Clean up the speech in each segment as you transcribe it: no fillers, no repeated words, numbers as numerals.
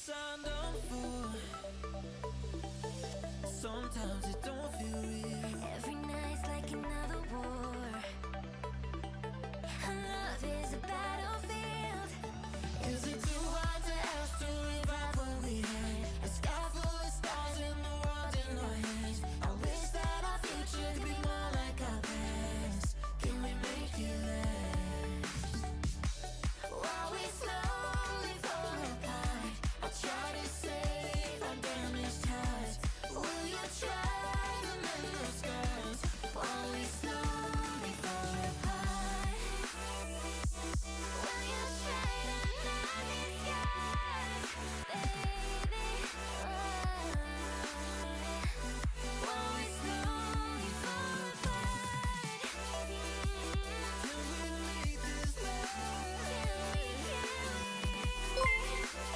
Sometimes it don't feel real. Every night's like another war. Love is a battlefield. Is it too hard to ask to revive what we had? A sky full of stars and the world in our hands. I wish that our future could be more like our past. Can we make it last? While we slowly fall apart, I try to save our damaged hearts. Will you try to mend the scars while we slowly fall apart? Will you try to mend the scars, baby? While we slowly fall apart. Can we make this last?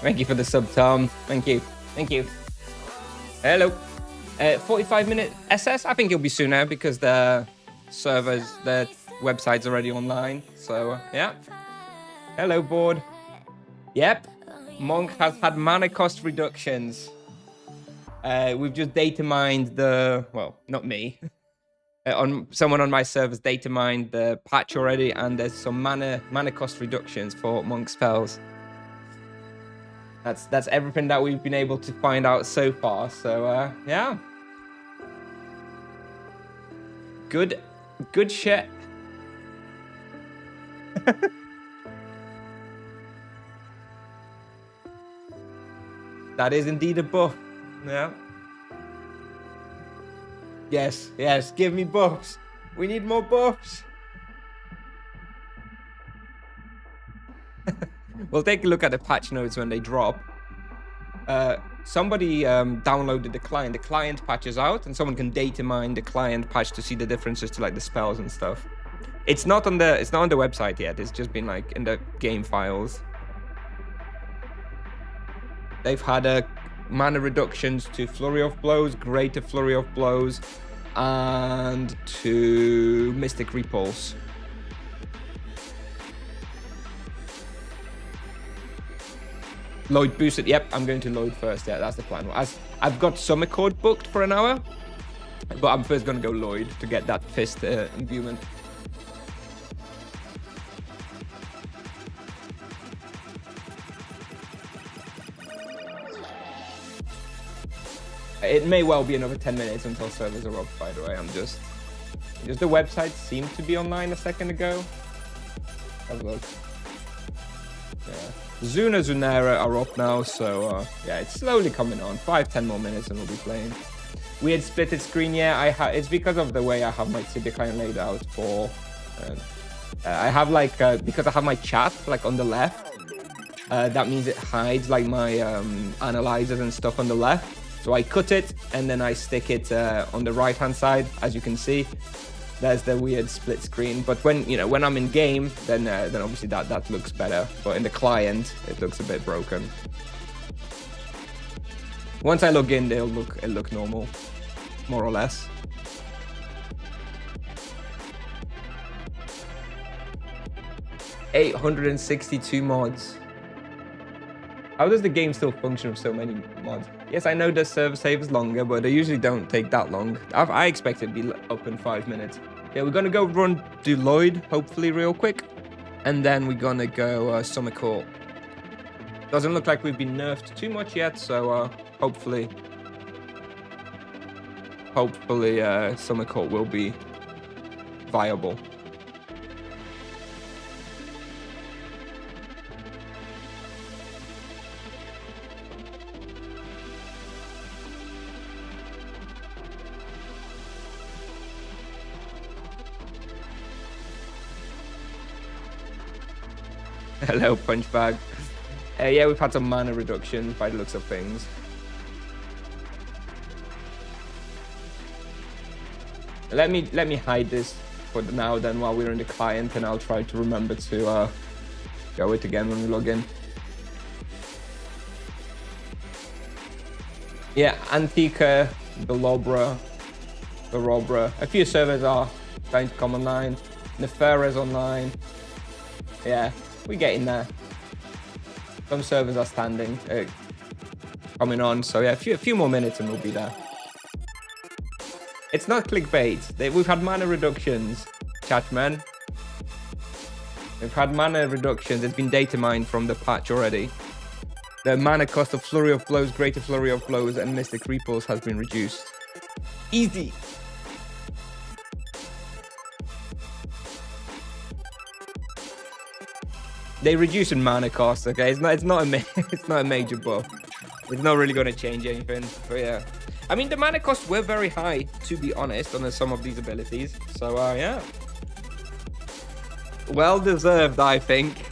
Thank you for the sub, Tom. Thank you. Thank you. Hello. 45-minute SS. I think it'll be soon now because the servers, the website's already online. So, yeah. Hello, board. Yep. Monk has had mana cost reductions. We've just data mined the... Well, not me. Someone on my servers data mined the patch already, and there's some mana cost reductions for monk spells. That's everything that we've been able to find out so far. So yeah, good shit. That is indeed a buff. Yeah. Yes, give me buffs. We need more buffs. We'll take a look at the patch notes when they drop. Somebody downloaded the client. The client patch is out, and someone can data mine the client patch to see the differences to like the spells and stuff. It's not on the website yet. It's just been like in the game files. They've had mana reductions to Flurry of Blows, Greater Flurry of Blows, and to Mystic Repulse. Lloyd boosted. Yep, I'm going to Lloyd first. Yeah, that's the plan. As I've got Summer Court booked for an hour, but I'm first going to go Lloyd to get that fist imbuement. It may well be another 10 minutes until servers are up, by the way. Just the website seemed to be online a second ago. Have a look. Yeah. Zunera are up now, so yeah, it's slowly coming on. 5-10 more minutes and we'll be playing. Weird splitted screen, yeah. It's because of the way I have my Tibia client laid out for. I have like because I have my chat like on the left. That means it hides like my analyzers and stuff on the left. So I cut it and then I stick it on the right hand side, as you can see. There's the weird split screen, but when I'm in game, then obviously that looks better. But in the client, it looks a bit broken. Once I log in, it'll look normal, more or less. $862 mods. How does the game still function with so many mods? Yes, I know the server save is longer, but they usually don't take that long. I expect it to be up in 5 minutes. Yeah, we're gonna go do Lloyd, hopefully real quick. And then we're gonna go Summer Court. Doesn't look like we've been nerfed too much yet, so hopefully Summer Court will be viable. Hello, punch bag. Yeah, we've had some mana reduction by the looks of things. Let me hide this for now then while we're in the client, and I'll try to remember to go it again when we log in. Yeah, Antica, Belobra, a few servers are trying to come online. Nefera's online. Yeah, we're getting there. Some servers are standing. coming on. So yeah, a few more minutes and we'll be there. It's not clickbait. We've had mana reductions, chatman. We've had mana reductions. It's been data mined from the patch already. The mana cost of Flurry of Blows, Greater Flurry of Blows, and Mystic Repulse has been reduced. Easy. They reduce in mana cost. Okay, it's not a major buff. It's not really going to change anything. But yeah, I mean the mana costs were very high, to be honest, on some of these abilities. So yeah, well deserved, I think.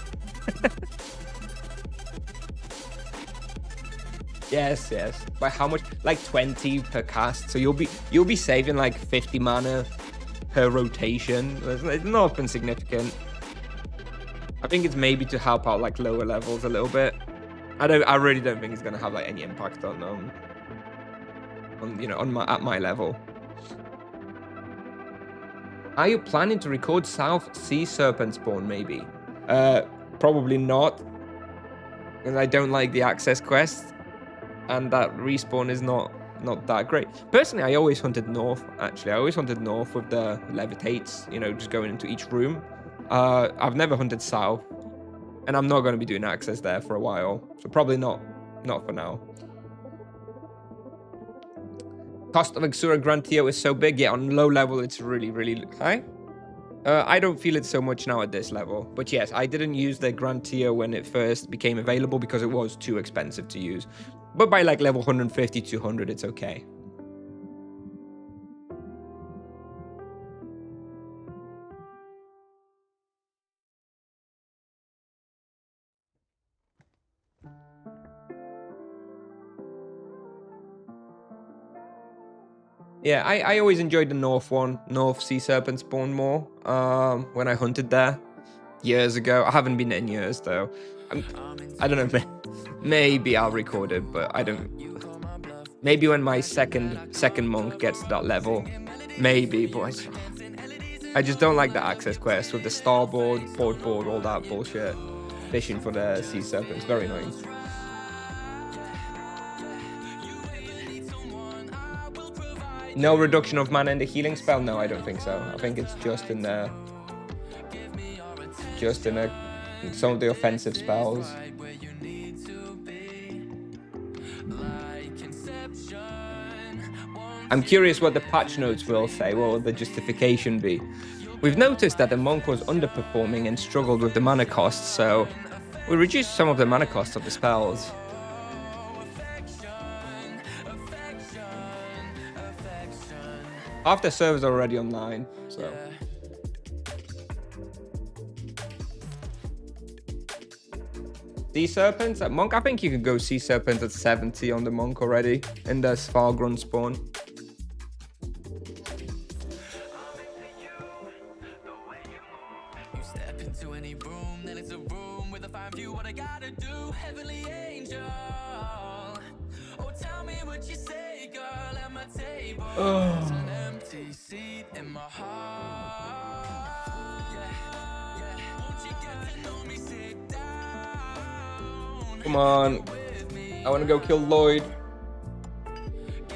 Yes. By how much? Like 20 per cast. So you'll be saving like 50 mana per rotation. It's nothing significant. I think it's maybe to help out like lower levels a little bit. I really don't think it's gonna have like any impact on you know, at my level. Are you planning to record South Sea Serpent spawn? Maybe. Probably not, because I don't like the access quest, and that respawn is not that great. Personally, I always hunted north. Actually, I always hunted north with the levitates. You know, just going into each room. I've never hunted south, and I'm not going to be doing access there for a while, so probably not for now. Cost of Exura Grantio is so big. Yeah, on low level it's really high. I don't feel it so much now at this level, but yes, I didn't use the Grantio when it first became available because it was too expensive to use. But by like level 150, 200, it's okay. Yeah, I always enjoyed the North one, North Sea Serpent spawn more, when I hunted there years ago. I haven't been in years though. I don't know, maybe I'll record it, but I don't. Maybe when my second monk gets to that level, maybe, but I just don't like the access quest with the starboard, port board, all that bullshit. Fishing for the Sea Serpent, it's very annoying. No reduction of mana in the healing spell? No, I don't think so. I think it's just in the... in some of the offensive spells. I'm curious what the patch notes will say. What will the justification be? We've noticed that the monk was underperforming and struggled with the mana costs, so we reduced some of the mana costs of the spells. Half the servers are already online, so... Sea Serpents at Monk? I think you could go Sea Serpents at 70 on the Monk already, in the Svargrund spawn. Come on. I want to go kill Lloyd.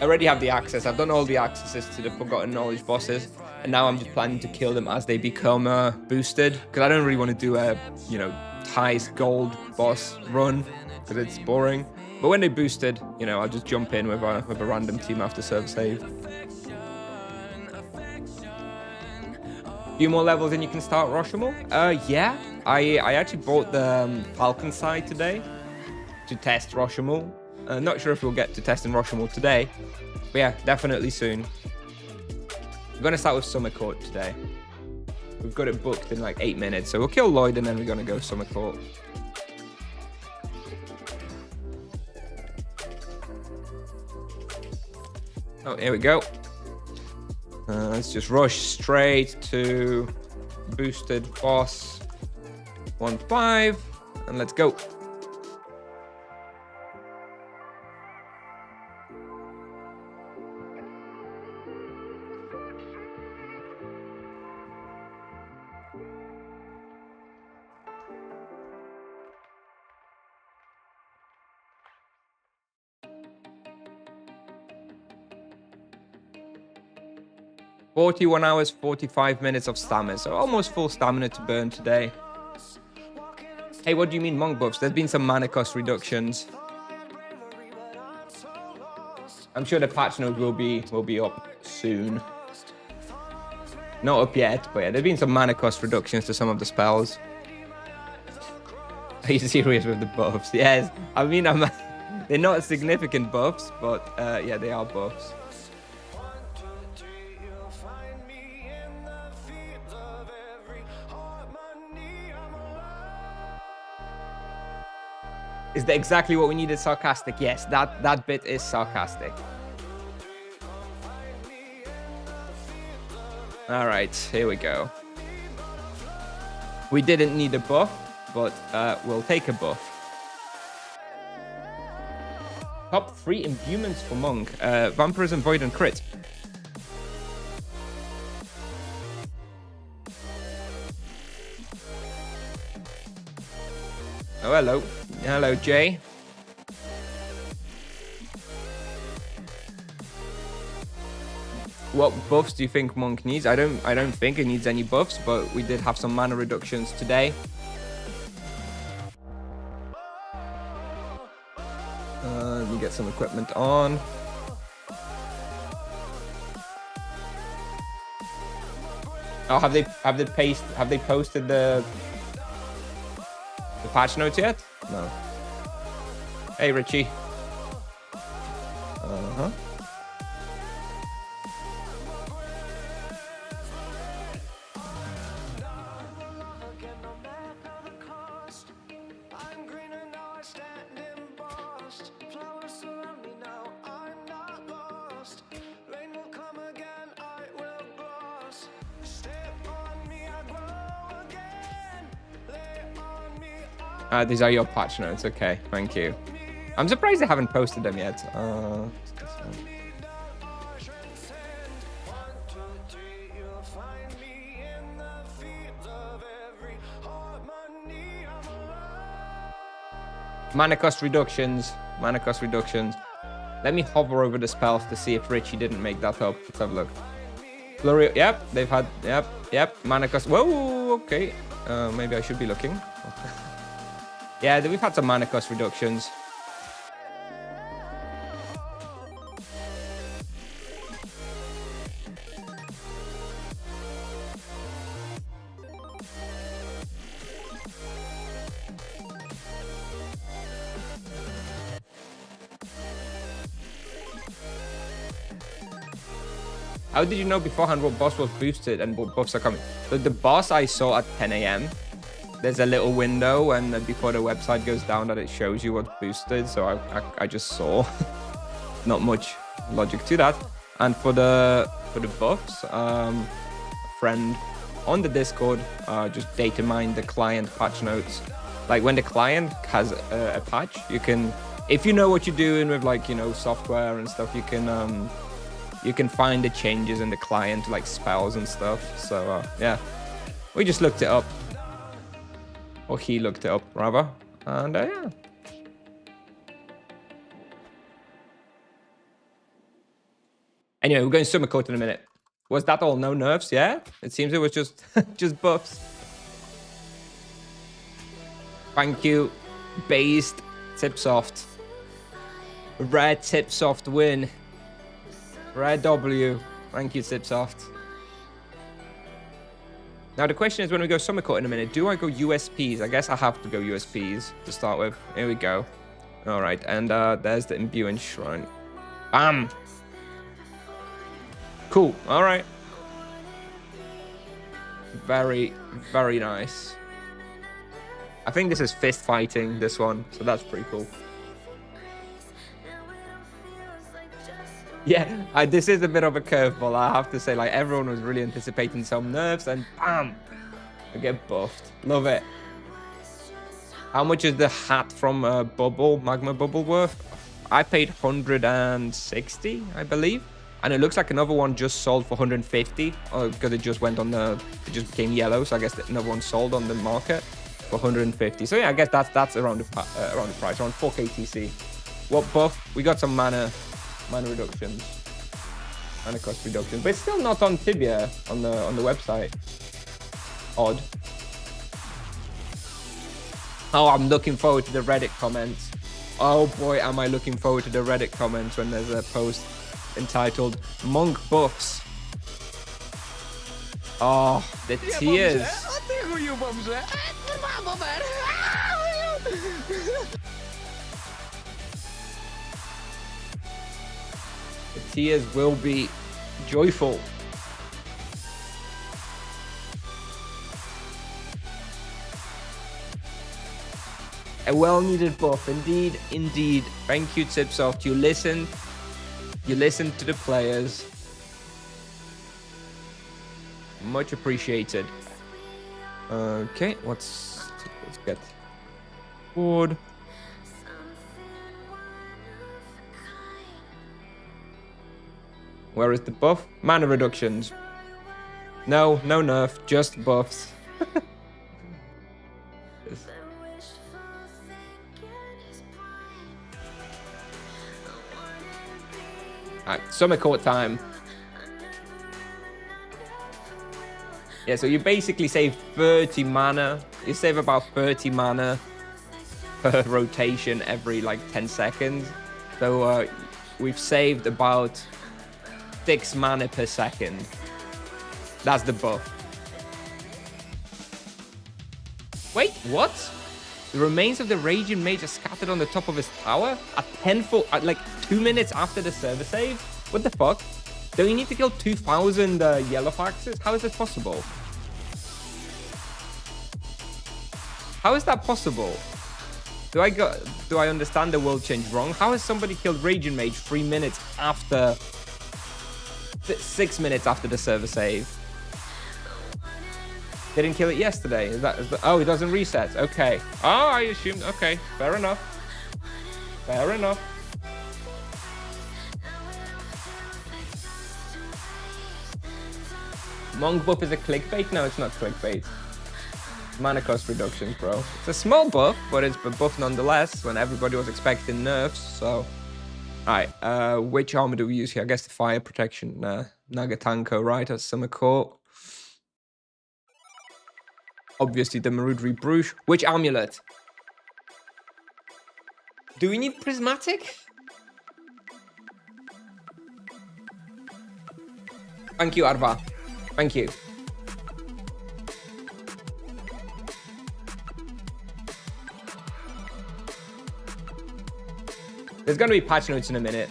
I already have the access. I've done all the accesses to the Forgotten Knowledge bosses. And now I'm just planning to kill them as they become boosted. Because I don't really want to do a, you know, highest gold boss run. Because it's boring. But when they boosted, you know, I'll just jump in with a random team after serve save. Few more levels and you can start Rashomon? Yeah. I actually bought the Falcon side today to test Rashomon. Not sure if we'll get to testing Rashomon today, but yeah, definitely soon. We're gonna start with Summer Court today. We've got it booked in like 8 minutes, so we'll kill Lloyd and then we're gonna go Summer Court. Oh, here we go. Let's just rush straight to boosted boss 1-5 and let's go. 41 hours, 45 minutes of stamina. So almost full stamina to burn today. Hey, what do you mean monk buffs? There's been some mana cost reductions. I'm sure the patch note will be up soon. Not up yet, but yeah, there's been some mana cost reductions to some of the spells. Are you serious with the buffs? Yes. I mean, they're not significant buffs, but yeah, they are buffs. Is that exactly what we needed? Sarcastic? Yes, that bit is sarcastic. All right, here we go. We didn't need a buff, but we'll take a buff. Top 3 imbuements for Monk. Vampirism, Void, and Crit. Oh, hello. Hello, Jay. What buffs do you think Monk needs? I don't think it needs any buffs, but we did have some mana reductions today. Let me get some equipment on. Oh, have they posted the patch notes yet? No. Hey, Richie. Uh-huh. These are your patch notes. Okay, thank you. I'm surprised they haven't posted them yet. Mana cost reductions. Mana cost reductions. Let me hover over the spells to see if Richie didn't make that up. Let's have a look. Flurry. Yep, they've had. Yep. Mana cost. Whoa. Okay. Maybe I should be looking. Yeah, we've had some mana cost reductions. How did you know beforehand what boss was boosted and what buffs are coming? The boss I saw at 10 AM. There's a little window, and before the website goes down, that it shows you what's boosted. So I just saw. Not much logic to that. And for the buffs, a friend on the Discord just data mined the client patch notes. Like when the client has a patch, you can, if you know what you're doing with like software and stuff, you can find the changes in the client, like spells and stuff. So yeah, we just looked it up. Or he looked it up, rather. And yeah. Anyway, we're going summer coat in a minute. Was that all? No nerfs? Yeah? It seems it was just just buffs. Thank you. Based Tipsoft. Rare Tipsoft win. Rare W. Thank you, Tipsoft. Now the question is, when we go summer coat in a minute, do I go USPs? I guess I have to go USPs to start with. Here we go. All right, and there's the imbuing shrine. Bam. Cool. All right. Very, very nice. I think this is fist fighting, this one, so that's pretty cool. Yeah, this is a bit of a curveball, I have to say. Like, everyone was really anticipating some nerfs, and bam! I get buffed. Love it. How much is the hat from Magma Bubble worth? I paid 160, I believe. And it looks like another one just sold for 150. Because it just went on it just became yellow, so I guess another one sold on the market for 150. So yeah, I guess that's around the price, around 4k TC. What buff? We got some mana reductions. mana cost reduction, but it's still not on Tibia on the website. Odd. Oh, I'm looking forward to the Reddit comments. Oh boy, am I looking forward to the Reddit comments when there's a post entitled Monk Buffs. Oh, the tears. The tears will be joyful. A well-needed buff, indeed, indeed. Thank you, Tipsoft. You listened to the players. Much appreciated. Okay, let's get forward. Where is the buff? Mana reductions. No nerf, just buffs. Alright, summer court time. Yeah, so you basically save 30 mana. You save about 30 mana per rotation every like 10 seconds. So we've saved about 6 mana per second. That's the buff. Wait, what? The remains of the Raging Mage are scattered on the top of his tower at 10 like 2 minutes after the server save? What the fuck? Don't you need to kill 2,000 yellow foxes? How is this possible? How is that possible? Do I understand the world change wrong? How has somebody killed Raging Mage 3 minutes after 6 minutes after the server save? They didn't kill it yesterday. Oh, it doesn't reset. Okay. Oh, I assumed. Okay, fair enough. Fair enough. Monk buff is a clickbait? No, it's not clickbait. Mana cost reductions, bro. It's a small buff, but it's a buff nonetheless when everybody was expecting nerfs, so... Alright, which armor do we use here? I guess the fire protection. Nagatanko, right? As Summer Court. Obviously, the Marudri Bruche. Which amulet? Do we need prismatic? Thank you, Arva. Thank you. There's going to be patch notes in a minute.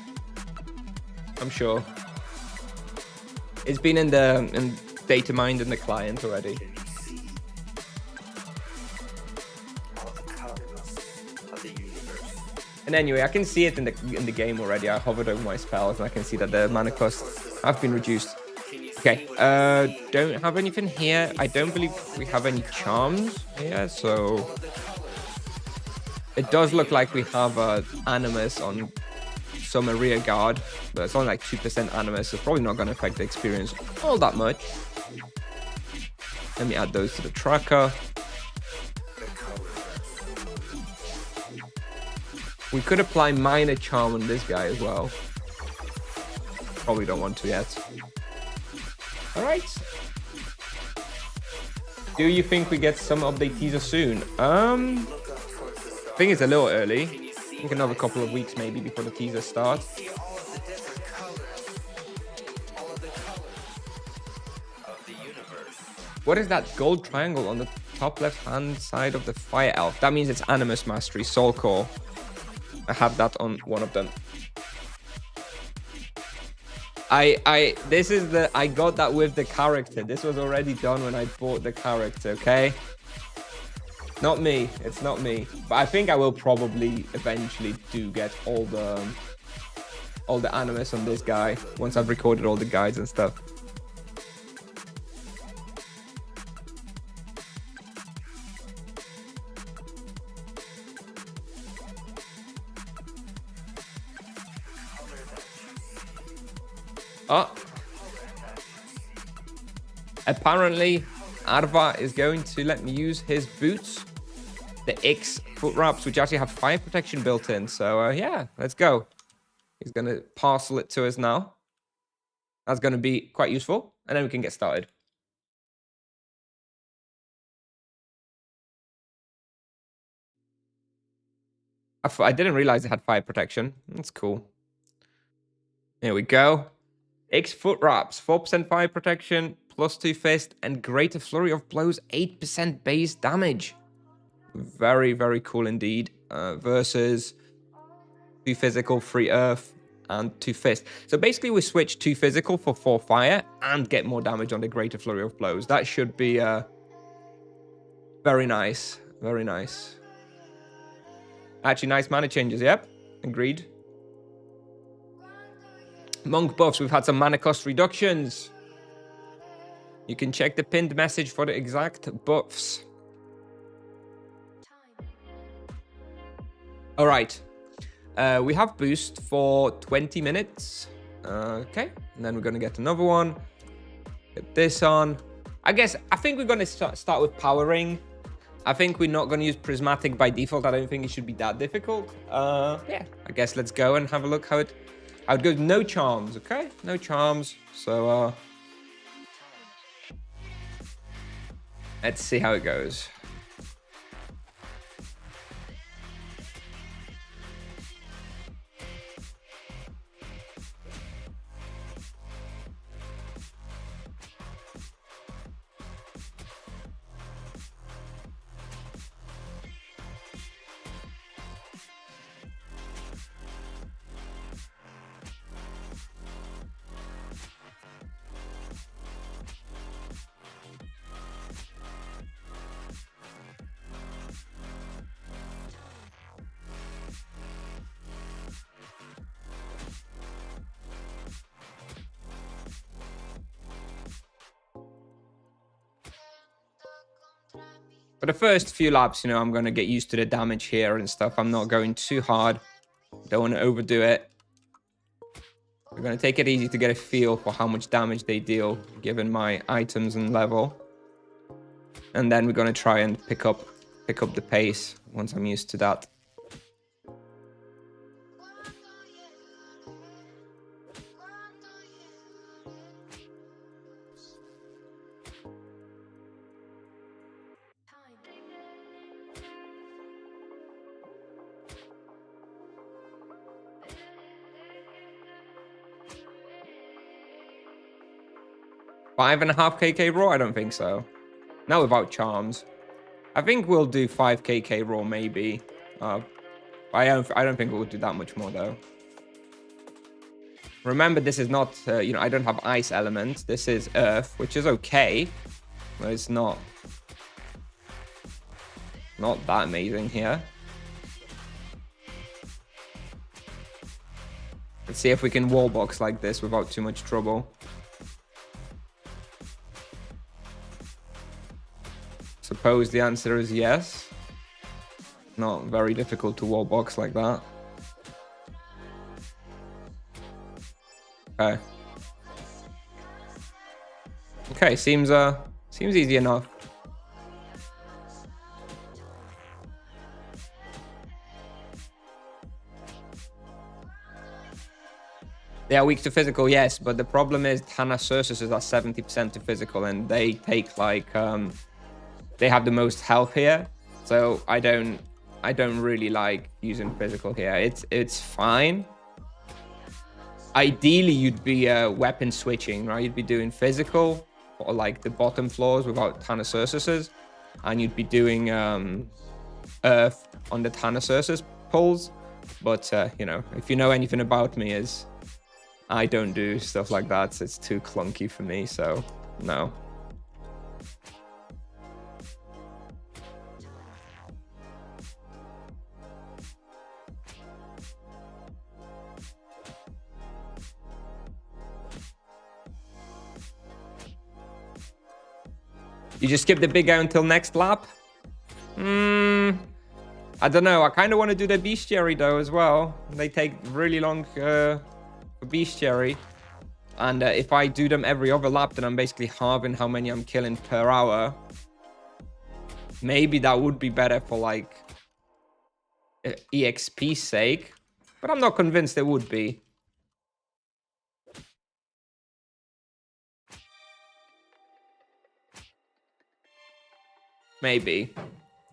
I'm sure. It's been in data mined in the client already. And anyway, I can see it in the game already. I hovered over my spells and I can see that the mana costs have been reduced. Okay, don't have anything here. I don't believe we have any charms here, so... It does look like we have Animus on some rear guard, but it's only like 2% Animus, so it's probably not going to affect the experience all that much. Let me add those to the tracker. We could apply minor charm on this guy as well. Probably don't want to yet. All right. Do you think we get some update teaser soon? I think it's a little early. I think another couple of weeks maybe before the teaser starts. What is that gold triangle on the top left-hand side of the Fire Elf? That means it's Animus Mastery, Soul Core. I have that on one of them. I got that with the character. This was already done when I bought the character, okay? Not me. It's not me. But I think I will probably eventually do get all the Animus on this guy once I've recorded all the guides and stuff. Oh. Apparently, Arva is going to let me use his boots, the X foot wraps, which actually have fire protection built in. So, yeah, let's go. He's going to parcel it to us now. That's going to be quite useful. And then we can get started. I didn't realize it had fire protection. That's cool. Here we go. X foot wraps, 4% fire protection, +2 fist, and greater flurry of blows, 8% base damage. Very, very cool indeed. Versus 2 physical, 3 earth, and 2 fist. So basically we switch 2 physical for 4 fire and get more damage on the greater flurry of blows. That should be very nice. Very nice. Actually, nice mana changes, yep. Agreed. Monk buffs, we've had some mana cost reductions. You can check the pinned message for the exact buffs. All right. We have boost for 20 minutes. Okay. And then we're going to get another one. Get this on. I think we're going to start with powering. I think we're not going to use prismatic by default. I don't think it should be that difficult. Yeah, I guess let's go and have a look how it goes. No charms, okay? No charms. So let's see how it goes. For the first few laps, you know, I'm going to get used to the damage here and stuff. I'm not going too hard. Don't want to overdo it. We're going to take it easy to get a feel for how much damage they deal, given my items and level. And then we're going to try and pick up the pace once I'm used to that. $5.5 KK raw? I don't think so. Not without charms. I think we'll do 5 KK raw maybe. I don't think we'll do that much more though. Remember, this is not you know, I don't have ice elements. This is earth, which is okay, but it's not that amazing here. Let's see if we can wall box like this without too much trouble. Suppose the answer is yes. Not very difficult to wall box like that. Okay. Okay, seems easy enough. They are weak to physical, yes, but the problem is Thanacersus is at 70% to physical, and they take like they have the most health here, so I don't really like using physical here. It's fine. Ideally, you'd be weapon switching, right? You'd be doing physical or like the bottom floors without Thanacersuses, and you'd be doing earth on the Thanacersus pulls. But you know, if you know anything about me, is I don't do stuff like that. So it's too clunky for me. So no. You just skip the big guy until next lap? I don't know. I kind of want to do the bestiary though as well. They take really long for bestiary. And if I do them every other lap, then I'm basically halving how many I'm killing per hour. Maybe that would be better for like EXP's sake. But I'm not convinced it would be. Maybe.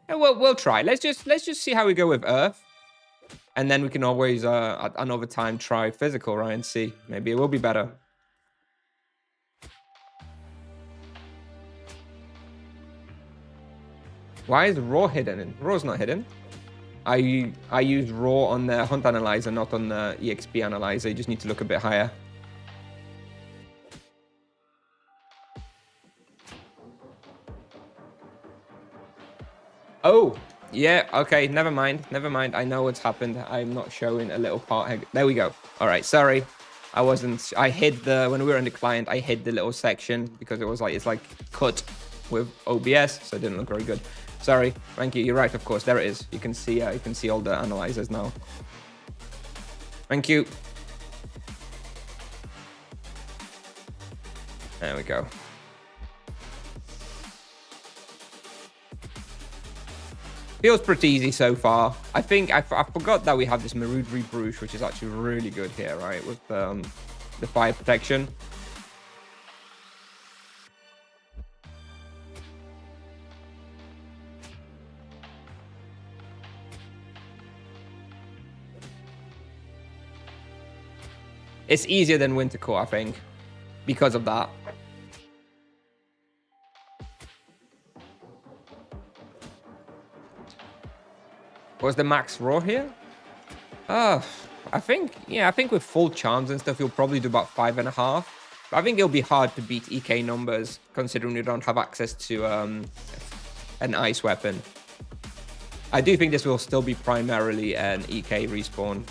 Yeah, we'll try. Let's just see how we go with Earth. And then we can always, at another time, try physical, right? And see. Maybe it will be better. Why is raw hidden? Raw's not hidden. I used raw on the hunt analyzer, not on the EXP analyzer. You just need to look a bit higher. Oh, yeah, okay, never mind. I know what's happened. I'm not showing a little part. There we go. All right, sorry. I hid when we were in the client, I hid the little section because it was like, it's like cut with OBS, so it didn't look very good. Sorry, thank you. You're right, of course. There it is. You can see all the analyzers now. Thank you. There we go. Feels pretty easy so far. I think I forgot that we have this Marudri Bruges, which is actually really good here, right? With the fire protection. It's easier than Winter Core, I think, because of that. Was the max raw here? I think with full charms and stuff, you'll probably do about 5.5. But I think it'll be hard to beat EK numbers, considering you don't have access to an ice weapon. I do think this will still be primarily an EK respawn.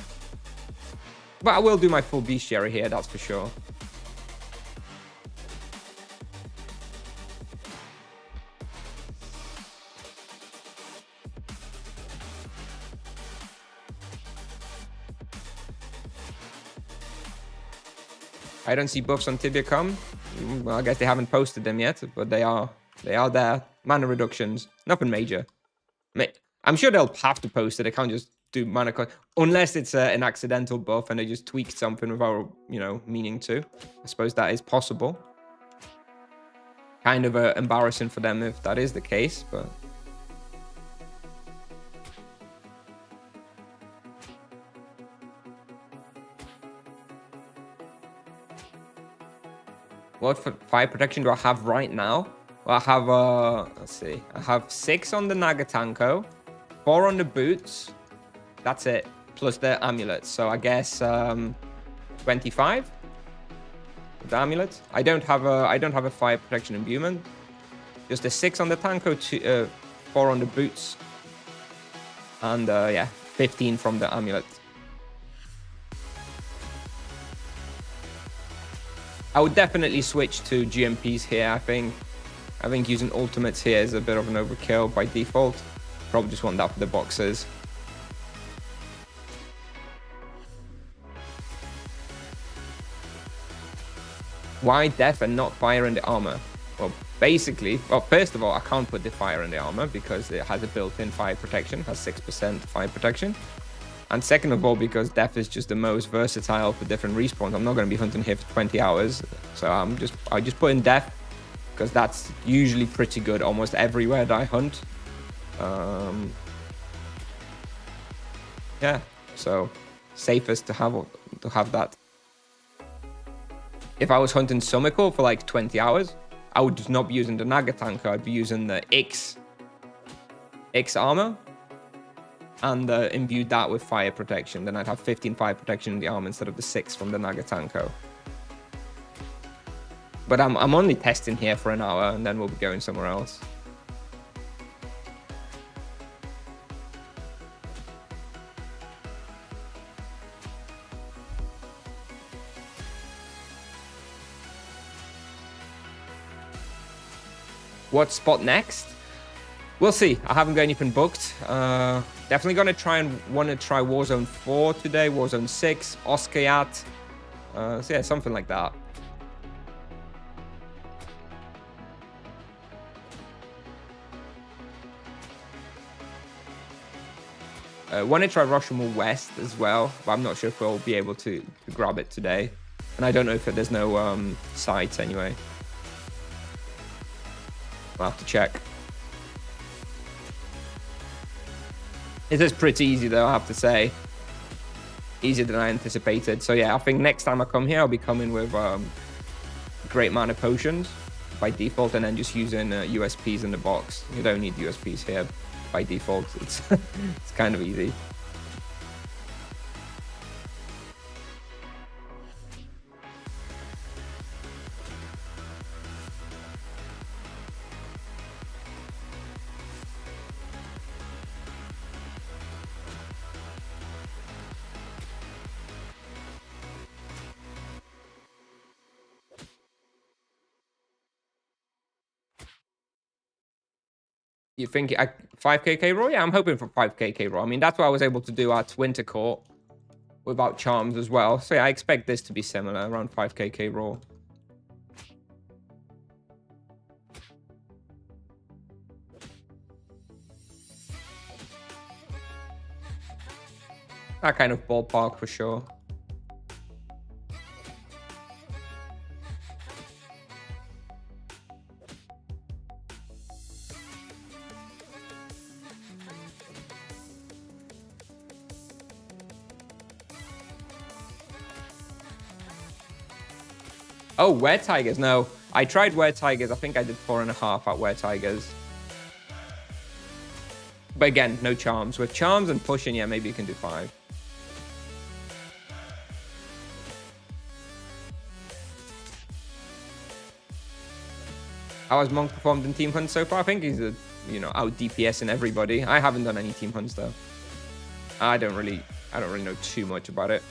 But I will do my full bestiary here, that's for sure. I don't see buffs on Tibia come. Well, I guess they haven't posted them yet, but they are there. Mana reductions, nothing major. I'm sure they'll have to post it. They can't just do mana unless it's an accidental buff and they just tweaked something without, meaning to. I suppose that is possible. Kind of embarrassing for them if that is the case, but what fire protection do I have right now? Well, I have let's see. I have 6 on the Nagatanko, 4 on the boots. That's it, plus the amulets. So I guess 25 with the amulets. I don't have a fire protection imbuement. Just a 6 on the Tanko, 4 on the boots, and yeah, 15 from the amulet. I would definitely switch to GMPs here. I think using ultimates here is a bit of an overkill by default. Probably just want that for the boxes. Why def and not fire in the armor? Well, basically, first of all, I can't put the fire in the armor because it has a built-in fire protection, has 6% fire protection. And second of all, because def is just the most versatile for different respawns. I'm not going to be hunting here for 20 hours, so I just put in def because that's usually pretty good almost everywhere that I hunt. Yeah, so safest to have that. If I was hunting Summical for like 20 hours, I would just not be using the Nagatanko. I'd be using the X armor and imbued that with fire protection. Then I'd have 15 fire protection in the armor instead of the 6 from the Nagatanko. But I'm only testing here for an hour and then we'll be going somewhere else. What spot next? We'll see. I haven't got anything booked. Definitely want to try Warzone 4 today, Warzone 6, Oskayaat. So yeah, something like that. Want to try Roshamul West as well, but I'm not sure if we'll be able to grab it today. And I don't know if there's no sites anyway. I'll have to check. It is pretty easy though, I have to say. Easier than I anticipated. So yeah, I think next time I come here, I'll be coming with great mana potions by default, and then just using USPs in the box. You don't need USPs here by default. It's it's kind of easy. You think 5kk raw? Yeah, I'm hoping for 5kk raw. I mean, that's what I was able to do at Winter Court without charms as well. So yeah, I expect this to be similar, around 5kk raw. That kind of ballpark for sure. Oh, WereTigers. No, I tried WereTigers. I think I did 4.5 at WereTigers. But again, no charms. With charms and pushing, yeah, maybe you can do 5. How has Monk performed in team hunts so far? I think he's a, out DPS in everybody. I haven't done any team hunts though. I don't really know too much about it.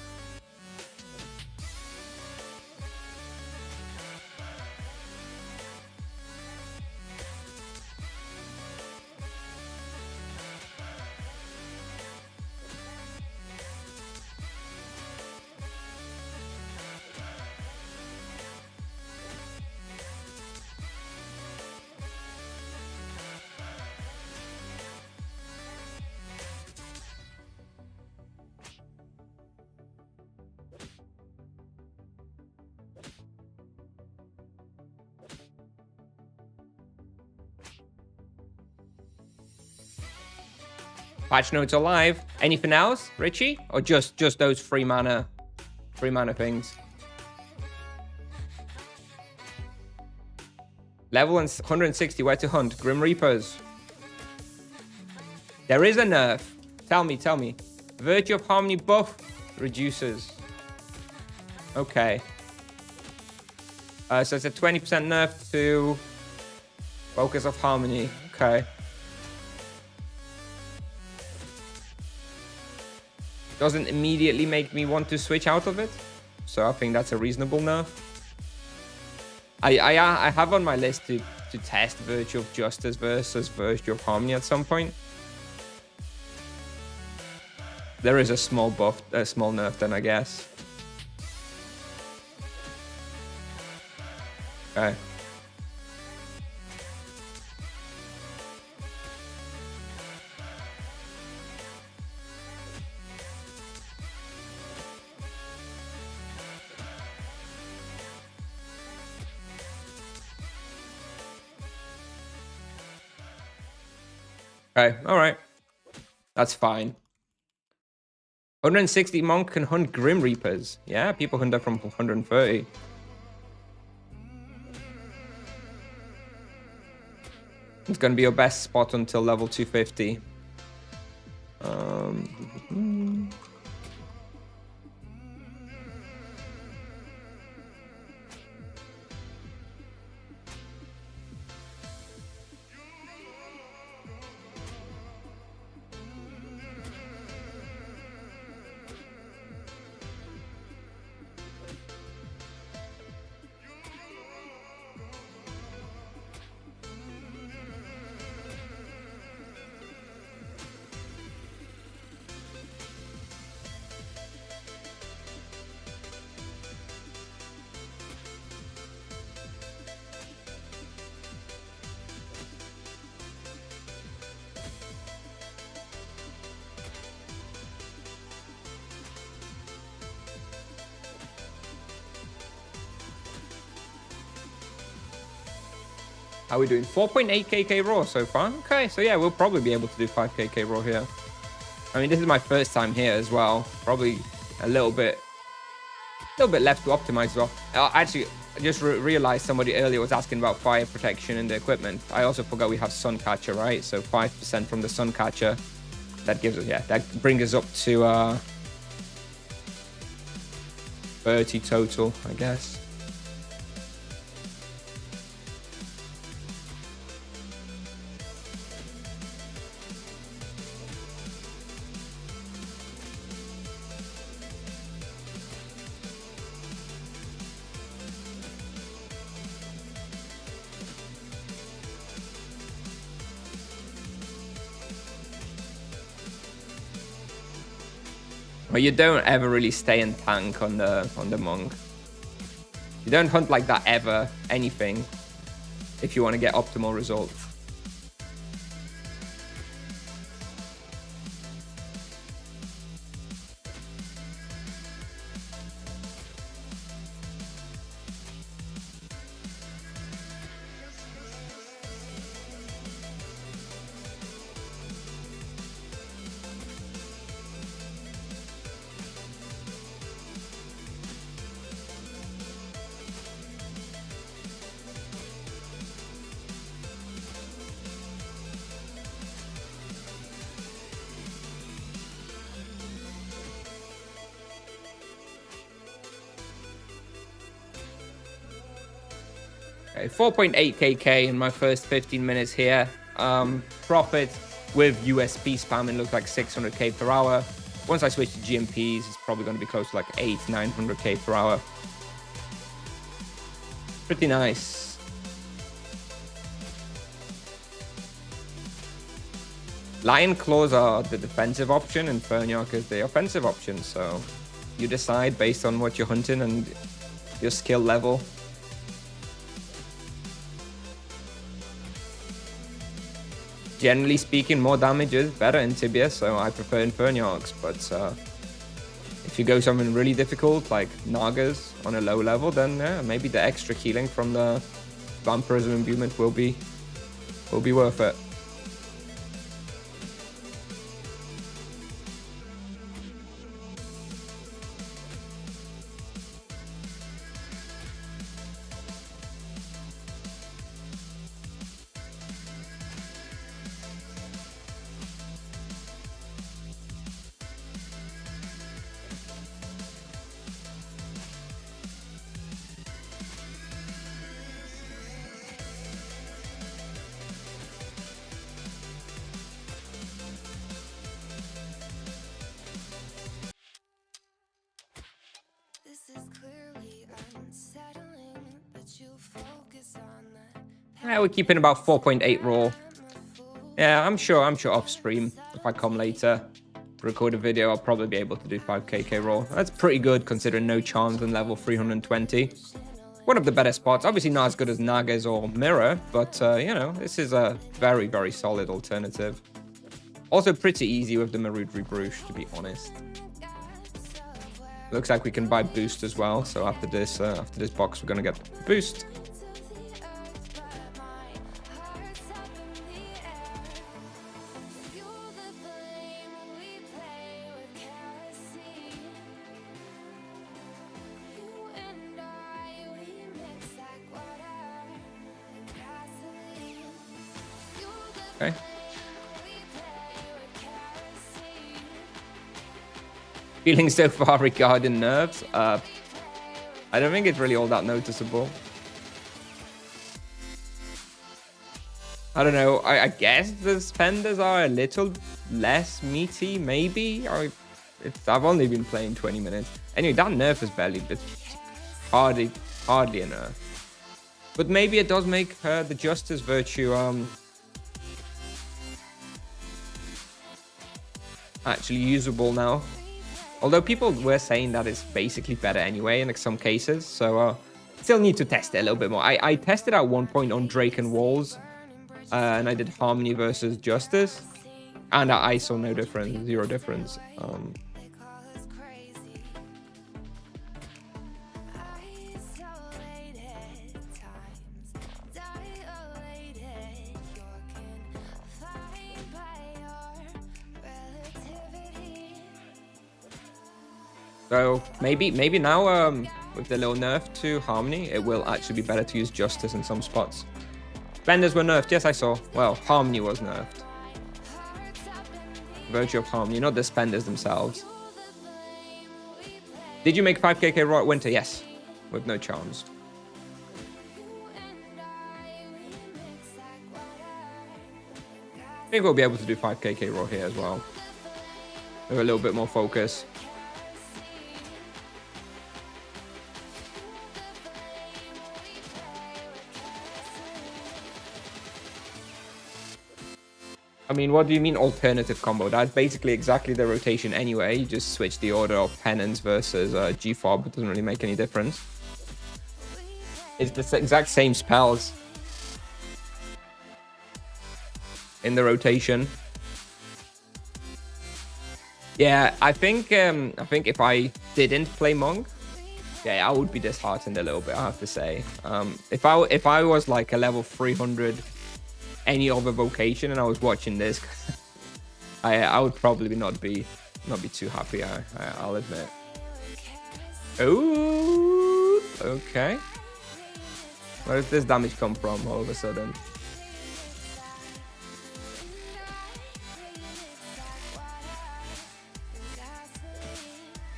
Patch notes are live. Anything else, Richie? Or just those free mana things? Level 160, where to hunt? Grim Reapers. There is a nerf. Tell me. Virtue of Harmony buff reduces. Okay. So it's a 20% nerf to Focus of Harmony. Okay. Doesn't immediately make me want to switch out of it. So I think that's a reasonable nerf. I have on my list to test Virtue of Justice versus Virtue of Harmony at some point. There is a small buff, a small nerf then, I guess. Okay. Okay, all right. That's fine. 160 Monk can hunt Grim Reapers. Yeah, people hunt that from 130. It's going to be your best spot until level 250. How are we doing? 4.8kk raw so far. Okay, so yeah, we'll probably be able to do 5kk raw here. I mean, this is my first time here as well. Probably a little bit left to optimize as well. Actually, I just realized somebody earlier was asking about fire protection and the equipment. I also forgot we have sun catcher, right? So 5% from the sun catcher. That gives us, yeah, that brings us up to 30 total, I guess. Well, you don't ever really stay in tank on the monk. You don't hunt like that ever, anything, if you want to get optimal results. Okay, 4.8 kk in my first 15 minutes here. Profit with USP spamming looks like 600k per hour. Once I switch to GMPs, it's probably going to be close to like 900k per hour. Pretty nice. Lion Claws are the defensive option and Fernyak is the offensive option. So you decide based on what you're hunting and your skill level. Generally speaking, more damage is better in Tibia, so I prefer Infernarchs, but if you go something really difficult, like Nagas on a low level, then yeah, maybe the extra healing from the Vampirism Imbuement will be worth it. Yeah, we're keeping about 4.8 raw. Yeah, I'm sure off stream, if I come later, record a video, I'll probably be able to do 5kk raw. That's pretty good considering no charms and level 320. One of the better spots. Obviously not as good as Nagas or Mirror, but you know, this is a very, very solid alternative. Also pretty easy with the Marudri Bruche, to be honest. Looks like we can buy boost as well, so after this box we're gonna get boost. Okay. Feeling so far regarding nerfs? I don't think it's really all that noticeable. I don't know. I guess the spenders are a little less meaty, maybe. I've only been playing 20 minutes. Anyway, that nerf is barely, it's hardly a nerf. But maybe it does make the Justice Virtue actually usable now. Although people were saying that it's basically better anyway in some cases, so still need to test it a little bit more. I tested at one point on Drake and Walls, and I did Harmony versus Justice, and I saw no difference, zero difference. So maybe now with the little nerf to Harmony, it will actually be better to use Justice in some spots. Benders were nerfed, yes I saw. Well, Harmony was nerfed. Virtue of Harmony, not the spenders themselves. Did you make 5kk raw at winter? Yes, with no charms. I think we'll be able to do 5kk raw here as well. With a little bit more focus. I mean, what do you mean alternative combo? That's basically exactly the rotation anyway. You just switch the order of Penance versus G-Fob. It doesn't really make any difference. It's the exact same spells in the rotation. Yeah, I think if I didn't play Monk, yeah, I would be disheartened a little bit, I have to say. If I was like a level 300 any other vocation and I was watching this, I would probably not be too happy. I'll admit. Oh, okay. Where does this damage come from all of a sudden?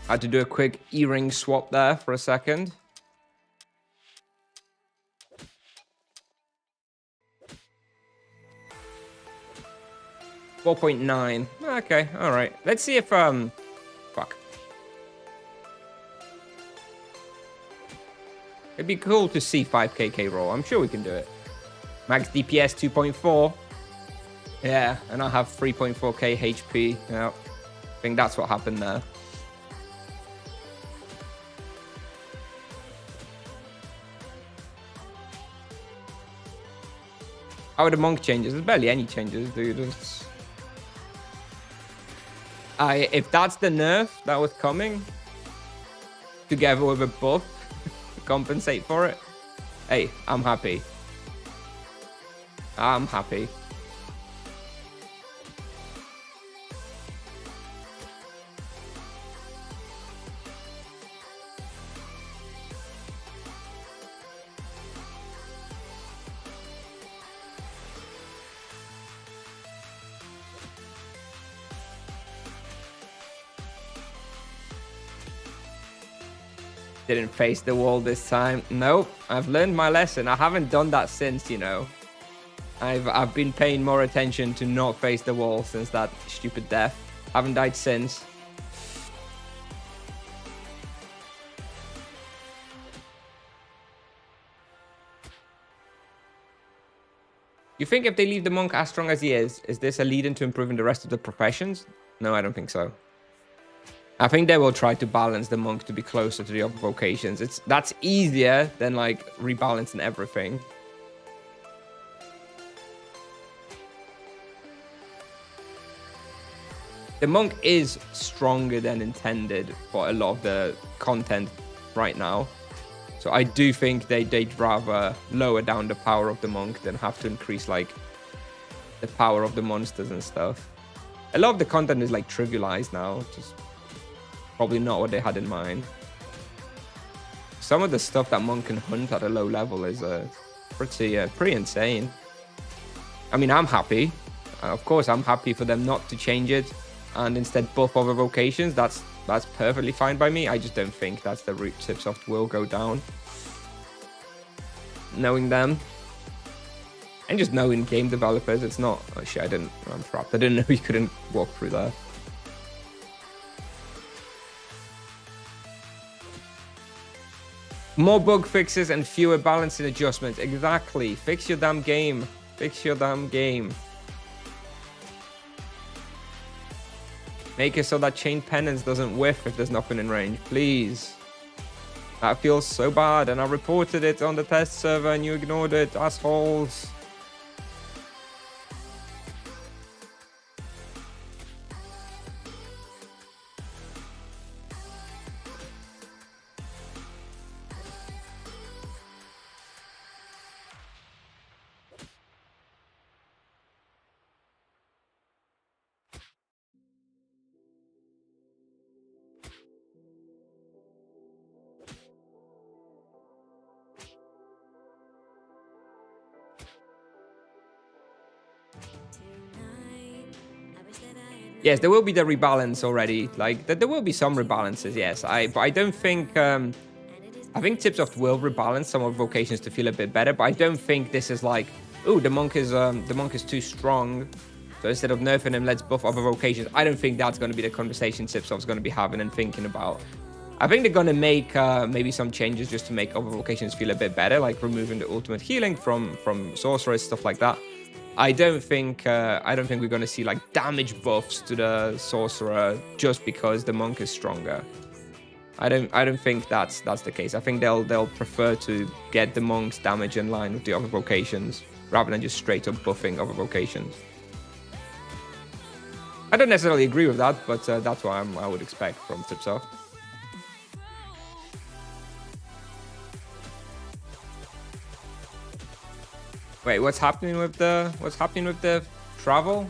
I had to do a quick E-ring swap there for a second. $4.9. Okay, all right. Let's see if fuck. It'd be cool to see 5kk roll. I'm sure we can do it. Max DPS 2.4. Yeah, and I have 3.4k HP. Yeah, I think that's what happened there. How are the monk changes? There's barely any changes, dude. If that's the nerf that was coming, together with a buff to compensate for it, hey, I'm happy. I'm happy. Didn't face the wall this time. Nope, I've learned my lesson. I haven't done that since, you know. I've been paying more attention to not face the wall since that stupid death. Haven't died since. You think if they leave the monk as strong as he is this a lead into improving the rest of the professions? No, I don't think so. I think they will try to balance the monk to be closer to the other vocations. That's easier than like rebalancing everything. The monk is stronger than intended for a lot of the content right now. So I do think they'd rather lower down the power of the monk than have to increase like the power of the monsters and stuff. A lot of the content is like trivialized now. Just probably not what they had in mind. Some of the stuff that monk can hunt at a low level is pretty insane. I mean, I'm happy. Of course, I'm happy for them not to change it and instead buff other vocations. That's perfectly fine by me. I just don't think that's the route Tipsoft will go down. Knowing them. And just knowing game developers, it's not... Oh shit, I'm trapped. I didn't know you couldn't walk through there. More bug fixes and fewer balancing adjustments. Exactly. Fix your damn game. Fix your damn game. Make it so that Chain Penance doesn't whiff if there's nothing in range. Please. That feels so bad. And I reported it on the test server and you ignored it. Assholes. Yes, there will be the rebalance already. Like, there will be some rebalances, yes. But I don't think... I think Tipsoft will rebalance some of vocations to feel a bit better, but I don't think this is like, oh, the monk is too strong, so instead of nerfing him, let's buff other vocations. I don't think that's going to be the conversation Tipsoft's going to be having and thinking about. I think they're going to make maybe some changes just to make other vocations feel a bit better, like removing the ultimate healing from sorcerers, stuff like that. I don't think we're going to see like damage buffs to the sorcerer just because the monk is stronger. I don't think that's the case. I think they'll prefer to get the monk's damage in line with the other vocations rather than just straight up buffing other vocations. I don't necessarily agree with that, but that's what I would expect from Tipsoft. Wait, what's happening with the travel?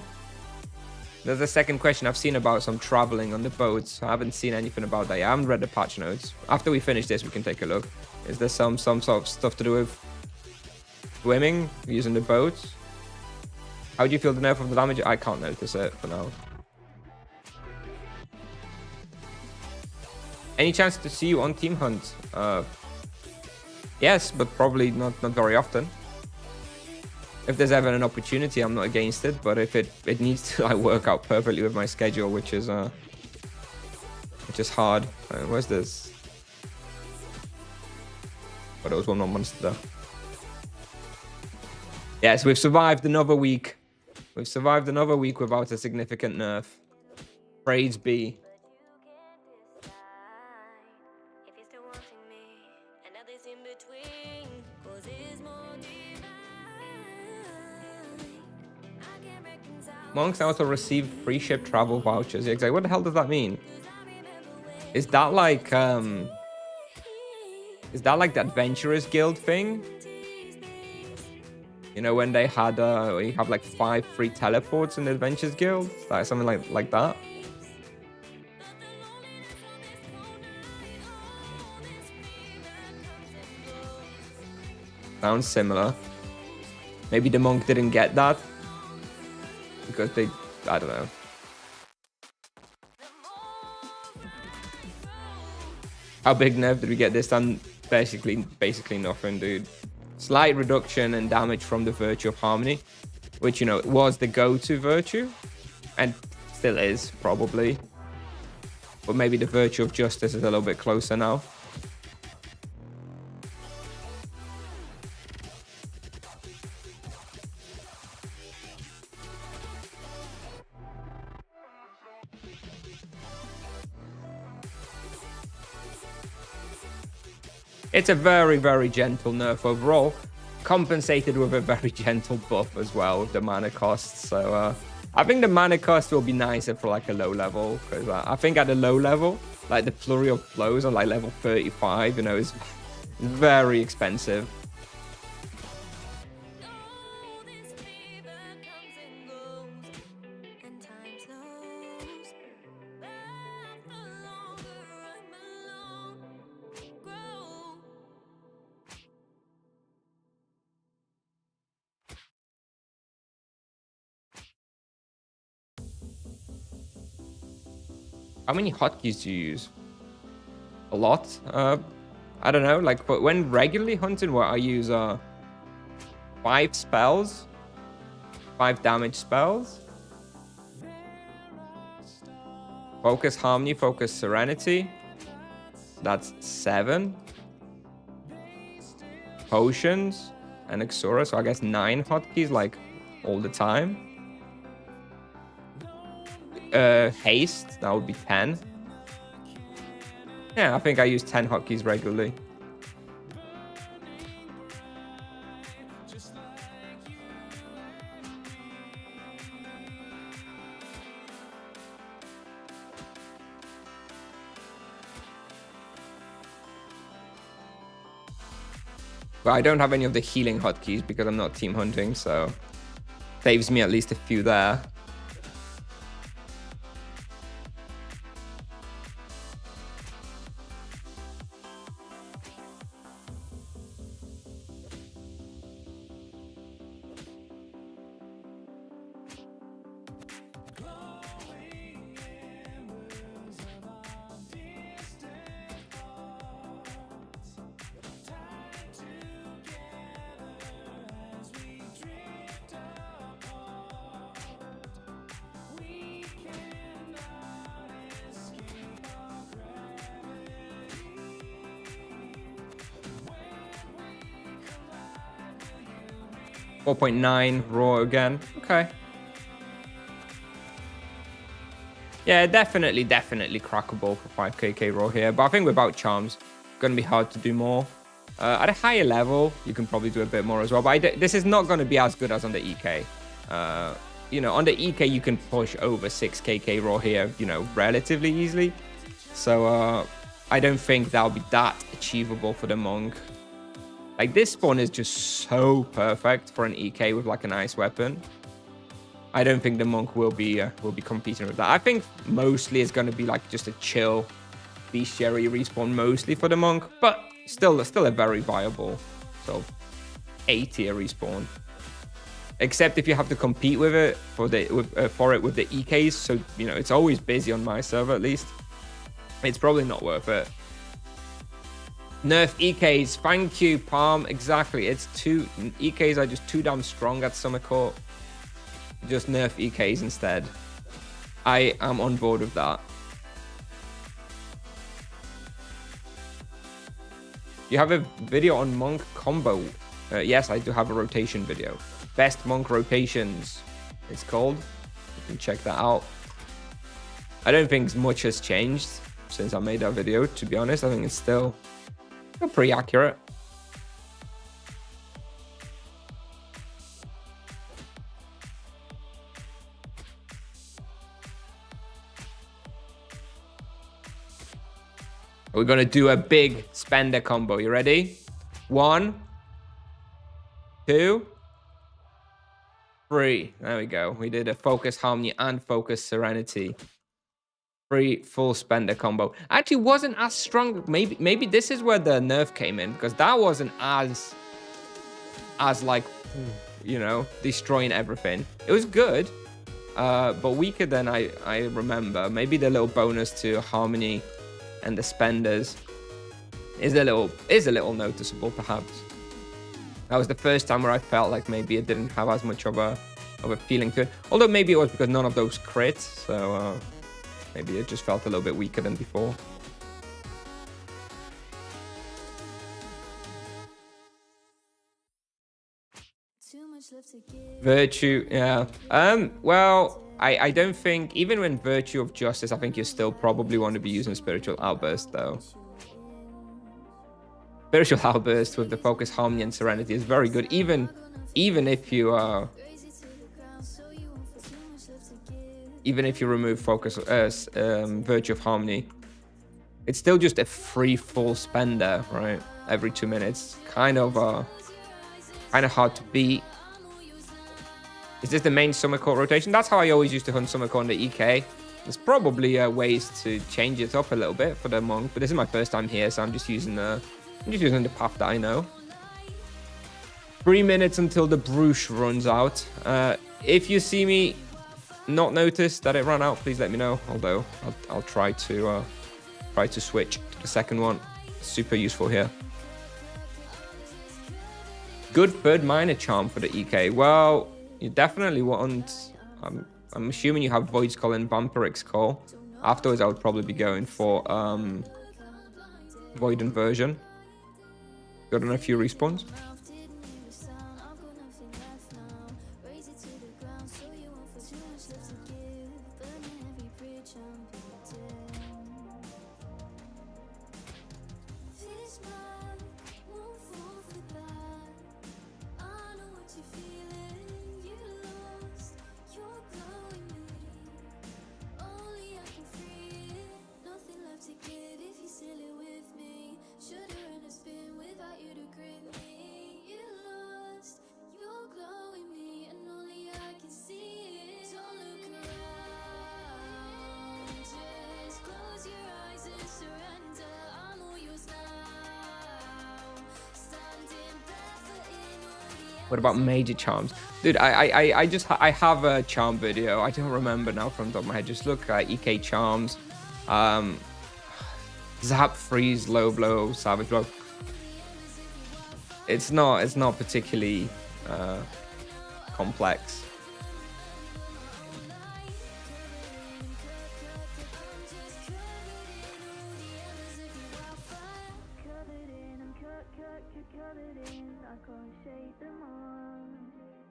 There's a second question I've seen about some traveling on the boats. I haven't seen anything about that. I haven't read the patch notes. After we finish this, we can take a look. Is there some sort of stuff to do with swimming, using the boats? How do you feel the nerf of the damage? I can't notice it for now. Any chance to see you on Team Hunt? Yes, but probably not very often. If there's ever an opportunity, I'm not against it, but if it needs to like work out perfectly with my schedule, which is hard. Where's this? Oh, there was one more monster there. Yes, we've survived another week. We've survived another week without a significant nerf. Praise be. Monks also receive free ship travel vouchers. Yeah, exactly. What the hell does that mean? Is that like the Adventurers Guild thing? You know, when they had you have like 5 free teleports in the Adventurers Guild? Like something like that. Sounds similar. Maybe the monk didn't get that. Because they, I don't know. How big nerf did we get this time? Basically nothing, dude. Slight reduction in damage from the Virtue of Harmony, which, you know, was the go-to virtue, and still is, probably. But maybe the Virtue of Justice is a little bit closer now. It's a very, very gentle nerf overall, compensated with a very gentle buff as well with the mana costs. So I think the mana cost will be nicer for like a low level, because I think at a low level, like the Flurry of Blows on like level 35, you know, is very expensive. How many hotkeys do you use? A lot. I don't know. Like when regularly hunting, where I use 5 spells, 5 damage spells. Focus Harmony, Focus Serenity. That's 7. Potions and Exura. So I guess 9 hotkeys, like all the time. Haste, that would be 10. Yeah, I think I use 10 hotkeys regularly. But I don't have any of the healing hotkeys because I'm not team hunting, so saves me at least a few there. 4.9 raw again. Okay. Yeah, definitely crackable for 5kk raw here. But I think without charms, going to be hard to do more. At a higher level, you can probably do a bit more as well. But this is not going to be as good as on the EK. You know, on the EK, you can push over 6kk raw here, you know, relatively easily. So I don't think that'll be that achievable for the monk. Like, this spawn is just so perfect for an EK with like a nice weapon. I don't think the monk will be competing with that. I think mostly it's going to be like just a chill bestiary respawn mostly for the monk, but still a very viable sort of A tier respawn. Except if you have to compete with it for it with the EKs, so you know it's always busy on my server at least. It's probably not worth it. Nerf EKs, thank you, Palm. Exactly, it's EKs are just too damn strong at Summer Court. Just nerf EKs instead. I am on board with that. You have a video on monk combo. Yes, I do have a rotation video. Best monk rotations, it's called. You can check that out. I don't think much has changed since I made that video, to be honest. I think it's still pretty accurate. We're going to do a big spender combo. You ready? 1, 2, 3. There we go. We did a focus harmony and focus serenity. 3 full spender combo. Actually wasn't as strong. Maybe this is where the nerf came in, because that wasn't as like, you know, destroying everything. It was good, but weaker than I remember. Maybe the little bonus to harmony and the spenders is a little noticeable, perhaps. That was the first time where I felt like maybe it didn't have as much of a feeling to it. Although maybe it was because none of those crits, so maybe it just felt a little bit weaker than before. Virtue, yeah. Well, I don't think, even when Virtue of Justice, I think you still probably want to be using Spiritual Outburst, though. Spiritual Outburst with the Focus, Harmony, and Serenity is very good, even if you remove Focus, Virtue of Harmony. It's still just a free full spender, right? Every 2 minutes. Kind of hard to beat. Is this the main Summer Court rotation? That's how I always used to hunt Summer Court on the EK. There's probably ways to change it up a little bit for the monk, but this is my first time here, so I'm just using the path that I know. 3 minutes until the Bruche runs out. If you see me not notice that it ran out, please let me know. Although I'll try to switch to the second one. Super useful here. Good third minor charm for the EK. Well, you definitely want. I'm assuming you have Void Skull and Vampiric's Call. Afterwards, I would probably be going for Void Inversion. Got on a few respawns. What about major charms? Dude, I have a charm video. I don't remember now from the top of my head. Just look at EK charms. Zap, freeze, low blow, savage blow. It's not particularly complex.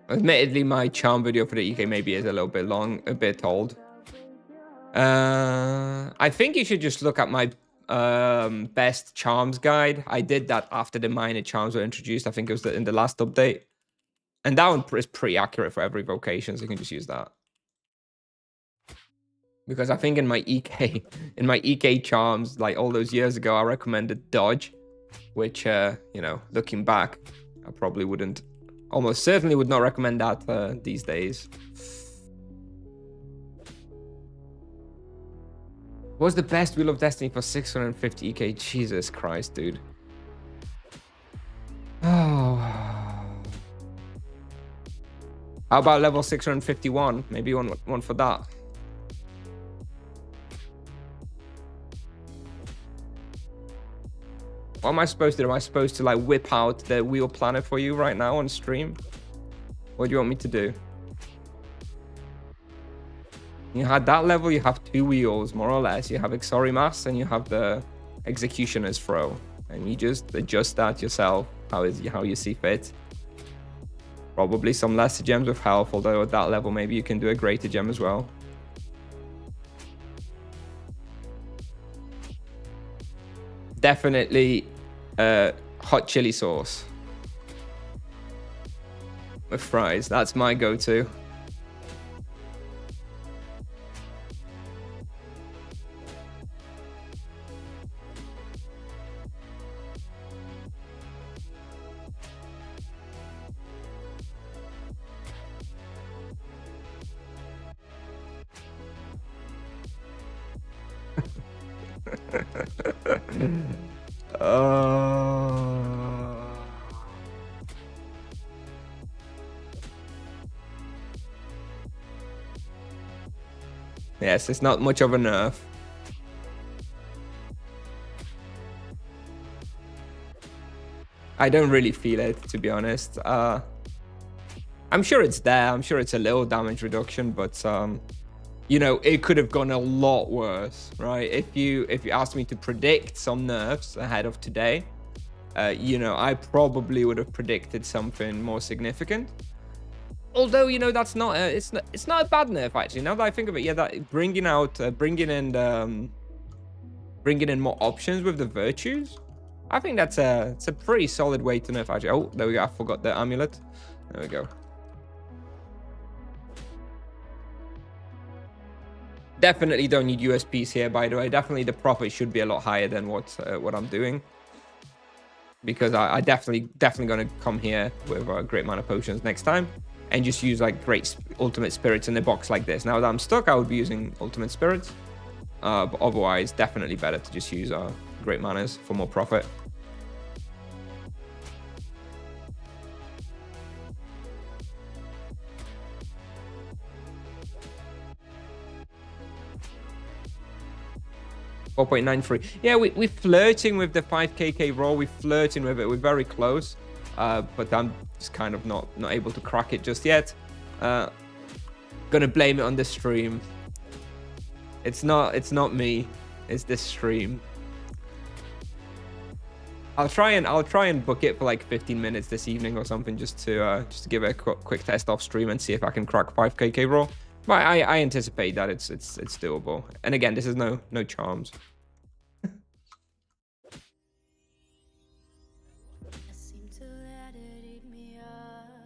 Admittedly, my charm video for the EK maybe is a little bit long, a bit old. I think you should just look at my best charms guide. I did that after the minor charms were introduced. I think it was in the last update. And that one is pretty accurate for every vocation, so you can just use that. Because I think in my EK charms, like all those years ago, I recommended dodge, which, you know, looking back, I probably wouldn't, almost certainly would not recommend that these days. What's the best Wheel of Destiny for 650 EK? Jesus Christ, dude. Oh. How about level 651? Maybe one for that. What am I supposed to do? Am I supposed to like whip out the wheel planner for you right now on stream? What do you want me to do? You had that level, you have 2 wheels, more or less. You have Exorimas and you have the Executioner's Throw. And you just adjust that yourself, how you see fit. Probably some lesser gems with health, although at that level maybe you can do a greater gem as well. Definitely hot chili sauce with fries. That's my go-to. Yes, it's not much of a nerf. I don't really feel it, to be honest. I'm sure it's there. I'm sure it's a little damage reduction, but you know, it could have gone a lot worse, right? If you asked me to predict some nerfs ahead of today, you know, I probably would have predicted something more significant. Although, you know, that's not it's not a bad nerf actually. Now that I think of it, yeah, that bringing in more options with the virtues, I think it's a pretty solid way to nerf actually. Oh, there we go. I forgot the amulet. There we go. Definitely don't need USPs here, by the way. Definitely the profit should be a lot higher than what I'm doing, because I definitely gonna come here with great mana potions next time and just use like great ultimate spirits in a box like this. Now that I'm stuck, I would be using ultimate spirits, but otherwise definitely better to just use great manas for more profit. $4.93. Yeah, we're flirting with the 5kk roll. We're flirting with it. We're very close, but I'm just kind of not able to crack it just yet. Gonna blame it on the stream. It's not me. It's this stream. I'll try and book it for like 15 minutes this evening or something, just to give it a quick test off stream and see if I can crack 5kk roll. But I anticipate that it's doable. And again, this is no charms.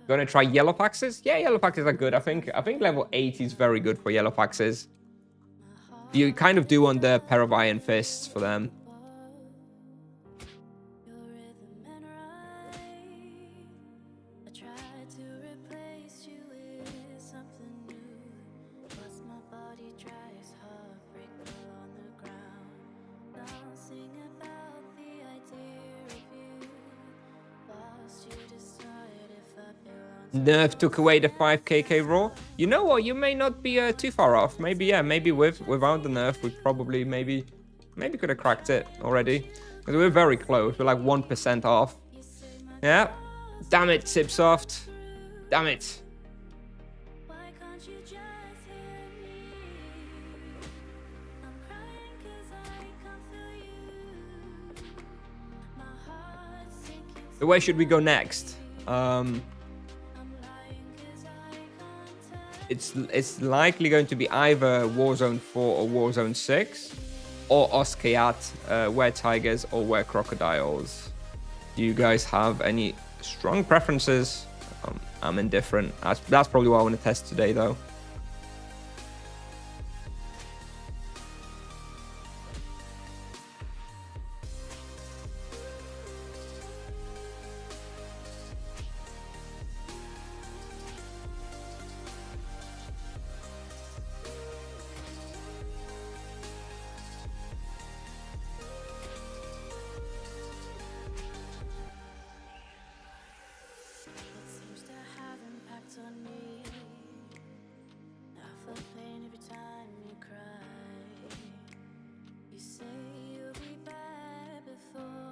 Gonna try yellow faxes? Yeah, yellow faxes are good. I think level 80 is very good for yellow faxes. You kind of do want the pair of iron fists for them. Nerf took away the 5kk roll. You know what? You may not be too far off. Maybe, yeah, maybe without the nerf, we probably maybe could have cracked it already. Because we're very close. We're like 1% off. Yeah. Damn it, Sipsoft. Damn it. So where should we go next? it's likely going to be either Warzone 4 or Warzone 6, or Oskayaat, WereTigers, or WereCrocodiles. Do you guys have any strong preferences? I'm indifferent. That's probably what I want to test today, though.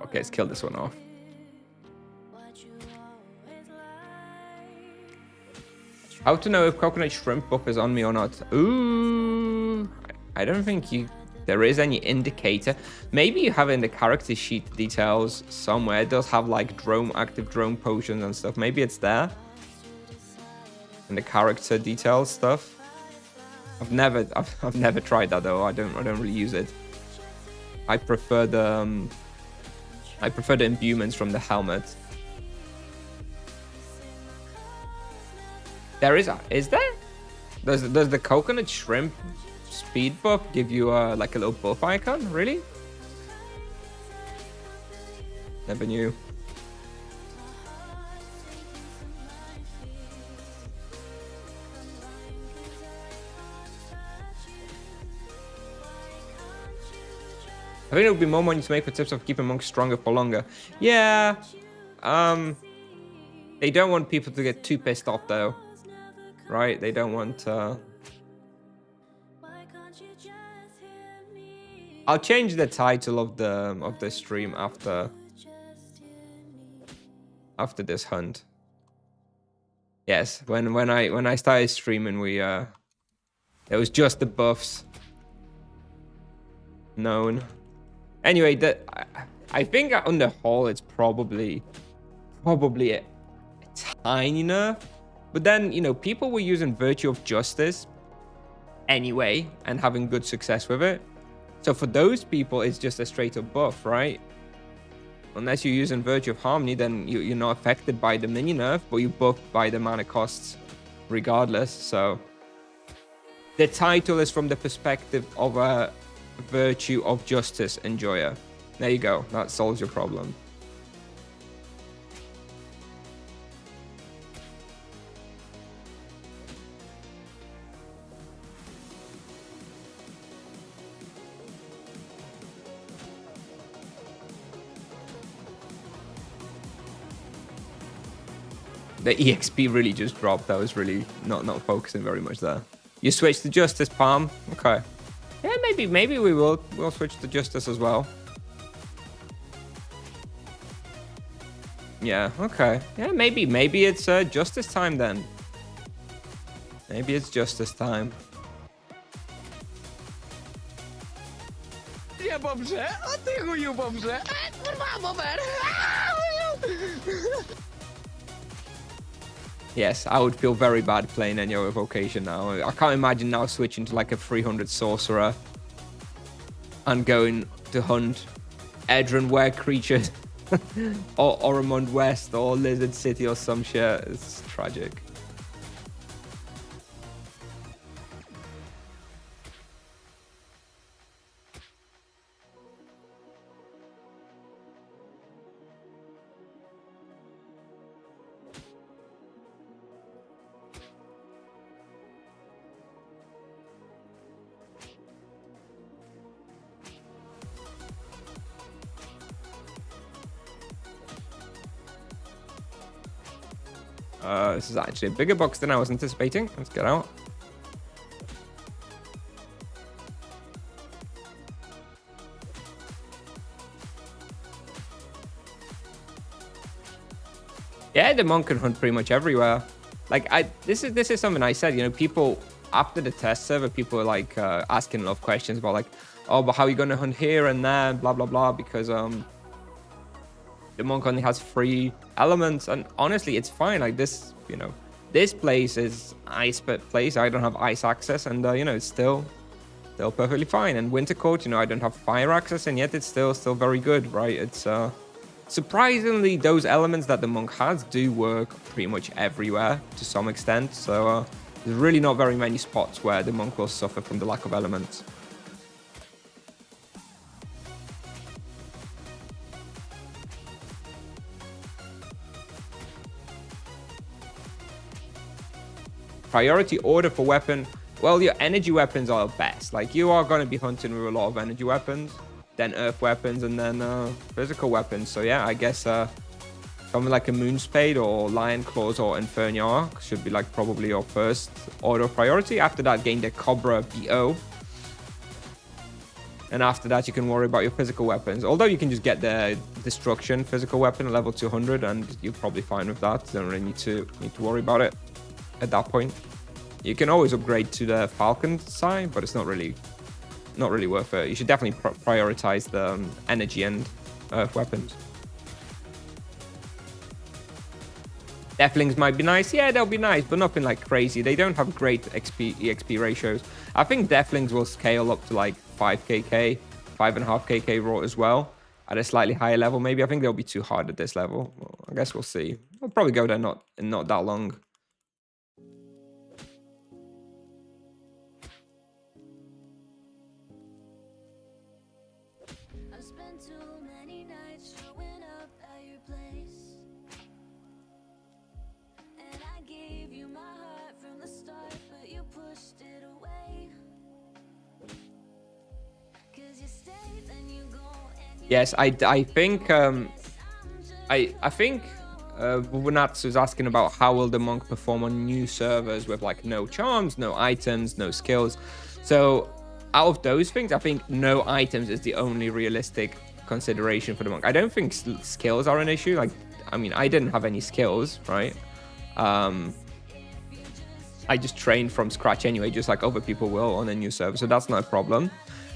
Okay, let's kill this one off. How to know if coconut shrimp buff is on me or not? Ooh, I don't think there is any indicator. Maybe you have it in the character sheet details somewhere. It does have like active drone potions and stuff. Maybe it's there in the character details stuff. I've never tried that though. I don't really use it. I prefer the imbuements from the helmet. Is there? Does the coconut shrimp speed buff give you like a little buff icon? Really? Never knew. I think it would be more money to make for tips of keeping monks stronger for longer. Yeah. They don't want people to get too pissed off though. Right? They don't want I'll change the title of the stream after this hunt. Yes, when I started streaming, it was just the buffs known. Anyway, I think on the whole it's probably a tiny nerf, but then people were using Virtue of Justice anyway and having good success with it. So for those people, it's just a straight up buff, right? Unless you're using Virtue of Harmony, then you're not affected by the mini nerf, but you're buffed by the mana costs regardless. So the title is from the perspective of a Virtue of Justice enjoyer. There you go. That solves your problem. The EXP really just dropped. I was really not focusing very much there. You switched to Justice, Palm. Okay. Yeah, maybe we'll switch to Justice as well. Yeah, okay. Yeah, maybe it's Justice time then. Maybe it's Justice time. Ja, Bobze, a ty chuju, Bobze. Kurwa, Bober. Yes, I would feel very bad playing any other vocation now. I can't imagine now switching to like a 300 sorcerer and going to hunt Edron Ware creatures or Oromond West or Lizard City or some shit. It's tragic. This is actually a bigger box than I was anticipating. Let's get out. Yeah, the monk can hunt pretty much everywhere. Like this is something I said. People after the test server, people are like asking a lot of questions about like, oh, but how are you gonna hunt here and there, blah blah blah, because the monk only has 3 elements, and honestly, it's fine. Like this, This place is ice place. I don't have ice access, and you know, it's still perfectly fine. And winter coat, you know, I don't have fire access, and yet it's still very good, right? It's surprisingly, those elements that the monk has do work pretty much everywhere to some extent. So there's really not very many spots where the monk will suffer from the lack of elements. Priority order for weapon. Well, your energy weapons are best. Like, you are going to be hunting with a lot of energy weapons, then earth weapons, and then physical weapons. So yeah, I guess something like a Moonspade or Lion Claws or Inferno Arc should be like probably your first order of priority. After that, gain the Cobra BO. And after that, you can worry about your physical weapons. Although you can just get the Destruction physical weapon at level 200, and you're probably fine with that. You don't really need to worry about it at that point. You can always upgrade to the Falcon side, but it's not really worth it. You should definitely prioritize the energy and earth weapons. Deathlings might be nice. Yeah, they'll be nice, but nothing like crazy. They don't have great EXP ratios. I think Deathlings will scale up to like 5kk, 5.5kk raw as well at a slightly higher level. Maybe I think they'll be too hard at this level. Well, I guess we'll see. I'll probably go there not that long. Yes, I think Wunats was asking about how will the monk perform on new servers with like no charms, no items, no skills. So out of those things, I think no items is the only realistic consideration for the monk. I don't think skills are an issue. Like, I mean, I didn't have any skills, right? I just trained from scratch anyway, just like other people will on a new server. So that's not a problem.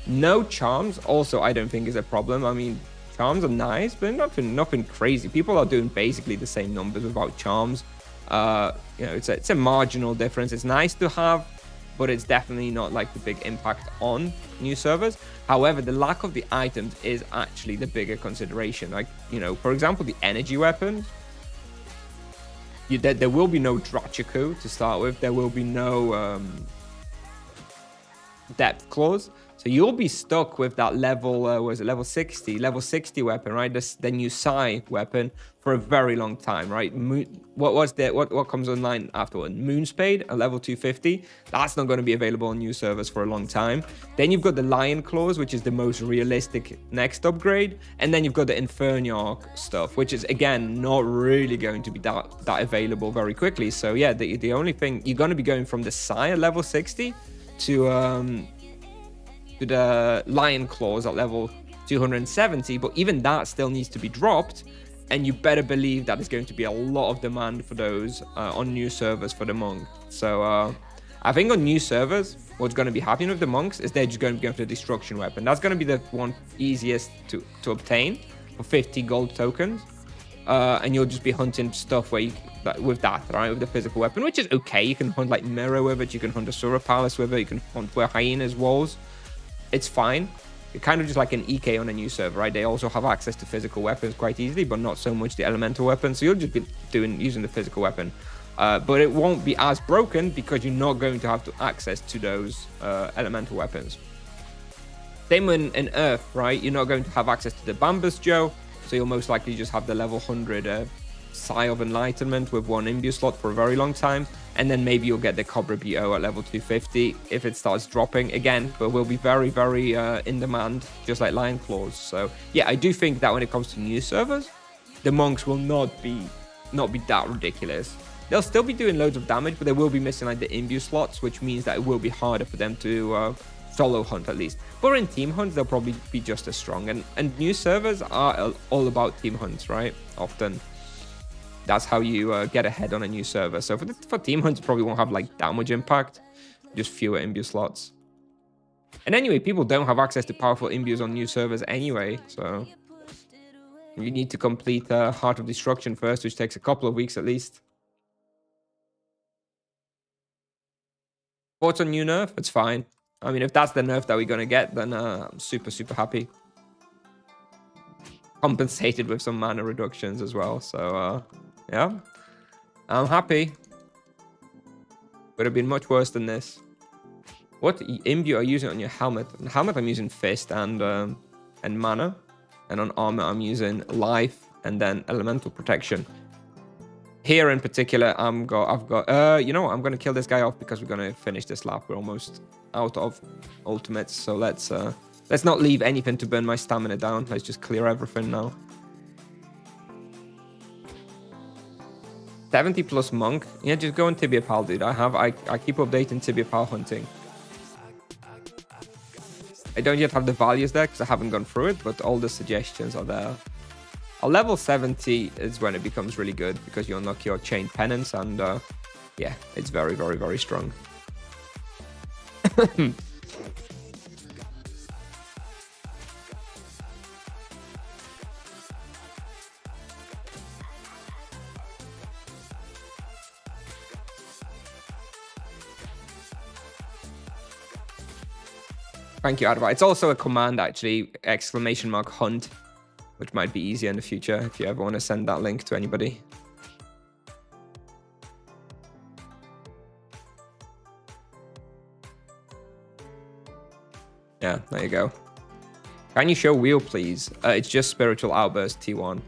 No charms also I don't think is a problem. I mean, charms are nice, but nothing crazy. People are doing basically the same numbers without charms. You know, it's a marginal difference. It's nice to have, but it's definitely not like the big impact on new servers. However, the lack of the items is actually the bigger consideration. Like, you know, for example, the energy weapons. There will be no Drachiku to start with. There will be no depth claws. So you'll be stuck with that level, level 60 weapon, right? The new Psy weapon for a very long time, right? What comes online afterward? Moonspade, a level 250. That's not going to be available on new servers for a long time. Then you've got the Lion Claws, which is the most realistic next upgrade. And then you've got the Inferno Arc stuff, which is, again, not really going to be that available very quickly. So yeah, the only thing, you're going to be going from the Psy at level 60 to the Lion Claws at level 270, but even that still needs to be dropped, and you better believe that there's going to be a lot of demand for those on new servers for the monk. So I think on new servers, what's going to be happening with the monks is they're just going to be going for the destruction weapon. That's going to be the one easiest to obtain for 50 gold tokens, and you'll just be hunting stuff where with that, right, with the physical weapon, which is okay. You can hunt like Mirror with it, you can hunt a Sura Palace with it, you can hunt where Hyena's walls. It's fine. It's kind of just like an EK on a new server, right? They also have access to physical weapons quite easily, but not so much the elemental weapons. So you'll just be using the physical weapon. But it won't be as broken because you're not going to have access to those elemental weapons. Same in Earth, right? You're not going to have access to the Bambus Joe, so you'll most likely just have the level 100 Sigh of Enlightenment with one imbue slot for a very long time. And then maybe you'll get the Cobra BO at level 250 if it starts dropping again, but will be very, very in demand, just like Lion Claws. So yeah, I do think that when it comes to new servers, the monks will not be that ridiculous. They'll still be doing loads of damage, but they will be missing like the imbue slots, which means that it will be harder for them to solo hunt at least. But in team hunts, they'll probably be just as strong. And new servers are all about team hunts, right? Often. That's how you get ahead on a new server. So for team hunts, probably won't have like that much impact, just fewer imbue slots. And anyway, people don't have access to powerful imbues on new servers anyway, so you need to complete Heart of Destruction first, which takes a couple of weeks at least. Thoughts on new nerf? It's fine. I mean, if that's the nerf that we're going to get, then I'm super, super happy. Compensated with some mana reductions as well. So, yeah. I'm happy. Would have been much worse than this. What imbue are you using on your helmet? On helmet, I'm using fist and mana. And on armor, I'm using life and then elemental protection. Here in particular, I've got, you know what? I'm going to kill this guy off because we're going to finish this lap. We're almost out of ultimates. So let's not leave anything to burn my stamina down. Let's just clear everything now. 70 plus monk. Yeah, just go on Tibia Pal, dude. I keep updating Tibia Pal hunting. I don't yet have the values there because I haven't gone through it, but all the suggestions are there. A level 70 is when it becomes really good because you unlock your chain penance and yeah, it's very, very, very strong. Thank you, Adva. It's also a command, actually, !hunt, which might be easier in the future if you ever want to send that link to anybody. Yeah, there you go. Can you show wheel, please? It's just Spiritual Outburst T1.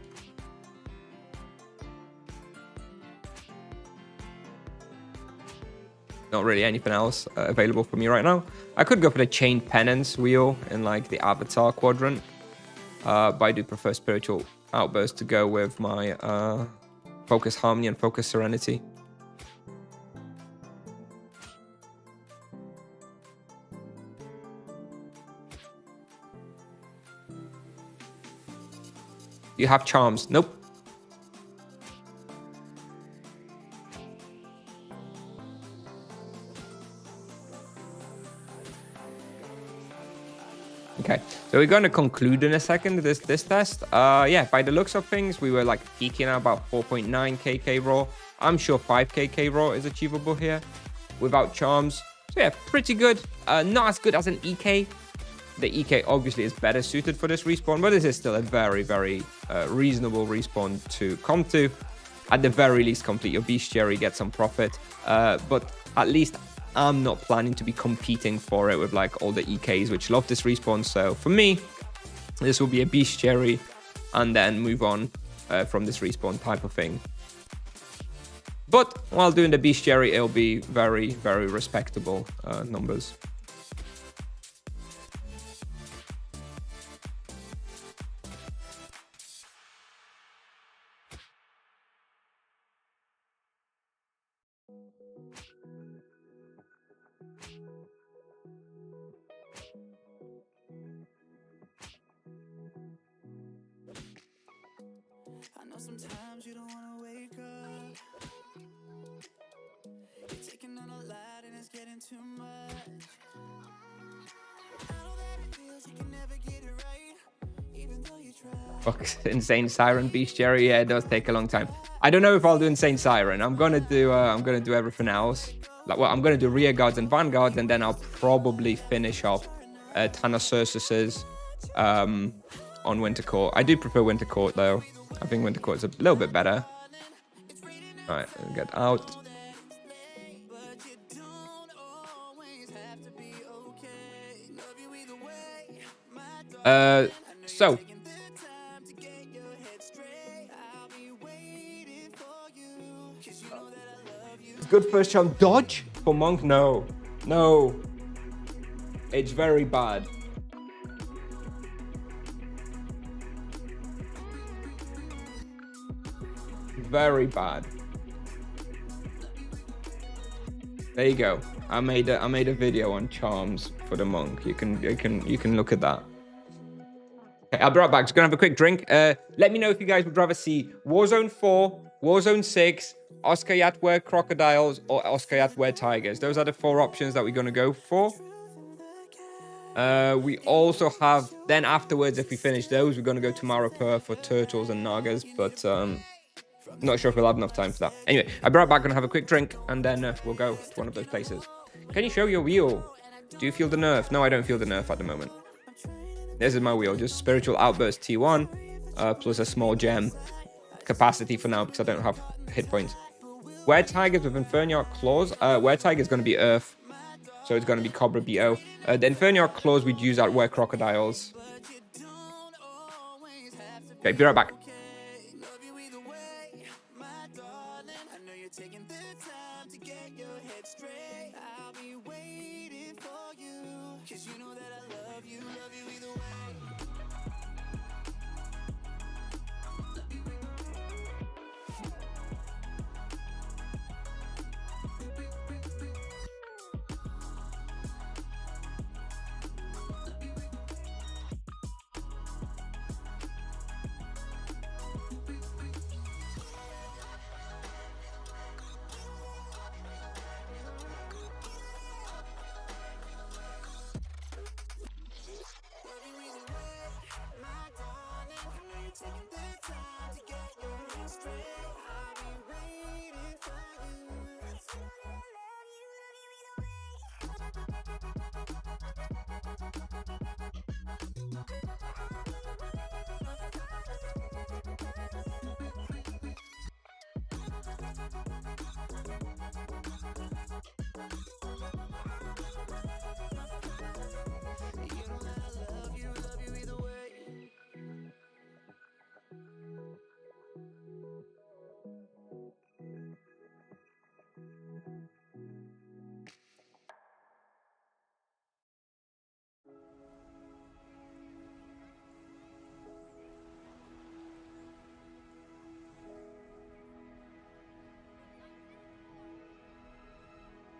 Not really anything else available for me right now. I could go for the Chain Penance wheel in like the Avatar quadrant. But I do prefer Spiritual Outburst to go with my Focus Harmony and Focus Serenity. You have charms? Nope. Okay, so we're going to conclude in a second this test. Yeah, by the looks of things, we were like peaking at about 4.9 KK raw. I'm sure 5 KK raw is achievable here without charms. So yeah, pretty good. Not as good as an EK. The EK obviously is better suited for this respawn, but this is still a very, very reasonable respawn to come to. At the very least, complete your bestiary, get some profit. But at least I'm not planning to be competing for it with like all the EKs, which love this respawn. So for me, this will be a bestiary and then move on from this respawn type of thing. But while doing the bestiary, it'll be very, very respectable numbers. Sometimes you don't want to wake up. You're taking on a lot and it's getting too much. I know that it feels you can never get it right, even though you try. Fuck, Insane Siren bestiary, yeah, it does take a long time. I don't know if I'll do Insane Siren. I'm gonna do everything else. Like, well, I'm gonna do rear guards and vanguards, and then I'll probably finish off Thanacersus's on Winter Court. I do prefer Winter Court though. I think Winter Court is a little bit better. All right, get out. So. Good first chance. Dodge for Monk? No. No. It's very bad. Very bad. There you go. I made a video on charms for the monk. You can look at that. Okay, I'll be right back. Just gonna have a quick drink. Let me know if you guys would rather see Warzone 4, Warzone 6, Oskayaat WereCrocodiles, or Oskayaat WereTigers. Those are the 4 options that we're gonna go for. We also have, then afterwards, if we finish those, we're gonna go to Maripur for turtles and nagas, but not sure if we'll have enough time for that. Anyway, I'll be right back, gonna have a quick drink, and then we'll go to one of those places. Can you show your wheel? Do you feel the nerf? No, I don't feel the nerf at the moment. This is my wheel, just Spiritual Outburst T1, plus a small gem capacity for now because I don't have hit points. WereTigers with Inferniarch Claws. WereTiger is going to be Earth, so it's going to be Cobra BO. The Inferniarch Claws we'd use at WereCrocodiles. Okay, be right back.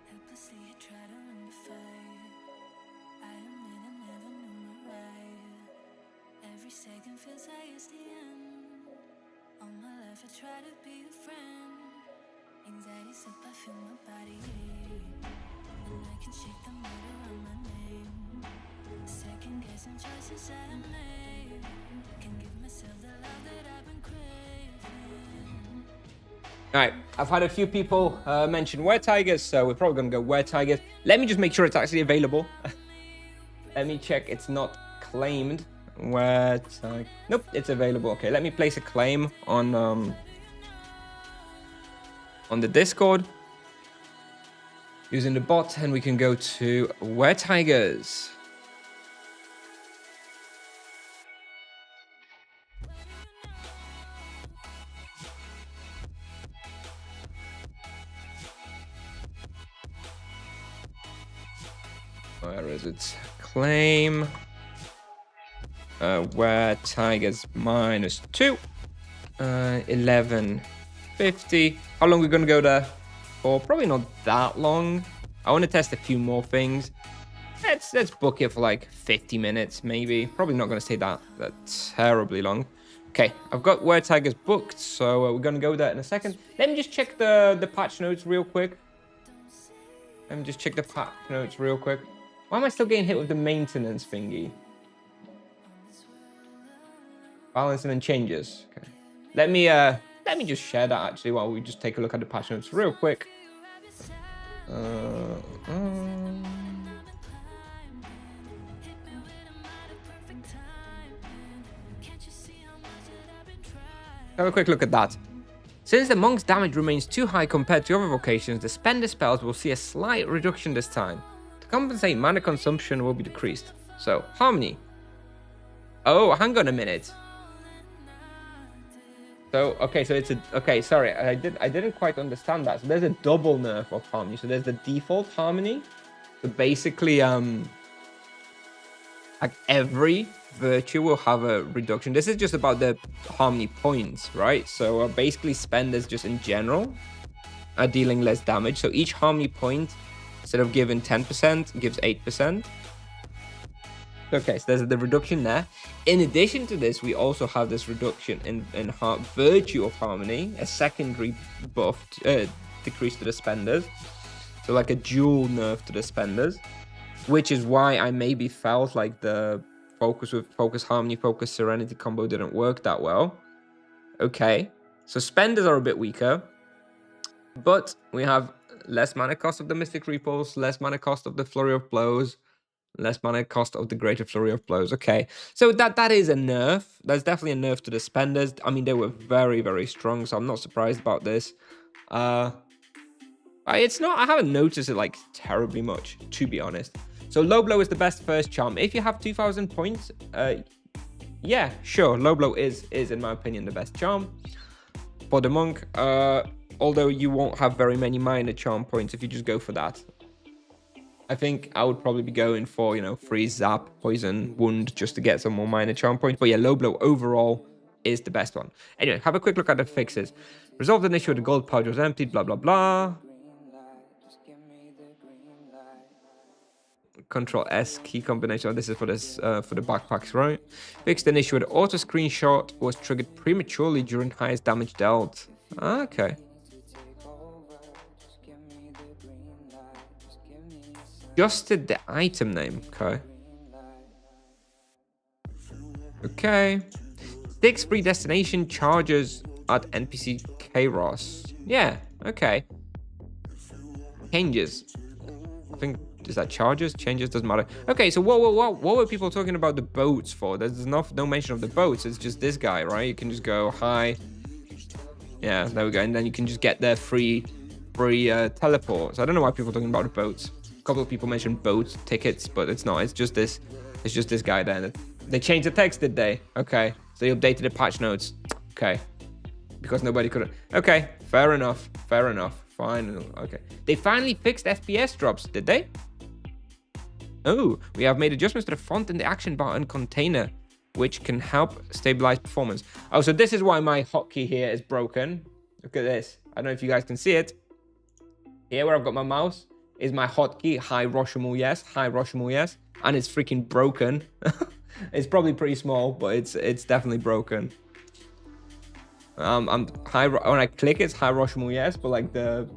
Helplessly I try to run the fire. I admit I never knew my right. Every second feels like it's the end. All my life I try to be a friend. Anxiety's up, I feel my body ache. And I can shake the murder on my name. Second guessing choices that I made. Can give myself the love that I've been craving. Alright, I've had a few people mention WereTigers, so we're probably going to go WereTigers. Let me just make sure it's actually available. Let me check it's not claimed. WereTiger. Nope, it's available. Okay, let me place a claim on the Discord using the bot, and we can go to WereTigers. Where is it? Claim. WereTigers -2. 1150. How long are we gonna go there for? Probably not that long. I want to test a few more things. Let's book it for like 50 minutes, maybe. Probably not gonna stay that terribly long. Okay, I've got WereTigers booked, so we're gonna go there in a second. Let me just check the patch notes real quick. Let me just check the patch notes real quick. Why am I still getting hit with the maintenance thingy? Balancing and changes. Okay. Let me just share that actually while we just take a look at the patch notes real quick. Have a quick look at that. Since the monk's damage remains too high compared to other vocations, the spender spells will see a slight reduction this time. To compensate, mana consumption will be decreased. So, Harmony. Oh, hang on a minute. So, okay, so it's a... Okay, sorry, I didn't quite understand that. So there's a double nerf of Harmony. So there's the default Harmony. So basically, like every virtue will have a reduction. This is just about the Harmony points, right? So basically, spenders just in general are dealing less damage. So each Harmony point, instead of giving 10%, gives 8%. Okay, so there's the reduction there. In addition to this, we also have this reduction in Virtue of Harmony, a secondary buff, decrease to the spenders. So like a dual nerf to the spenders, which is why I maybe felt like the Focus Harmony, Focus Serenity combo didn't work that well. Okay, so spenders are a bit weaker, but we have less mana cost of the Mystic Repulse, less mana cost of the Flurry of Blows, less mana cost of the Greater Flurry of Blows. Okay, so that is a nerf. That's definitely a nerf to the spenders. I mean, they were very, very strong, so I'm not surprised about this. It's not, I haven't noticed it like terribly much, to be honest. So Low Blow is the best first charm. If you have 2,000 points, yeah, sure, Low Blow is in my opinion the best charm for the monk. Although you won't have very many minor charm points if you just go for that. I think I would probably be going for, you know, freeze, zap, poison, wound, just to get some more minor charm points. But yeah, Low Blow overall is the best one. Anyway, have a quick look at the fixes. Resolved an issue with the gold pouch was emptied, blah, blah, blah. Control S key combination. Oh, this is for this for the backpacks, right? Fixed an issue with auto screenshot was triggered prematurely during highest damage dealt. Okay. Adjusted the item name. Okay. Okay. 6 predestination charges at NPC Kairos. Yeah. Okay. Changes. I think. Is that charges? Changes? Doesn't matter. Okay, so what were people talking about the boats for? There's no mention of the boats. It's just this guy, right? You can just go hi. Yeah, there we go. And then you can just get their free teleports. I don't know why people are talking about the boats. A couple of people mentioned boat tickets, but it's not. It's just this guy there. They changed the text, did they? Okay. So they updated the patch notes. Okay. Because nobody could. Okay. Fair enough. Fair enough. Fine. Okay. They finally fixed FPS drops, did they? Oh, we have made adjustments to the font in the action bar and container, which can help stabilize performance. Oh, so this is why my hotkey here is broken. Look at this. I don't know if you guys can see it. Here where I've got my mouse is my hotkey. Hi, Roshamul, yes. Hi, Roshamul, yes. And it's freaking broken. It's probably pretty small, but it's definitely broken. When I click, it's hi, Roshamul, yes, but like the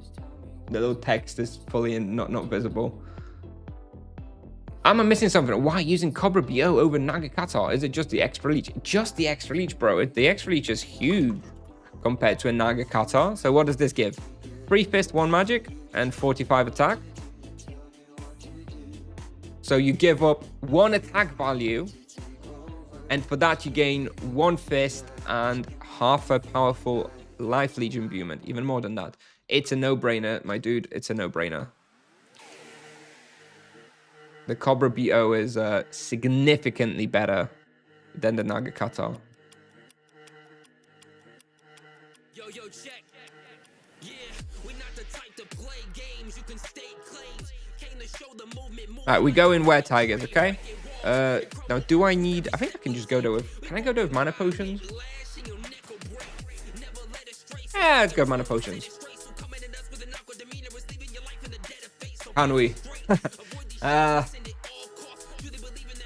little text is fully not visible. Am I missing something? Why using Cobra BO over Nagakatar? Is it just the extra leech? Just the extra leech, bro. The extra leech is huge compared to a Nagakatar. So what does this give? 3 fist, 1 magic, and 45 attack. So you give up 1 attack value, and for that you gain 1 fist and half a powerful life leech imbuement. Even more than that. It's a no-brainer, my dude. It's a no-brainer. The Cobra BO is significantly better than the Nagakatar. Yo, check. Yeah, we're not the type to play games. You can state claims. Came to show the movement. Alright, we go in WereTigers, okay? Now do I need... I think I can just go there with... Can I go there with mana potions? Yeah, let's go with mana potions. Can we?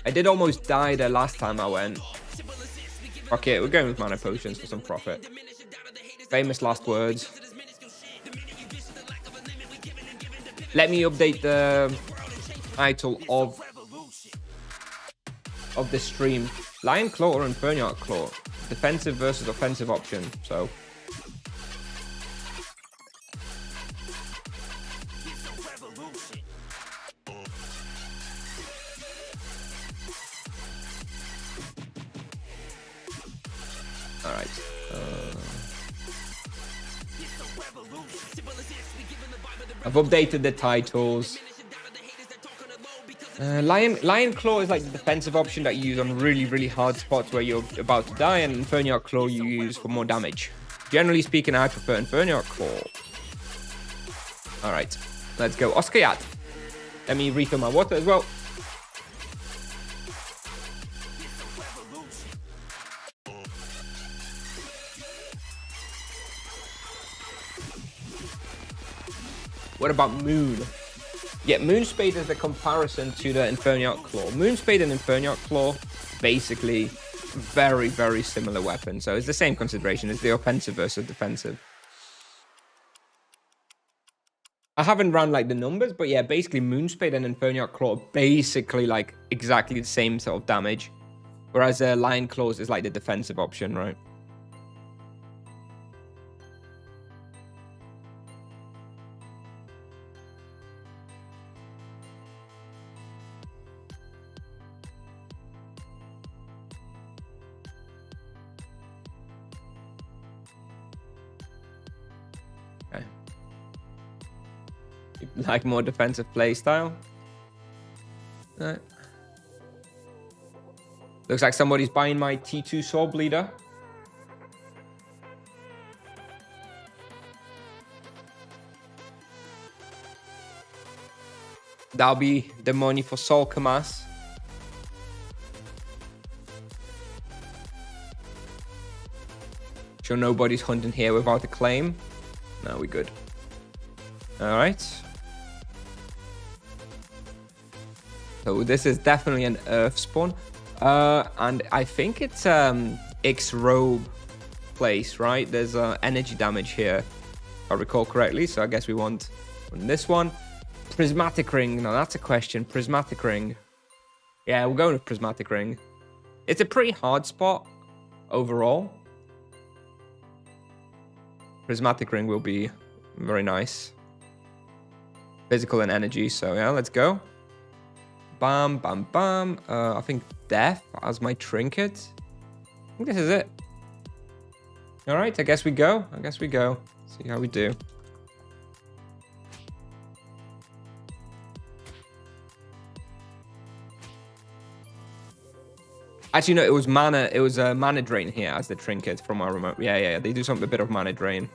I did almost die there last time I went. Okay, we're going with mana potions for some profit. Famous last words. Let me update the title of the stream. Lion Claw or Inferniarch Claw? Defensive versus offensive option, so... Alright. I've updated the titles. Lion Claw is like the defensive option that you use on really, really hard spots where you're about to die, and Inferniarch Claw you use for more damage. Generally speaking, I prefer Inferniarch Claw. Alright, let's go. Oskayaat. Let me refill my water as well. What about Moon? Yeah, Moonspade is the comparison to the Inferniarch Claw. Moonspade and Inferniarch Claw, basically very, very similar weapons. So it's the same consideration. It's the offensive versus defensive. I haven't run like the numbers, but yeah, basically Moonspade and Inferniarch Claw are basically like exactly the same sort of damage. Whereas Lion Claws is like the defensive option, right? Like more defensive play style. Looks like somebody's buying my T2 Sword Bleeder. That'll be the money for Soul Kamas. Sure nobody's hunting here without a claim. No, we're good. Alright. So this is definitely an Earth spawn. And I think it's X-Robe place, right? There's energy damage here, if I recall correctly. So I guess we want this one. Prismatic Ring. Now that's a question. Prismatic Ring. Yeah, we're going with Prismatic Ring. It's a pretty hard spot overall. Prismatic Ring will be very nice. Physical and energy. So yeah, let's go. Bam, bam, bam. I think Death as my trinket. I think this is it. All right, I guess we go. See how we do. Actually, no, it was mana. It was a mana drain here as the trinket from our remote. Yeah. They do something a bit of mana drain.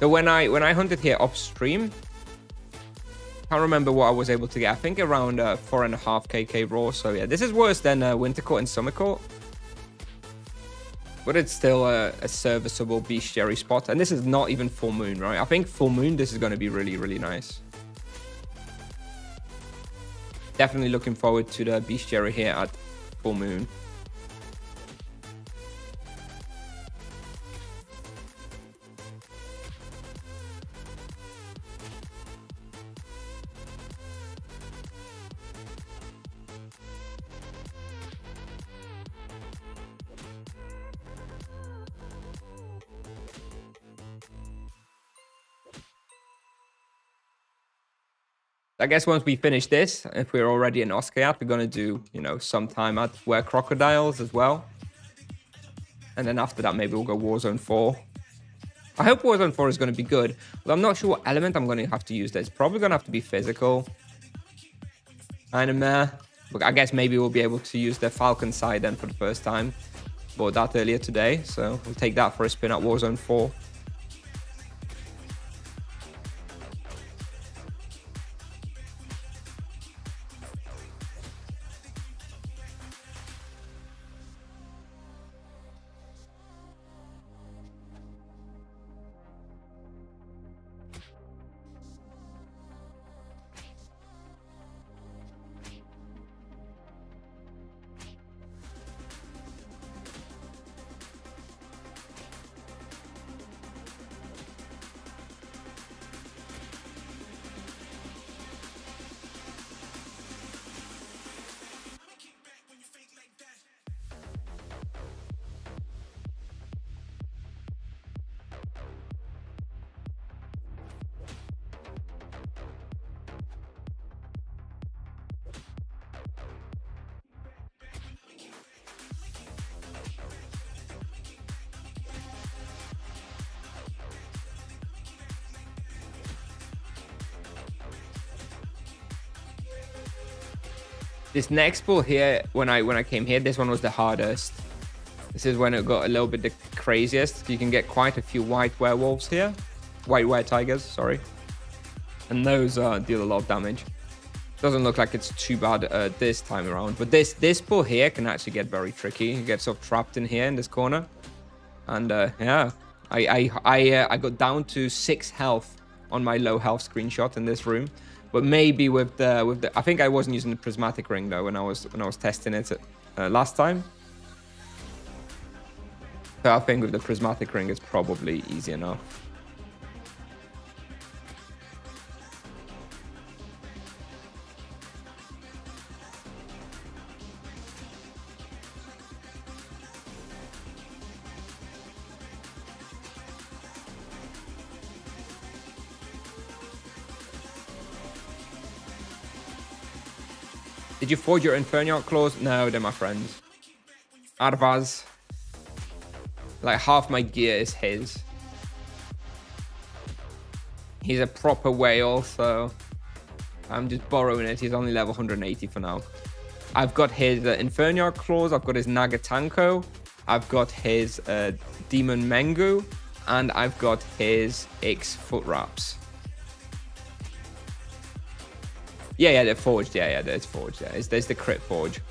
So when I hunted here upstream, can't remember what I was able to get. I think around 4.5 KK raw. So yeah, this is worse than Winter Court and Summer Court. But it's still a serviceable bestiary spot. And this is not even full moon, right? I think full moon, this is going to be really, really nice. Definitely looking forward to the bestiary here at full moon. I guess once we finish this, if we're already in Oskayaat, we're going to do, you know, some time at WereCrocodiles as well. And then after that, maybe we'll go Warzone 4. I hope Warzone 4 is going to be good, but I'm not sure what element I'm going to have to use there. It's probably going to have to be physical. Kind of meh. But I guess maybe we'll be able to use the Falcon side then for the first time. Bought that earlier today, so we'll take that for a spin at Warzone 4. This next pull here, when I came here, this one was the hardest. This is when it got a little bit the craziest. You can get quite a few white werewolves here. White WereTigers, sorry. And those deal a lot of damage. Doesn't look like it's too bad this time around. But this pull here can actually get very tricky. You get sort of trapped in here in this corner. And yeah, I got down to 6 health on my low health screenshot in this room. But maybe with the I think I wasn't using the prismatic ring though when I was testing it last time. So I think with the prismatic ring it's probably easy enough. Did you forge your Inferno claws? No, they're my friends. Arvaz. Like half my gear is his. He's a proper whale, so I'm just borrowing it. He's only level 180 for now. I've got his Inferniar Claws. I've got his Nagatanko. I've got his Demon Mengu. And I've got his X Foot Wraps. Yeah, they're forged. Yeah, there's forged. Yeah, there's the crit forge.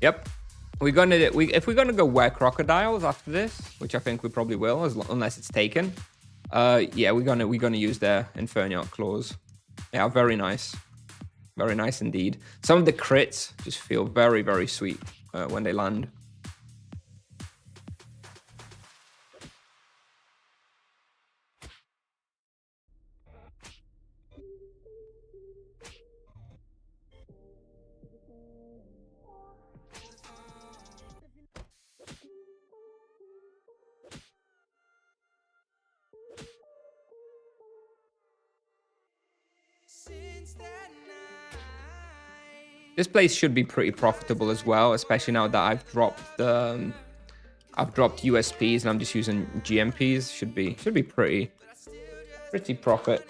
Yep. If we're gonna go WereCrocodiles after this, which I think we probably will, unless it's taken. Yeah, we're gonna use their Inferniar Claws. Yeah, very nice indeed. Some of the crits just feel very, very sweet when they land. This place should be pretty profitable as well, especially now that I've dropped USPs and I'm just using GMPs. Should be pretty profit.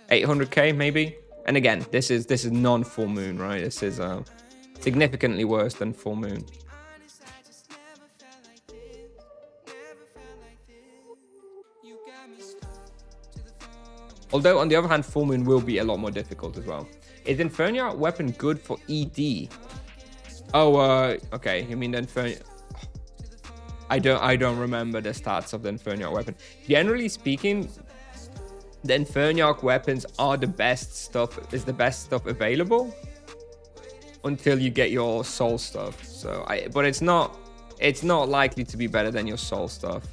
$800K maybe. And again, this is non-full moon, right? This is significantly worse than full moon. Although, on the other hand, full moon will be a lot more difficult as well. Is Inferniar weapon good for ED? Oh, okay. You mean the Inferniar? I don't remember the stats of the Inferniar weapon. Generally speaking, the Inferniar weapons are the best stuff. Is the best stuff available until you get your soul stuff. So, but it's not likely to be better than your soul stuff.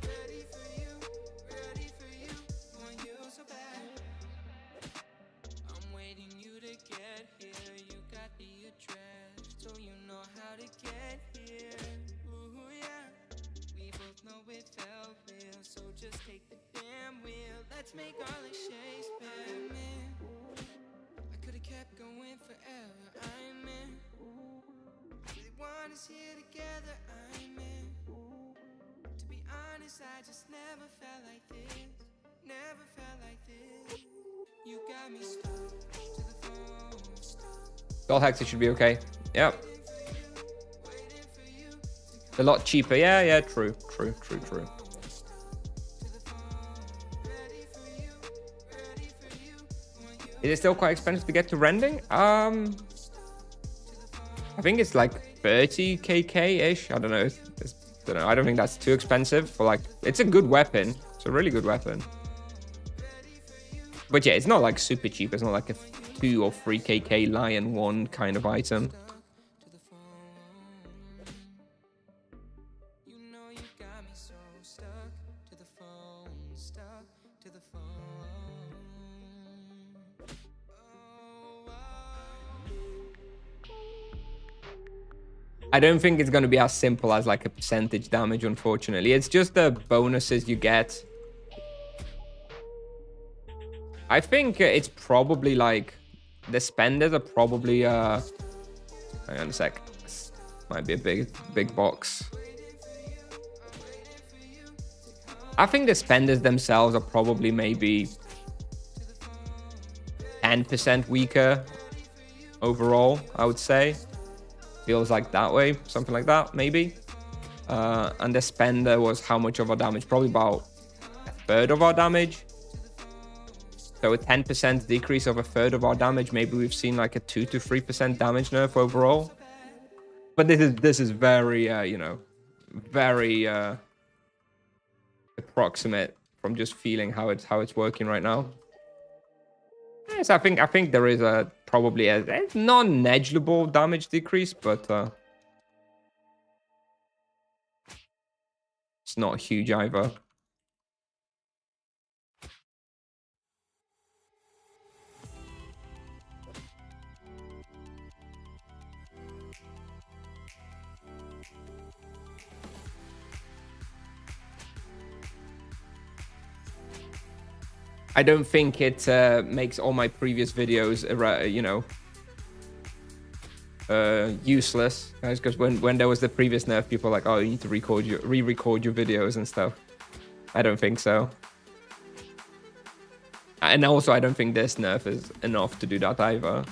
I just never felt like this. Never felt like this. You got me stuck to the phone. Gold Hexa should be okay. Yep. A lot cheaper. Yeah, true. Is it still quite expensive to get to rending? I think it's like 30kk-ish. I don't know. I don't think that's too expensive for like... It's a good weapon. It's a really good weapon. But yeah, it's not like super cheap. It's not like a 2 or 3kk Lion 1 kind of item. I don't think it's going to be as simple as like a percentage damage, unfortunately. It's just the bonuses you get. I think it's probably like the spenders are probably hang on a sec. This might be a big box. I think the spenders themselves are probably maybe 10% weaker overall, I would say. Feels like that way, something like that, maybe. And the spender was how much of our damage? Probably about a third of our damage. So a 10% decrease of a third of our damage. Maybe we've seen like a 2 to 3% damage nerf overall. But this is very, you know, very approximate from just feeling how it's working right now. Yes, I think there is a probably a non-negligible damage decrease, but it's not huge either. I don't think it makes all my previous videos, you know, useless, guys. Because when there was the previous nerf, people were like, oh, you need to re-record your videos and stuff. I don't think so. And also, I don't think this nerf is enough to do that either.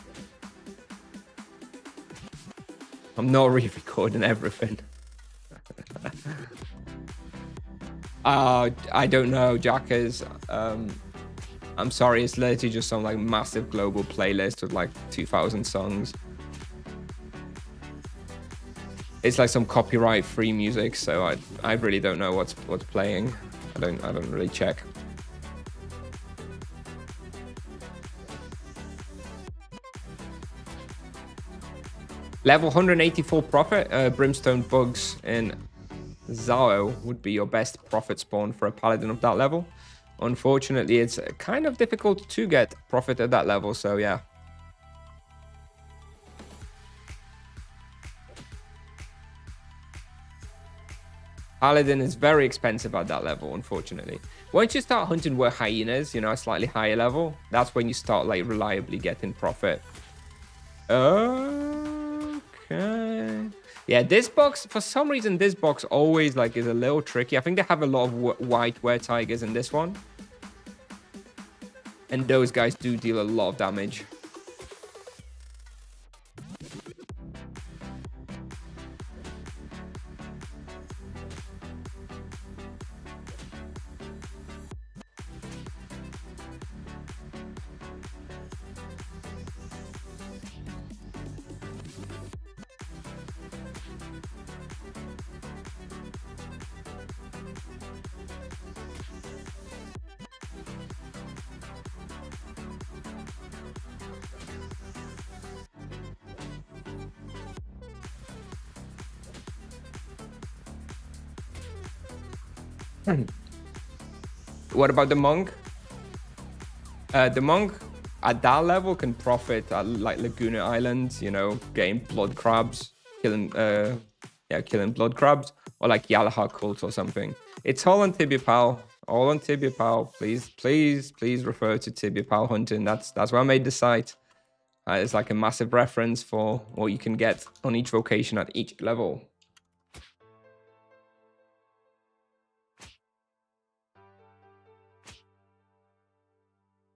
I'm not re-recording everything. I don't know, Jackers. I'm sorry, it's literally just some like massive global playlist with like 2,000 songs. It's like some copyright-free music, so I really don't know what's playing. I don't really check. Level 184 Prophet, Brimstone Bugs in Zao would be your best Prophet spawn for a Paladin of that level. Unfortunately, it's kind of difficult to get Prophet at that level, so yeah. Paladin is very expensive at that level, unfortunately. Once you start hunting were hyenas, you know, a slightly higher level, that's when you start like reliably getting Prophet. Okay. Yeah, this box, for some reason, this box always like is a little tricky. I think they have a lot of white WereTigers in this one. And those guys do deal a lot of damage. What about the monk? The monk at that level can profit at like Laguna Island, you know, getting blood crabs, killing blood crabs, or like Yalahar cult or something. It's all on Tibia Pal. All on Tibia Pal. Please refer to Tibia Pal hunting. That's why I made the site. It's like a massive reference for what you can get on each vocation at each level.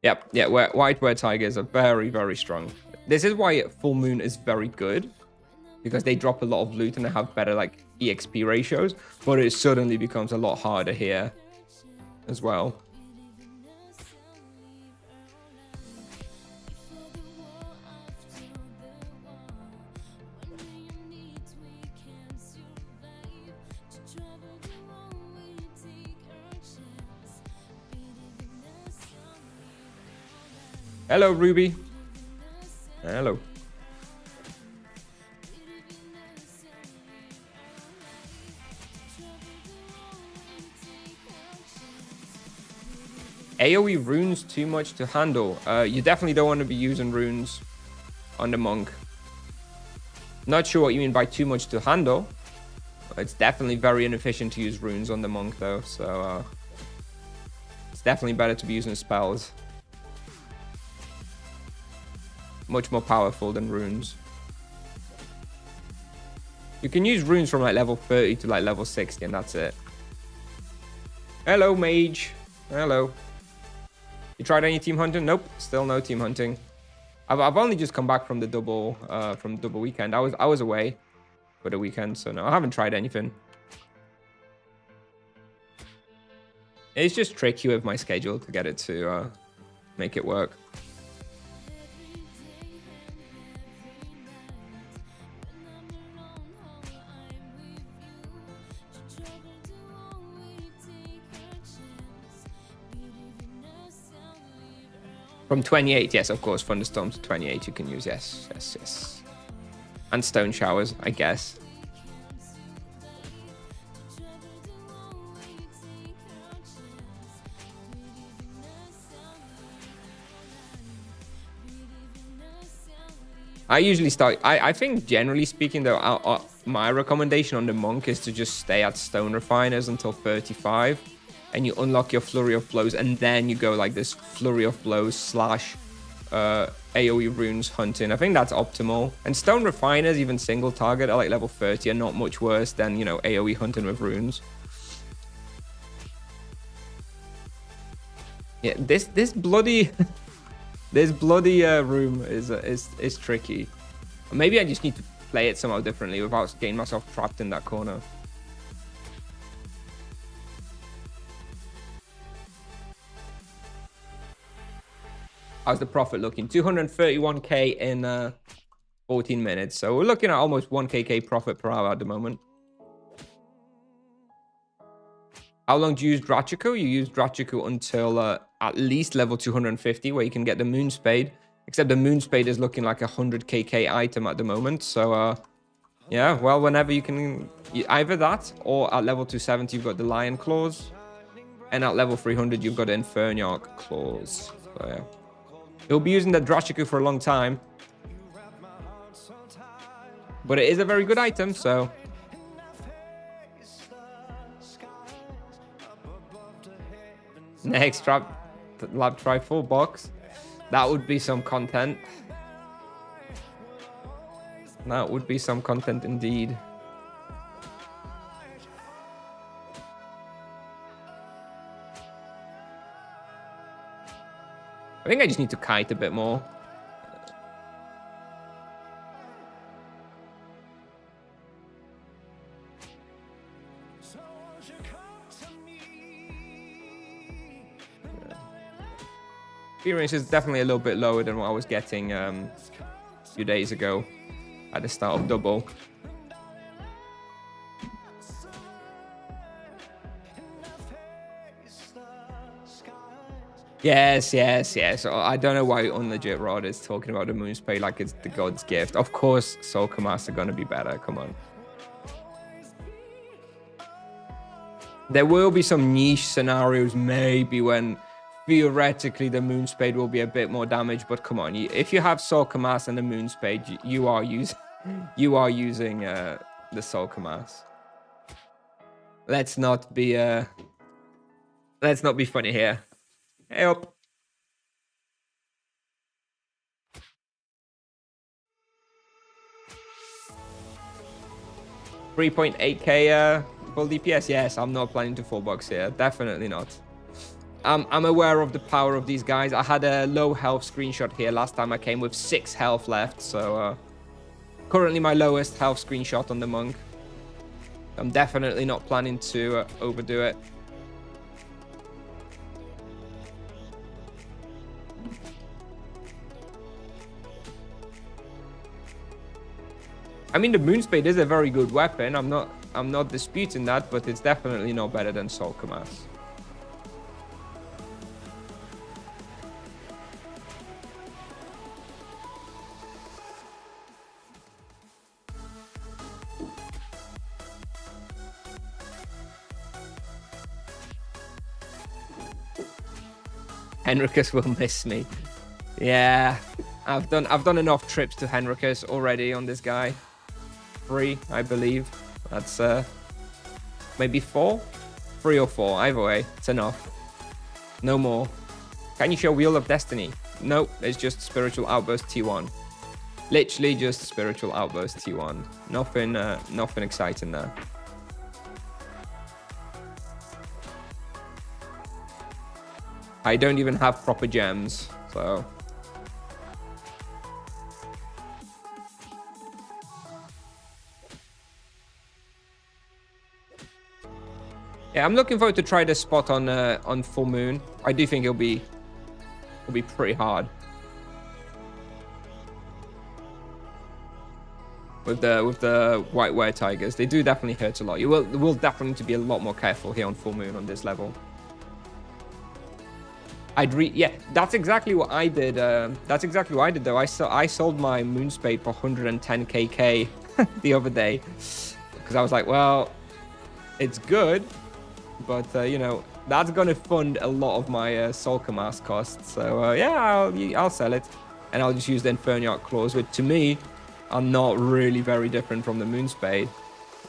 Yep, yeah, white WereTigers are very, very strong. This is why Full Moon is very good, because they drop a lot of loot and they have better like EXP ratios, but it suddenly becomes a lot harder here as well. Hello, Ruby. Hello. AoE runes too much to handle. You definitely don't want to be using runes on the monk. Not sure what you mean by too much to handle. It's definitely very inefficient to use runes on the monk though, so it's definitely better to be using spells. Much more powerful than runes. You can use runes from like level 30 to like level 60 and that's it. Hello, mage. Hello. You tried any team hunting? Nope, still no team hunting. I've only just come back from the double weekend. I was away for the weekend, so no, I haven't tried anything. It's just tricky with my schedule to get it to make it work. From 28, yes, of course. Thunderstorms to 28 you can use, yes, yes, yes. And stone showers, I guess. I usually start, I think generally speaking though, my recommendation on the monk is to just stay at stone refiners until 35 and you unlock your flurry of blows and then you go like this flurry of blows slash AoE runes hunting. I think that's optimal. And stone refiners, even single target at like level 30 are not much worse than, you know, AoE hunting with runes. Yeah, this bloody this bloody room is tricky. Maybe I just need to play it somehow differently without getting myself trapped in that corner. How's the profit looking? 231k in 14 minutes. So we're looking at almost 1kk profit per hour at the moment. How long do you use Drachiku? You use Drachiku until at least level 250, where you can get the Moon Spade. Except the Moon Spade is looking like a 100kk item at the moment. So, yeah, well, whenever you can... Either that, or at level 270, you've got the Lion Claws. And at level 300, you've got the Inferniarch Claws. So, yeah. You'll be using the Drachiku for a long time. But it is a very good item, so... Next lab try full box. That would be some content. That would be some content indeed. I think I just need to kite a bit more. Experience is definitely a little bit lower than what I was getting a few days ago at the start of double. Yes, yes, yes. I don't know why Unlegit Rod is talking about the Moon Spade like it's the god's gift. Of course, Soul Commander are going to be better. Come on. There will be some niche scenarios maybe when theoretically the Moon Spade will be a bit more damage, but come on, if you have Soul Commander and the Moon Spade, you are using the Soul Commander. Let's not be funny here. Hey up. 3.8k full DPS. Yes, I'm not planning to full box here. Definitely not. I'm aware of the power of these guys. I had a low health screenshot here last time I came with 6 health left. So currently my lowest health screenshot on the monk. I'm definitely not planning to overdo it. I mean, the Moonspade is a very good weapon. I'm not disputing that, but it's definitely not better than Soul Commander. Henricus will miss me. Yeah, I've done enough trips to Henricus already on this guy. 3, I believe. That's maybe 4, 3 or 4. Either way, it's enough. No more. Can you show Wheel of Destiny? Nope, it's just Spiritual Outburst T1. Literally just Spiritual Outburst T1. Nothing exciting there. I don't even have proper gems, so... Yeah, I'm looking forward to try this spot on full moon. I do think it'll be pretty hard. With the white WereTigers. They do definitely hurt a lot. You will definitely need to be a lot more careful here on full moon on this level. Yeah, that's exactly what I did. That's exactly what I did though. I sold my Moonspade for 110kk the other day because I was like, well, it's good, but you know, that's gonna fund a lot of my Solka mask costs. So yeah, I'll sell it, and I'll just use the Inferniarch claws, which to me are not really very different from the Moonspade.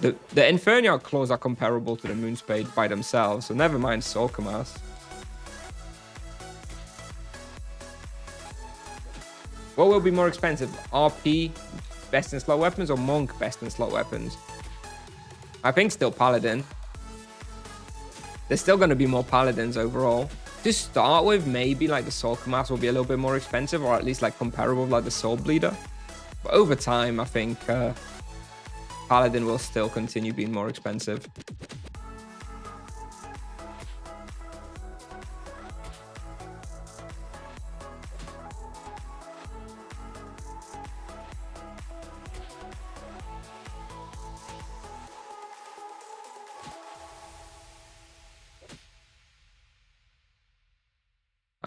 The Inferniarch claws are comparable to the Moonspade by themselves, so never mind Solka mask. What will be more expensive? RP, best in slot weapons, or Monk, best in slot weapons? I think still Paladin. There's still going to be more Paladins overall. To start with, maybe like the Soul Mask will be a little bit more expensive, or at least like comparable with like the Soul Bleeder. But over time, I think Paladin will still continue being more expensive.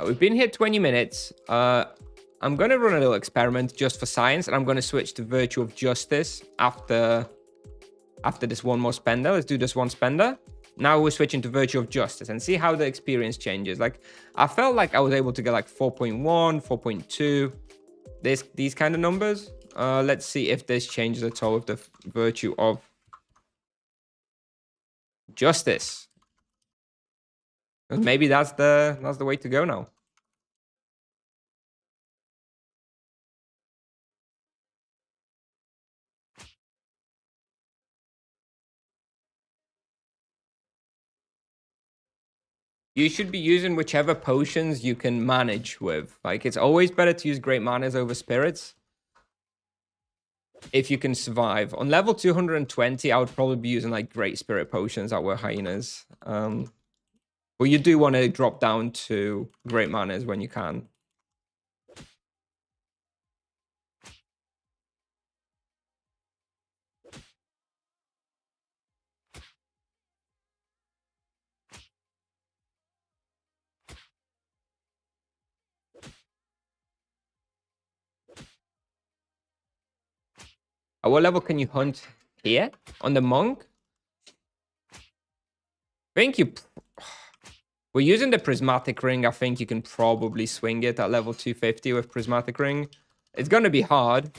We've been here 20 minutes. I'm going to run a little experiment just for science, and I'm going to switch to Virtue of Justice after this one more spender. Let's do this one spender. Now we're switching to Virtue of Justice and see how the experience changes. Like, I felt like I was able to get like 4.1, 4.2, these kind of numbers. Let's see if this changes at all with the Virtue of Justice. Maybe that's the way to go now. You should be using whichever potions you can manage with. Like, it's always better to use Great Manas over Spirits if you can survive. On level 220, I would probably be using like Great Spirit potions that were Hyenas. But you do want to drop down to Great Manas when you can. At what level can you hunt here? On the Monk? I think we're using the Prismatic Ring. I think you can probably swing it at level 250 with Prismatic Ring. It's going to be hard.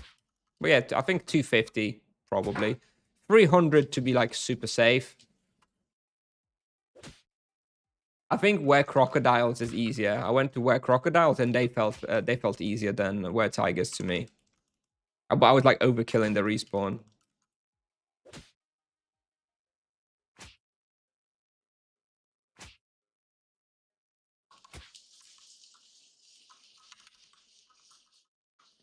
But yeah, I think 250 probably. 300 to be like super safe. I think WereCrocodiles is easier. I went to WereCrocodiles and they felt easier than WereTigers to me. But I was like overkilling the respawn.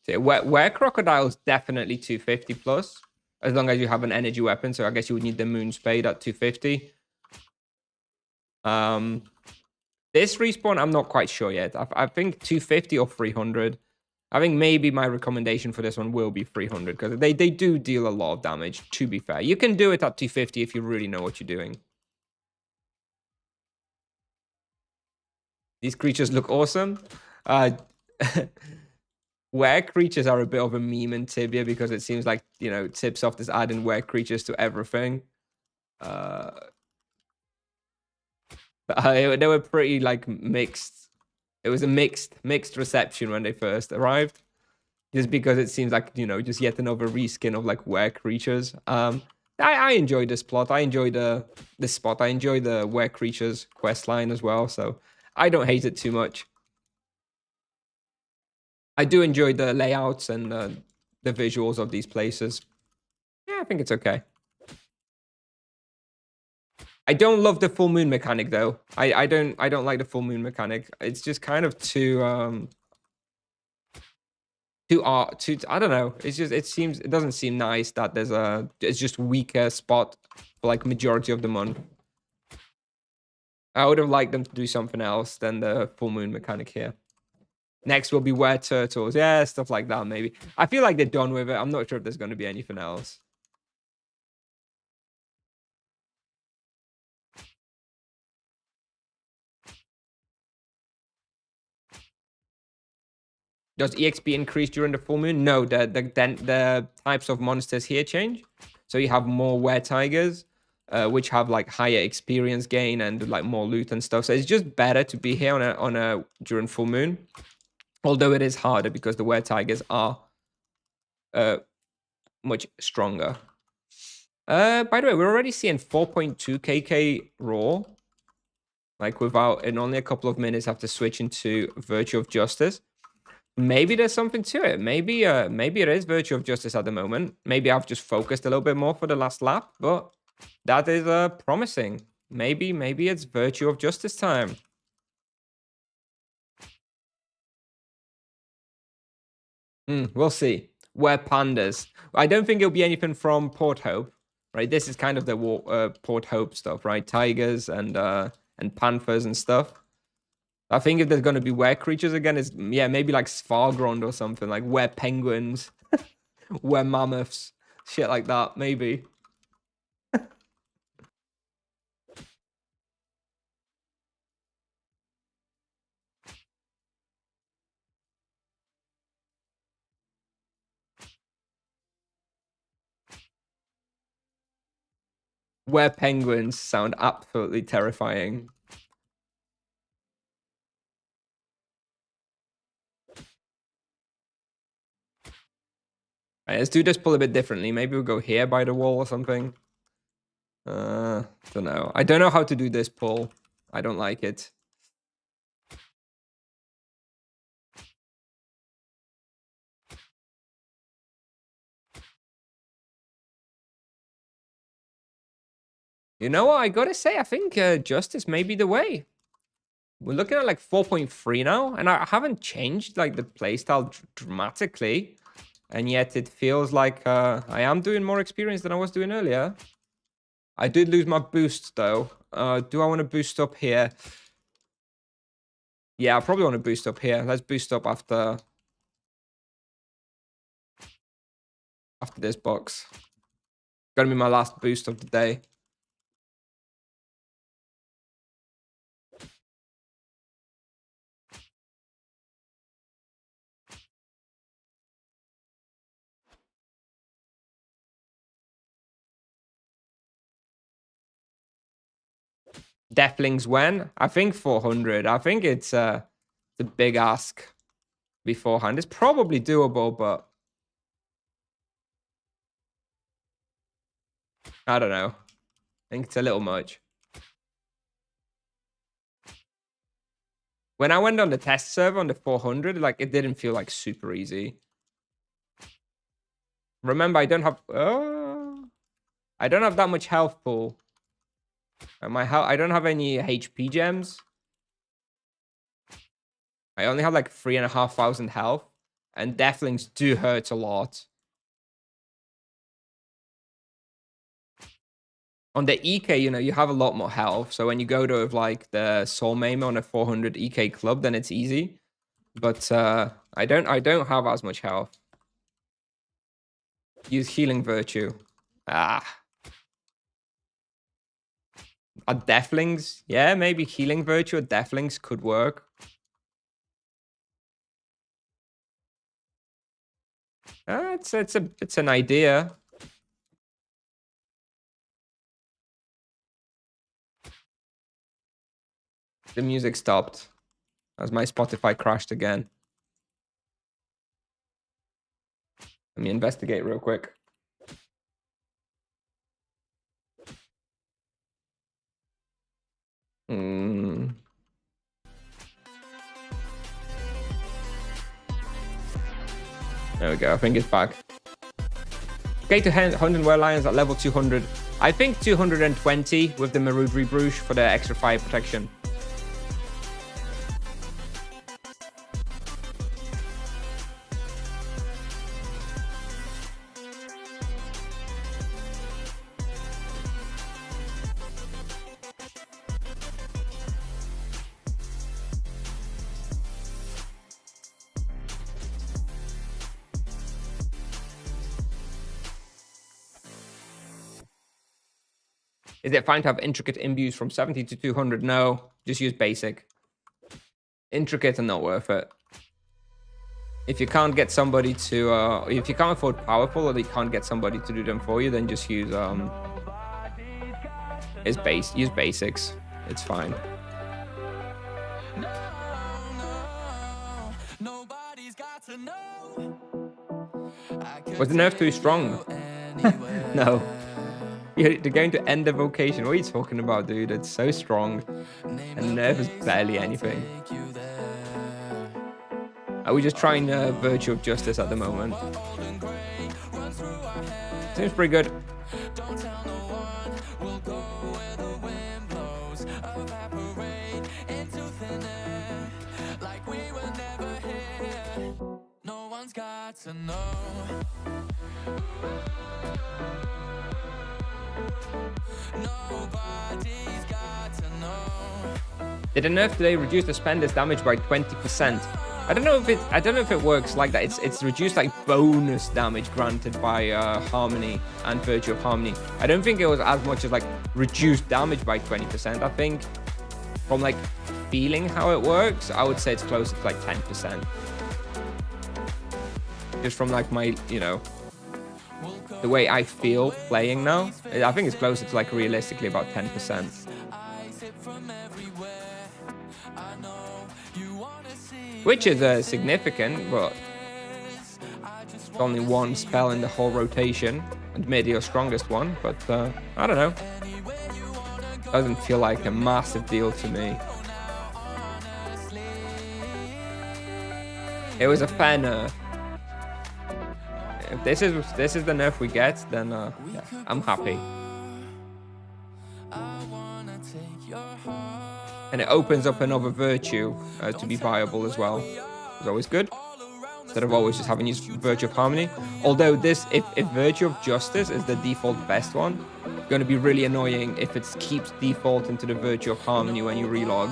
So WereCrocodile's definitely 250 plus, as long as you have an energy weapon. So I guess you would need the Moonspade at 250. This respawn, I'm not quite sure yet. I think 250 or 300. I think maybe my recommendation for this one will be 300 because they do deal a lot of damage, to be fair. You can do it at 250 if you really know what you're doing. These creatures look awesome. Were creatures are a bit of a meme in Tibia because it seems like, you know, Tipsoft is adding were creatures to everything. They were pretty like mixed. It was a mixed reception when they first arrived, just because it seems like, you know, just yet another reskin of like were creatures. I enjoy this plot. I enjoy this spot. I enjoy the were creatures quest line as well. So I don't hate it too much. I do enjoy the layouts and the visuals of these places. Yeah, I think it's okay. I don't love the full moon mechanic though. I don't like the full moon mechanic. It's just kind of too I don't know. It's just it doesn't seem nice that it's just weaker spot for like majority of the month. I would have liked them to do something else than the full moon mechanic here. Next will be Were Turtles. Yeah, stuff like that maybe. I feel like they're done with it. I'm not sure if there's going to be anything else. Does EXP increase during the full moon? No, the types of monsters here change. So you have more WereTigers, which have like higher experience gain and like more loot and stuff. So it's just better to be here on a during full moon. Although it is harder because the WereTigers are much stronger. By the way, we're already seeing 4.2 KK raw. Like without in only a couple of minutes after switching to Virtue of Justice. Maybe there's something to it. Maybe it is Virtue of Justice at the moment. Maybe I've just focused a little bit more for the last lap, but that is promising. Maybe it's Virtue of Justice time. We'll see. We're pandas. I don't think it'll be anything from Port Hope, right? This is kind of the Port Hope stuff, right? Tigers and panthers and stuff. I think if there's going to be were creatures again, it's, yeah, maybe like Svargrond or something, like were penguins, were mammoths, shit like that, maybe. Were penguins sound absolutely terrifying. Right, let's do this pull a bit differently. Maybe we'll go here by the wall or something. Don't know. I don't know how to do this pull. I don't like it. You know what? I gotta say, I think Justice may be the way. We're looking at like 4.3 now, and I haven't changed like the playstyle dramatically. And yet it feels like I am doing more experience than I was doing earlier. I did lose my boost, though. Do I want to boost up here? Yeah, I probably want to boost up here. Let's boost up after this box. Gonna be my last boost of the day. Deathlings when? I think 400. I think it's a big ask beforehand. It's probably doable, but I don't know. I think it's a little much. When I went on the test server on the 400, like it didn't feel like super easy. Remember, I don't have that much health pool. And I don't have any HP gems. I only have like 3,500 health, and Deathlings do hurt a lot. On the EK, you know, you have a lot more health. So when you go to like the Soul Maimer on a 400 EK club, then it's easy. But I don't have as much health. Use Healing Virtue. Are Deathlings? Yeah, maybe Healing Virtue or Deathlings could work. It's an idea. The music stopped as my Spotify crashed again. Let me investigate real quick. There we go. I think it's back. Okay, to hunt and wear lions at level 200. I think 220 with the Marudri Bruges for the extra fire protection. Is it fine to have intricate imbues from 70 to 200? No, just use basic. Intricate and not worth it. if you can't get somebody to, if you can't afford powerful or you can't get somebody to do them for you, then just use use basics. It's fine. Was the nerf too strong? No. They're going to end the vocation. What are you talking about, dude? It's so strong. And nerf is barely anything. Are we just trying Virtue of Justice at the moment? Seems pretty good. Did the nerf today reduce the spender's damage by 20%? I don't know if it works like that. It's reduced like bonus damage granted by Harmony and Virtue of Harmony. I don't think it was as much as like reduced damage by 20%. I think from like feeling how it works, I would say it's closer to like 10%. Just from like my, you know, the way I feel playing now, I think it's closer to like realistically about 10%. Which is significant, but it's only one spell in the whole rotation, and maybe your strongest one, but I don't know. Doesn't feel like a massive deal to me. It was a fair nerf. If this is the nerf we get, then yeah, I'm happy. And it opens up another Virtue to be viable as well. It's always good. Instead of always just having used Virtue of Harmony. Although this, if Virtue of Justice is the default best one, it's going to be really annoying if it keeps defaulting to the Virtue of Harmony when you relog.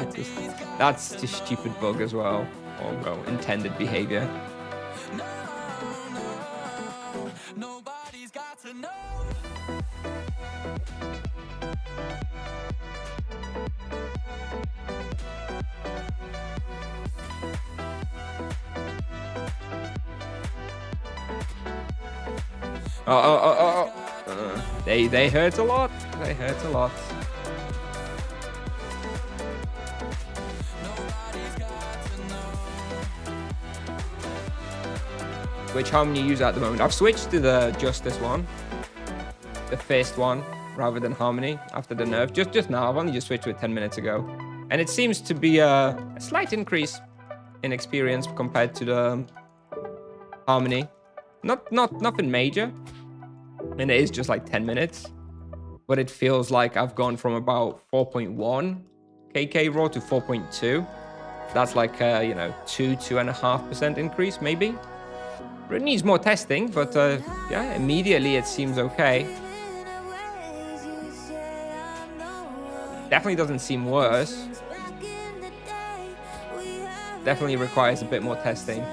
That's just stupid bug as well. Or well, intended behavior. They hurt a lot. They hurt a lot. Which harmony you use at the moment? I've switched to the Justice one, the Fist one, rather than Harmony after the nerf. Just now. I've only just switched to it 10 minutes ago, and it seems to be a slight increase in experience compared to the Harmony. Nothing major. And it is just like 10 minutes, but it feels like I've gone from about 4.1 KK raw to 4.2. That's like you know, 2.5% increase maybe. It needs more testing, but yeah, immediately it seems okay. Definitely doesn't seem worse. Definitely requires a bit more testing.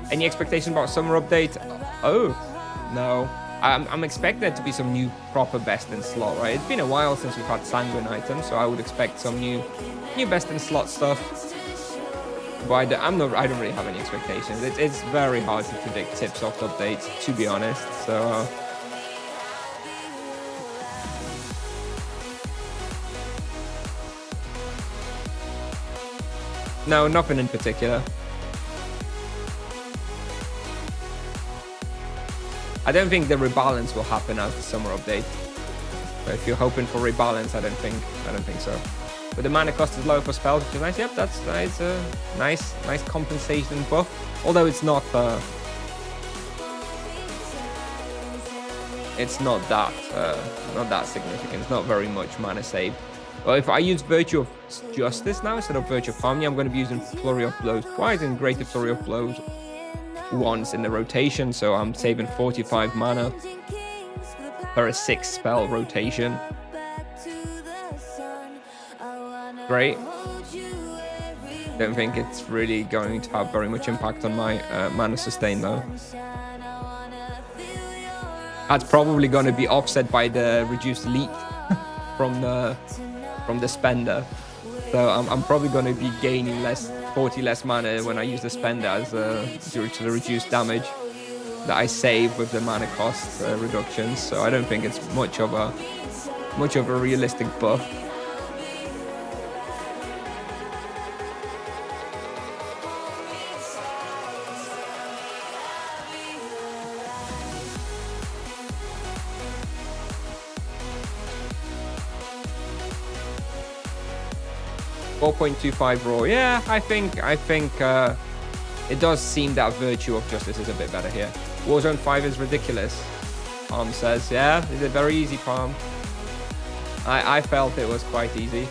Any expectation about summer update? Oh, no. I'm expecting there to be some new proper best in slot, right? It's been a while since we've had Sanguine items, so I would expect some new best in slot stuff. But I don't really have any expectations. It's very hard to predict Tipsoft updates, to be honest. So no, nothing in particular. I don't think the rebalance will happen as the summer update. So if you're hoping for rebalance, I don't think so. But the mana cost is low for spells, which is nice. Yep, that's nice. Nice compensation buff. Although it's not that significant. It's not very much mana saved. Well, if I use Virtue of Justice now instead of Virtue of Harmony, I'm going to be using Flurry of Blows twice and Greater Flurry of Blows once in the rotation, so I'm saving 45 mana for a 6 spell rotation. Great. Don't think it's really going to have very much impact on my mana sustain though. That's probably going to be offset by the reduced leak from the spender. So I'm probably going to be gaining 40 less mana when I use the spender as due to the reduced damage that I save with the mana cost reductions. So I don't think it's much of a realistic buff. .25 raw. Yeah, I think it does seem that Virtue of Justice is a bit better here. Warzone 5 is ridiculous. Palm says, yeah, is it very easy, Palm? I felt it was quite easy.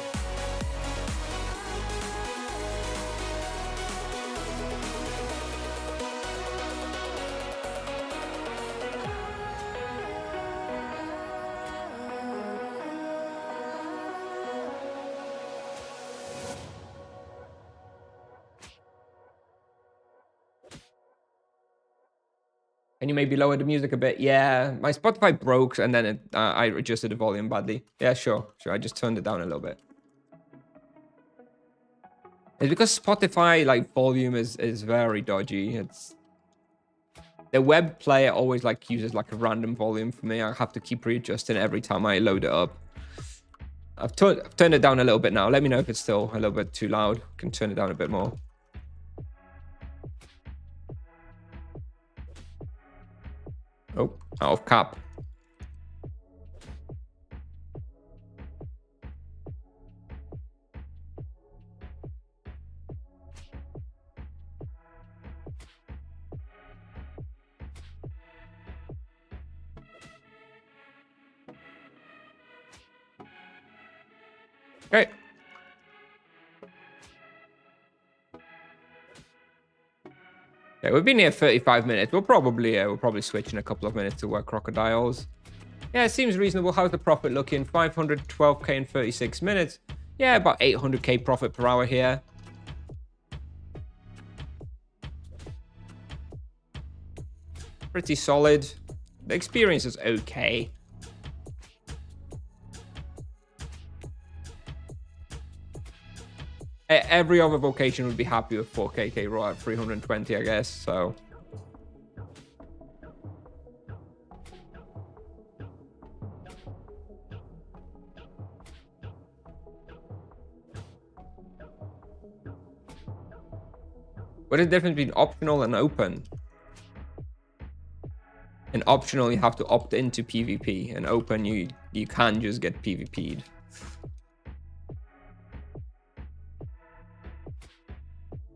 Can you maybe lower the music a bit? Yeah, my Spotify broke and then I adjusted the volume badly. Yeah, sure. I just turned it down a little bit. It's because Spotify like volume is very dodgy. It's the web player always like uses like a random volume for me. I have to keep readjusting every time I load it up. I've turned it down a little bit now. Let me know if it's still a little bit too loud. I can turn it down a bit more. Oh, out of cap. Okay. Yeah, we've been here 35 minutes. We'll probably switch in a couple of minutes to WereCrocodiles. Yeah, it seems reasonable. How's the profit looking? 512k in 36 minutes. Yeah, about 800k profit per hour here. Pretty solid. The experience is okay. Every other vocation would be happy with 4kk raw at 320, I guess, so. What is the difference between optional and open? In optional, you have to opt into PvP. In open, you can just get PvP'd.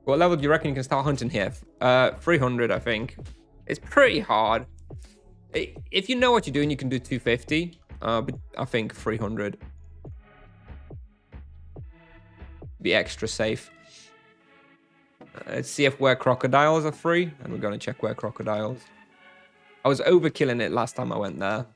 What level do you reckon you can start hunting here? 300, I think. It's pretty hard. If you know what you're doing, you can do 250. But I think 300. Be extra safe. Let's see if WereCrocodiles are free. And we're going to check WereCrocodiles. I was overkilling it last time I went there.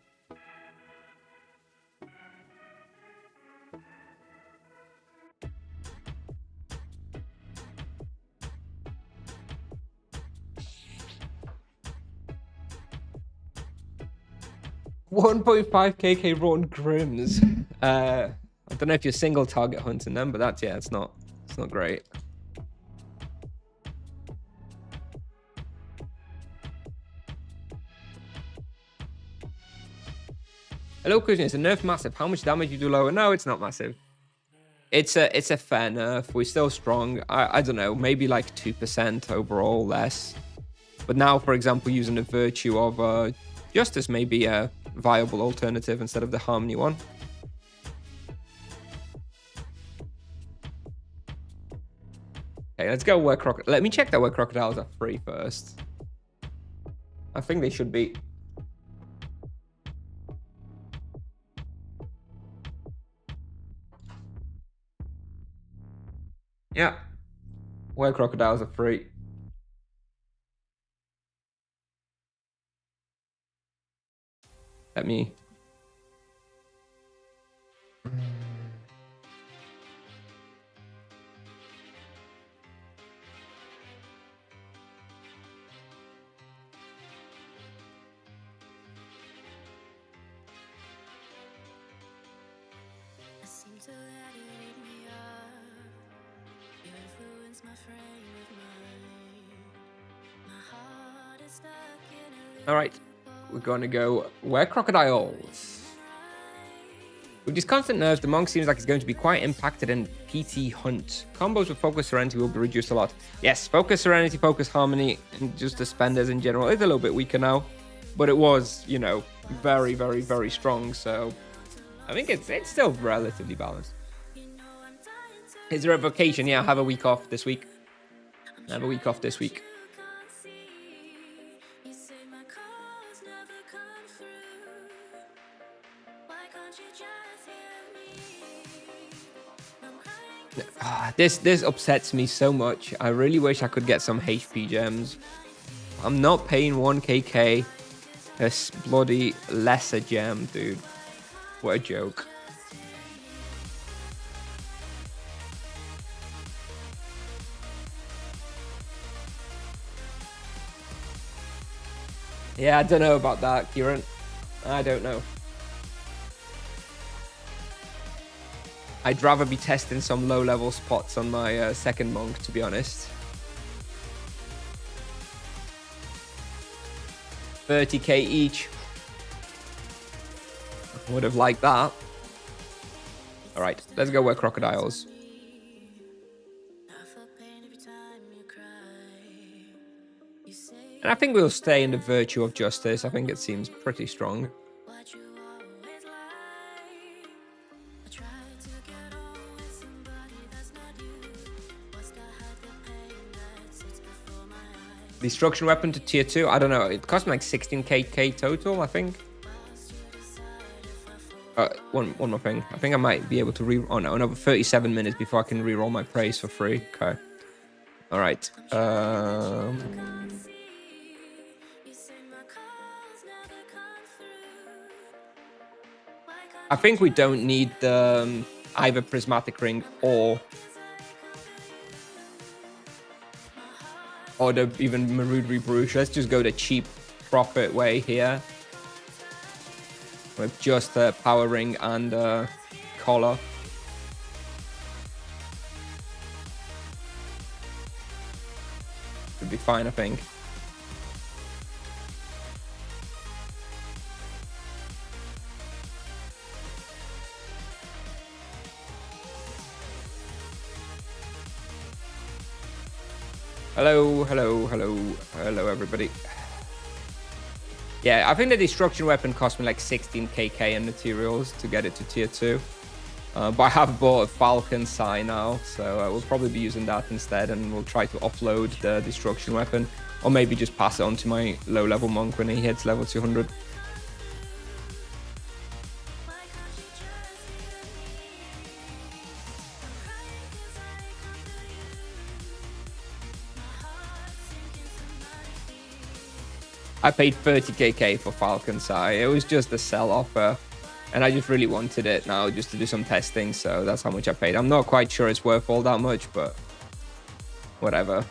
$1.5kk raw and Grims. I don't know if you're single target hunting them, but it's not great. Hello, Kusnier. Is the nerf massive? How much damage you do lower? No, it's not massive. It's a fair nerf. We're still strong. I don't know, maybe like 2% overall less. But now, for example, using the virtue of Justice may be a viable alternative instead of the Harmony one. Okay, let's go WereCrocodile. Let me check that WereCrocodiles are free first. I think they should be. Yeah, WereCrocodiles are free. Let me. to let it eat me up. You influence my frame of mind. My heart is stuck in a All right, we're going to go WereCrocodiles. With these constant nerfs, the monk seems like it's going to be quite impacted in PT Hunt. Combos with Focus Serenity will be reduced a lot. Yes, Focus Serenity, Focus Harmony, and just the spenders in general is a little bit weaker now. But it was, you know, very, very, very strong. So I think it's still relatively balanced. Is there a vacation? Yeah, I'll have a week off this week. I have a week off this week. This upsets me so much. I really wish I could get some HP gems. I'm not paying 1kk a bloody lesser gem, dude. What a joke. Yeah, I don't know about that, Kieran. I don't know. I'd rather be testing some low-level spots on my second monk, to be honest. 30k each. Would have liked that. All right, let's go WereCrocodiles. And I think we'll stay in the virtue of justice. I think it seems pretty strong. Destruction weapon to tier 2. I don't know. It cost me like 16k total, I think. One more thing. I think I might be able to oh no, another 37 minutes before I can reroll my praise for free. Okay. All right. I think we don't need the either prismatic ring or the even Marood Rebrush. Let's just go the cheap profit way here with just a power ring and a collar. Should be fine, I think. Hello, hello, hello, hello, everybody. Yeah, I think the destruction weapon cost me like 16kk in materials to get it to tier 2. But I have bought a Falcon Sai now, so we'll probably be using that instead, and we'll try to offload the destruction weapon, or maybe just pass it on to my low-level monk when he hits level 200. I paid 30kk for Falcon Sai. It was just a sell offer, and I just really wanted it now just to do some testing, so that's how much I paid. I'm not quite sure it's worth all that much, but whatever.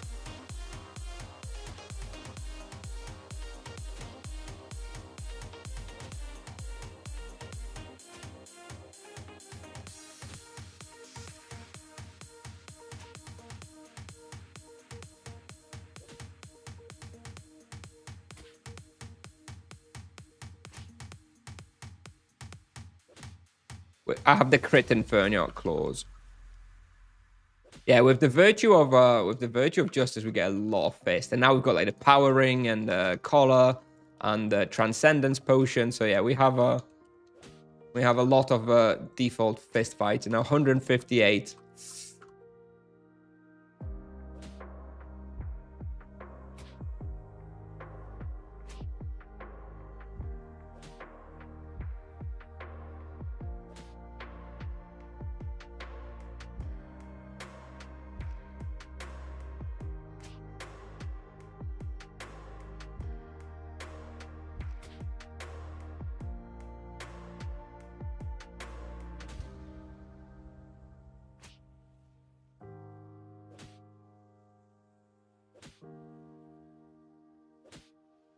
I have the crit Inferno clause. Yeah, with the virtue of justice, we get a lot of fist, and now we've got like the power ring and the collar and the transcendence potion. So yeah, we have a lot of default fist fights, and 158.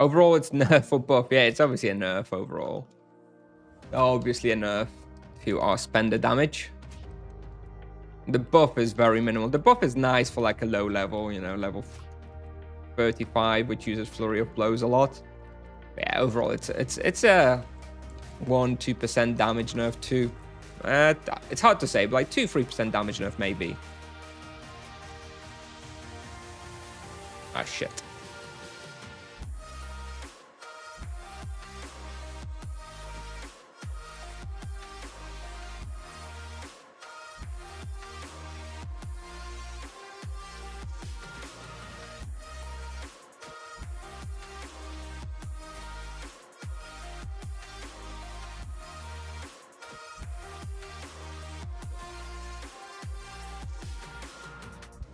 Overall, it's nerf or buff. Yeah, it's obviously a nerf overall. Obviously a nerf to our spender damage. The buff is very minimal. The buff is nice for like a low level, you know, level 35, which uses Flurry of Blows a lot. But yeah, overall, it's a 1-2% damage nerf too. It's hard to say, but like 2-3% damage nerf maybe. Ah, shit.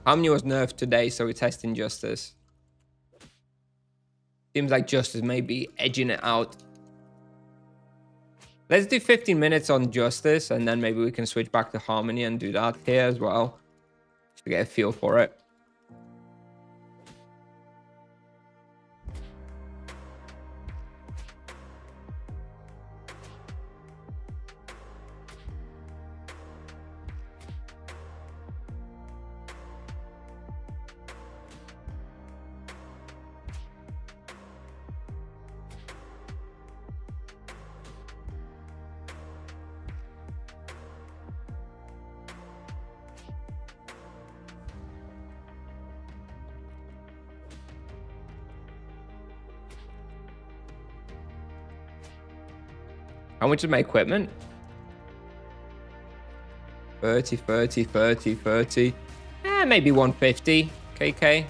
How many was nerfed today? So we're testing Justice. Seems like Justice may be edging it out. Let's do 15 minutes on Justice, and then maybe we can switch back to Harmony and do that here as well, just to get a feel for it. How much is my equipment? 30, 30, 30, 30. Maybe 150 KK.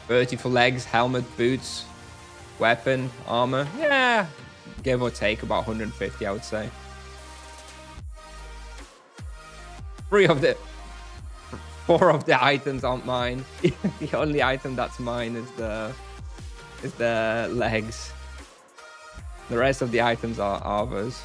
30 for legs, helmet, boots, weapon, armor. Yeah, give or take about 150, I would say. 4 of the items aren't mine. The only item that's mine is the legs. The rest of the items are ours.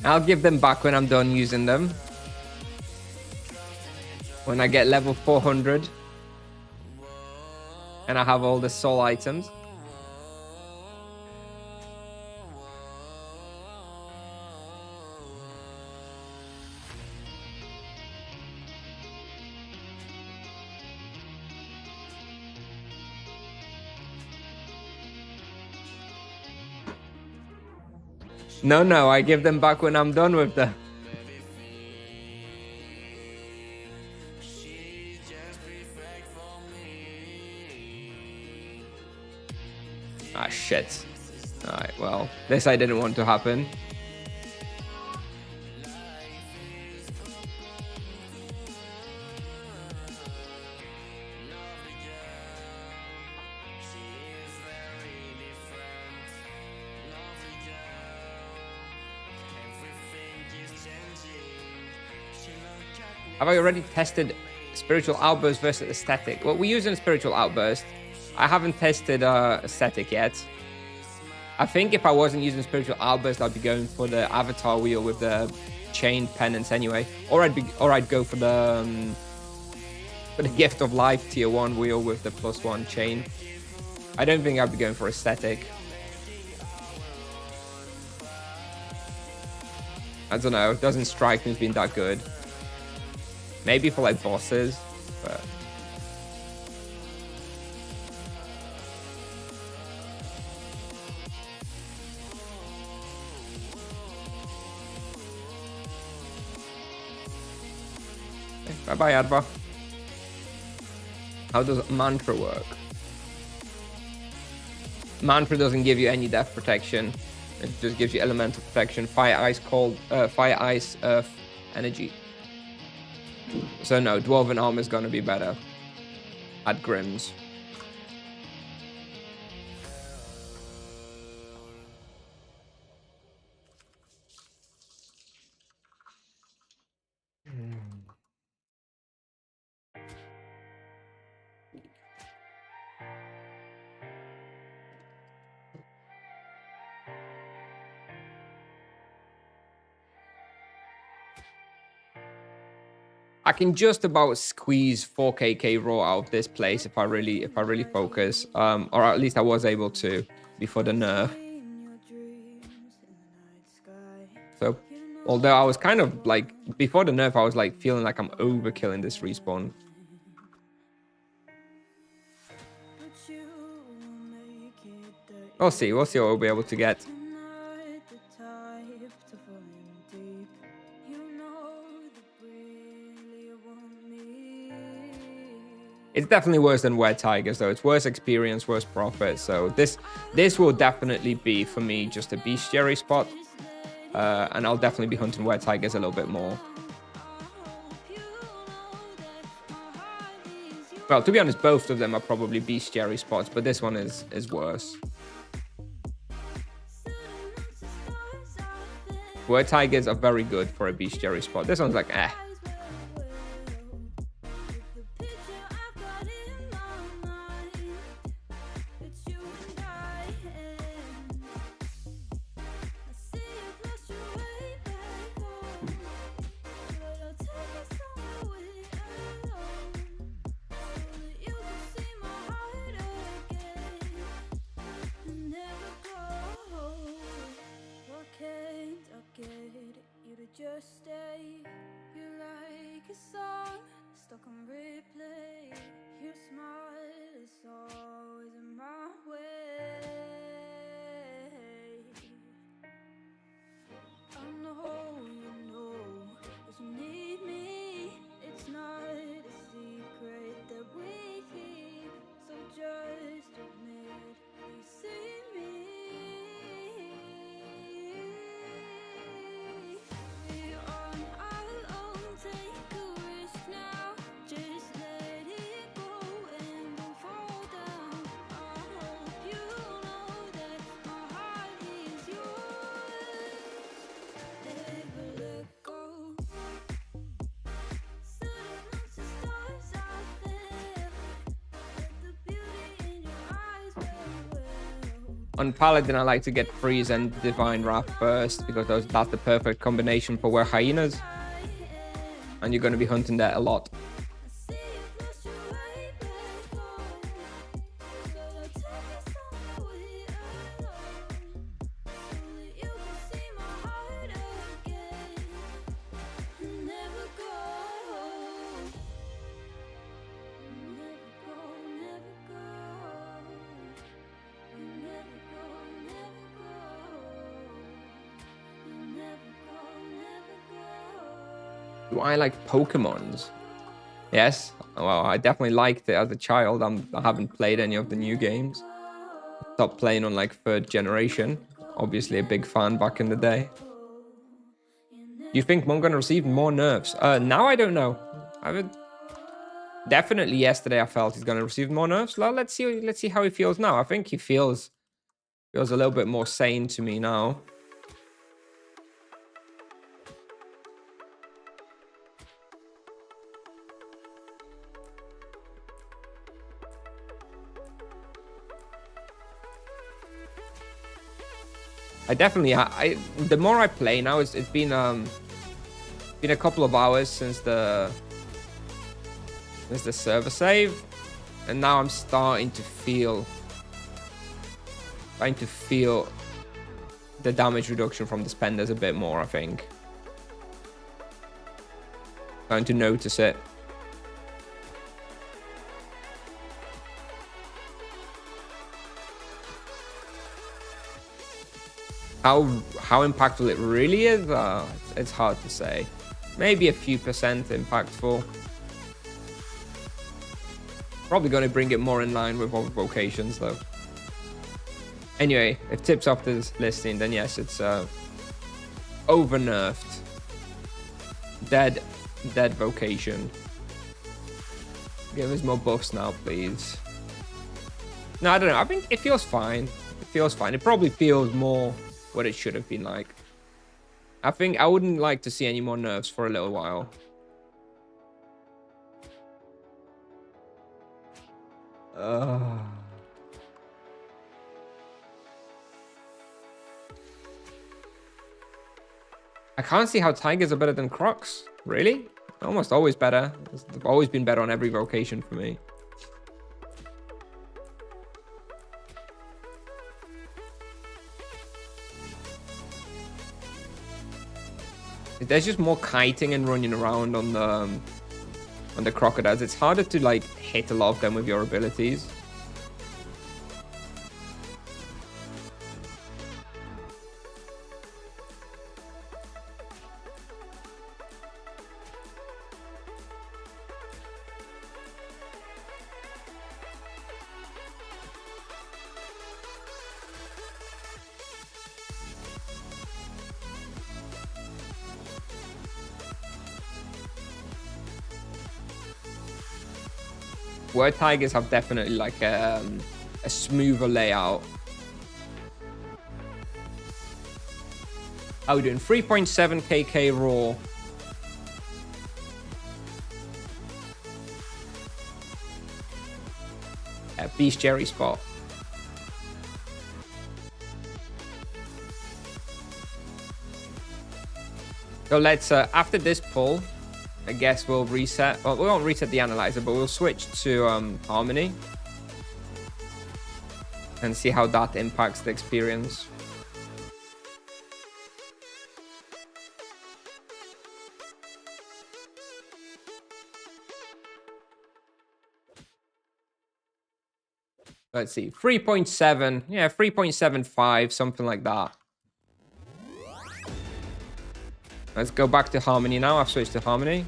I'll give them back when I'm done using them. When I get level 400. And I have all the soul items. No, I give them back when I'm done with them. Ah, shit. Alright, well, this I didn't want to happen. Have I already tested Spiritual Outburst versus Aesthetic. Well, we're using Spiritual Outburst. I haven't tested Aesthetic yet. I think if I wasn't using Spiritual Outburst, I'd be going for the Avatar wheel with the chained penance anyway. Or I'd go for the Gift of Life tier 1 wheel with the +1 chain. I don't think I'd be going for Aesthetic. I don't know. It doesn't strike me as being that good. Maybe for like bosses, but... Bye-bye, Adva. How does Mantra work? Mantra doesn't give you any death protection. It just gives you elemental protection. Fire, ice, cold, fire, ice, earth, energy. So no, Dwarven Armor is going to be better at Grimm's. I can just about squeeze 4KK raw out of this place if I really focus, or at least I was able to before the nerf. So, although I was kind of like before the nerf, I was like feeling like I'm overkilling this respawn. We'll see what we'll be able to get. It's definitely worse than WereTigers, though. It's worse experience, worse profit. So this will definitely be, for me, just a bestiary spot. And I'll definitely be hunting WereTigers a little bit more. Well, to be honest, both of them are probably bestiary spots, but this one is worse. WereTigers are very good for a bestiary spot. This one's like, eh. Just stay, you're like a song stuck on replay. Your smile is always in my way. I know you know that you need me. It's not a secret that we keep, so just admit you see me. On Paladin, I like to get Freeze and Divine Wrath first, because that's the perfect combination for Were Hyenas. And you're going to be hunting that a lot. Do I like Pokemons? Yes. Well, I definitely liked it as a child. I haven't played any of the new games. Stopped playing on like 3rd generation. Obviously a big fan back in the day. Do you think I'm going to receive more nerfs? Now I don't know. Definitely yesterday I felt he's going to receive more nerfs. Well, let's see how he feels now. I think he feels a little bit more sane to me now. I definitely, the more I play now, it's been a couple of hours since the server save, and now I'm starting to feel the damage reduction from the spenders a bit more, I think. Starting to notice it. How impactful it really is, it's hard to say. Maybe a few percent impactful. Probably going to bring it more in line with other vocations, though. Anyway, if Tips off this listing, then yes, it's over nerfed. Dead vocation. Give us more buffs now, please. No, I don't know. I think it feels fine. It feels fine. It probably feels more what it should have been like. I think I wouldn't like to see any more nerfs for a little while. I can't see how Tigers are better than Crocs. Really? Almost always better. They've always been better on every vocation for me. There's just more kiting and running around on the crocodiles. It's harder to like hit a lot of them with your abilities. WereTigers have definitely like a smoother layout. How are we doing? 3.7 KK raw. Beast Jerry spot. So let's, after this pull, I guess we'll reset. Well, we won't reset the analyzer, but we'll switch to Harmony and see how that impacts the experience. Let's see, 3.7, yeah, 3.75, something like that. Let's go back to Harmony now. I've switched to Harmony.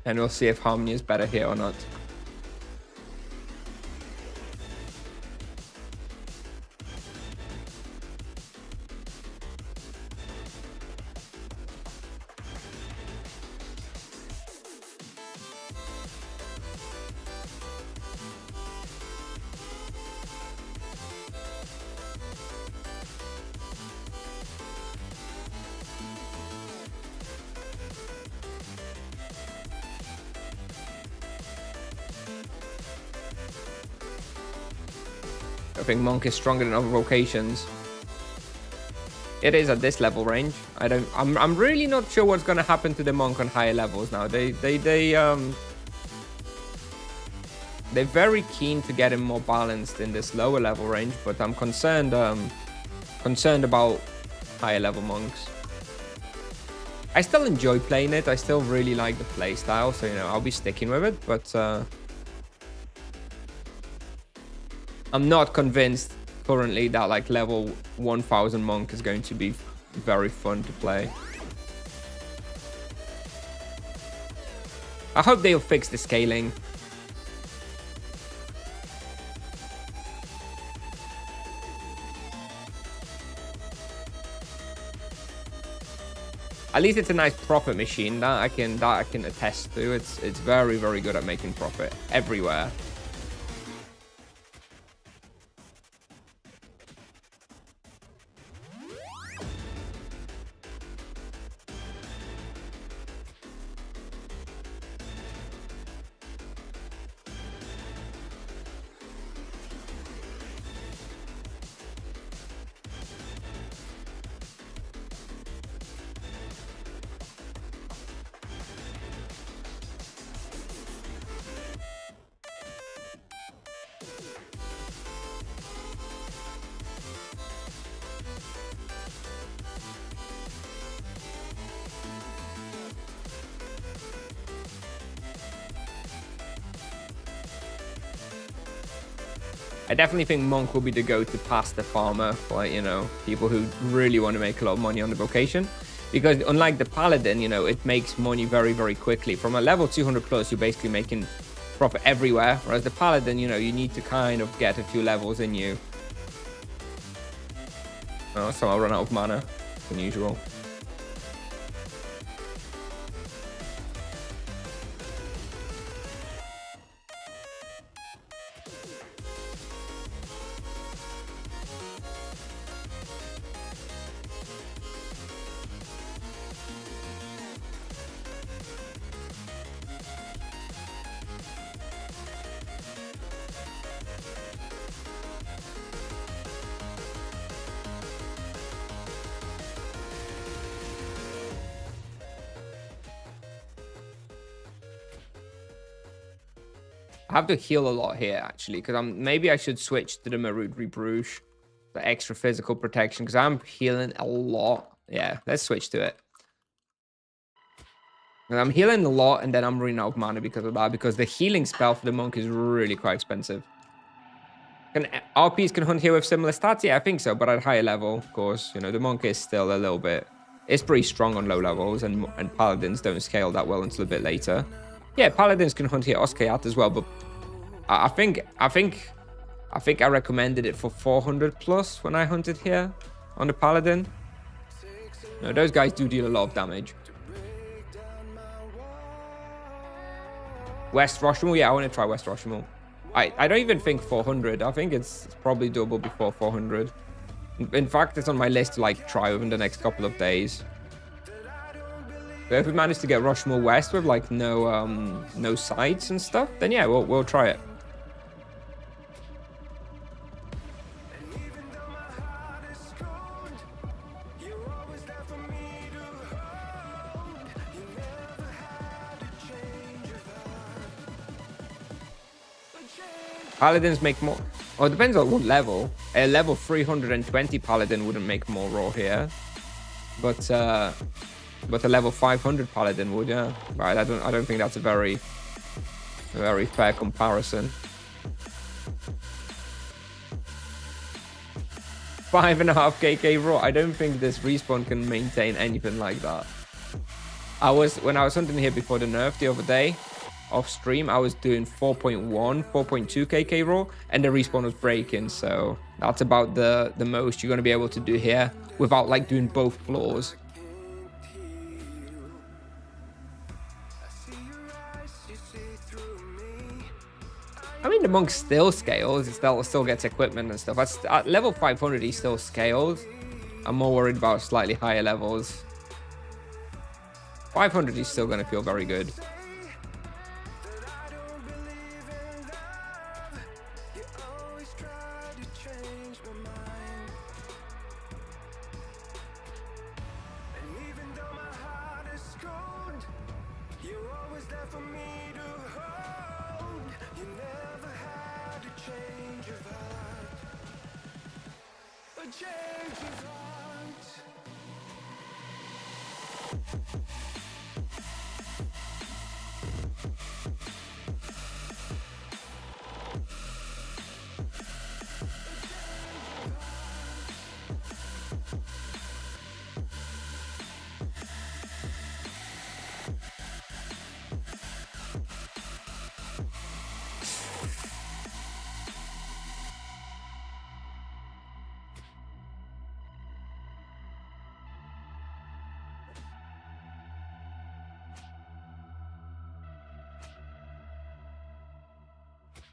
And we'll see if Harmony is better here or not. I think Monk is stronger than other vocations. It is at this level range. I'm really not sure what's gonna happen to the Monk on higher levels now. They're very keen to get him more balanced in this lower level range, but I'm concerned about higher level Monks. I still enjoy playing it. I still really like the play style, so you know I'll be sticking with it, but I'm not convinced currently that like level 1000 Monk is going to be very fun to play. I hope they'll fix the scaling. At least it's a nice profit machine that I can attest to. It's very, very good at making profit everywhere. I definitely think monk will be the go-to past the farmer for, like, you know, people who really want to make a lot of money on the vocation. Because unlike the paladin, you know, it makes money very, very quickly. From a level 200 plus, you're basically making profit everywhere. Whereas the paladin, you know, you need to kind of get a few levels in you. Oh, so I'll run out of mana, as usual. I have to heal a lot here, actually, because maybe I should switch to the Marud Rebrouche, the extra physical protection, because I'm healing a lot. Yeah, let's switch to it. And I'm healing a lot, and then I'm running out of mana because of that, because the healing spell for the monk is really quite expensive. RPs can hunt here with similar stats? Yeah, I think so, but at higher level, of course. You know, the monk is still a little bit... It's pretty strong on low levels, and paladins don't scale that well until a bit later. Yeah, paladins can hunt here Oskayaat as well, but I think I recommended it for 400 plus when I hunted here on the paladin. No, those guys do deal a lot of damage. West Roshamel, yeah, I want to try West Roshamel. I don't even think 400. I think it's probably doable before 400. In fact, it's on my list to like try within the next couple of days. But if we manage to get Roshamel West with like no sides and stuff, then yeah, we'll try it. Paladins make more. Oh, it depends on what level. A level 320 paladin wouldn't make more raw here, but a level 500 paladin would. Yeah, right. I don't think that's a very fair comparison. 5.5 KK raw. I don't think this respawn can maintain anything like that. When I was hunting here before the nerf the other day, off stream, I was doing 4.1, 4.2 KK raw, and the respawn was breaking. So that's about the most you're gonna be able to do here without like doing both floors. I mean, the monk still scales. It still gets equipment and stuff. At level 500, he still scales. I'm more worried about slightly higher levels. 500, he's still gonna feel very good.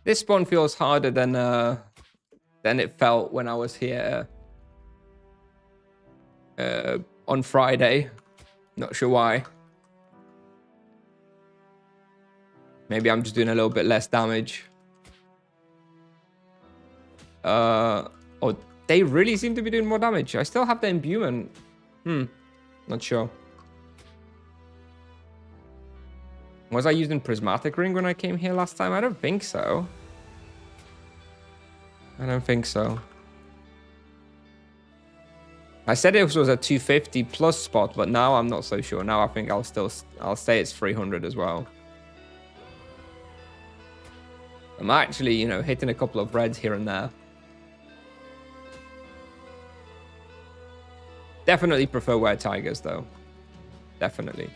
This spawn feels harder than it felt when I was here on Friday. Not sure why. Maybe I'm just doing a little bit less damage. Oh, they really seem to be doing more damage. I still have the imbuement. Not sure. Was I using Prismatic Ring when I came here last time? I don't think so. I don't think so. I said it was a 250 plus spot, but now I'm not so sure. Now I think I'll say it's 300 as well. I'm actually, you know, hitting a couple of reds here and there. Definitely prefer WereTigers, though. Definitely.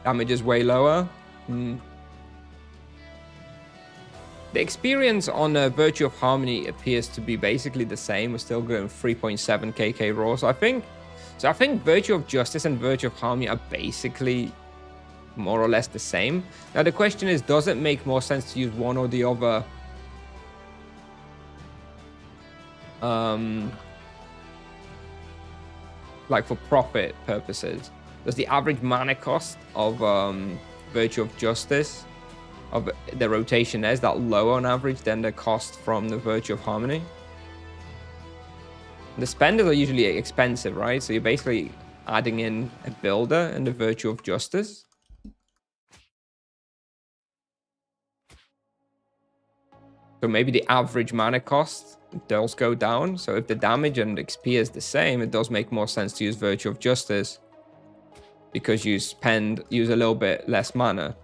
Damage is way lower. The experience on Virtue of Harmony appears to be basically the same. We're still going 3.7 KK raw. So I think Virtue of Justice and Virtue of Harmony are basically more or less the same. Now the question is, does it make more sense to use one or the other? Like for profit purposes. Does the average mana cost of Virtue of Justice, of the rotation, is that lower on average than the cost from the Virtue of Harmony? The spenders are usually expensive, right? So you're basically adding in a builder and the Virtue of Justice. So maybe the average mana cost does go down. So if the damage and XP is the same, it does make more sense to use Virtue of Justice, because you use a little bit less mana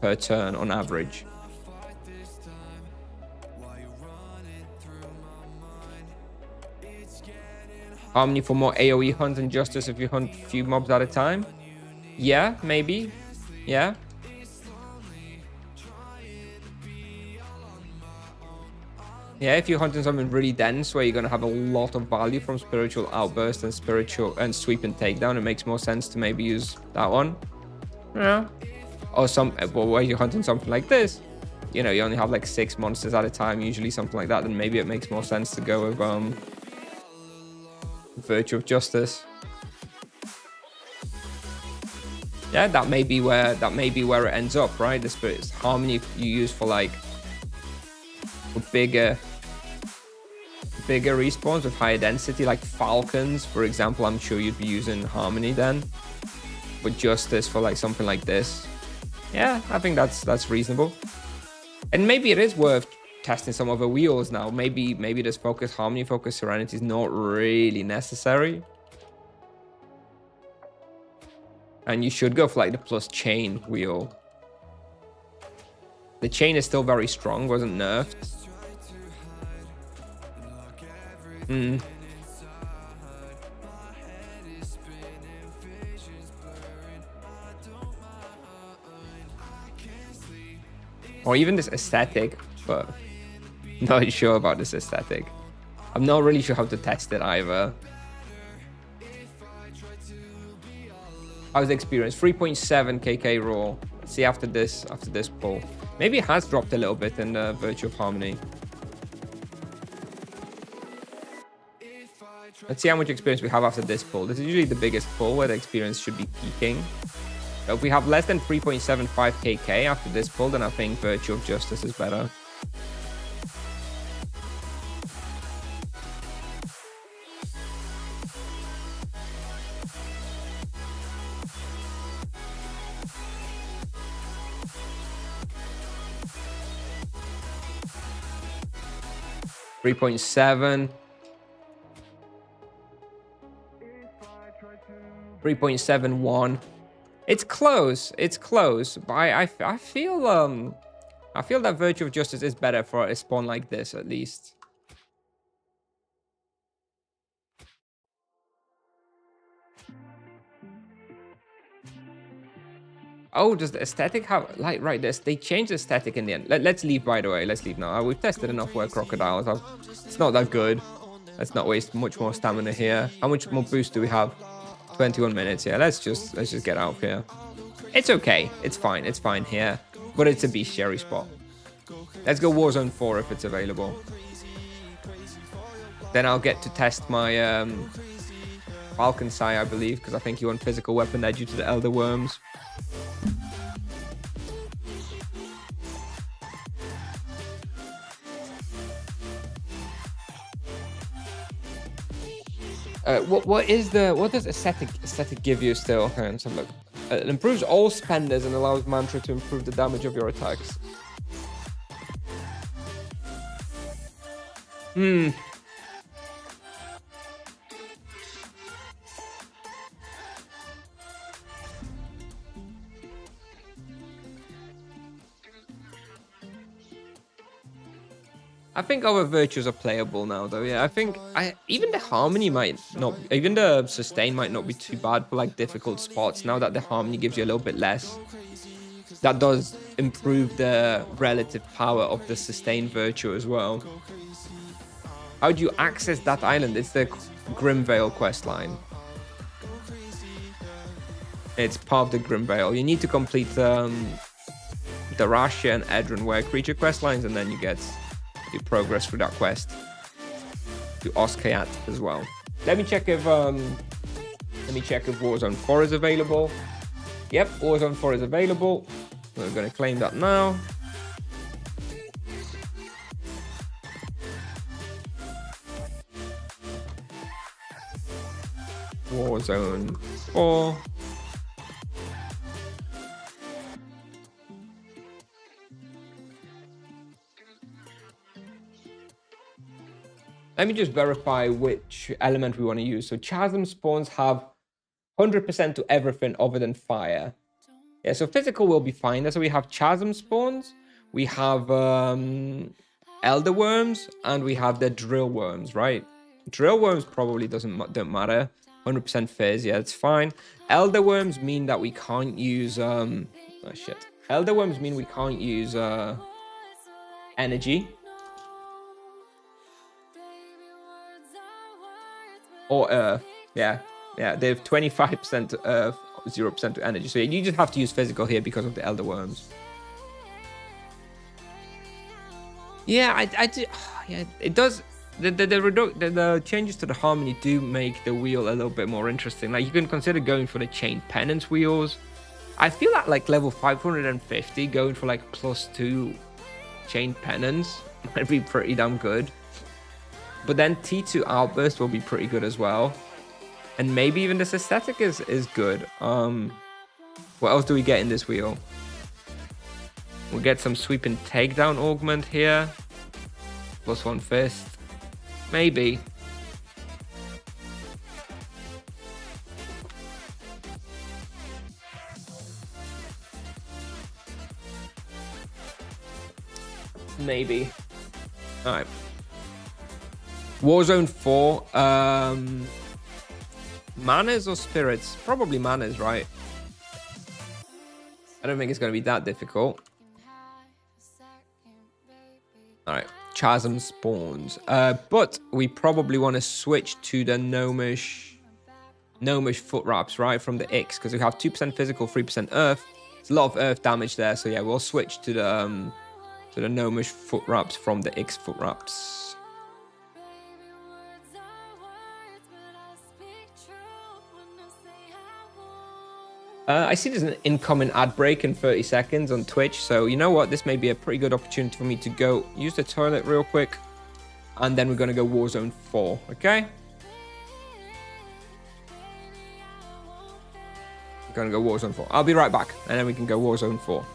per turn on average. Harmony for more AoE hunt and Justice if you hunt a few mobs at a time? Yeah, maybe. Yeah. Yeah, if you're hunting something really dense where you're going to have a lot of value from Spiritual Outburst and Sweep and Takedown, it makes more sense to maybe use that one. Yeah. Or where you're hunting something like this, you know, you only have like 6 monsters at a time, usually something like that, then maybe it makes more sense to go with Virtue of Justice. Yeah, that may be where it ends up, right? The Spirit's Harmony you use for like bigger respawns with higher density, like Falcons, for example. I'm sure you'd be using Harmony then, but Justice for like something like this. Yeah, I think that's reasonable. And maybe it is worth testing some other wheels now. Maybe this Harmony focus Serenity is not really necessary, and you should go for like the plus chain wheel. The chain is still very strong, wasn't nerfed. Or even this aesthetic, but not sure about this aesthetic. I'm not really sure how to test it either. How's the experience? 3.7 KK raw. Let's see after this pull. Maybe it has dropped a little bit in the Virtue of Harmony. Let's see how much experience we have after this pull. This is usually the biggest pull where the experience should be peaking. So if we have less than 3.75 KK after this pull, then I think Virtue of Justice is better. .7 3.71. It's close, but I feel that Virtue of Justice is better for a spawn like this, at least. Oh, does the aesthetic have, like, right, they changed the aesthetic in the end. Let's leave, by the way. Let's leave now. We've tested enough WereCrocodiles. It's not that good. Let's not waste much more stamina here. How much more boost do we have? 21 minutes. Yeah, let's just get out of here. It's okay. It's fine here. But it's a bestiary spot. Let's go Warzone 4 if it's available. Then I'll get to test my Falcon Sai, I believe, because I think you want physical weapon there due to the Elder Worms. What does aesthetic give you still? Let's have a look. It improves all spenders and allows Mantra to improve the damage of your attacks. I think our virtues are playable now, though. Yeah, I think even the harmony might not, even the sustain might not be too bad for like difficult spots. Now that the harmony gives you a little bit less, that does improve the relative power of the sustain virtue as well. How do you access that island? It's the Grimvale questline. It's part of the Grimvale. You need to complete the Rasha and Edron Were creature questlines, and then you progress through that quest to Oskayaat as well. Let me check if Warzone 4 is available. Yep, Warzone 4 is available. We're going to claim that now. Warzone 4. Let me just verify which element we want to use. So chasm spawns have 100% to everything other than fire. Yeah, so physical will be fine. That's why we have chasm spawns, we have elder worms, and we have the drill worms, right? Drill worms probably don't matter. 100% fizz, yeah, it's fine. Elder worms mean that we can't use oh shit. Elder worms mean we can't use energy. Or earth, yeah, they have 25% to earth, 0% to energy. So you just have to use physical here because of the elder worms. Yeah, I do. Yeah, it does. The changes to the harmony do make the wheel a little bit more interesting. Like you can consider going for the chain penance wheels. I feel that like level 550, going for like +2 chain penance might be pretty damn good. But then T2 Outburst will be pretty good as well. And maybe even this aesthetic is good. What else do we get in this wheel? We'll get some sweeping takedown augment here. +1 fist. Maybe. Maybe. Alright. Warzone 4, manas or spirits? Probably manas, right? I don't think it's going to be that difficult. Alright, chasm spawns. But we probably want to switch to the gnomish foot wraps, right? From the X, because we have 2% physical, 3% earth. There's a lot of earth damage there, so yeah, we'll switch to the gnomish foot wraps from the X foot wraps. I see there's an incoming ad break in 30 seconds on Twitch. So you know what? This may be a pretty good opportunity for me to go use the toilet real quick. And then we're going to go Warzone 4. Okay? We're going to go Warzone 4. I'll be right back. And then we can go Warzone 4.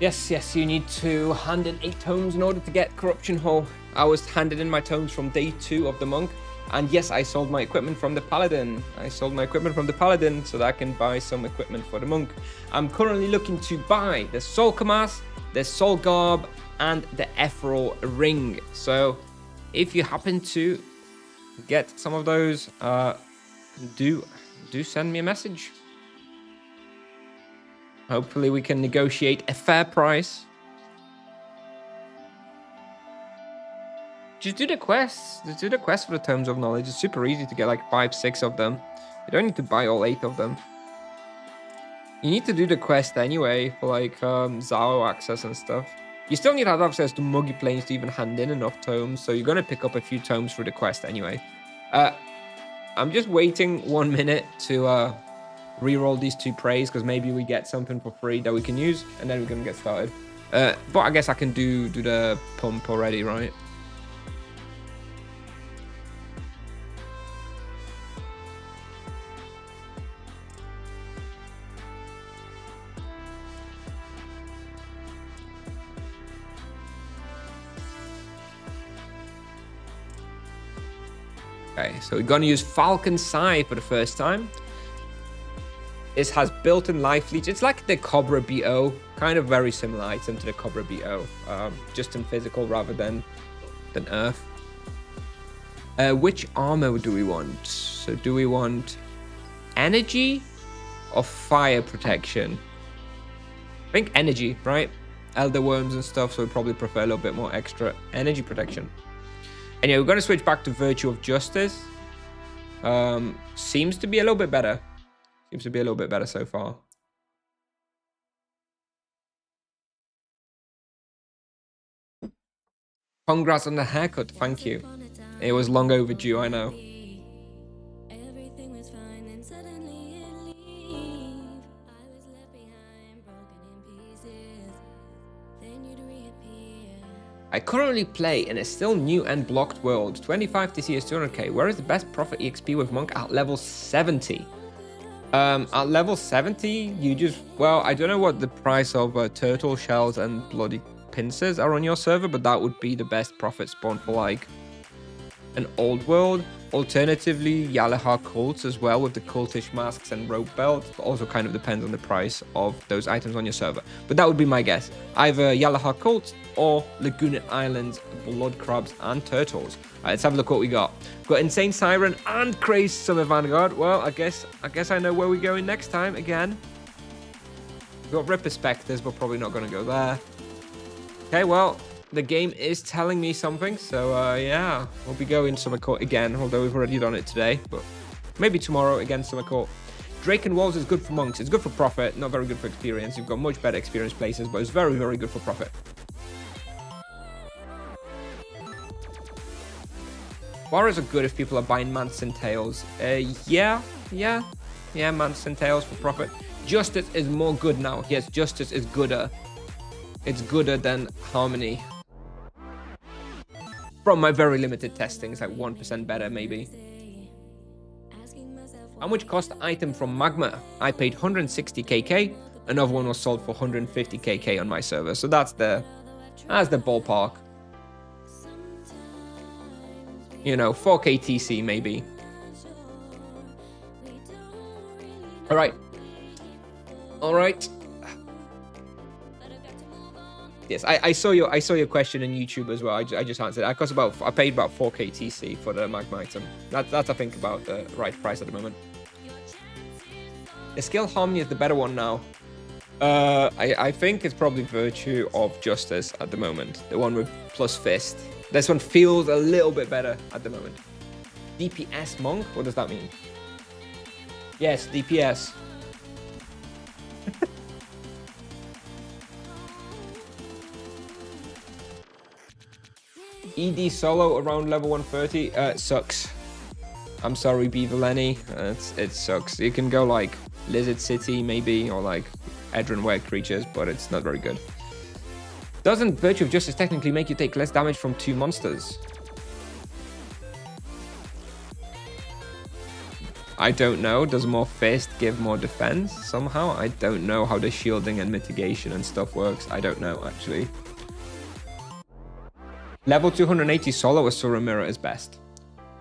Yes, you need to hand in 8 tomes in order to get Corruption Hole. I was handed in my tomes from day 2 of the Monk. And yes, I sold my equipment from the Paladin. so that I can buy some equipment for the Monk. I'm currently looking to buy the Soul Kamas, the Soul Garb, and the Ethereal Ring. So if you happen to get some of those, do send me a message. Hopefully we can negotiate a fair price. Just do the quests. Just do the quest for the Tomes of Knowledge. It's super easy to get like 5, 6 of them. You don't need to buy all 8 of them. You need to do the quest anyway for like Zao access and stuff. You still need to have access to Muggy Plains to even hand in enough tomes, so you're going to pick up a few tomes through the quest anyway. I'm just waiting 1 minute to re-roll these 2 praise, because maybe we get something for free that we can use, and then we're going to get started. But I guess I can do the pump already, right? Okay, so we're going to use Falcon Sai for the first time. This has built-in life leech. It's like the Cobra BO, kind of very similar item to the Cobra BO, just in physical rather than earth. Which armor do we want? So do we want energy or fire protection? I think energy, right? Elder worms and stuff, so we probably prefer a little bit more extra energy protection. And yeah, we're going to switch back to Virtue of Justice. Seems to be a little bit better. Seems to be a little bit better so far. Congrats on the haircut, thank you. It was long overdue, I know. Everything was fine and suddenly it leave. I was left behind, broken in pieces. Then you'd reappear. I currently play in a still new and blocked world. 25 TC is 200k. Where is the best profit EXP with Monk at level 70? At level 70, you just... Well, I don't know what the price of turtle shells and bloody pincers are on your server, but that would be the best profit spawn for like an old world. Alternatively, Yalahar cults as well with the cultish masks and rope belts. But also kind of depends on the price of those items on your server. But that would be my guess. Either Yalahar cults or Laguna Islands, blood crabs and turtles. Let's have a look what we got. Got Insane Siren and Crazed Summer Vanguard. Well, I guess I know where we're going next time again. We've got Ripper Spectres, but probably not going to go there. Okay, well, the game is telling me something, so yeah, we'll be going Summer Court again, although we've already done it today, but maybe tomorrow again Summer Court. Drake and Walls is good for monks. It's good for profit, not very good for experience. You've got much better experience places, but it's very, very good for profit. Warriors are good if people are buying Mantis and Tails. Yeah, Mantis and Tails for profit. Justice is more good now. Yes, Justice is gooder. It's gooder than Harmony. From my very limited testing, it's like 1% better, maybe. How much cost the item from Magma? I paid 160kk. Another one was sold for 150kk on my server. So that's the ballpark. You know, 4k TC maybe. All right. Yes, I saw your question on YouTube as well. I just answered. I paid about 4k TC for the Magma item. That's I think about the right price at the moment. The skill Harmony is the better one now. I think it's probably Virtue of Justice at the moment. The one with plus fist. This one feels a little bit better at the moment. DPS Monk? What does that mean? Yes, DPS. ED solo around level 130 sucks. I'm sorry, Beaver Lenny. It sucks. You can go like Lizard City maybe, or like Edron Ware creatures, but it's not very good. Doesn't Virtue of Justice technically make you take less damage from 2 monsters? I don't know. Does more fist give more defense somehow? I don't know how the shielding and mitigation and stuff works. I don't know, actually. Level 280 solo Asura Mirror is best.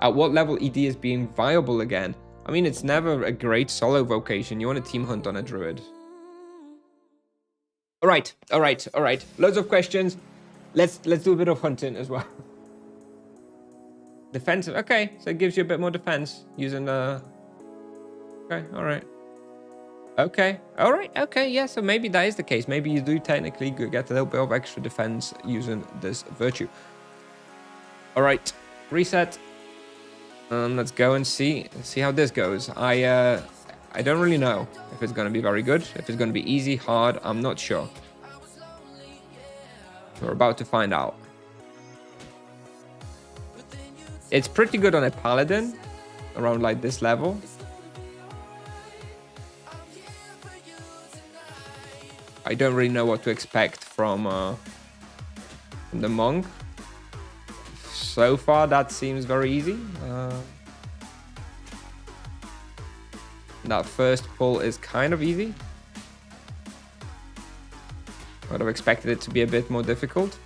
At what level ED is being viable again? I mean, it's never a great solo vocation. You want a team hunt on a druid. All right. Loads of questions. Let's do a bit of hunting as well. Defensive. Okay, so it gives you a bit more defense using the... Okay, all right. Okay, all right, okay, yeah, so maybe that is the case. Maybe you do technically get a little bit of extra defense using this virtue. All right, reset. Let's go and see how this goes. I don't really know if it's going to be very good, if it's going to be easy, hard, I'm not sure. We're about to find out. It's pretty good on a paladin, around like this level. I don't really know what to expect from the monk. So far, that seems very easy. That first pull is kind of easy. I would have expected it to be a bit more difficult.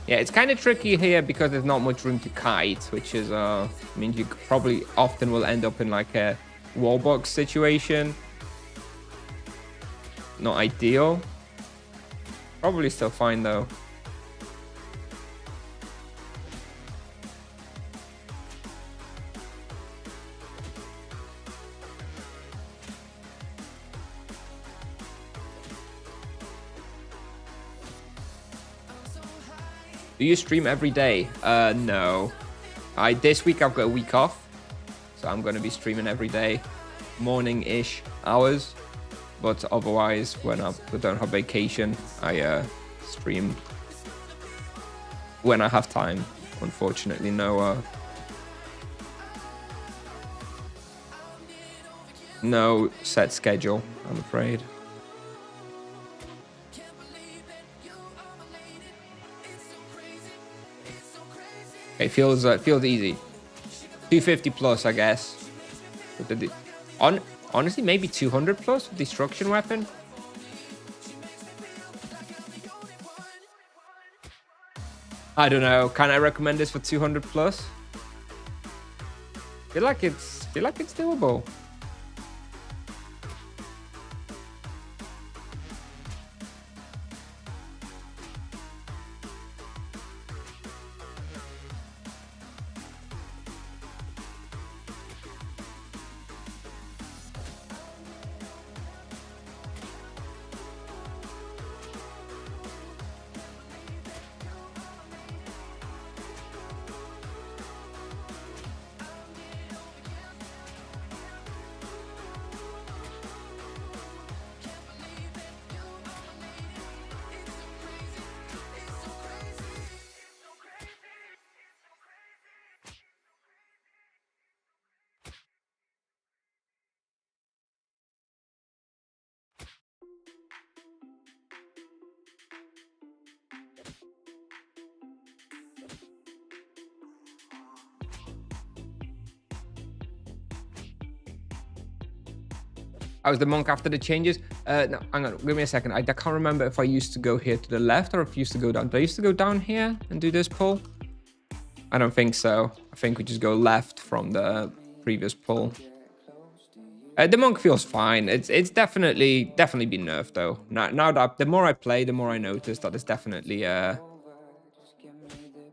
Yeah, it's kind of tricky here because there's not much room to kite, which is, I mean, you probably often will end up in like a wallbox situation. Not ideal. Probably still fine though. Do you stream every day? No. This week I've got a week off, so I'm going to be streaming every day, morning-ish hours. But otherwise, when I don't have vacation, I stream when I have time. Unfortunately, no set schedule, I'm afraid. It feels easy. 250 plus, I guess. Honestly, maybe 200 plus with destruction weapon. I don't know. Can I recommend this for 200 plus? Feel like it's doable. How's the monk after the changes? No, hang on, give me a second. I can't remember if I used to go here to the left or if I used to go down. Did I used to go down here and do this pull? I don't think so. I think we just go left from the previous pull. The monk feels fine. It's definitely been nerfed though. Now that the more I play, the more I notice that it's definitely a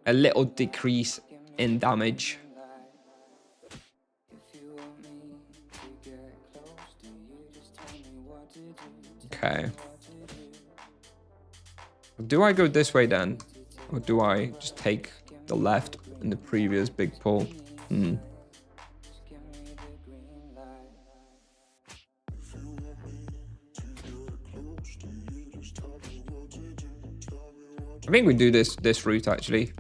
little decrease in damage. Okay. Do I go this way then? Or do I just take the left in the previous big pull? I think we do this route actually.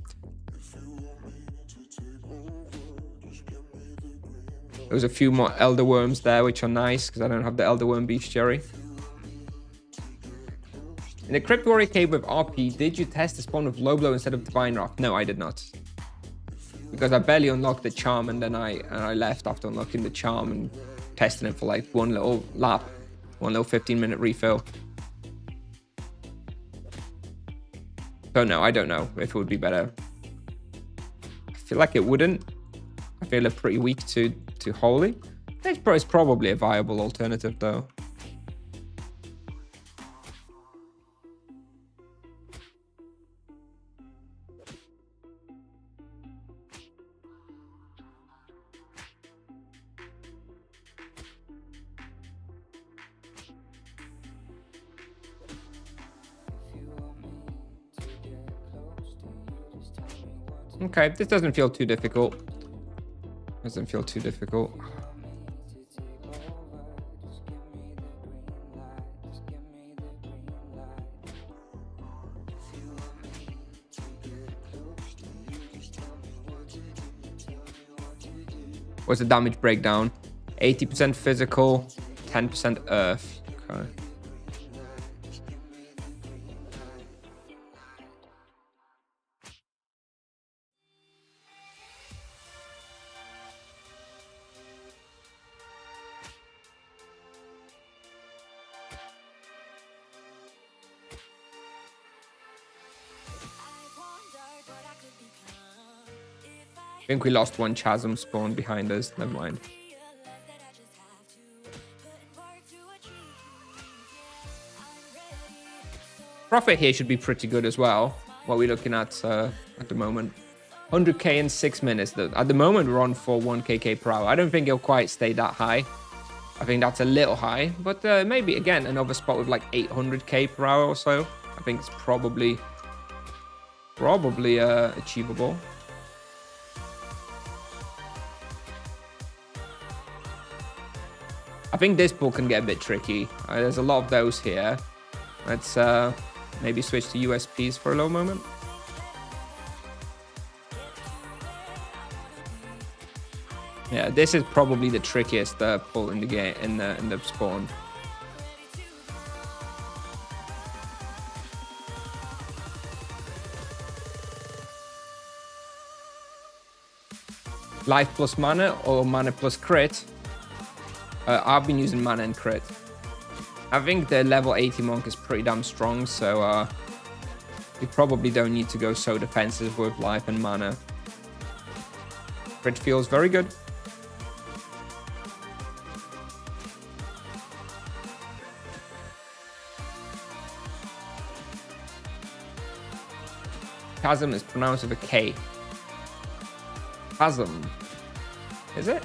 There's a few more elder worms there, which are nice because I don't have the elder worm bestiary. In the Crypt Warrior Cave with RP, did you test the spawn with low blow instead of divine wrath? No, I did not. Because I barely unlocked the charm, and then I left after unlocking the charm and testing it for like one little lap, one little 15-minute refill. So no, I don't know if it would be better. I feel like it wouldn't. I feel it pretty weak to Holy. It's probably a viable alternative though. Okay, this doesn't feel too difficult. Doesn't feel too difficult. What's the damage breakdown? 80% physical, 10% earth. Okay. I think we lost one chasm spawn behind us. Never mind. Profit here should be pretty good as well. What we're looking at the moment. 100k in 6 minutes. At the moment, we're on for 1kk per hour. I don't think it'll quite stay that high. I think that's a little high. But maybe, again, another spot with like 800k per hour or so. I think it's probably achievable. I think this pool can get a bit tricky. There's a lot of those here. Let's maybe switch to USPs for a little moment. Yeah, this is probably the trickiest pull in the game in the spawn. Life plus mana or mana plus crit. I've been using mana and crit. I think the level 80 monk is pretty damn strong, so you probably don't need to go so defensive with life and mana. Crit feels very good. Chasm is pronounced with a K. Chasm. Is it?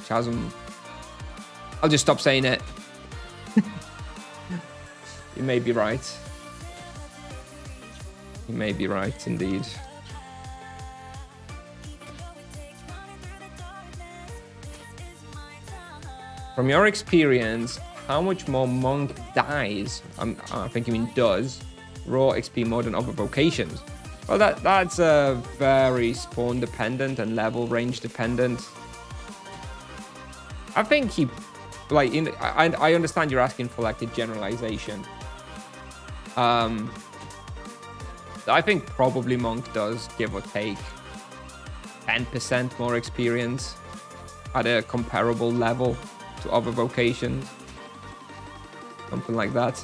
Chasm. I'll just stop saying it. You may be right. You may be right, indeed. From your experience, how much more monk dies? I think you mean does raw XP more than other vocations. Well, that's very spawn dependent and level range dependent. I think he, like, I understand you're asking for like a generalization. I think probably monk does give or take 10% more experience at a comparable level to other vocations. Something like that.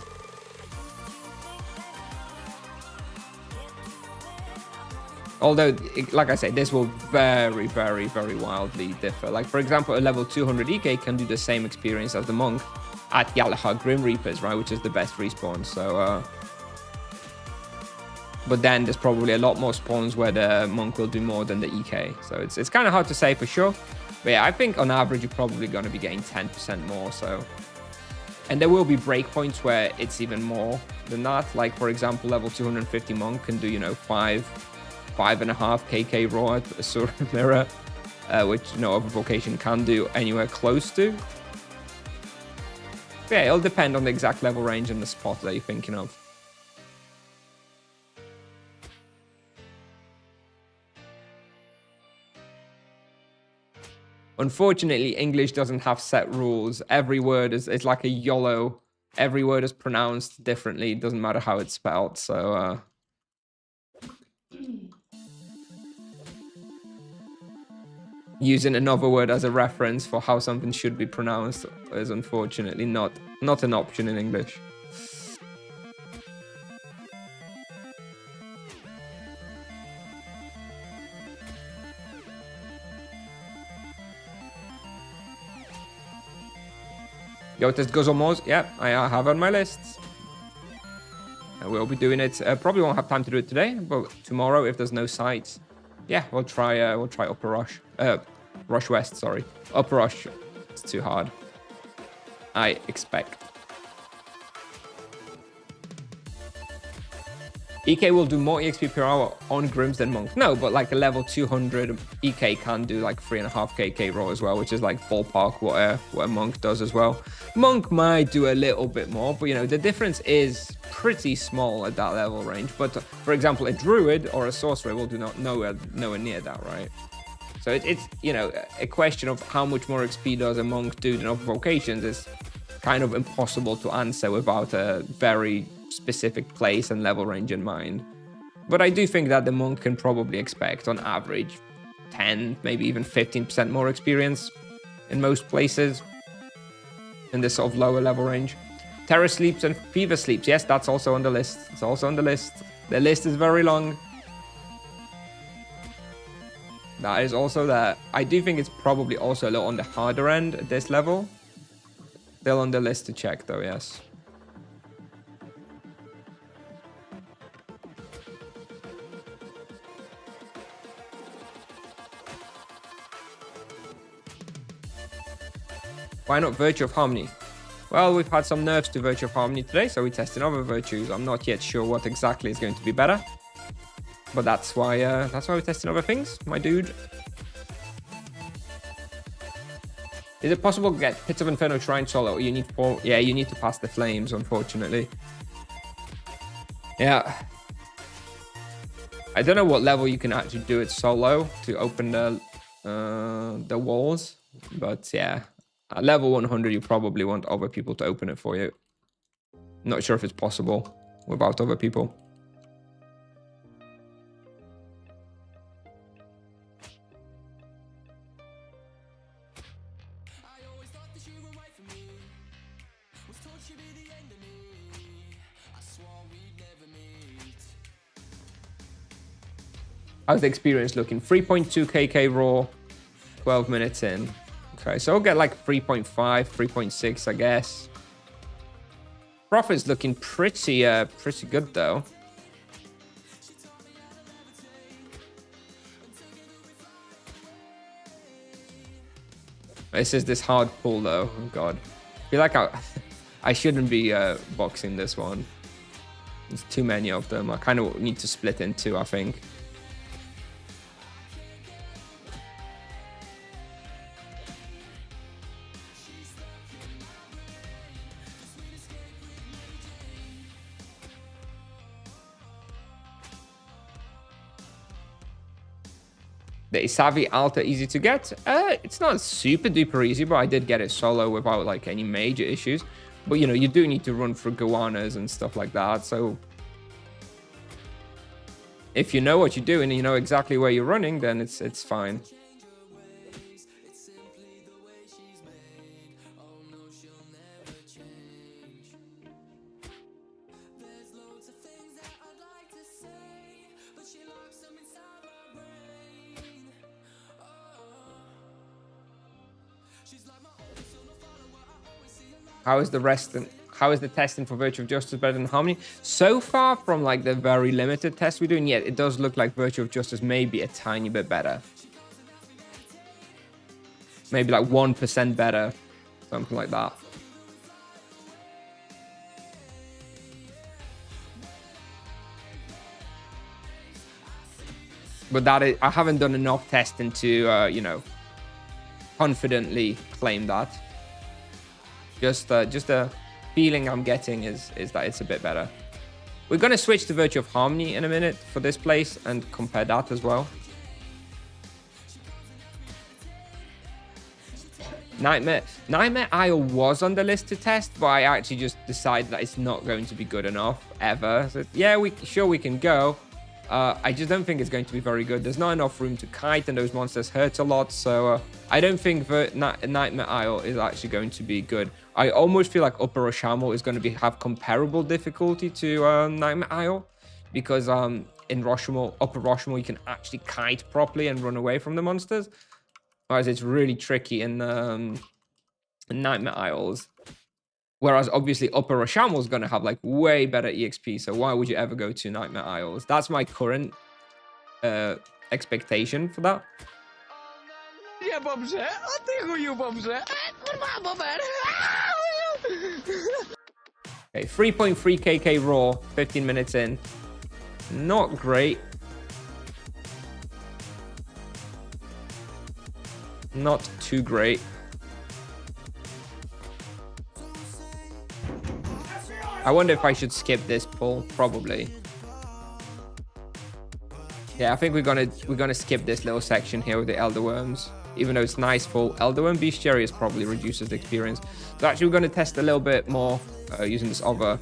Although, like I said, this will very, very, very wildly differ. Like, for example, a level 200 EK can do the same experience as the monk at Yalahar Grim Reapers, right? Which is the best respawn. So, but then there's probably a lot more spawns where the monk will do more than the EK. So it's kind of hard to say for sure. But yeah, I think on average, you're probably going to be getting 10% more. So, and there will be breakpoints where it's even more than that. Like, for example, level 250 monk can do, you know, 5.5 kk raw at Asura Mirror, which no other vocation can do anywhere close to. But yeah, it'll depend on the exact level range and the spot that you're thinking of. Unfortunately, English doesn't have set rules. Every word is like a YOLO. Every word is pronounced differently. It doesn't matter how it's spelled. So, using another word as a reference for how something should be pronounced is unfortunately not an option in English. Yotes Gozomos, yeah, I have on my list. I will be doing it. Probably won't have time to do it today, but tomorrow, if there's no sites, yeah, we'll try Upper Rush. Rush West, sorry. Upper Rush. It's too hard, I expect. EK will do more EXP per hour on Grims than Monk. No, but like a level 200 EK can do like 3.5 KK raw as well, which is like ballpark what a Monk does as well. Monk might do a little bit more, but you know, the difference is pretty small at that level range. But for example, a Druid or a Sorcerer will do nowhere near that, right? So it's, you know, a question of how much more XP does a Monk do than other vocations is kind of impossible to answer without a very specific place and level range in mind. But I do think that the Monk can probably expect on average 10, maybe even 15% more experience in most places in this sort of lower level range. Terror Sleeps and Fever Sleeps, yes, that's also on the list. It's also on the list. The list is very long. That is also there. I do think it's probably also a little on the harder end at this level. Still on the list to check though, yes. Why not Virtue of Harmony? Well, we've had some nerfs to Virtue of Harmony today, so we're testing other virtues. I'm not yet sure what exactly is going to be better, but that's why we're testing other things, my dude. Is it possible to get Pits of Inferno Shrine solo? You need 4. Yeah, you need to pass the flames, unfortunately. Yeah. I don't know what level you can actually do it solo to open the walls, but yeah. At level 100, you probably want other people to open it for you. Not sure if it's possible without other people. How's the experience looking? 3.2 KK raw, 12 minutes in. Okay, so I'll get like 3.5, 3.6, I guess. Profit's looking pretty good though. This is this hard pull though. Oh god, I feel like I shouldn't be boxing this one. There's too many of them. I kind of need to split in two, I think. The Isavi Alta easy to get? It's not super duper easy, but I did get it solo without like any major issues. But you know, you do need to run through Goannas and stuff like that. So if you know what you're doing and you know exactly where you're running, then it's fine. How is the testing for Virtue of Justice better than Harmony? So far from like the very limited test we're doing, yet it does look like Virtue of Justice may be a tiny bit better. Maybe like 1% better, something like that. But that is, I haven't done enough testing to, you know, confidently claim that. Just a feeling I'm getting is that it's a bit better. We're going to switch to Virtue of Harmony in a minute for this place and compare that as well. Nightmare Isle was on the list to test, but I actually just decided that it's not going to be good enough ever. So yeah, we can go. I just don't think it's going to be very good. There's not enough room to kite, and those monsters hurt a lot. So I don't think Nightmare Isle is actually going to be good. I almost feel like Upper Rashamo is going to have comparable difficulty to Nightmare Isle, because in Upper Rashamo, you can actually kite properly and run away from the monsters. Whereas it's really tricky in Nightmare Isles. Whereas obviously Upper Rashamo is going to have like way better EXP. So why would you ever go to Nightmare Isles? That's my current expectation for that. Nie pomrze, a ty chuju pomrze. Kurwa, bober. Okay, 3.3 KK raw, 15 minutes in. Not great. Not too great. I wonder if I should skip this pull. Probably. Yeah, I think we're gonna skip this little section here with the Elder Worms. Even though it's nice full Elder Worm, Bestiary probably reduces the experience. So actually we're gonna test a little bit more using this other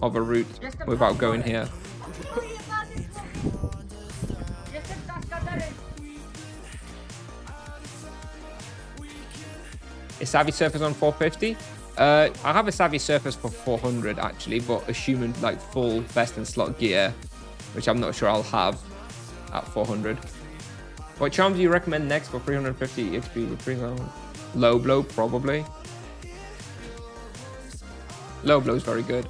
route without going here. Is Savvy Surface on 450? I have a Savvy Surface for 400 actually, but assuming like full vest and slot gear, which I'm not sure I'll have at 400. What charm do you recommend next for 350 XP with 3,000? Low Blow, probably. Low Blow is very good.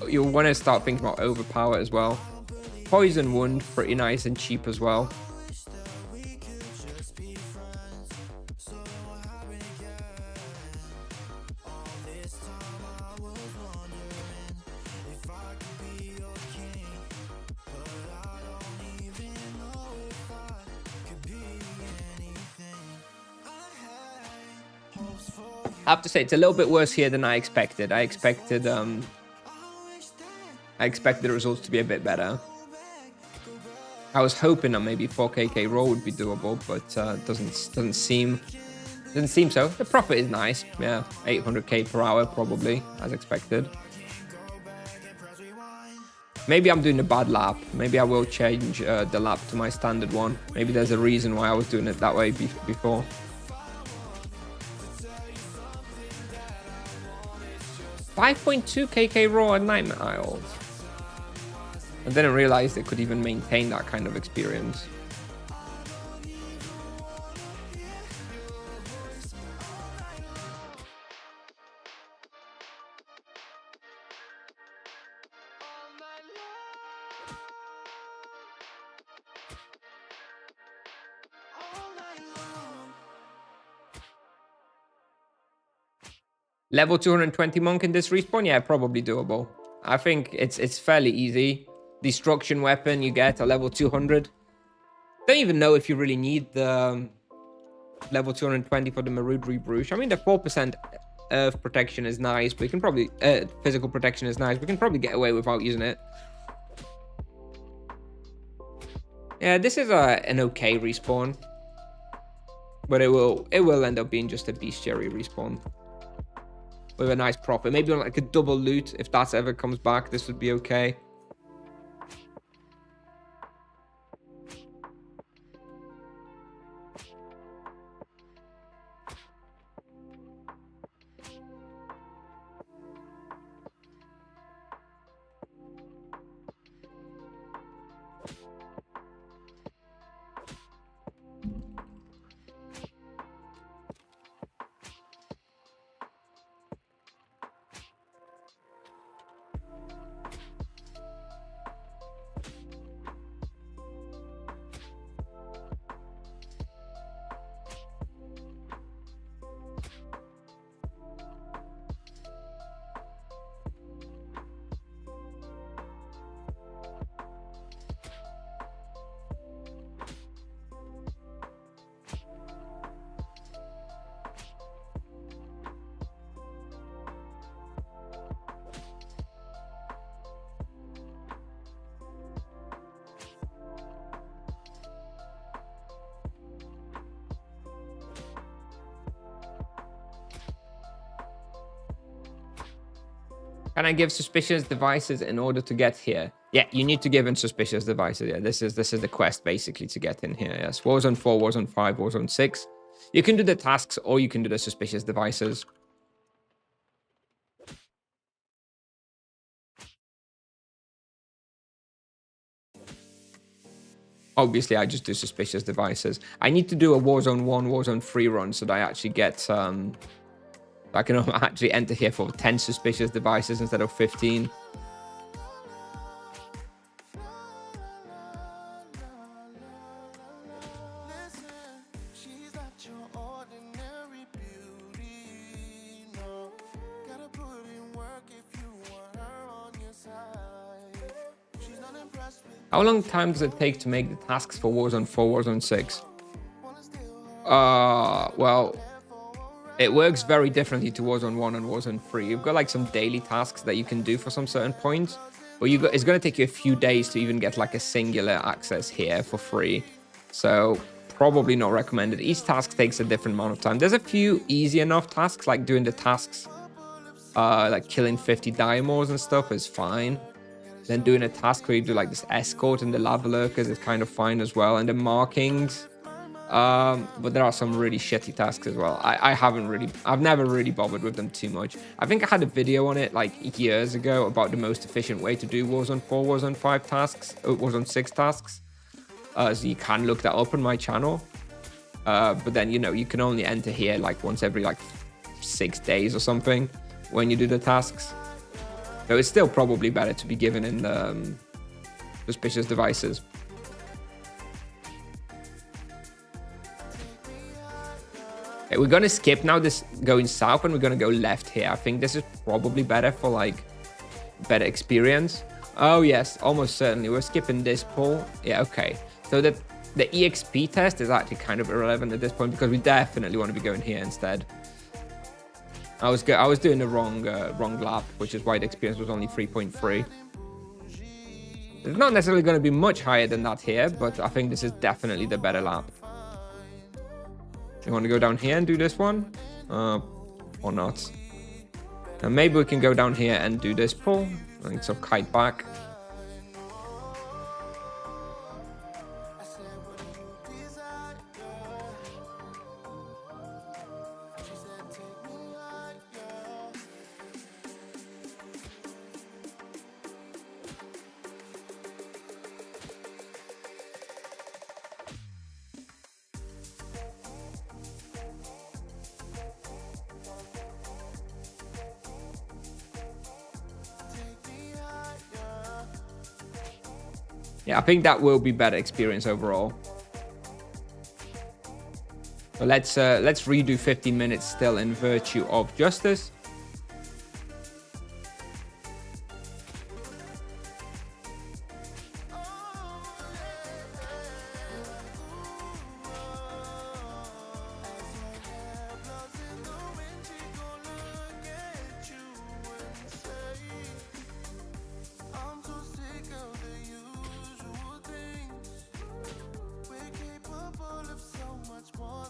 You'll want to start thinking about Overpower as well. Poison Wound, pretty nice and cheap as well. I have to say it's a little bit worse here than I expected. I expected the results to be a bit better. I was hoping that maybe 4KK roll would be doable, but doesn't seem so. The profit is nice, yeah, 800k per hour probably as expected. Maybe I'm doing a bad lap. Maybe I will change the lap to my standard one. Maybe there's a reason why I was doing it that way before. $5.2 KK raw at Nightmare Isles. I didn't realize they could even maintain that kind of experience. Level 220 monk in this respawn? Yeah, probably doable. I think it's fairly easy. Destruction weapon you get a level 200. Don't even know if you really need the level 220 for the Marud Rebrush. I mean, the 4% earth protection is nice, but you can probably... physical protection is nice. We can probably get away without using it. Yeah, this is an okay respawn. But it will end up being just a bestiary respawn. With a nice profit. Maybe on like a double loot. If that ever comes back, this would be okay. Can I give suspicious devices in order to get here? Yeah, you need to give in suspicious devices. Yeah, this is the quest basically to get in here. Yes, Warzone 4, Warzone 5, Warzone 6. You can do the tasks or you can do the suspicious devices. Obviously, I just do suspicious devices. I need to do a Warzone 1, Warzone 3 run so that I actually get I can actually enter here for 10 suspicious devices instead of 15. How long time does it take to make the tasks for Warzone 4, Warzone 6? Well, it works very differently to Warzone 1 and Warzone 3. You've got like some daily tasks that you can do for some certain points, but it's going to take you a few days to even get like a singular access here for free. So probably not recommended. Each task takes a different amount of time. There's a few easy enough tasks, like doing the tasks, like killing 50 diamos and stuff is fine. Then doing a task where you do like this escort and the lava lurkers is kind of fine as well. And the markings. But there are some really shitty tasks as well. I've never really bothered with them too much. I think I had a video on it like years ago about the most efficient way to do Warzone 4, Warzone 5 tasks, Warzone 6 tasks. So you can look that up on my channel. But then, you know, you can only enter here like once every like 6 days or something when you do the tasks. So it's still probably better to be given in suspicious devices. Okay, we're going to skip now this going south and we're going to go left here. I think this is probably better for like better experience. Oh yes, almost certainly. We're skipping this pull. Yeah, okay. So the EXP test is actually kind of irrelevant at this point because we definitely want to be going here instead. I was doing the wrong lap, which is why the experience was only 3.3. It's not necessarily going to be much higher than that here, but I think this is definitely the better lap. You want to go down here and do this one? Or not? And maybe we can go down here and do this pull. And so kite back. Yeah, I think that will be better experience overall. So let's redo 15 minutes still in Virtue of Justice.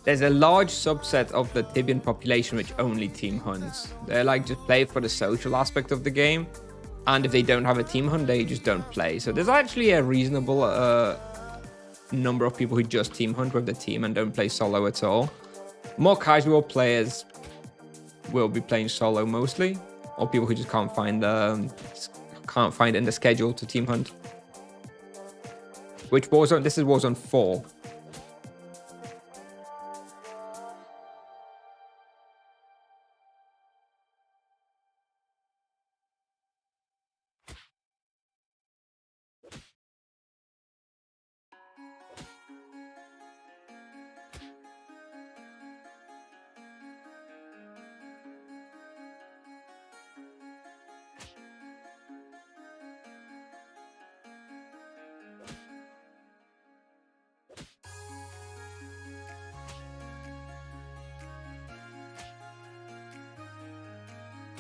There's a large subset of the Tibian population which only team hunts. They're like just play for the social aspect of the game. And if they don't have a team hunt, they just don't play. So there's actually a reasonable number of people who just team hunt with the team and don't play solo at all. More casual players will be playing solo mostly, or people who just can't find it in the schedule to team hunt. Which Warzone? This is Warzone 4.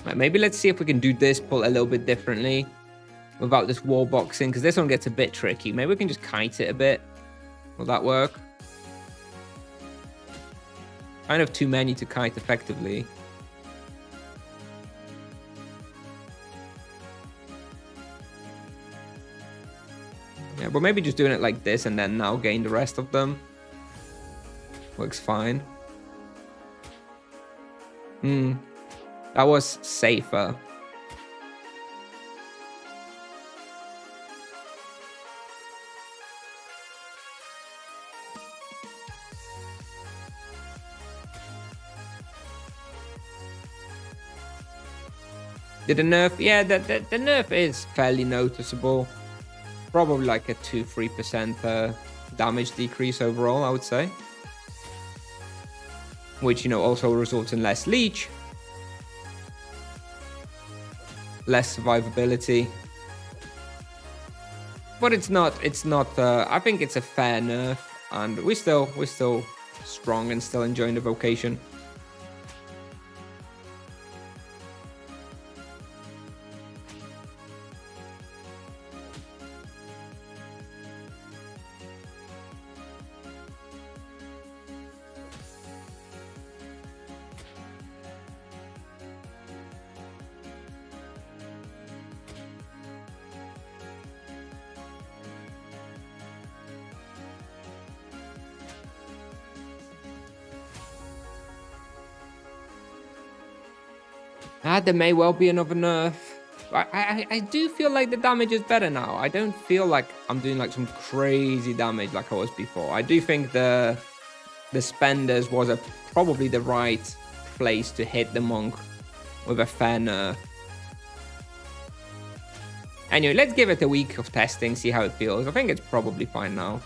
Right, maybe let's see if we can do this pull a little bit differently without this wall boxing, because this one gets a bit tricky. Maybe we can just kite it a bit. Will that work? Kind of too many to kite effectively. Yeah, but maybe just doing it like this and then now gain the rest of them. Works fine. That was safer. Did the nerf? Yeah, the nerf is fairly noticeable. Probably like a 2-3% damage decrease overall, I would say. Which, you know, also results in less leech. Less survivability. But it's not, I think it's a fair nerf. And we're still strong and still enjoying the vocation. There may well be another nerf. I do feel like the damage is better now. I don't feel like I'm doing like some crazy damage like I was before. I do think the Spenders was probably the right place to hit the monk with a fair nerf. Anyway, let's give it a week of testing, see how it feels. I think it's probably fine now.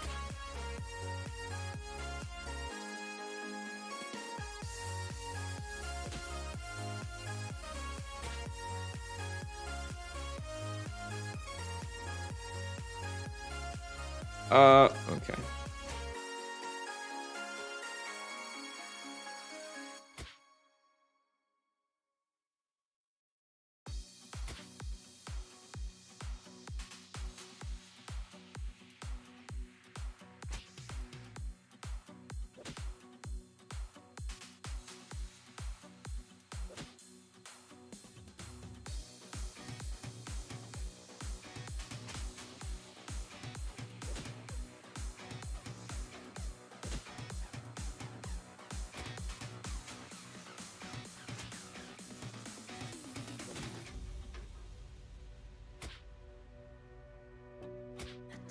Okay.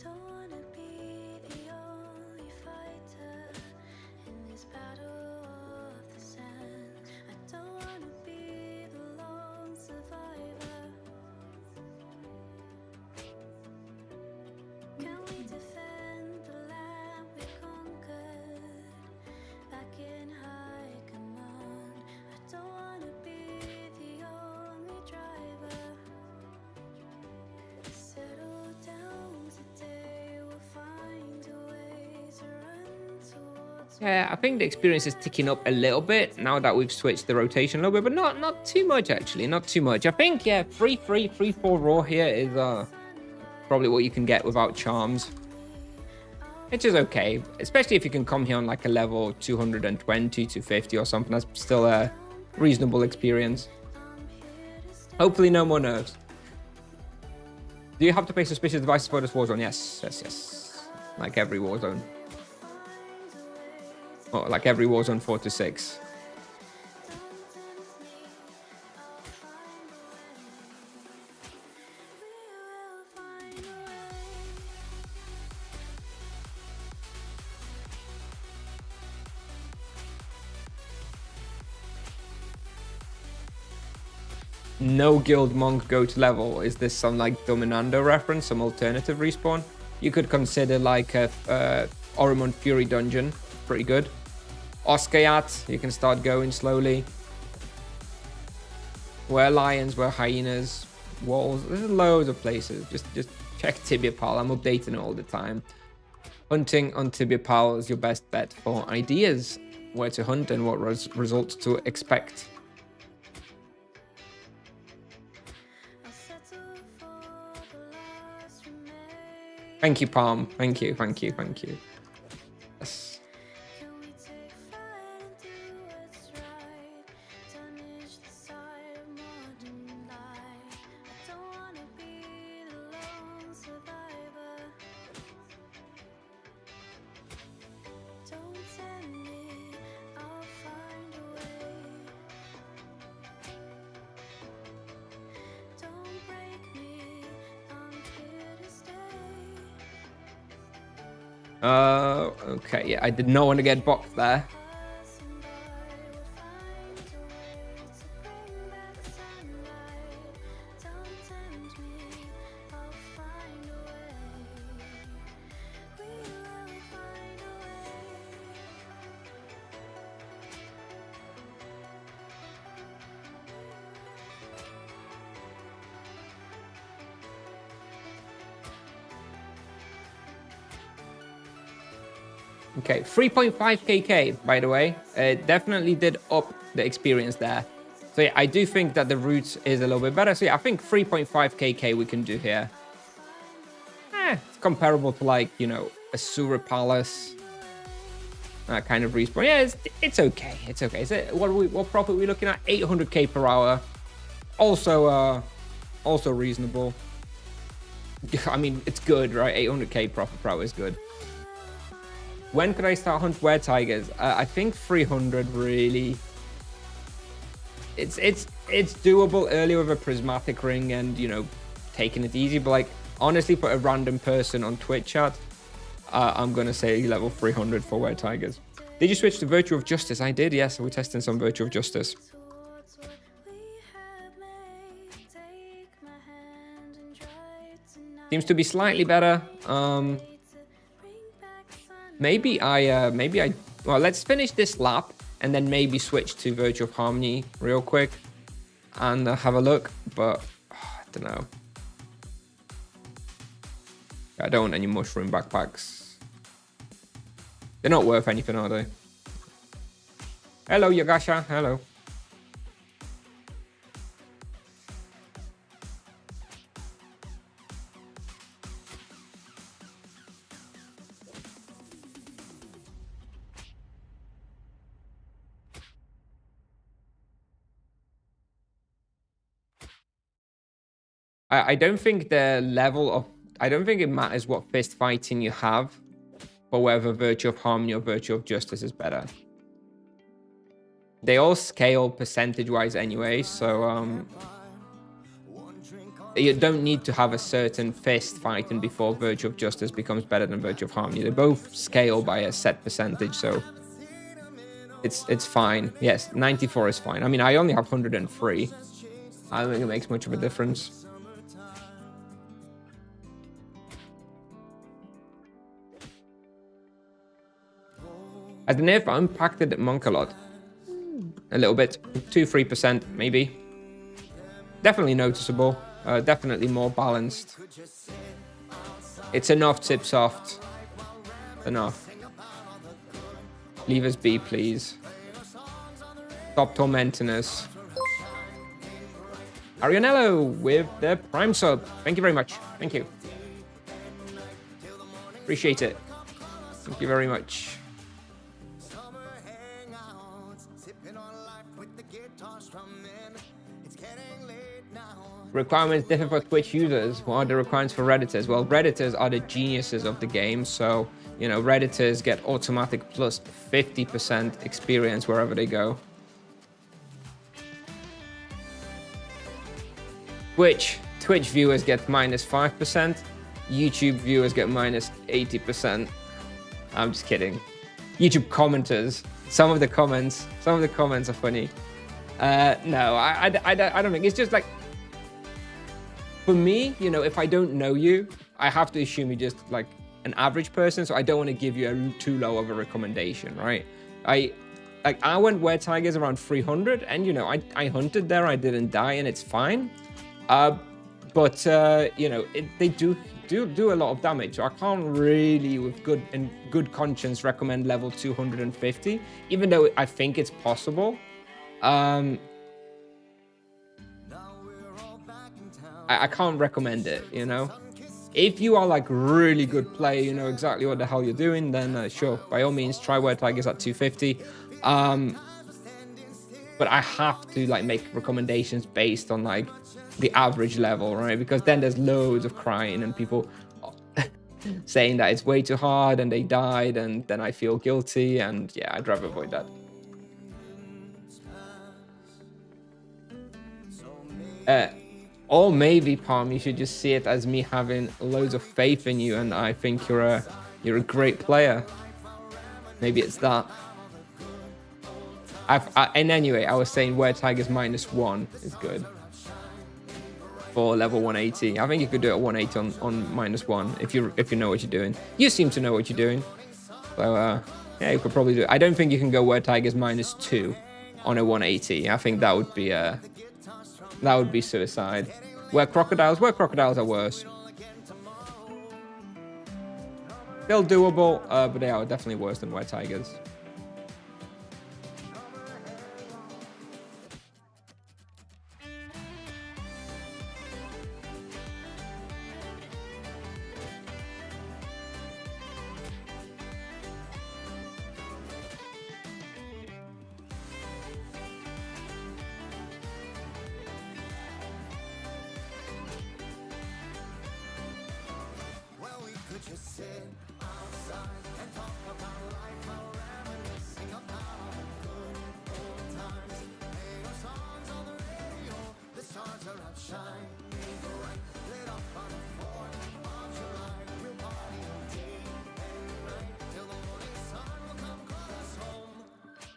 Don't wanna be the only fighter in this battle of the sand. I don't wanna be the lone survivor. Can we defend the land we conquered back in high command? I don't wanna be the only driver. Settle down today, we'll find a way to run towards. Yeah, I think the experience is ticking up a little bit now that we've switched the rotation a little bit, but not too much actually, not too much. I think, yeah, 3-4 raw here is probably what you can get without charms. Which is okay, especially if you can come here on like a level 220, 250 or something. That's still a reasonable experience. Hopefully no more nerves. Do you have to pay suspicious devices for this Warzone? Yes. Like every Warzone. Or like every Warzone 4 to 6. No guild monk goat level. Is this some like Dominando reference, some alternative respawn? You could consider like a Oromon Fury dungeon, pretty good. Oskayaat, you can start going slowly. Where lions, where hyenas, walls, there's loads of places. Just check Tibia Pal, I'm updating it all the time. Hunting on Tibia Pal is your best bet for ideas, where to hunt and what results to expect. Thank you, Palm. Thank you. Yes. Okay, yeah, I did not want to get boxed there. Okay, 3.5 kk, by the way. It definitely did up the experience there. So yeah, I do think that the route is a little bit better. So yeah, I think 3.5 kk we can do here. It's comparable to like, you know, a Sura Palace kind of respawn. Yeah, it's okay. It's okay. So what profit are we looking at? 800k per hour. Also reasonable. I mean, it's good, right? 800k profit per hour is good. When could I start hunt WereTigers? I think 300 really. It's doable early with a prismatic ring and, you know, taking it easy. But like, honestly, for a random person on Twitch chat, I'm gonna say level 300 for WereTigers. Did you switch to Virtue of Justice? I did. Yes, we're testing some Virtue of Justice. Seems to be slightly better. Maybe I, well, let's finish this lap and then maybe switch to Virtue of Harmony real quick and have a look, but I don't know. I don't want any mushroom backpacks. They're not worth anything, are they? Hello, Yagasha. Hello. I don't think the level of... I don't think it matters what fist fighting you have, but whether Virtue of Harmony or Virtue of Justice is better. They all scale percentage-wise anyway, so you don't need to have a certain fist fighting before Virtue of Justice becomes better than Virtue of Harmony. They both scale by a set percentage, so it's fine. Yes, 94 is fine. I mean, I only have 103. I don't think it makes much of a difference. Has the nerf impacted Monk a lot? A little bit, 2-3% maybe. Definitely noticeable, definitely more balanced. It's enough, tip soft. Enough. Leave us be, please. Stop tormenting us. Arianello with the Prime sub. Thank you very much. Thank you. Appreciate it. Thank you very much. Requirements differ for Twitch users. What are the requirements for Redditors? Well, Redditors are the geniuses of the game, so, you know, Redditors get automatic plus 50% experience wherever they go. Twitch viewers get minus 5%. YouTube viewers get minus 80%. I'm just kidding. YouTube commenters. Some of the comments are funny. No, I don't think. It's just like, for me, you know, if I don't know you, I have to assume you're just like an average person, so I don't want to give you too low of a recommendation, right? I went WereTigers around 300, and you know, I hunted there, I didn't die, and it's fine. But you know, they do a lot of damage. So I can't really, with good conscience, recommend level 250, even though I think it's possible. I can't recommend it, you know. If you are like really good player, you know exactly what the hell you're doing, then sure, by all means, try WereTigers at 250. But I have to like make recommendations based on like the average level, right? Because then there's loads of crying and people saying that it's way too hard and they died, and then I feel guilty, and yeah, I'd rather avoid that. Or maybe, Palm, you should just see it as me having loads of faith in you, and I think you're You're a great player. Maybe it's that. And anyway, I was saying WereTiger's -1 is good for level 180. I think you could do it at 180 on -1 if you know what you're doing. You seem to know what you're doing. So yeah, you could probably do it. I don't think you can go WereTiger's -2 on a 180. I think that would be suicide. WereCrocodiles are worse. Still doable, but they are definitely worse than WereTigers.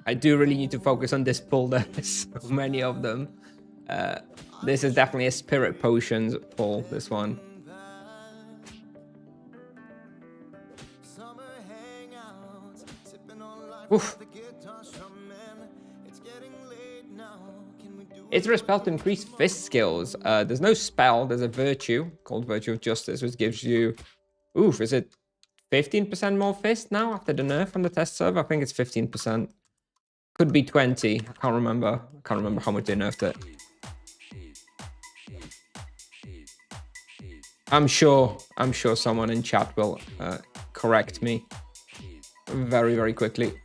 I do really need to focus on this pull. There's so many of them. This is definitely a spirit potions pull, this one. Oof. Is there a spell to increase fist skills? There's no spell. There's a virtue called Virtue of Justice, which gives you... Oof, is it 15% more fist now after the nerf on the test server? I think it's 15%. Could be 20. I can't remember. I can't remember how much they nerfed it. I'm sure someone in chat will correct me very, very quickly.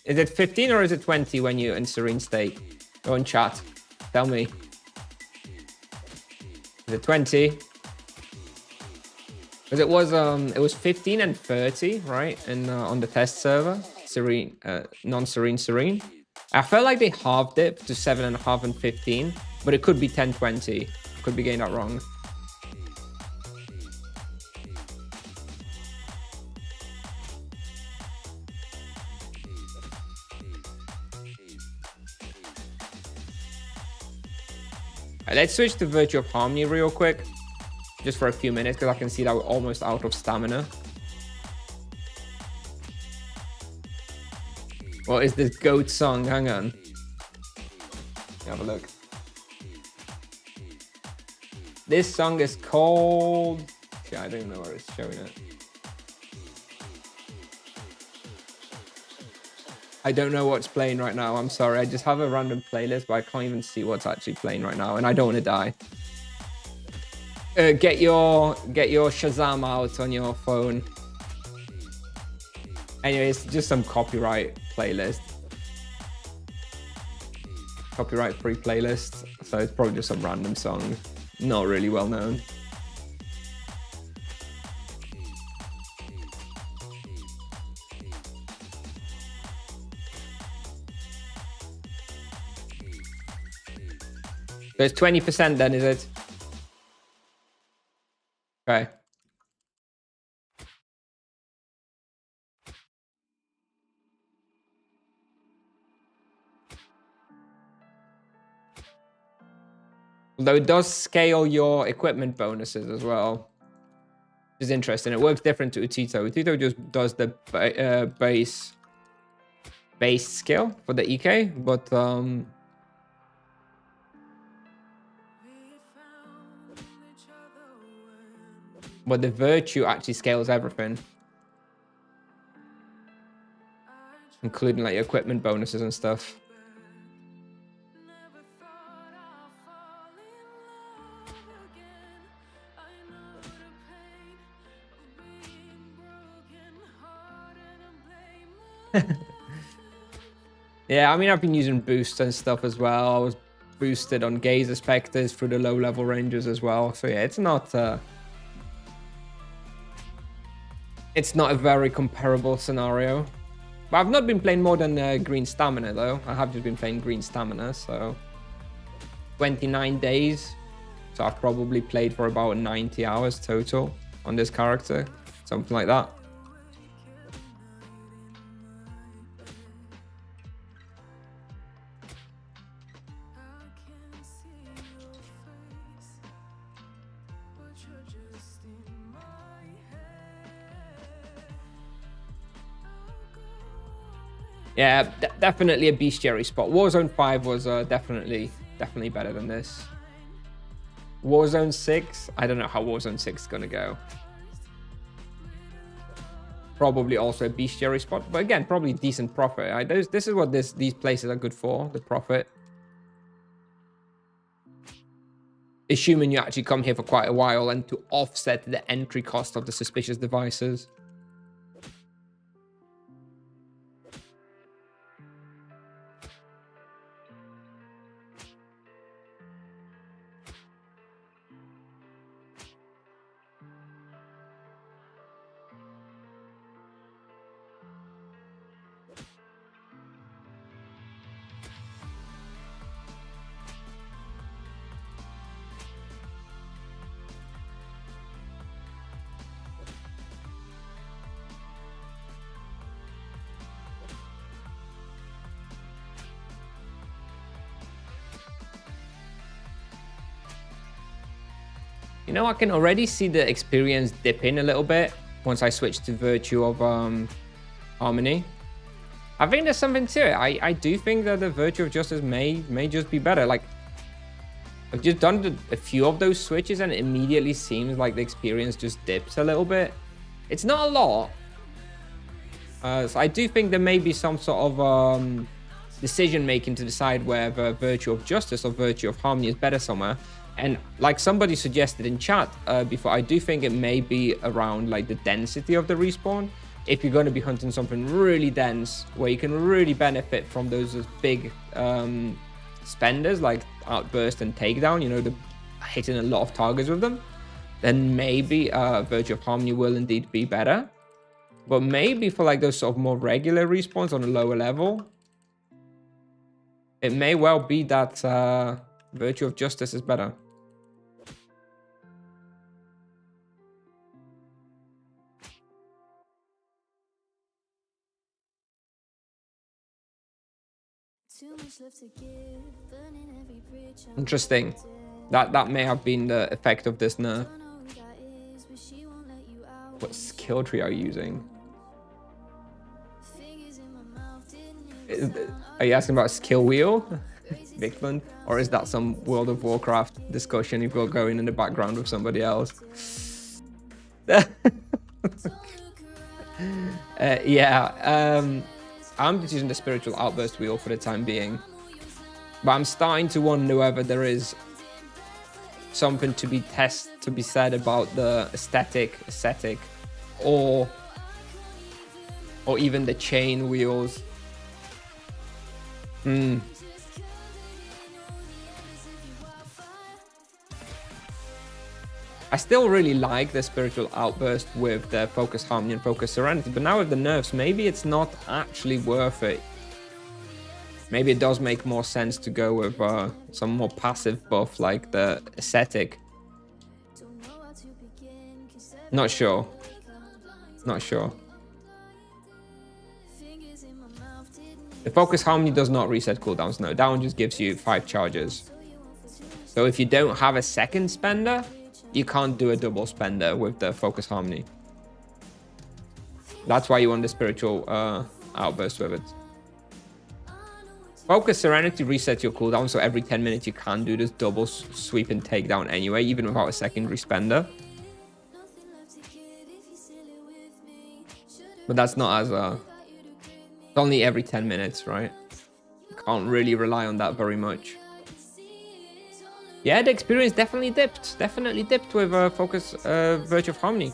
Is it 15 or is it 20 when you're in serene state? Go in chat. Tell me. Is it 20? Because it was 15 and 30, right? And on the test server, serene, non-serene, serene. I felt like they halved it to 7.5 and 15, but it could be 10-20. Could be getting that wrong. Let's switch to Virtue of Harmony real quick. Just for a few minutes, because I can see that we're almost out of stamina. What is this goat song? Hang on. Have a look. This song is called... Yeah, I don't even know where it's showing it. I don't know what's playing right now. I'm sorry. I just have a random playlist, but I can't even see what's actually playing right now, and I don't want to die. Get your Shazam out on your phone. Anyways, just some copyright playlist. Copyright free playlist. So it's probably just some random song. Not really well known. So it's 20% then, is it? Okay. Although it does scale your equipment bonuses as well. Which is interesting. It works different to Utito. Utito just does the base skill for the EK, but the virtue actually scales everything, including like equipment bonuses and stuff. Yeah, I mean, I've been using boosts and stuff as well. I was boosted on Gazer Spectres through the low level ranges as well. So yeah, it's not a very comparable scenario. But I've not been playing more than green stamina though. I have just been playing green stamina, so 29 days So I've probably played for about 90 hours total on this character, something like that. Yeah, definitely a bestiary spot. Warzone 5 was definitely better than this. Warzone 6, I don't know how Warzone 6 is going to go. Probably also a bestiary spot, but again, probably decent profit. This is what these places are good for, the profit. Assuming you actually come here for quite a while and to offset the entry cost of the suspicious devices. You know, I can already see the experience dip in a little bit once I switch to Virtue of Harmony. I think there's something to it. I do think that the Virtue of Justice may just be better. Like, I've just done a few of those switches and it immediately seems like the experience just dips a little bit. It's not a lot. So I do think there may be some sort of decision making to decide whether Virtue of Justice or Virtue of Harmony is better somewhere. And like somebody suggested in chat before, I do think it may be around like the density of the respawn. If you're going to be hunting something really dense where you can really benefit from those big spenders like Outburst and Takedown, you know, the hitting a lot of targets with them, then maybe Virtue of Harmony will indeed be better. But maybe for like those sort of more regular respawns on a lower level, it may well be that Virtue of Justice is better. Interesting. That may have been the effect of this nerf. What skill tree are you using? Are you asking about skill wheel, Victland? Or is that some World of Warcraft discussion you've got going in the background with somebody else? I'm just using the Spiritual Outburst wheel for the time being. But I'm starting to wonder whether there is something to be said about the aesthetic, or even the chain wheels. I still really like the Spiritual Outburst with the Focus Harmony and Focus Serenity, but now with the nerfs, maybe it's not actually worth it. Maybe it does make more sense to go with some more passive buff like the Ascetic. Not sure. The Focus Harmony does not reset cooldowns, no. That one just gives you 5 charges. So if you don't have a second spender, you can't do a double spender with the Focus Harmony. That's why you want the Spiritual Outburst with it. Focus Serenity resets your cooldown, so every 10 minutes you can do this double sweep and takedown anyway, even without a secondary spender. But that's not as it's only every 10 minutes, right? You can't really rely on that very much. Yeah, the experience definitely dipped with Focus Virtue of Harmony.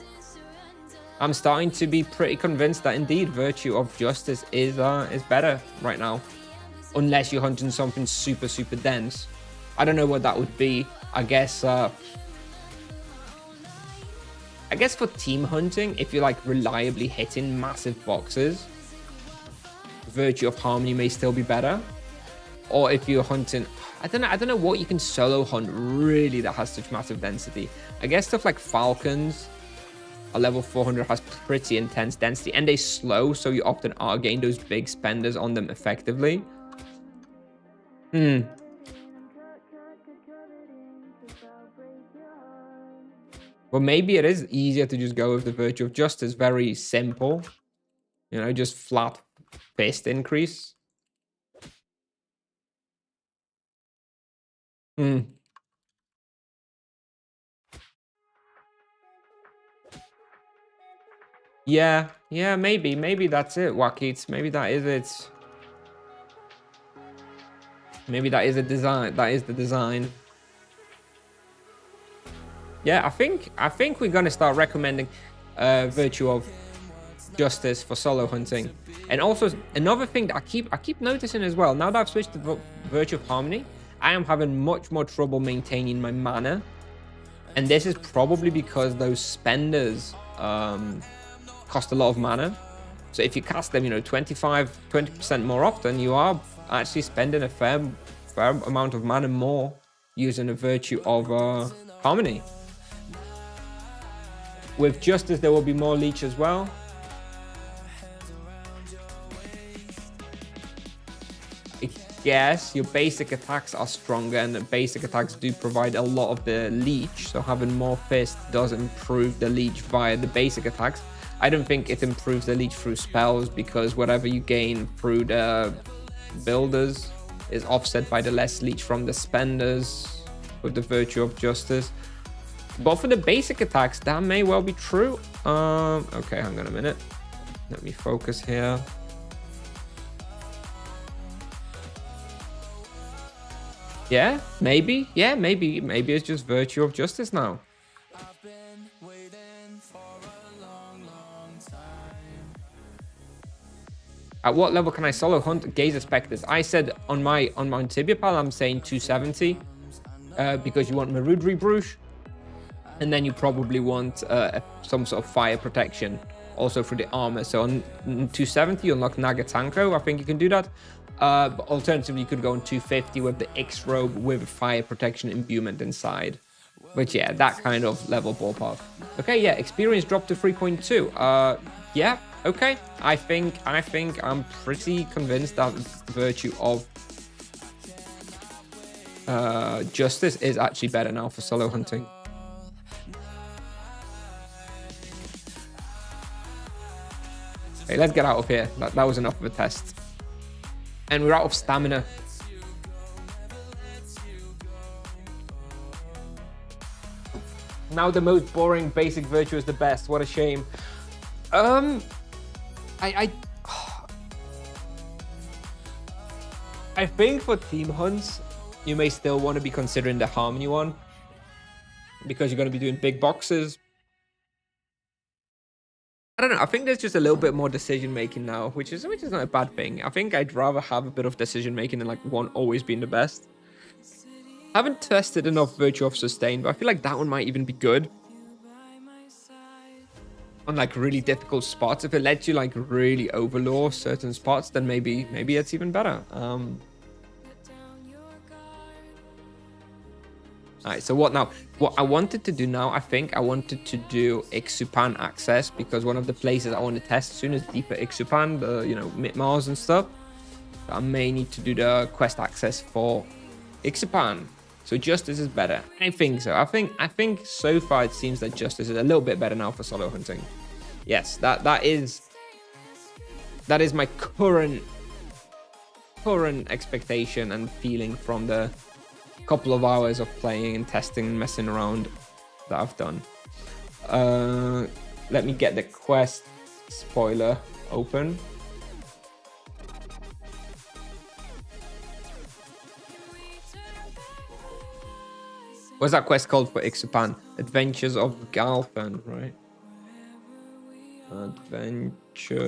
I'm starting to be pretty convinced that indeed Virtue of Justice is better right now. Unless you're hunting something super dense. I don't know what that would be. I guess for team hunting, if you're like reliably hitting massive boxes, Virtue of Harmony may still be better. or if you're hunting, I don't know what you can solo hunt really that has such massive density. I guess stuff like falcons, a level 400 has pretty intense density, and they slow, so you often are getting those big spenders on them effectively. Well, maybe it is easier to just go with the Virtue of Justice. Very simple. You know, just flat fist increase. Yeah, maybe that's it, Wackets. Maybe that is it. Maybe that is a design. That is the design. Yeah, I think we're gonna start recommending Virtue of Justice for solo hunting. And also another thing that I keep noticing as well, now that I've switched to Virtue of Harmony, I am having much more trouble maintaining my mana. And this is probably because those spenders cost a lot of mana. So if you cast them, you know, 20% more often, you are actually spending a fair amount of mana more using a Virtue of Harmony. With Justice, there will be more leech as well. Yes, your basic attacks are stronger, and the basic attacks do provide a lot of the leech. So having more fist does improve the leech via the basic attacks. I don't think it improves the leech through spells, because whatever you gain through the builders is offset by the less leech from the spenders with the Virtue of Justice. But for the basic attacks, that may well be true. Okay, hang on a minute. Let me focus here. Yeah, maybe. Yeah, maybe it's just Virtue of Justice now. At what level can I solo hunt Gazer Spectres? I said on my Tibia pal, I'm saying 270. Because you want Marudri Bruche. And then you probably want some sort of fire protection also for the armor. So on 270, you unlock Nagatanko. I think you can do that. But alternatively, you could go on 250 with the X-Robe with fire protection imbuement inside. But yeah, that kind of level ballpark. Okay, yeah, experience dropped to 3.2. Yeah, okay. I think I'm pretty convinced that Virtue of Justice is actually better now for solo hunting. Okay, let's get out of here. That was enough of a test. And we're out of stamina. Now the most boring basic Virtue is the best. What a shame. I think for team hunts, you may still want to be considering the Harmony one, because you're going to be doing big boxes. I don't know. I think there's just a little bit more decision making now, which is not a bad thing. I think I'd rather have a bit of decision making than like one always being the best. I haven't tested enough Virtue of Sustain, but I feel like that one might even be good on like really difficult spots. If it lets you like really overlord certain spots, then maybe it's even better. Alright, so what now? What I wanted to do now, I think I wanted to do Ixupan access, because one of the places I want to test soon is deeper Ixupan, the, you know, Mid-Mars and stuff. I may need to do the quest access for Ixupan. So Justice is better. I think so. I think so far it seems that Justice is a little bit better now for solo hunting. Yes, that is my current expectation and feeling from the couple of hours of playing and testing and messing around that I've done. Let me get the quest spoiler open. What's that quest called for Ixupan? Adventures of Galfan, right? Adventures.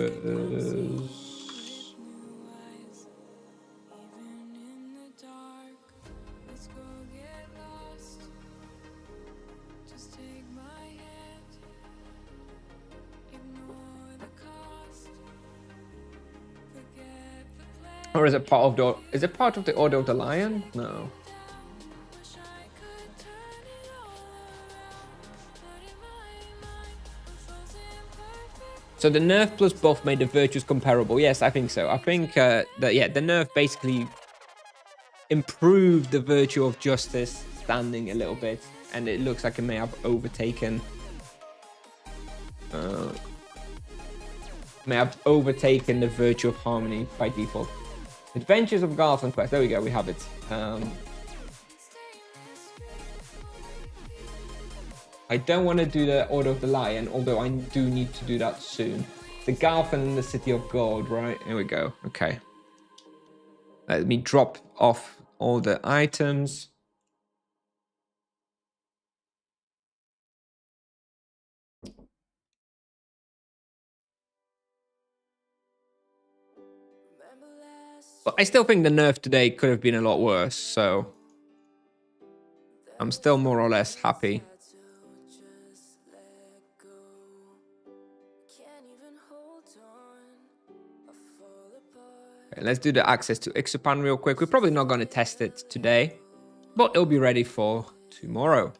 Or is it part of the? Is it part of the Order of the Lion? No. So the nerf plus buff made the virtues comparable. Yes, I think so. I think that yeah, the nerf basically improved the virtue of justice standing a little bit, and it looks like it may have overtaken. May have overtaken the virtue of harmony by default. Adventures of Garth and Quest. There we go. We have it. I don't want to do the Order of the Lion, although I do need to do that soon. The Garth and the City of Gold, right? Here we go. Okay. Let me drop off all the items. But I still think the nerf today could have been a lot worse, so I'm still more or less happy. Okay, let's do the access to Ixapan real quick. We're probably not going to test it today, but it'll be ready for tomorrow.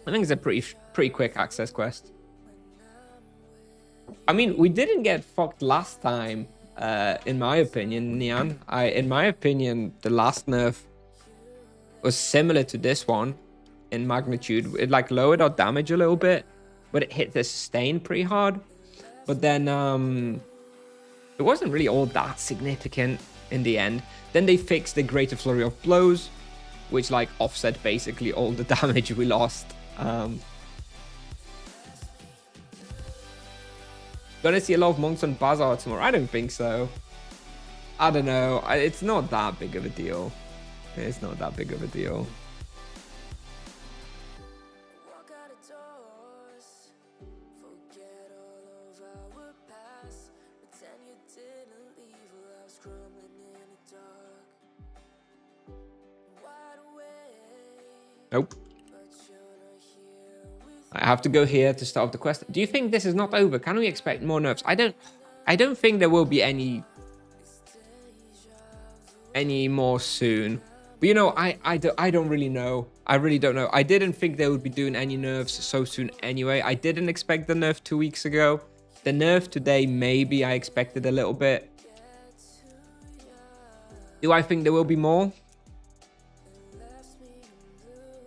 I think it's a pretty quick access quest. I mean, we didn't get fucked last time, in my opinion, Nian. In my opinion, the last nerf was similar to this one in magnitude. It like lowered our damage a little bit, but it hit the sustain pretty hard. But then it wasn't really all that significant in the end. Then they fixed the Greater Flurry of Blows, which like offset basically all the damage we lost. Gonna see a lot of monks on Bazaar tomorrow? I don't think so. I don't know. It's not that big of a deal. It's not that big of a deal. Nope. I have to go here to start off the quest. Do you think this is not over? Can we expect more nerfs? I don't think there will be any more soon. But you know, I don't really know. I really don't know. I didn't think they would be doing any nerfs so soon anyway. I didn't expect the nerf 2 weeks ago. The nerf today, maybe I expected a little bit. Do I think there will be more?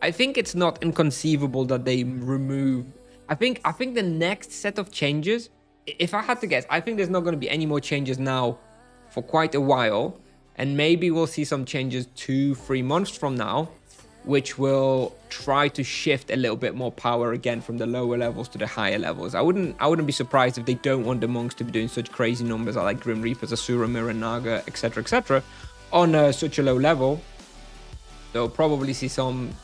I think it's not inconceivable that they remove. I think the next set of changes, if I had to guess, I think there's not going to be any more changes now for quite a while. And maybe we'll see some changes 2-3 months from now, which will try to shift a little bit more power again from the lower levels to the higher levels. I wouldn't be surprised if they don't want the monks to be doing such crazy numbers like Grim Reapers, Asura, Mirror, Naga, etc. on such a low level. They'll probably see some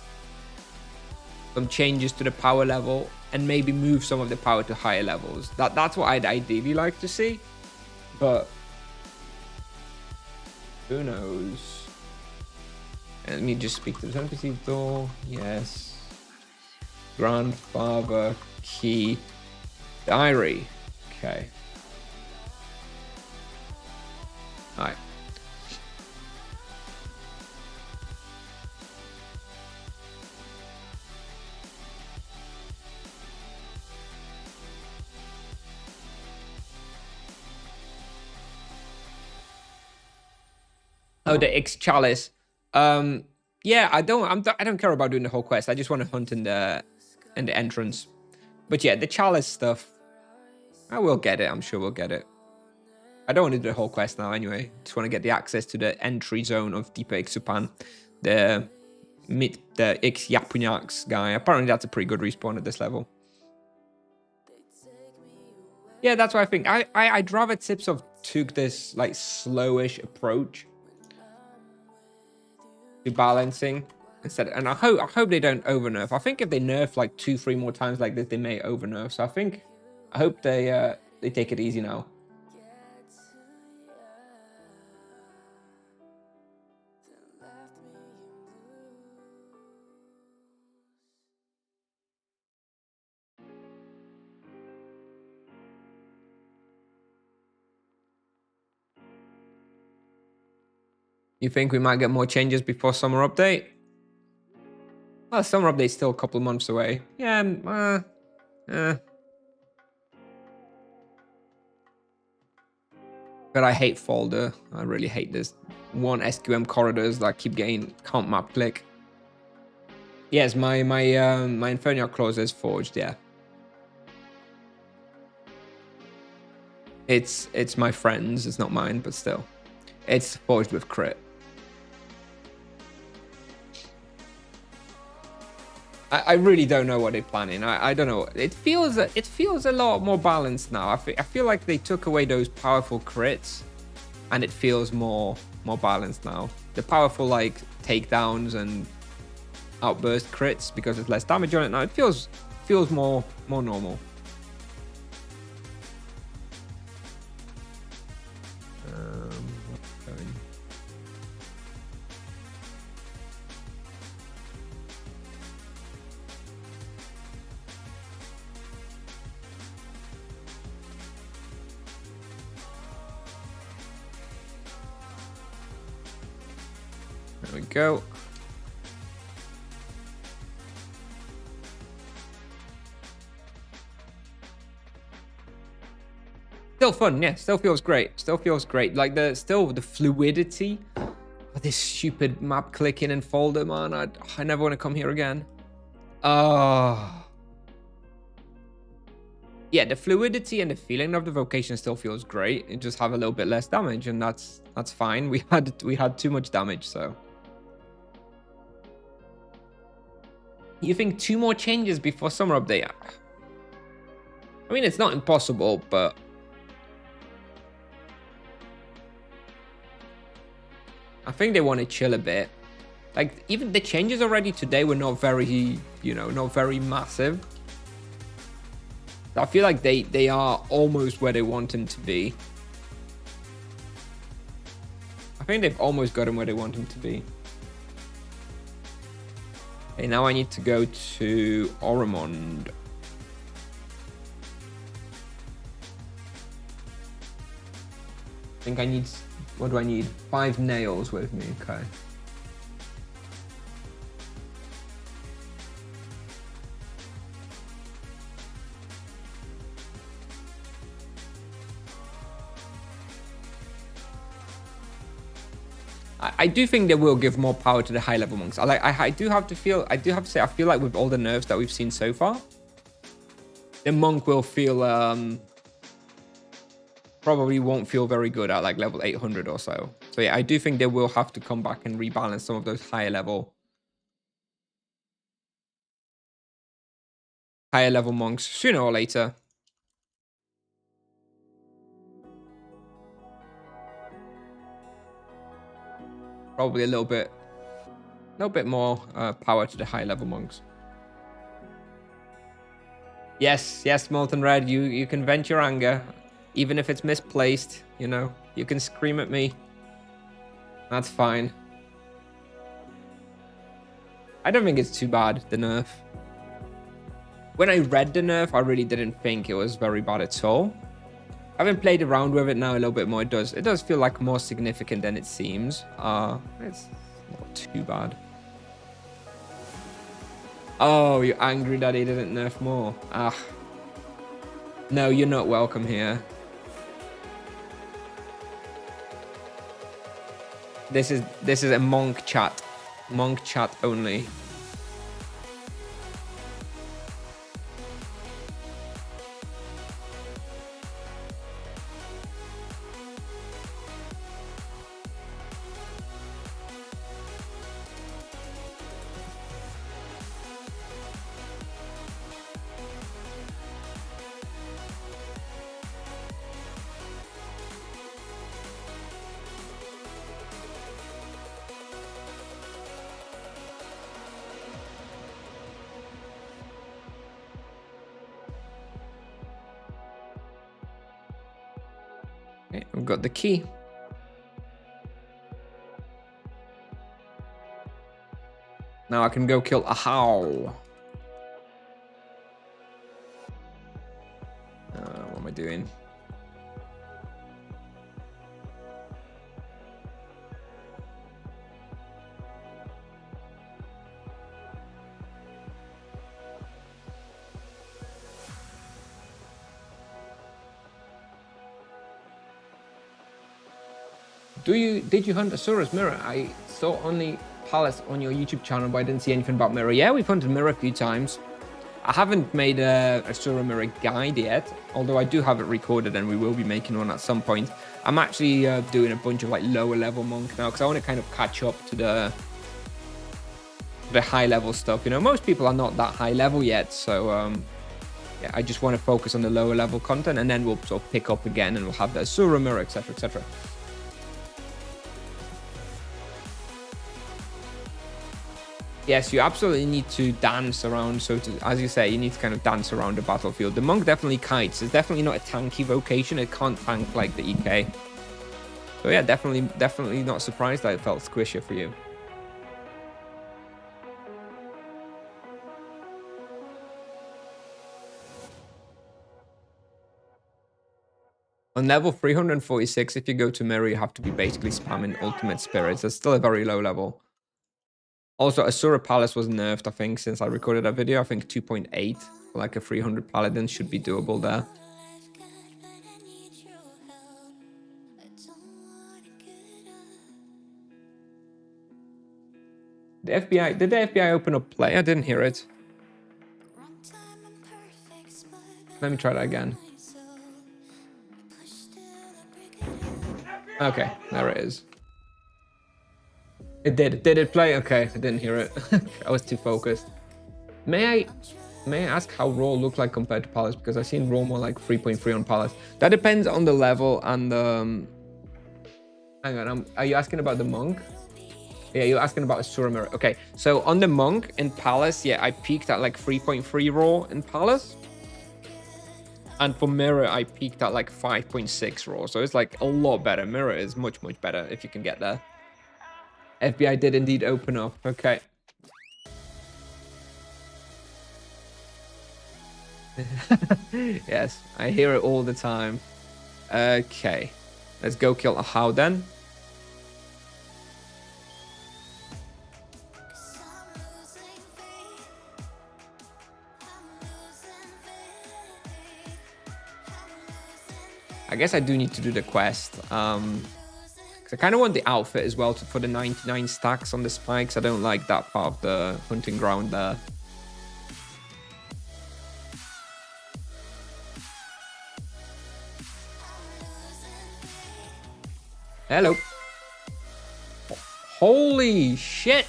changes to the power level and maybe move some of the power to higher levels. That's what I'd ideally like to see, but who knows? Let me just speak to the NPC door. Yes. Grandfather key diary. Okay. All right. Oh, the X Chalice. Yeah, I don't care about doing the whole quest. I just want to hunt in the entrance. But yeah, the Chalice stuff, I will get it. I'm sure we'll get it. I don't want to do the whole quest now anyway. Just want to get the access to the entry zone of Deeper Ixapan. The X Yapunyaks guy. Apparently that's a pretty good respawn at this level. Yeah, that's what I think. I'd rather Tipsov took this like slowish approach to balancing instead, and I hope they don't over nerf. I think if they nerf like 2-3 more times like this, they may over nerf. So I hope they take it easy now. You think we might get more changes before summer update? Well, summer update's still a couple months away. Yeah, But I hate folder. I really hate this one SQM corridors that keep getting can't map click. Yes, my Inferno clause is forged. Yeah, it's my friend's. It's not mine, but still, it's forged with crit. I really don't know what they're planning. I don't know. It feels a lot more balanced now. I feel like they took away those powerful crits, and it feels more balanced now. The powerful like takedowns and outburst crits because there's less damage on it now. It feels more normal. There we go. Still fun, yeah. Still feels great. Still feels great. Like the fluidity of this stupid map clicking and folder, man. I never want to come here again. Yeah, the fluidity and the feeling of the vocation still feels great. It just have a little bit less damage, and that's fine. We had too much damage, so. You think 2 more changes before summer update? I mean, it's not impossible, but I think they want to chill a bit. Like, even the changes already today were not very, not very massive. I feel like they are almost where they want them to be. I think they've almost got them where they want them to be. Okay, now I need to go to Ormond. I think I need, what do I need? 5 nails with me, okay. I do think they will give more power to the high level monks. I do have to say, I feel like with all the nerfs that we've seen so far, the monk will feel, probably won't feel very good at like level 800 or so. So yeah, I do think they will have to come back and rebalance some of those higher level monks sooner or later. Probably a little bit more power to the high level monks. Yes, Molten Red, you can vent your anger, even if it's misplaced. You can scream at me. That's fine. I don't think it's too bad, the nerf. When I read the nerf, I really didn't think it was very bad at all. Having played around with it now a little bit more, it does feel like more significant than it seems. It's not too bad. Oh, you're angry that he didn't nerf more. No, you're not welcome here. This is a monk chat only. Okay, I've got the key. Now I can go kill a how. What am I doing? Did you hunt Asura's mirror? I saw only Palace on your YouTube channel, but I didn't see anything about mirror. Yeah, we've hunted mirror a few times. I haven't made a Asura mirror guide yet, although I do have it recorded and we will be making one at some point. I'm actually doing a bunch of like lower level monk now because I want to kind of catch up to the high level stuff. You know, most people are not that high level yet, so yeah, I just want to focus on the lower level content, and then we'll sort of pick up again and we'll have the Asura mirror, etc, etc. Yes, you absolutely need to dance around. So as you say, you need to kind of dance around the battlefield. The monk definitely kites. It's definitely not a tanky vocation. It can't tank like the EK. So yeah, definitely not surprised that it felt squishier for you. On level 346, if you go to mirror, you have to be basically spamming ultimate spirits. It's still a very low level. Also, Asura Palace was nerfed, I think, since I recorded that video. I think 2.8 for like a 300 paladin should be doable there. The FBI, did the FBI open up play? I didn't hear it. Let me try that again. Okay, there it is. It did. Did it play? Okay, I didn't hear it. I was too focused. May I ask how Raw looked like compared to Palace? Because I've seen Raw more like 3.3 on Palace. That depends on the level and the... Hang on, are you asking about the Monk? Yeah, you're asking about Asura Mirror. Okay, so on the Monk in Palace, yeah, I peaked at like 3.3 Raw in Palace. And for Mirror, I peaked at like 5.6 Raw. So it's like a lot better. Mirror is much, much better if you can get there. FBI did indeed open up. Okay. Yes, I hear it all the time. Okay. Let's go kill a How then. I guess I do need to do the quest. I kind of want the outfit as well for the 99 stacks on the spikes. I don't like that part of the hunting ground there. Hello. Holy shit.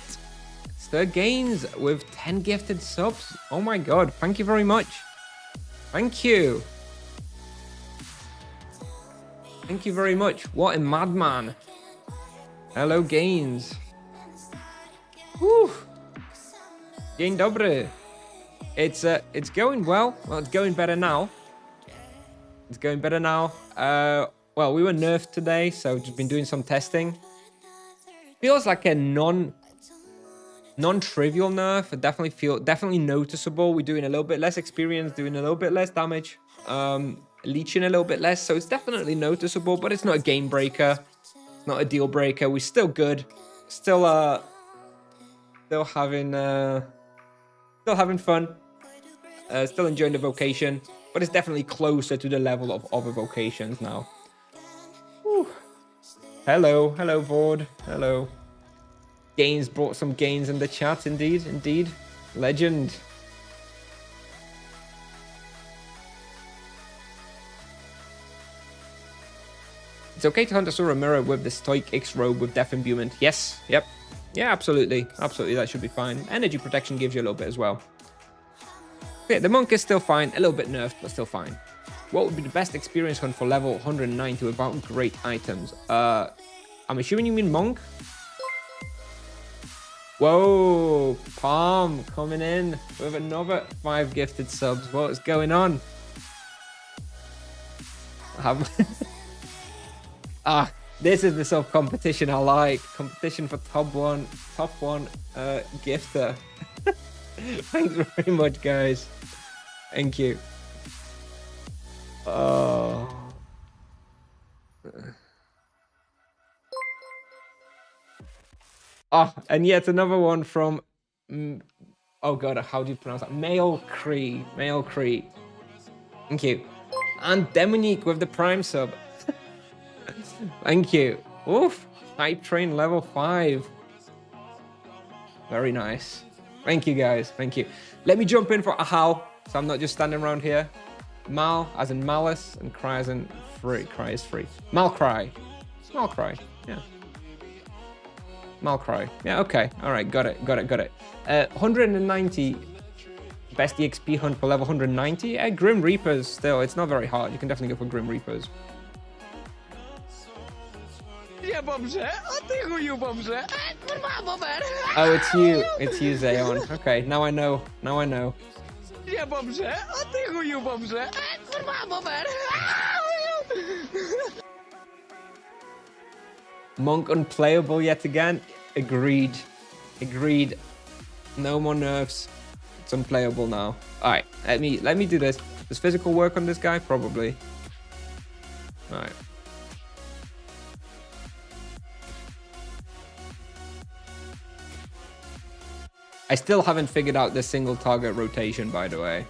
Sir Gains with 10 gifted subs. Oh my god. Thank you very much. Thank you. Thank you very much. What a madman. Hello, Gains. Woo. Dzień dobry. It's going well. Well, it's going better now. It's going better now. Well, we were nerfed today, so just been doing some testing. Feels like a non-trivial nerf. Definitely noticeable. We're doing a little bit less experience, doing a little bit less damage, leeching a little bit less. So it's definitely noticeable, but it's not a game breaker. It's not a deal breaker. We're still good. Still having fun. Still enjoying the vocation, but it's definitely closer to the level of other vocations now. Whew. Hello, Vord. Hello. Gains brought some gains in the chat, indeed. Legend. It's okay to hunt Asura Mirror with the Stoic X robe with Death Imbuement. Yes, yep. Yeah, absolutely. Absolutely, that should be fine. Energy protection gives you a little bit as well. Yeah, the Monk is still fine. A little bit nerfed, but still fine. What would be the best experience hunt for level 190 without great items? I'm assuming you mean Monk? Whoa, Palm coming in with another 5 gifted subs. What's going on? This is the sort of competition I like. Competition for top one gifter. Thanks very much, guys. Thank you. Oh. Oh, and yet another one from... oh god, how do you pronounce that? Male Cree. Thank you. And Demonique with the Prime sub. Thank you. Oof. Hype train level 5. Very nice. Thank you, guys. Thank you. Let me jump in for a how, so I'm not just standing around here. Mal, as in malice, and cry as in free. Cry is free. Malcry. Malcry. Yeah. Malcry. Yeah, okay. All right, got it. 190 best EXP hunt for level 190. Grim Reapers still. It's not very hard. You can definitely go for Grim Reapers. Nie dobrze, a ty chuju dobrze. Kurwa, bober. Oh, it's you. It's you, Zeon. Okay, now I know. Now I know. Nie dobrze, a ty chuju dobrze. Kurwa, bober. Monk unplayable yet again. Agreed. Agreed. No more nerfs. It's unplayable now. All right, let me do this. Does physical work on this guy? Probably. All right. I still haven't figured out the single target rotation, by the way.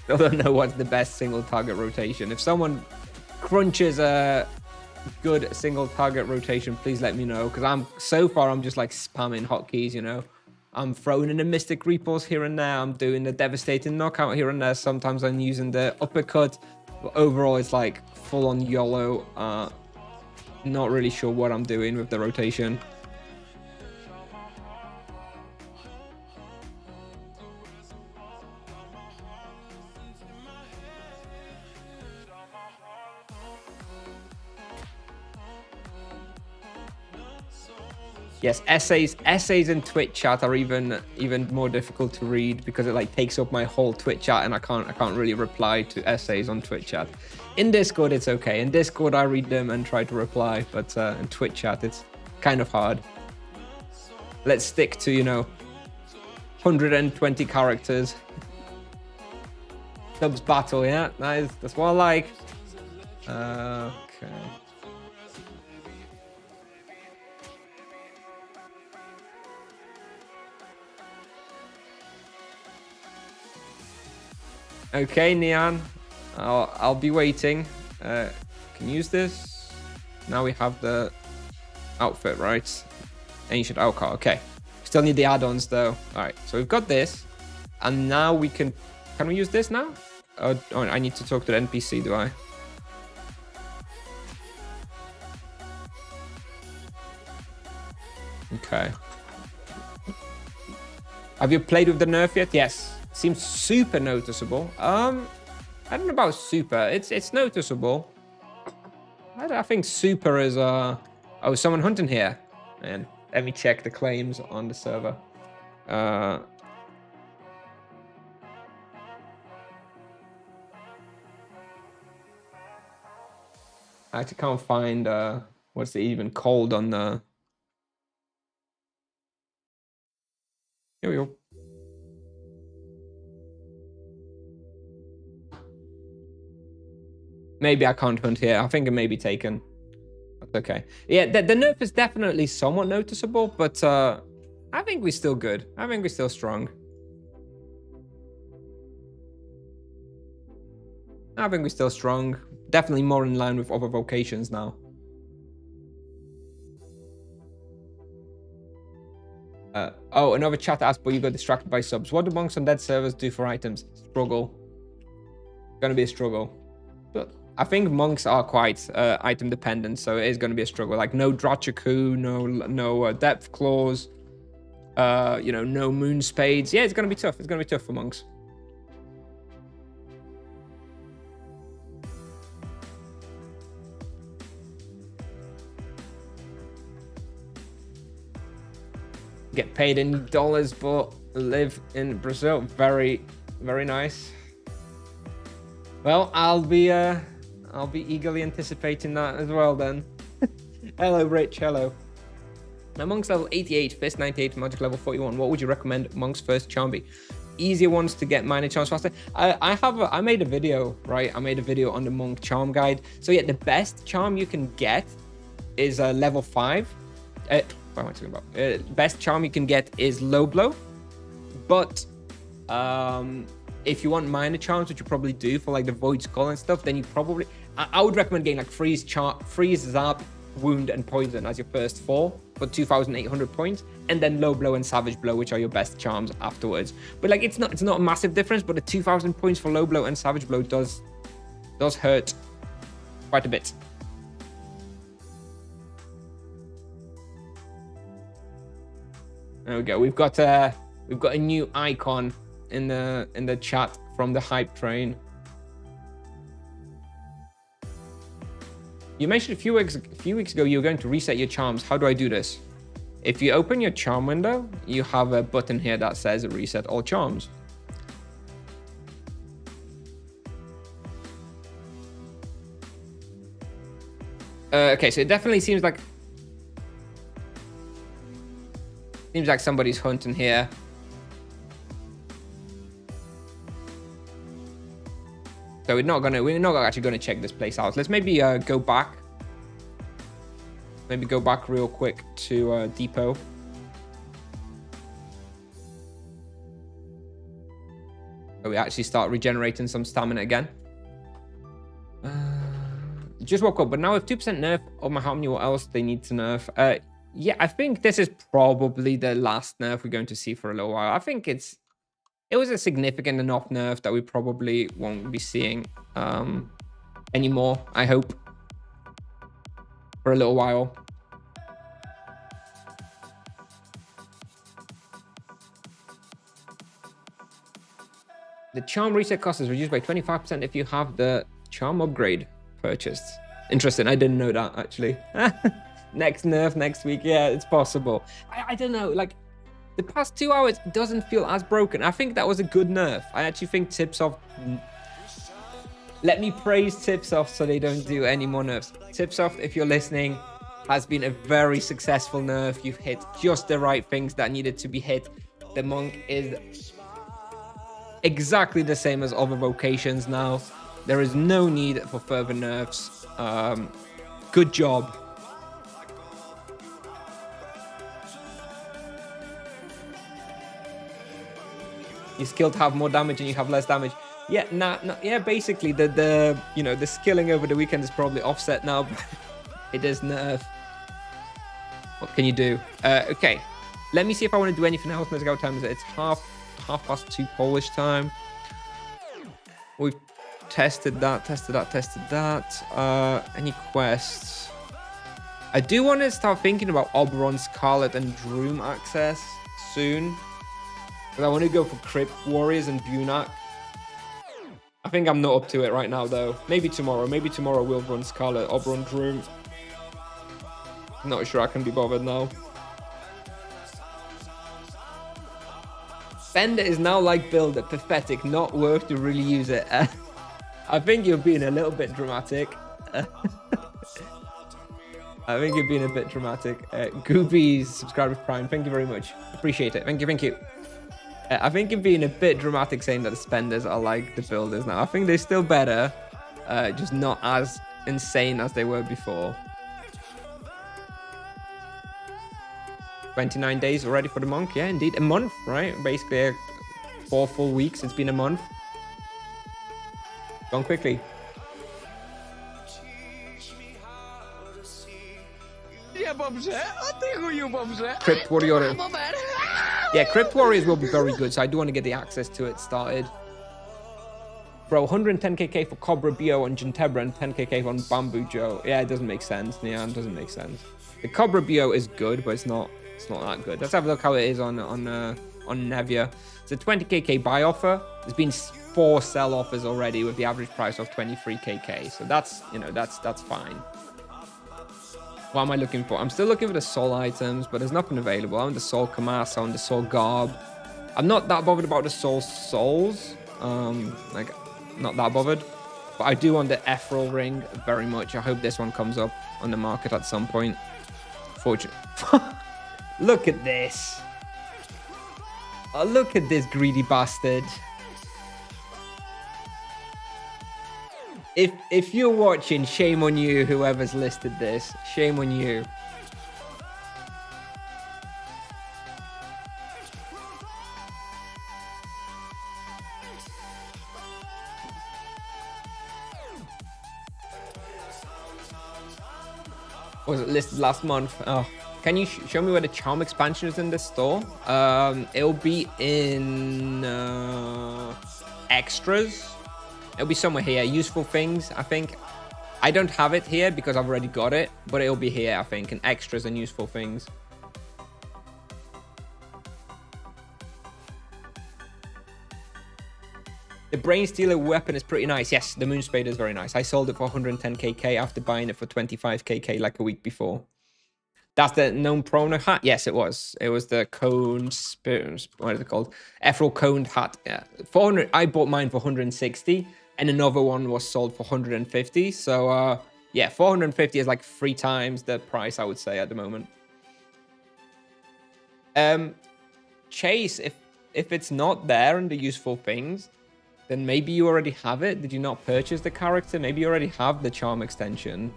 Still don't know what's the best single target rotation. If someone crunches a good single target rotation, please let me know. Because so far I'm just like spamming hotkeys, you know. I'm throwing in the Mystic Repulse here and there. I'm doing the devastating knockout here and there. Sometimes I'm using the uppercut. But overall, it's like full on YOLO. Not really sure what I'm doing with the rotation. Yes, essays in Twitch chat are even more difficult to read because it like takes up my whole Twitch chat and I can't really reply to essays on Twitch chat. In Discord it's okay. In Discord I read them and try to reply, but in Twitch chat it's kind of hard. Let's stick to, you know, 120 characters. Subs battle, yeah, nice. That's what I like. Okay. Okay, Neon. I'll be waiting. Can use this. Now we have the outfit, right? Ancient Alcar. Okay. Still need the add-ons though. All right. So we've got this, and now we can. Can we use this now? Oh, I need to talk to the NPC. Do I? Okay. Have you played with the nerf yet? Yes. Seems super noticeable. I don't know about super. It's noticeable. I think super is oh, someone hunting here. And let me check the claims on the server. I actually can't find what's it even called on the. Here we go. Maybe I can't hunt here. I think it may be taken. That's okay. Yeah, the nerf is definitely somewhat noticeable, but I think we're still good. I think we're still strong. I think we're still strong. Definitely more in line with other vocations now. Oh, another chat asked, but you got distracted by subs. What do monks on dead servers do for items? Struggle. Gonna be a struggle. But I think monks are quite item dependent, so it is going to be a struggle. Like no Drachaku, no depth claws, you know, no moon spades. Yeah, it's going to be tough. It's going to be tough for monks. Get paid in dollars, but live in Brazil. Very, very nice. Well, I'll be eagerly anticipating that as well then. Hello, Rich. Hello. Now, Monk's level 88, Fist 98, Magic level 41. What would you recommend Monk's first charm be? Easier ones to get minor charms faster. I made a video, right? I made a video on the Monk charm guide. So yeah, the best charm you can get is level 5. What am I talking about? Best charm you can get is low blow, but if you want minor charms, which you probably do for like the Void Skull and stuff, then you probably, I would recommend getting like Freeze, Zap, Wound, and Poison as your first 4 for 2,800 points, and then Low Blow and Savage Blow, which are your best charms afterwards. But like, it's not a massive difference, but the 2,000 points for Low Blow and Savage Blow does hurt quite a bit. There we go. We've got a new icon in the chat from the hype train. You mentioned a few weeks ago you were going to reset your charms. How do I do this? If you open your charm window, you have a button here that says reset all charms. Okay, so it definitely seems like somebody's hunting here. So we're not actually gonna check this place out. Let's maybe go back. Maybe go back real quick to depot. So we actually start regenerating some stamina again. Just woke up, but now with 2% nerf of my harmony, what else they need to nerf? Yeah, I think this is probably the last nerf we're going to see for a little while. I think it was a significant enough nerf that we probably won't be seeing anymore, I hope, for a little while. The charm reset cost is reduced by 25% if you have the charm upgrade purchased. Interesting, I didn't know that actually. Next nerf next week, yeah, it's possible. I don't know, like the past 2 hours doesn't feel as broken. I think that was a good nerf. I actually think Tipsoft, let me praise Tipsoft so they don't do any more nerfs. Tipsoft, if you're listening, has been a very successful nerf. You've hit just the right things that needed to be hit. The monk is exactly the same as other vocations now. There is no need for further nerfs. Good job. Your skill to have more damage and you have less damage. Yeah, yeah, basically the you know, the skilling over the weekend is probably offset now, but it is nerf. What can you do? Okay, let me see if I want to do anything else. Let's go. Time is it? It's half past 2 Polish time. We've tested that. Any quests? I do want to start thinking about Oberon, Scarlet, and Droom access soon. But I want to go for Crypt Warriors and Bunak. I think I'm not up to it right now, though. Maybe tomorrow. Maybe tomorrow we'll run Scarlet, Oberon, Droom. Not sure I can be bothered now. Spender is now like Builder. Pathetic. Not worth to really use it. I think you're being a little bit dramatic. I think you're being a bit dramatic. Goobies, subscribe with Prime. Thank you very much. Appreciate it. Thank you. I think you're being a bit dramatic saying that the spenders are like the builders now. I think they're still better, just not as insane as they were before. 29 days already for the monk. Yeah, indeed. A month, right? Basically 4 full weeks. It's been a month. Gone quickly. Crypt Warrior. Yeah, Crypt Warriors will be very good, so I do want to get the access to it started. Bro, 110kk for Cobra Bio on Jintebra and 10kk on Bamboo Joe. Yeah, it doesn't make sense. Yeah, it doesn't make sense. The Cobra Bio is good, but it's not that good. Let's have a look how it is on Nevia. It's a 20kk buy offer. There's been 4 sell offers already with the average price of 23kk. So that's, you know, that's fine. What am I looking for? I'm still looking for the soul items, but there's nothing available. I want the soul Kamasa, I want the soul Garb. I'm not that bothered about the soul souls. Like, not that bothered. But I do want the Ethereal Ring very much. I hope this one comes up on the market at some point. Fortunately. Look at this. Oh, look at this greedy bastard. If you're watching, shame on you, whoever's listed this. Shame on you. Was it listed last month? Oh, can you show me where the charm expansion is in this store? It'll be in extras. It'll be somewhere here. Useful things, I think. I don't have it here because I've already got it, but it'll be here, I think, in extras and useful things. The Brain Stealer weapon is pretty nice. Yes, the Moon Spade is very nice. I sold it for 110kk after buying it for 25kk like a week before. That's the known prono hat? Yes, it was. It was the cone spirit. What is it called? Ethereal coned hat. Yeah. 400. I bought mine for 160, and another one was sold for 150. So, yeah, 450 is like 3 times the price, I would say, at the moment. Chase, if it's not there in the useful things, then maybe you already have it. Did you not purchase the character? Maybe you already have the charm extension.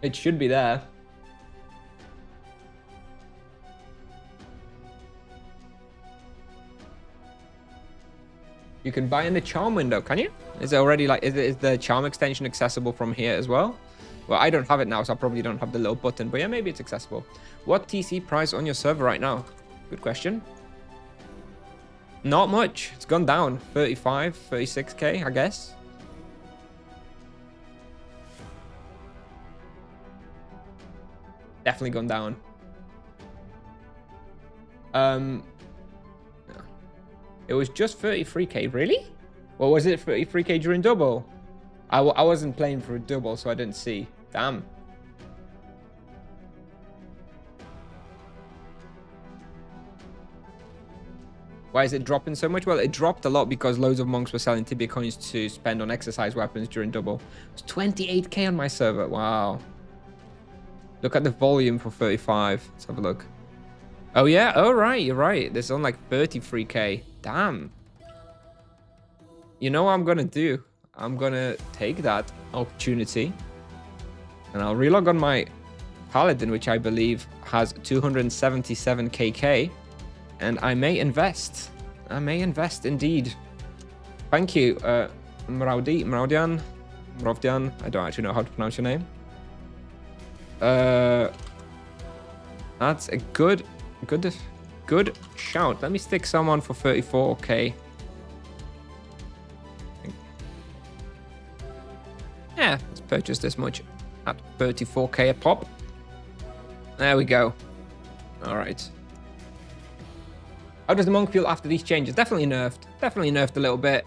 It should be there. You can buy in the charm window, can you? Is it already like, is the charm extension accessible from here as well? Well, I don't have it now, so I probably don't have the little button, but yeah, maybe it's accessible. What TC price on your server right now? Good question. Not much. It's gone down. 35, 36k, I guess. Definitely gone down. It was just 33k, really? What was it, 33k during double? I wasn't playing for a double, so I didn't see. Damn. Why is it dropping so much? Well, it dropped a lot because loads of monks were selling Tibia coins to spend on exercise weapons during double. It's 28k on my server. Wow. Look at the volume for 35. Let's have a look. Oh, yeah. Oh, right. You're right. There's on like 33k. Damn. You know what I'm going to do? I'm going to take that opportunity and I'll relog on my Paladin, which I believe has 277kk, and I may invest. I may invest indeed. Thank you, Mravdian. I don't actually know how to pronounce your name. That's a good shout. Let me stick someone for 34k. Yeah, let's purchase this much at 34k a pop. There we go. All right. How does the monk feel after these changes? Definitely nerfed. Definitely nerfed a little bit.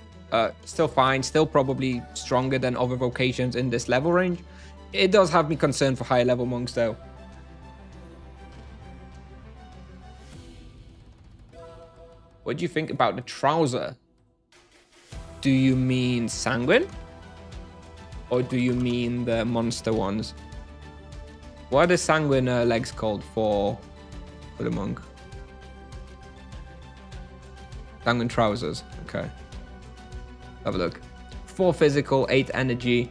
Still fine. Still probably stronger than other vocations in this level range. It does have me concerned for higher level monks though. What do you think about the trouser? Do you mean sanguine? Or do you mean the monster ones? What are the sanguine legs called for the monk? Sanguine trousers. Okay. Have a look. 4 physical, 8 energy.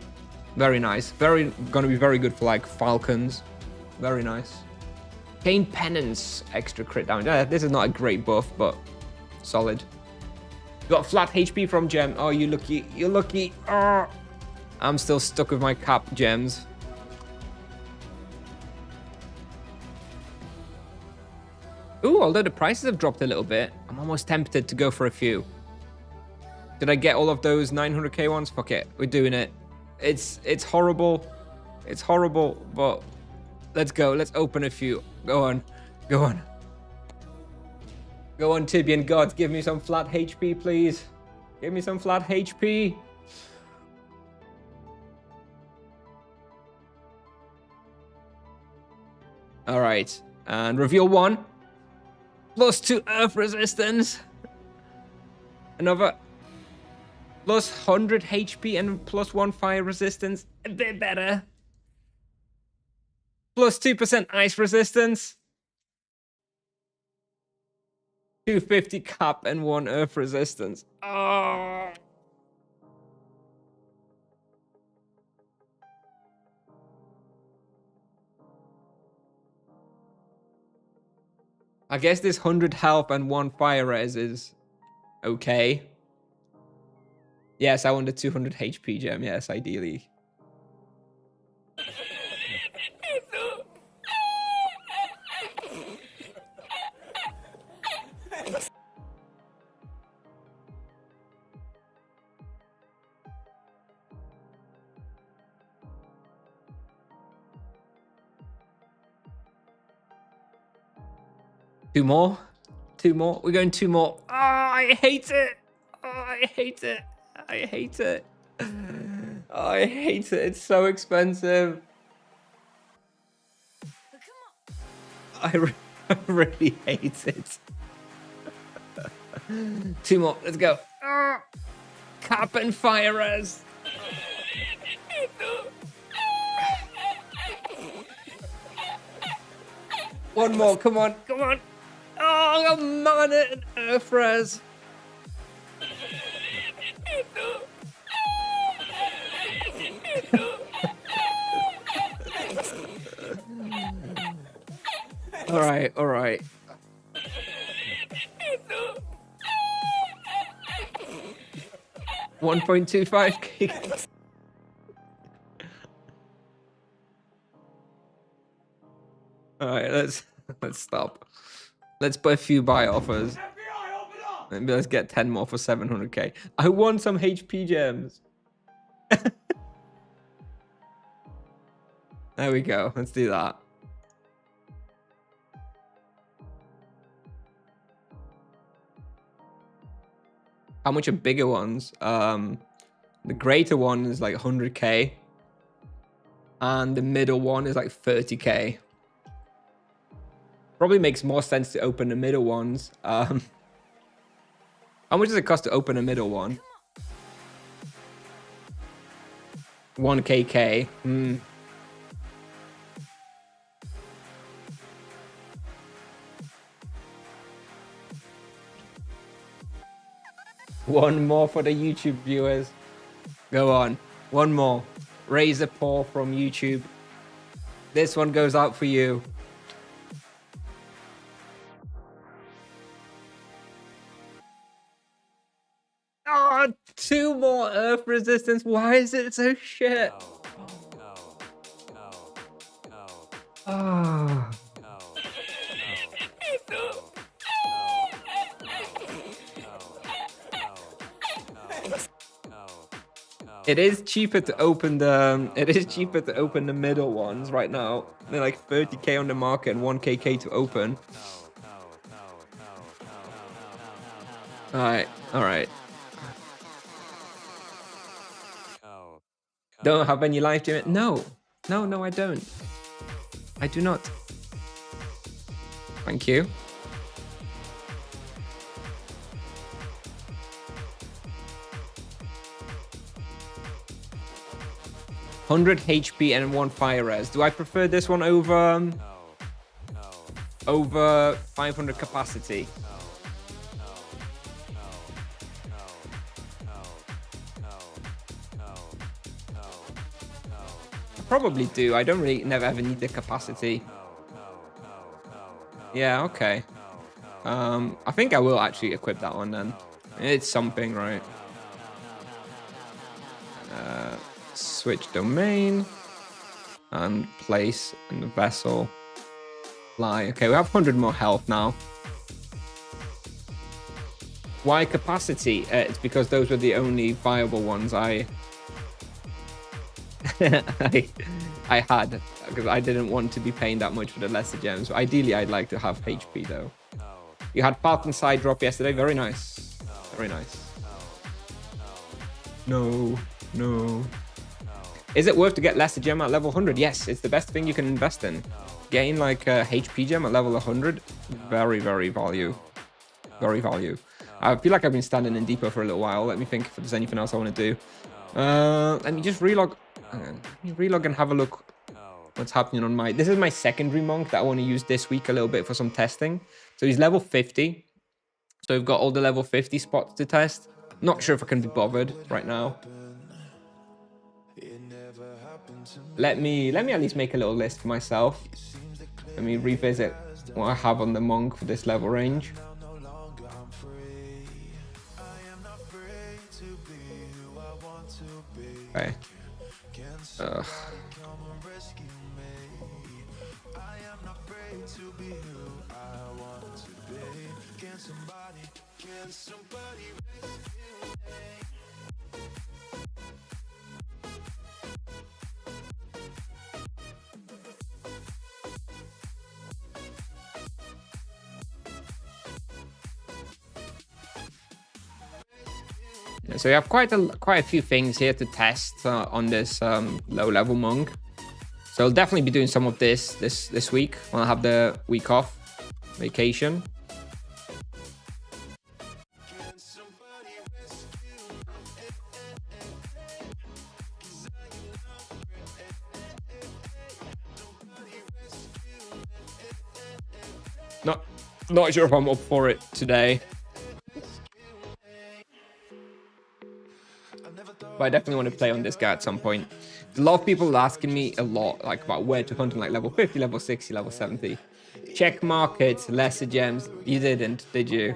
Very nice. Gonna be very good for like falcons. Very nice. Cane penance, extra crit damage. Yeah, this is not a great buff, but solid. Got flat HP from gem. Oh, you lucky. You're lucky. Oh. I'm still stuck with my cap gems. Ooh, although the prices have dropped a little bit, I'm almost tempted to go for a few. Did I get all of those 900k ones? Fuck it, we're doing it. It's horrible. It's horrible, but let's go. Let's open a few. Go on. Go on. Go on, Tibian gods. Give me some flat HP, please. Give me some flat HP. All right, and reveal 1. +2 earth resistance. Another +100 HP and +1 fire resistance. A bit better. +2% ice resistance. 250 cap and 1 earth resistance. Oh. I guess this 100 health and 1 fire res is okay. Yes, I want the 200 HP gem. Yes, ideally. Two more. Two more. We're going two more. Oh, I hate it. Oh, I hate it. I hate it. Oh, I hate it. It's so expensive. I really hate it. Two more. Let's go. Oh, cap and firers. One more. Come on. Come on. Oh, man, it NERFS. All right, all right. $1.25K. All right, let's stop. Let's put a few buy offers. Maybe let's get 10 more for 700K. I want some HP gems. There we go. Let's do that. How much are bigger ones? The greater one is like 100K. And the middle one is like 30K. Probably makes more sense to open the middle ones. How much does it cost to open a middle one? 1KK. One more for the YouTube viewers. Go on. One more. Raise a paw from YouTube. This one goes out for you. Oh, two more earth resistance. Why is it so shit? Oh. It is cheaper to open the middle ones right now. They're like 30K on the market and 1KK to open. All right. Don't have any live stream? No, I don't. I do not. Thank you. $100 HP and 1 fire res. Do I prefer this one over 500 capacity? I probably do. I don't really never ever need the capacity. Yeah, okay. I think I will actually equip that one then. It's something, right? Switch domain and place in the vessel. Fly. Okay, we have 100 more health now. Why capacity? It's because those were the only viable ones I had, because I didn't want to be paying that much for the lesser gems. Ideally, I'd like to have HP though. You had Falcon side drop yesterday. Very nice. Very nice. No. Is it worth to get lesser gem at level 100? Yes, it's the best thing you can invest in. Getting like a HP gem at level 100, very value. Very value. I feel like I've been standing in depot for a little while. Let me think if there's anything else I want to do. Let me just relog. Let me relog and have a look what's happening on my... This is my secondary monk that I want to use this week a little bit for some testing. So he's level 50. So we've got all the level 50 spots to test. Not sure if I can be bothered right now. Let me at least make a little list for myself. Let me revisit what I have on the monk for this level range. Okay. Ugh. So we have quite a few things here to test on this low level monk. So I'll definitely be doing some of this week when I have the week off vacation. Not sure if I'm up for it today. But I definitely want to play on this guy at some point. A lot of people are asking me a lot, like, about where to hunt on, like, level 50, level 60, level 70. Check markets, lesser gems. You didn't, did you?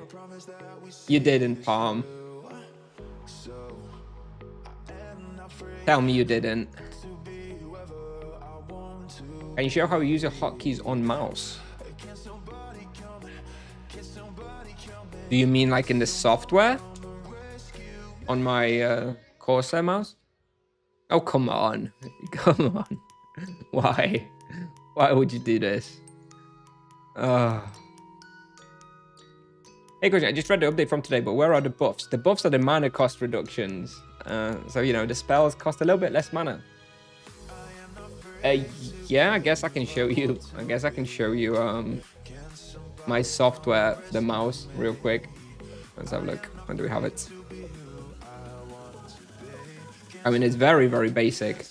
You didn't, Palm. Tell me you didn't. Can you show how you use your hotkeys on mouse? Do you mean like in the software? On my Corsair mouse? Oh, come on. Come on. Why? Why would you do this? Hey, Kusnier, I just read the update from today, but where are the buffs? The buffs are the mana cost reductions. So, you know, the spells cost a little bit less mana. Yeah, I guess I can show you. My software, the mouse, real quick. Let's have a look. When do we have it? I mean, it's very, very basic.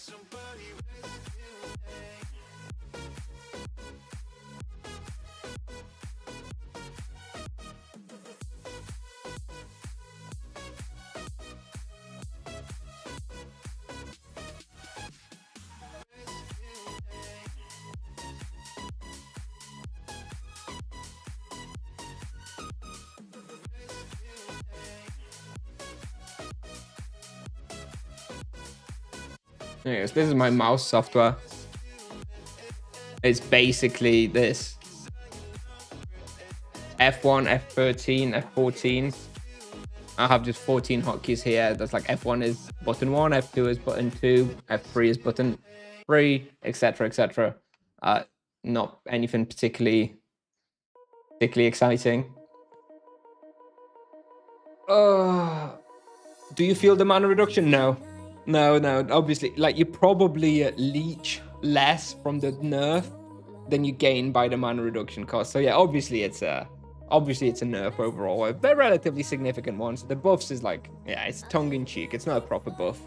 Anyways, this is my mouse software. It's basically this. F1, F13, F14. I have just 14 hotkeys here. That's like F1 is button 1, F2 is button 2, F3 is button 3, etc., etc. Not anything particularly exciting. Do you feel the mana reduction? No. Obviously, like, you probably leech less from the nerf than you gain by the mana reduction cost. So yeah, obviously it's a nerf overall, but relatively significant one. So the buffs is like, yeah, it's tongue in cheek. It's not a proper buff.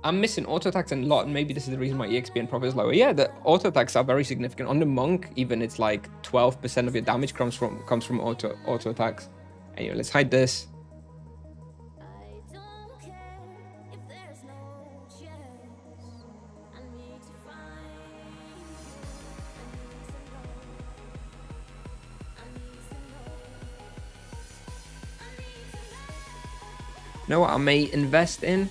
I'm missing auto attacks a lot, and maybe this is the reason my EXP and profit is lower. Yeah, the auto attacks are very significant. On the monk, even it's like 12% of your damage comes from auto attacks. Anyway, let's hide this. You know what I may invest in?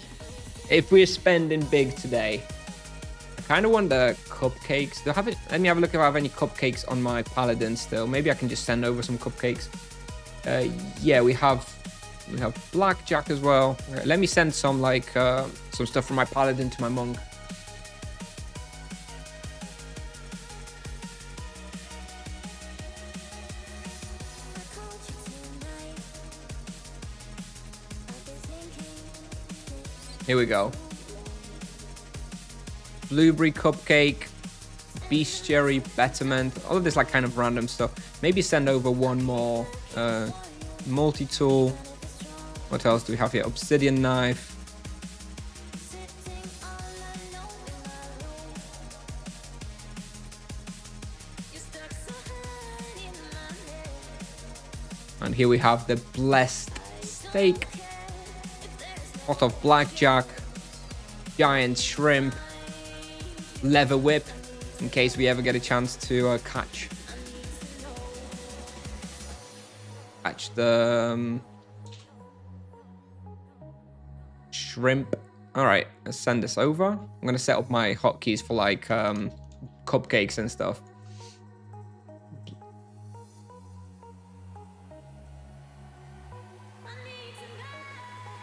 If we're spending big today, I kind of want the cupcakes. Let me have a look if I have any cupcakes on my paladin still. Maybe I can just send over some cupcakes. Yeah, we have blackjack as well. Let me send some some stuff from my paladin to my monk. Here we go. Blueberry cupcake, bestiary betterment, all of this like kind of random stuff. Maybe send over one more multi-tool. What else do we have here? Obsidian knife. And here we have the blessed steak. Pot of blackjack, giant shrimp, leather whip, in case we ever get a chance to catch shrimp. All right, let's send this over. I'm gonna set up my hotkeys for like cupcakes and stuff.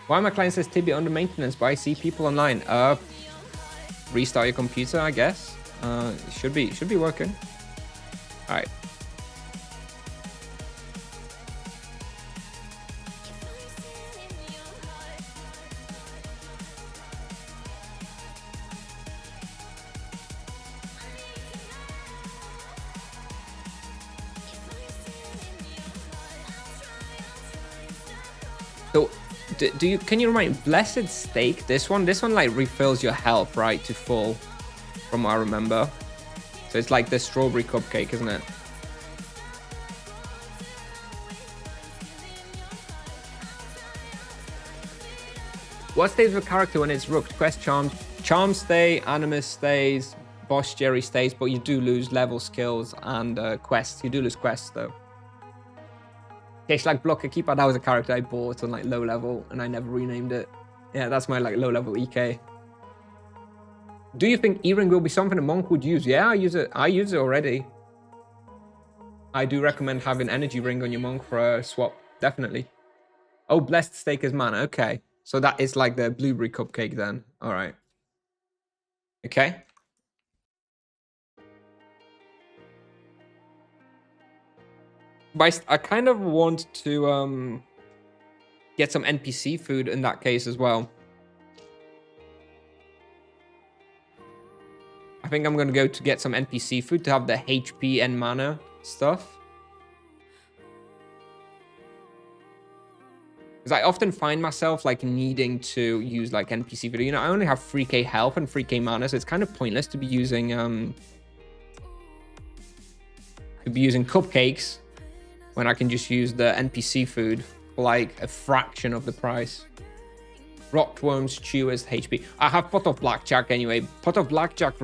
Why my client says Tibia under maintenance, but I see people online. Restart your computer, I guess. It should be working. All right. So, can you remind me, Blessed Steak, this one like refills your health, right, to full, from what I remember. So it's like the strawberry cupcake, isn't it? What stays with a character when it's rooked? Quest, charms. Charms stay, animus stays, boss Jerry stays, but you do lose level skills and quests. You do lose quests though. Like Blocker Keeper, that was a character I bought on like low level and I never renamed it. Yeah, that's my like low level EK. Do you think E-Ring will be something a monk would use? Yeah, I use it already. I do recommend having energy ring on your monk for a swap, definitely. Oh, Blessed Steak is mana, okay. So that is like the blueberry cupcake then. All right. Okay. But I kind of want to get some NPC food in that case as well. I think I'm going to go to get some NPC food to have the HP and mana stuff. Because I often find myself like needing to use like NPC food. You know, I only have 3k health and 3k mana, so it's kind of pointless to be using cupcakes when I can just use the NPC food for like a fraction of the price. Rockworms, chewers, HP. I have Pot of Blackjack anyway. Pot of Blackjack,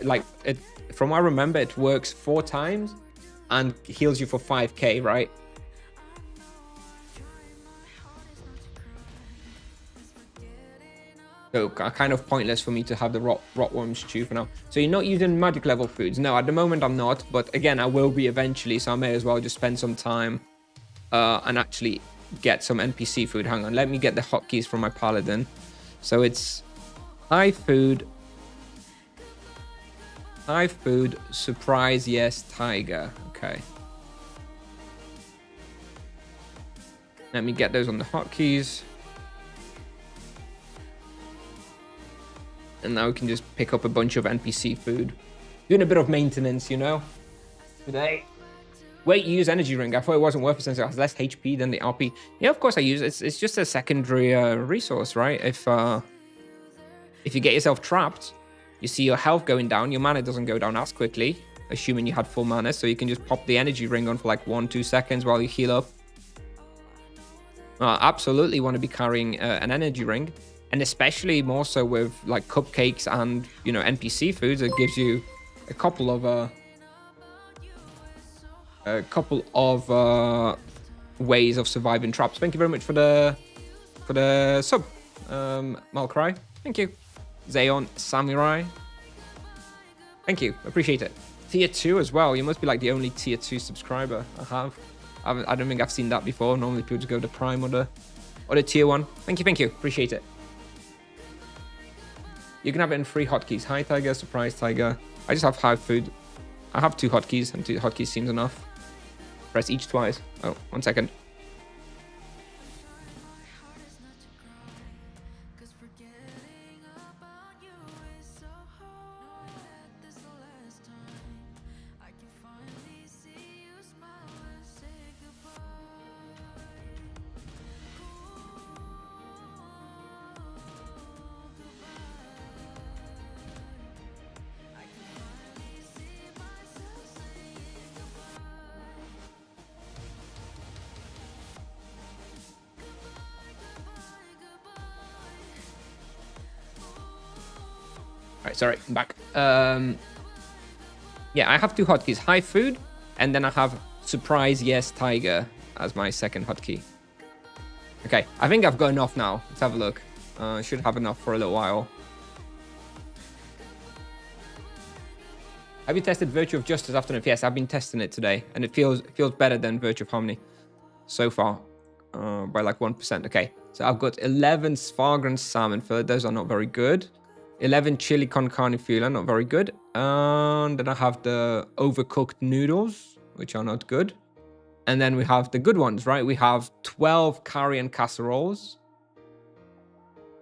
like it, from what I remember, it works 4 times and heals you for 5k, right? So kind of pointless for me to have the Rotworms chew for now. So you're not using magic level foods? No, at the moment I'm not. But again, I will be eventually. So I may as well just spend some time and actually get some NPC food. Hang on, let me get the hotkeys from my paladin. So it's high food, surprise, yes, tiger. Okay. Let me get those on the hotkeys. And now we can just pick up a bunch of NPC food. Doing a bit of maintenance, you know, today. Wait, you use energy ring. I thought it wasn't worth it since it has less HP than the RP. Yeah, of course I use it. It's just a secondary resource, right? If you get yourself trapped, you see your health going down, your mana doesn't go down as quickly, assuming you had full mana, so you can just pop the energy ring on for like 1-2 seconds while you heal up. Absolutely want to be carrying an energy ring. And especially more so with like cupcakes and, you know, NPC foods, it gives you a couple of ways of surviving traps. Thank you very much for the sub, Malcry. Thank you. Zeon Samurai. Thank you. Appreciate it. Tier 2 as well. You must be like the only Tier 2 subscriber I have. I don't think I've seen that before. Normally people just go to Prime or the Tier 1. Thank you. Appreciate it. You can have it in 3 hotkeys. High Tiger, Surprise Tiger. I just have high food. I have 2 hotkeys, and 2 hotkeys seems enough. Press each twice. Oh, 1 second. Alright, sorry, I'm back. Yeah, I have 2 hotkeys. High food, and then I have surprise, yes, tiger as my second hotkey. Okay, I think I've got enough now. Let's have a look. Should have enough for a little while. Have you tested Virtue of Justice afternoon? Yes, I've been testing it today, and it feels better than Virtue of Harmony so far, by like 1%. Okay, so I've got 11 Svargren salmon fillet. Those are not very good. 11 chili con carne fila, not very good. And then I have the overcooked noodles, which are not good. And then we have the good ones, right? We have 12 curry and casseroles,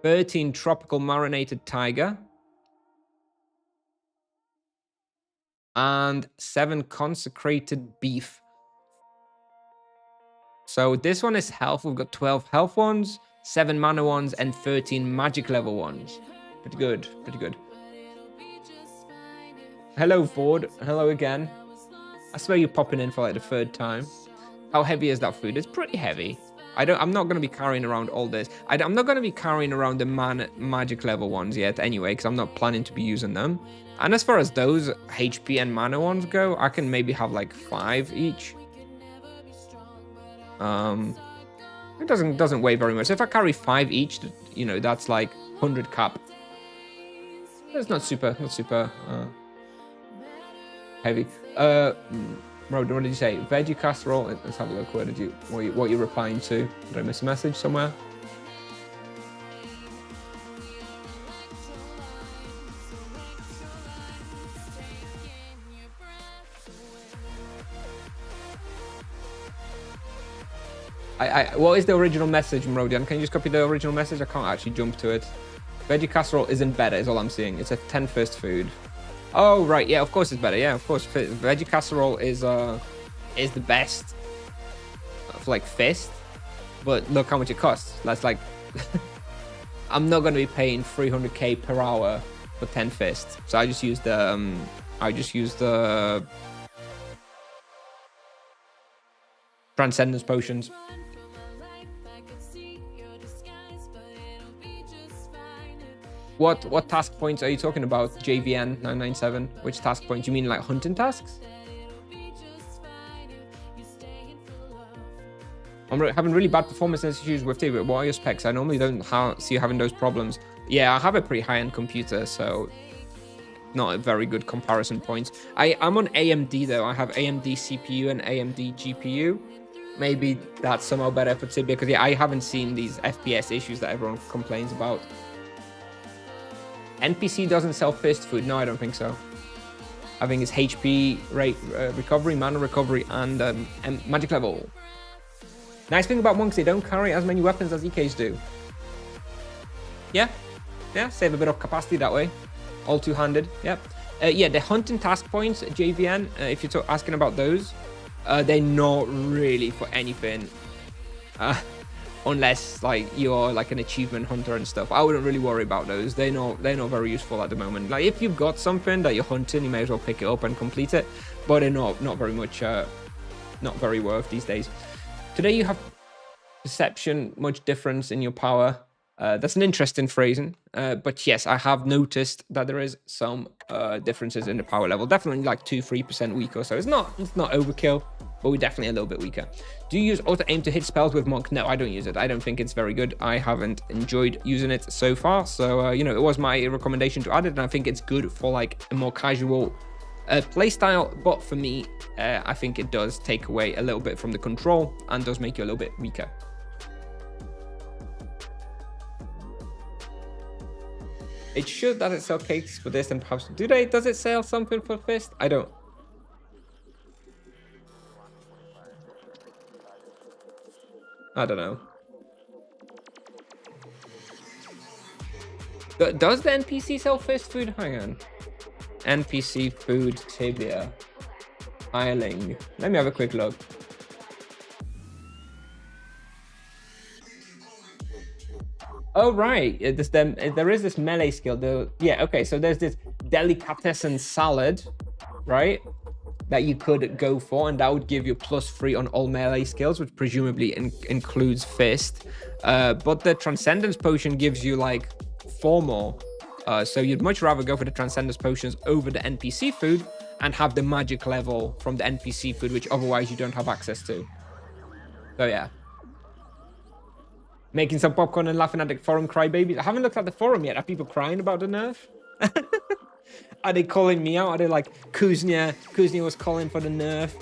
13 tropical marinated tiger, and 7 consecrated beef. So this one is health. We've got 12 health ones, 7 mana ones, and 13 magic level ones. Pretty good, pretty good. Hello, Ford. Hello again. I swear you're popping in for like the 3rd time. How heavy is that food? It's pretty heavy. I'm not going to be carrying around all this. I'm not going to be carrying around the magic level ones yet anyway, because I'm not planning to be using them. And as far as those HP and mana ones go, I can maybe have like 5 each. It doesn't weigh very much. So if I carry 5 each, you know, that's like 100 cap. It's not super heavy. What did you say? Veggie casserole. Let's have a look. What you're replying to? Did I miss a message somewhere? What is the original message, Mrodian? Can you just copy the original message? I can't actually jump to it. Veggie casserole isn't better, is all I'm seeing. It's a 10 first food. Oh, right. Yeah, of course it's better. Yeah, of course. Veggie casserole is the best of like fist. But look how much it costs. That's like... I'm not going to be paying 300k per hour for 10 fist. So I just used the... Transcendence potions. What task points are you talking about, JVN997? Which task points? You mean like hunting tasks? I'm having really bad performance issues with Tibia. What are your specs? I normally don't see you having those problems. Yeah, I have a pretty high-end computer, so not a very good comparison point. I'm on AMD though. I have AMD CPU and AMD GPU. Maybe that's somehow better for Tibia, because yeah, I haven't seen these FPS issues that everyone complains about. NPC doesn't sell fist food. No, I don't think so. I think it's HP rate recovery, mana recovery, and magic level. Nice thing about monks, they don't carry as many weapons as EKs do. Yeah, save a bit of capacity that way. All two-handed. Yep. Yeah, the hunting task points, JVN. If you're asking about those, they're not really for anything. Unless like you're like an achievement hunter and stuff. I wouldn't really worry about those. They're not very useful at the moment. Like if you've got something that you're hunting, you may as well pick it up and complete it. But they're not very much, not very worth these days. Today you have perception, much difference in your power. That's an interesting phrasing. But yes, I have noticed that there is some differences in the power level. Definitely like 2-3% weaker. So it's not overkill, but we're definitely a little bit weaker. Do you use auto aim to hit spells with Monk? No, I don't use it. I don't think it's very good. I haven't enjoyed using it so far. So, you know, it was my recommendation to add it. And I think it's good for like a more casual playstyle. But for me, I think it does take away a little bit from the control and does make you a little bit weaker. It should that it sell cakes for this and perhaps does it sell something for fist? I don't know. Does the NPC sell fist food? Hang on. NPC food Tibia. Hireling. Let me have a quick look. Oh, right. There is this melee skill. Yeah, okay. So there's this delicatessen salad, right? That you could go for, and that would give you +3 on all melee skills, which presumably includes fist. But the Transcendence Potion gives you like 4 more. So you'd much rather go for the Transcendence Potions over the NPC food and have the magic level from the NPC food, which otherwise you don't have access to. So yeah. Making some popcorn and laughing at the forum crybabies. I haven't looked at the forum yet. Are people crying about the nerf? Are they calling me out? Are they like, Kusnier? Kusnier was calling for the nerf.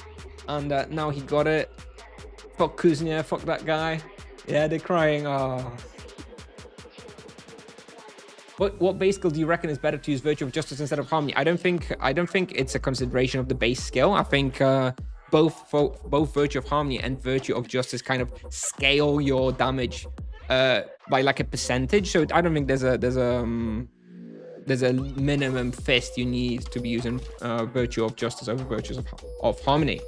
And now he got it. Fuck Kusnier, fuck that guy. Yeah, they're crying. Oh. What base skill do you reckon is better to use Virtue of Justice instead of Harmony? I don't think it's a consideration of the base skill. I think both Virtue of Harmony and Virtue of Justice kind of scale your damage by like a percentage. So I don't think there's a minimum fist you need to be using Virtue of Justice over Virtues of Harmony.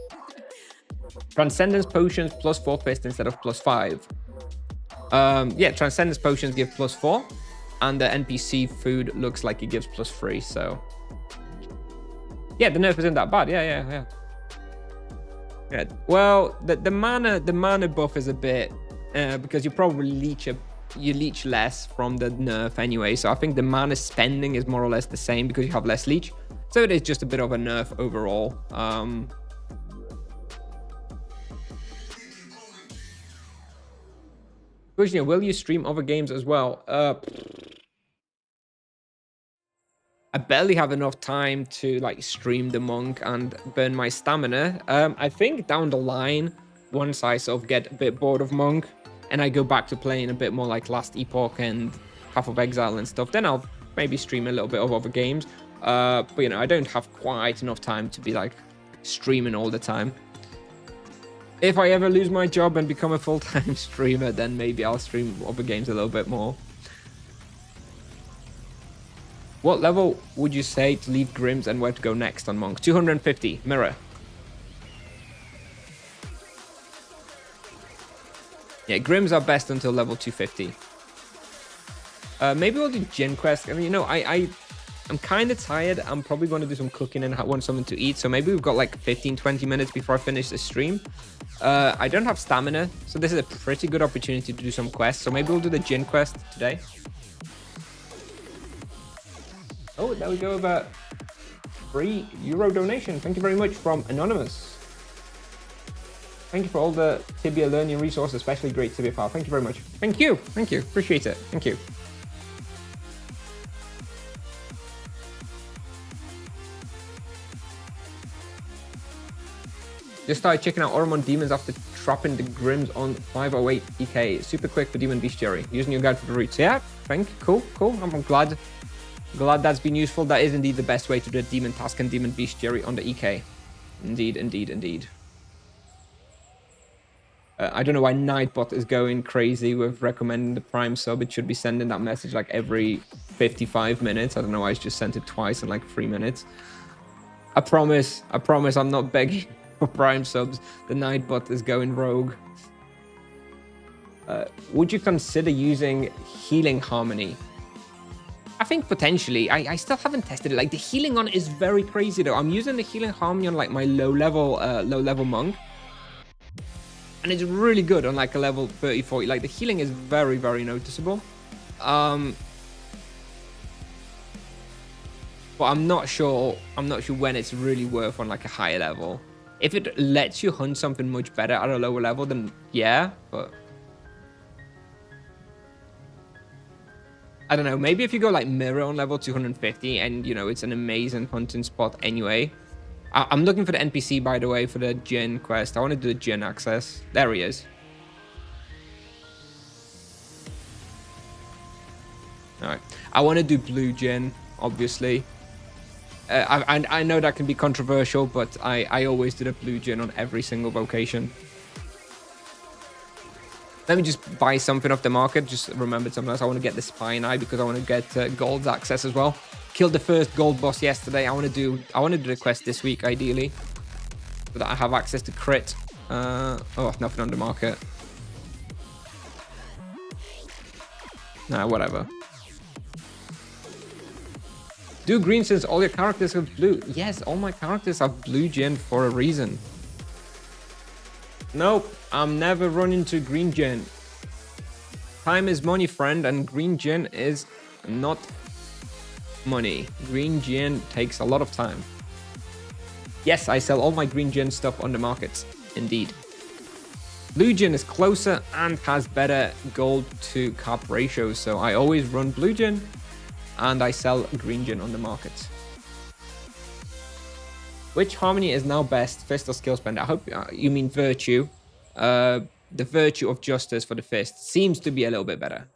Transcendence potions +4 fist instead of +5. Yeah, Transcendence potions give +4. And the NPC food looks like it gives +3, so... Yeah, the nerf isn't that bad. Yeah. Well, the mana buff is a bit... because you probably leech less from the nerf anyway, so I think the mana spending is more or less the same because you have less leech. So it is just a bit of a nerf overall. Kusnier, will you stream other games as well? I barely have enough time to like stream the Monk and burn my stamina. I think down the line, once I sort of get a bit bored of Monk and I go back to playing a bit more like Last Epoch and Path of Exile and stuff, then I'll maybe stream a little bit of other games. But you know, I don't have quite enough time to be like streaming all the time. If I ever lose my job and become a full-time streamer, then maybe I'll stream other games a little bit more. What level would you say to leave Grims and where to go next on Monk? 250, Mirror. Yeah, Grims are best until level 250. Maybe we'll do Gin Quest. I mean, you know, I'm kind of tired. I'm probably going to do some cooking and want something to eat. So maybe we've got like 15-20 minutes before I finish the stream. I don't have stamina, so this is a pretty good opportunity to do some quests. So maybe we'll do the Gin Quest today. Oh, there we go, about €3 donation. Thank you very much from Anonymous. Thank you for all the Tibia learning resources, especially great Tibia file. Thank you very much. Thank you. Appreciate it. Thank you. Just started checking out Ormond Demons after trapping the Grims on 508 EK. Super quick for Demon Bestiary. Using your guide for the routes. Yeah, cool. I'm glad that's been useful. That is indeed the best way to do a Demon Task and Demon Bestiary on the EK. Indeed. I don't know why Nightbot is going crazy with recommending the Prime sub. It should be sending that message like every 55 minutes. I don't know why it's just sent it twice in like 3 minutes. I promise I'm not begging for Prime subs. The Nightbot is going rogue. Would you consider using Healing Harmony? I think potentially. I still haven't tested it. Like the healing on is very crazy though. I'm using the Healing Harmony on like my low level monk. And it's really good on like a level 30, 40. Like the healing is very, very noticeable. But I'm not sure when it's really worth on like a higher level. If it lets you hunt something much better at a lower level, then yeah, but I don't know. Maybe if you go like Mirror on level 250 and you know, it's an amazing hunting spot anyway. I'm looking for the NPC, by the way, for the Jinn quest. I want to do the Jinn access. There he is. All right. I want to do Blue Jinn, obviously. I know that can be controversial, but I always do the Blue Jinn on every single vocation. Let me just buy something off the market. Just remembered something else. I want to get the Spine Eye because I want to get gold access as well. Killed the first gold boss yesterday. I want to do the quest this week, ideally, so that I have access to crit. Oh, nothing on the market. Nah, whatever. Do green since all your characters have blue. Yes, all my characters have blue Jinn for a reason. Nope, I'm never running to green Jinn. Time is money, friend, and green Jinn is not money. Green Jinn takes a lot of time. Yes, I sell all my green Jinn stuff on the market. Indeed. Blue gin is closer and has better gold to carp ratios, so I always run blue gin and I sell green gin on the market. Which harmony is now best, fist or skill spend? I hope you mean virtue. The virtue of justice for the fist seems to be a little bit better.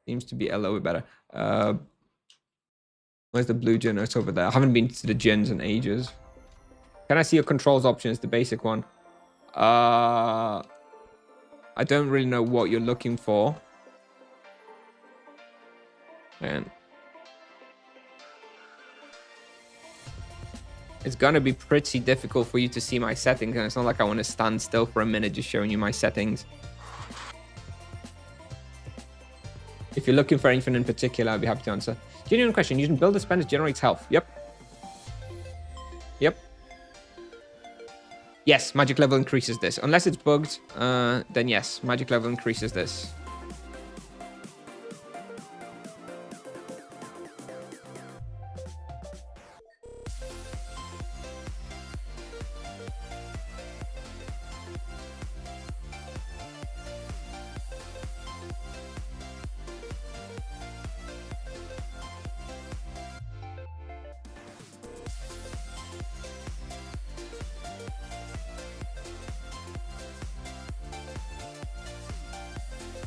Seems to be a little bit better. Where's the blue gin? It's over there. I haven't been to the gins in ages. Can I see your controls options? The basic one. I don't really know what you're looking for. Man. It's gonna be pretty difficult for you to see my settings, and it's not like I want to stand still for a minute just showing you my settings. If you're looking for anything in particular, I'd be happy to answer. Genuine question, using builder spend generates health. Yep. Yep. Yes, magic level increases this. Unless it's bugged, then yes, magic level increases this.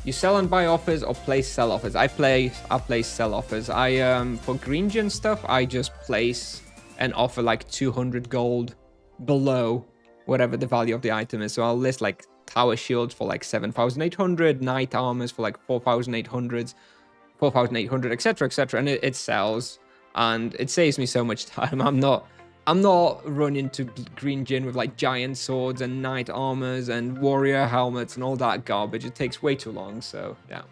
You sell and buy offers or place sell offers? I place sell offers. For green gin stuff, I just place an offer like 200 gold below whatever the value of the item is. So I'll list like tower shields for like 7,800, knight armors for like 4,800, etc., etc. And it sells, and it saves me so much time. I'm not running to green gin with like giant swords and knight armors and warrior helmets and all that garbage. It takes way too long, so yeah.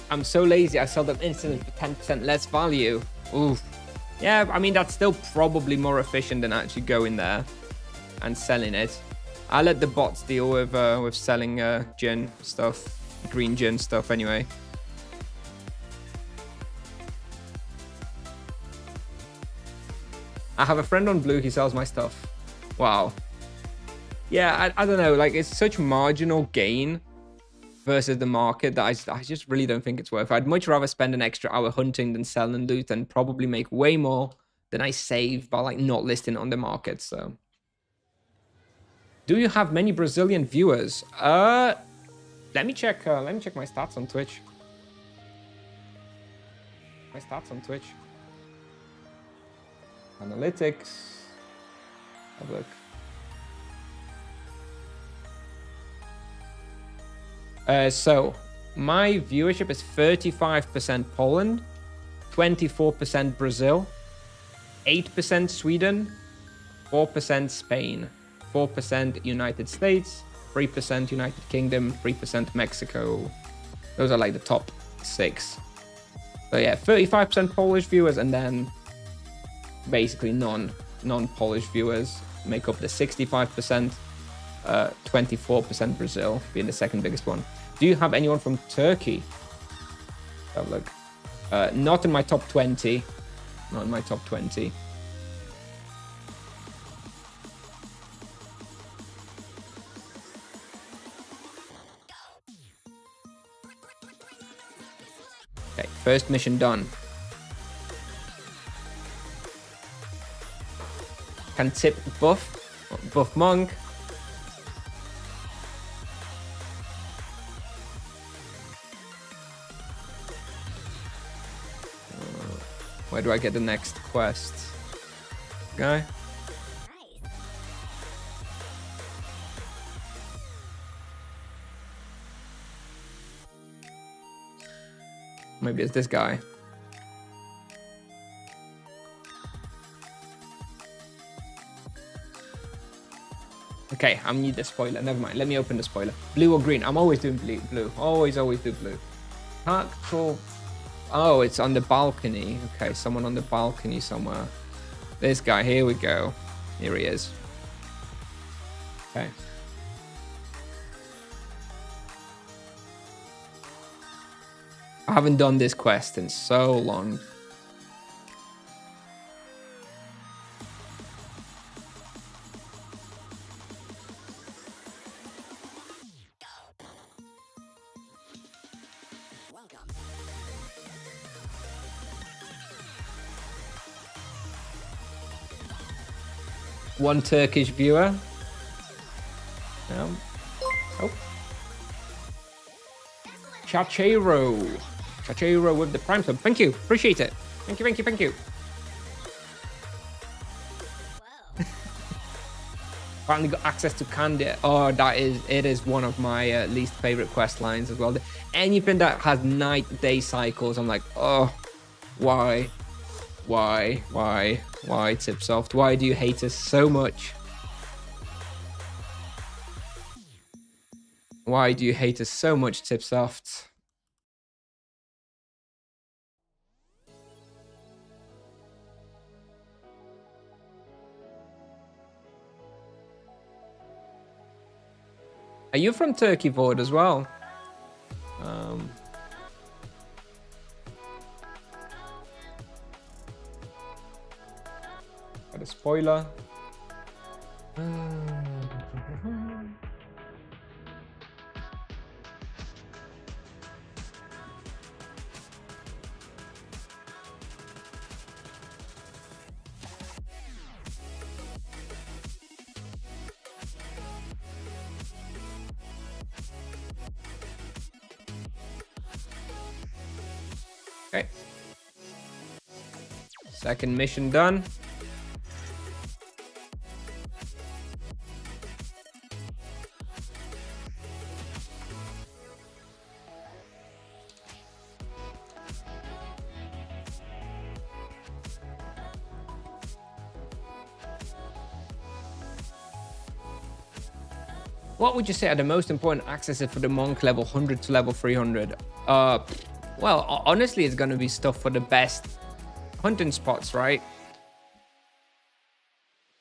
I'm so lazy, I sell them instantly for 10% less value. Oof. Yeah, I mean, that's still probably more efficient than actually going there and selling it. I let the bots deal with selling gin stuff, green gin stuff anyway. I have a friend on blue, he sells my stuff. Wow. Yeah, I don't know, like, it's such marginal gain versus the market that I just really don't think it's worth it. I'd much rather spend an extra hour hunting than selling loot and probably make way more than I save by like not listing it on the market. So, do you have many Brazilian viewers? Let me check my stats on Twitch. My stats on Twitch. Analytics. Have a look. So my viewership is 35% Poland, 24% Brazil, 8% Sweden, 4% Spain, 4% United States, 3% United Kingdom, 3% Mexico. Those are like the top 6. So yeah, 35% Polish viewers, and then basically non-Polish viewers make up the 65%. 24% Brazil being the second biggest one. Do you have anyone from Turkey? Have a look. Not in my top 20. Not in my top 20. Okay, first mission done. can tip buff monk. Where do I get the next quest? Guy? Maybe it's this guy. Okay, I need the spoiler. Never mind. Let me open the spoiler. Blue or green? I'm always doing blue. Always do blue. Can't control. Oh, it's on the balcony. Okay, someone on the balcony somewhere. This guy. Here we go. Here he is. Okay. I haven't done this quest in so long. One Turkish viewer. Oh. Chachero with the Prime sub. Thank you. Appreciate it. Thank you. Finally got access to Candia. Oh, it is one of my least favorite quest lines as well. Anything that has night-day cycles, I'm like, oh, why, Tipsoft? Why do you hate us so much? Why do you hate us so much, Tipsoft? Are you from Turkey, Vord, as well? Got a spoiler. Okay. Second mission done. What would you say are the most important accesses for the monk level 100 to level 300? Well, honestly, it's going to be stuff for the best hunting spots, right?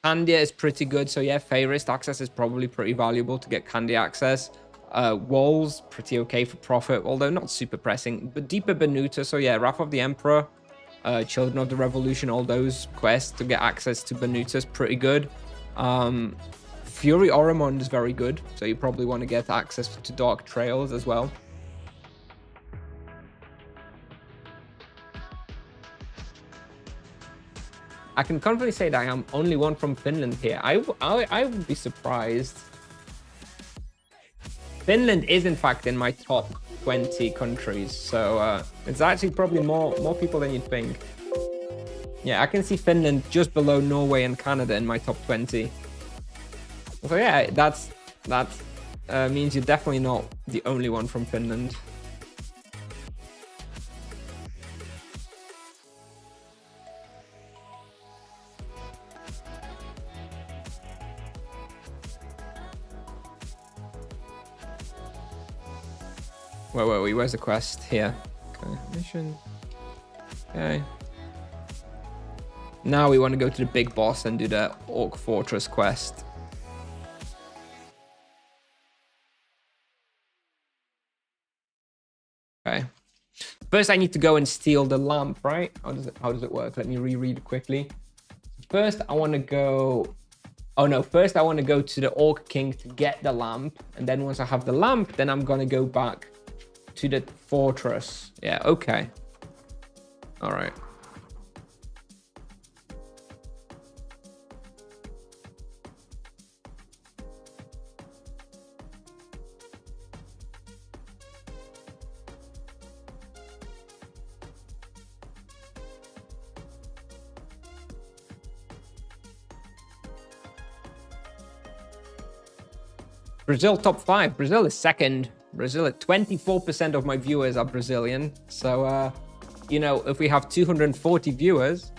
Candia is pretty good. So yeah, Fairest access is probably pretty valuable to get Candia access. Walls, pretty okay for profit, although not super pressing. But Deeper Benuta, so yeah, Wrath of the Emperor, Children of the Revolution, all those quests to get access to Benuta is pretty good. Fury Oromond is very good, so you probably want to get access to Dark Trails as well. I can confidently say that I am only one from Finland here. I would be surprised. Finland is in fact in my top 20 countries, so it's actually probably more people than you'd think. Yeah, I can see Finland just below Norway and Canada in my top 20. So yeah, that means you're definitely not the only one from Finland. Wait, where's the quest? Here. Okay, mission. Okay. Now we want to go to the big boss and do the Orc Fortress quest. Okay. First I need to go and steal the lamp, right? How does it work? Let me reread it quickly. First I want to go... Oh no, first I want to go to the Orc King to get the lamp. And then once I have the lamp, then I'm going to go back to the fortress. Yeah, okay. All right. Brazil top 5. Brazil is second. Brazil at 24% of my viewers are Brazilian. So, you know, if we have 240 viewers,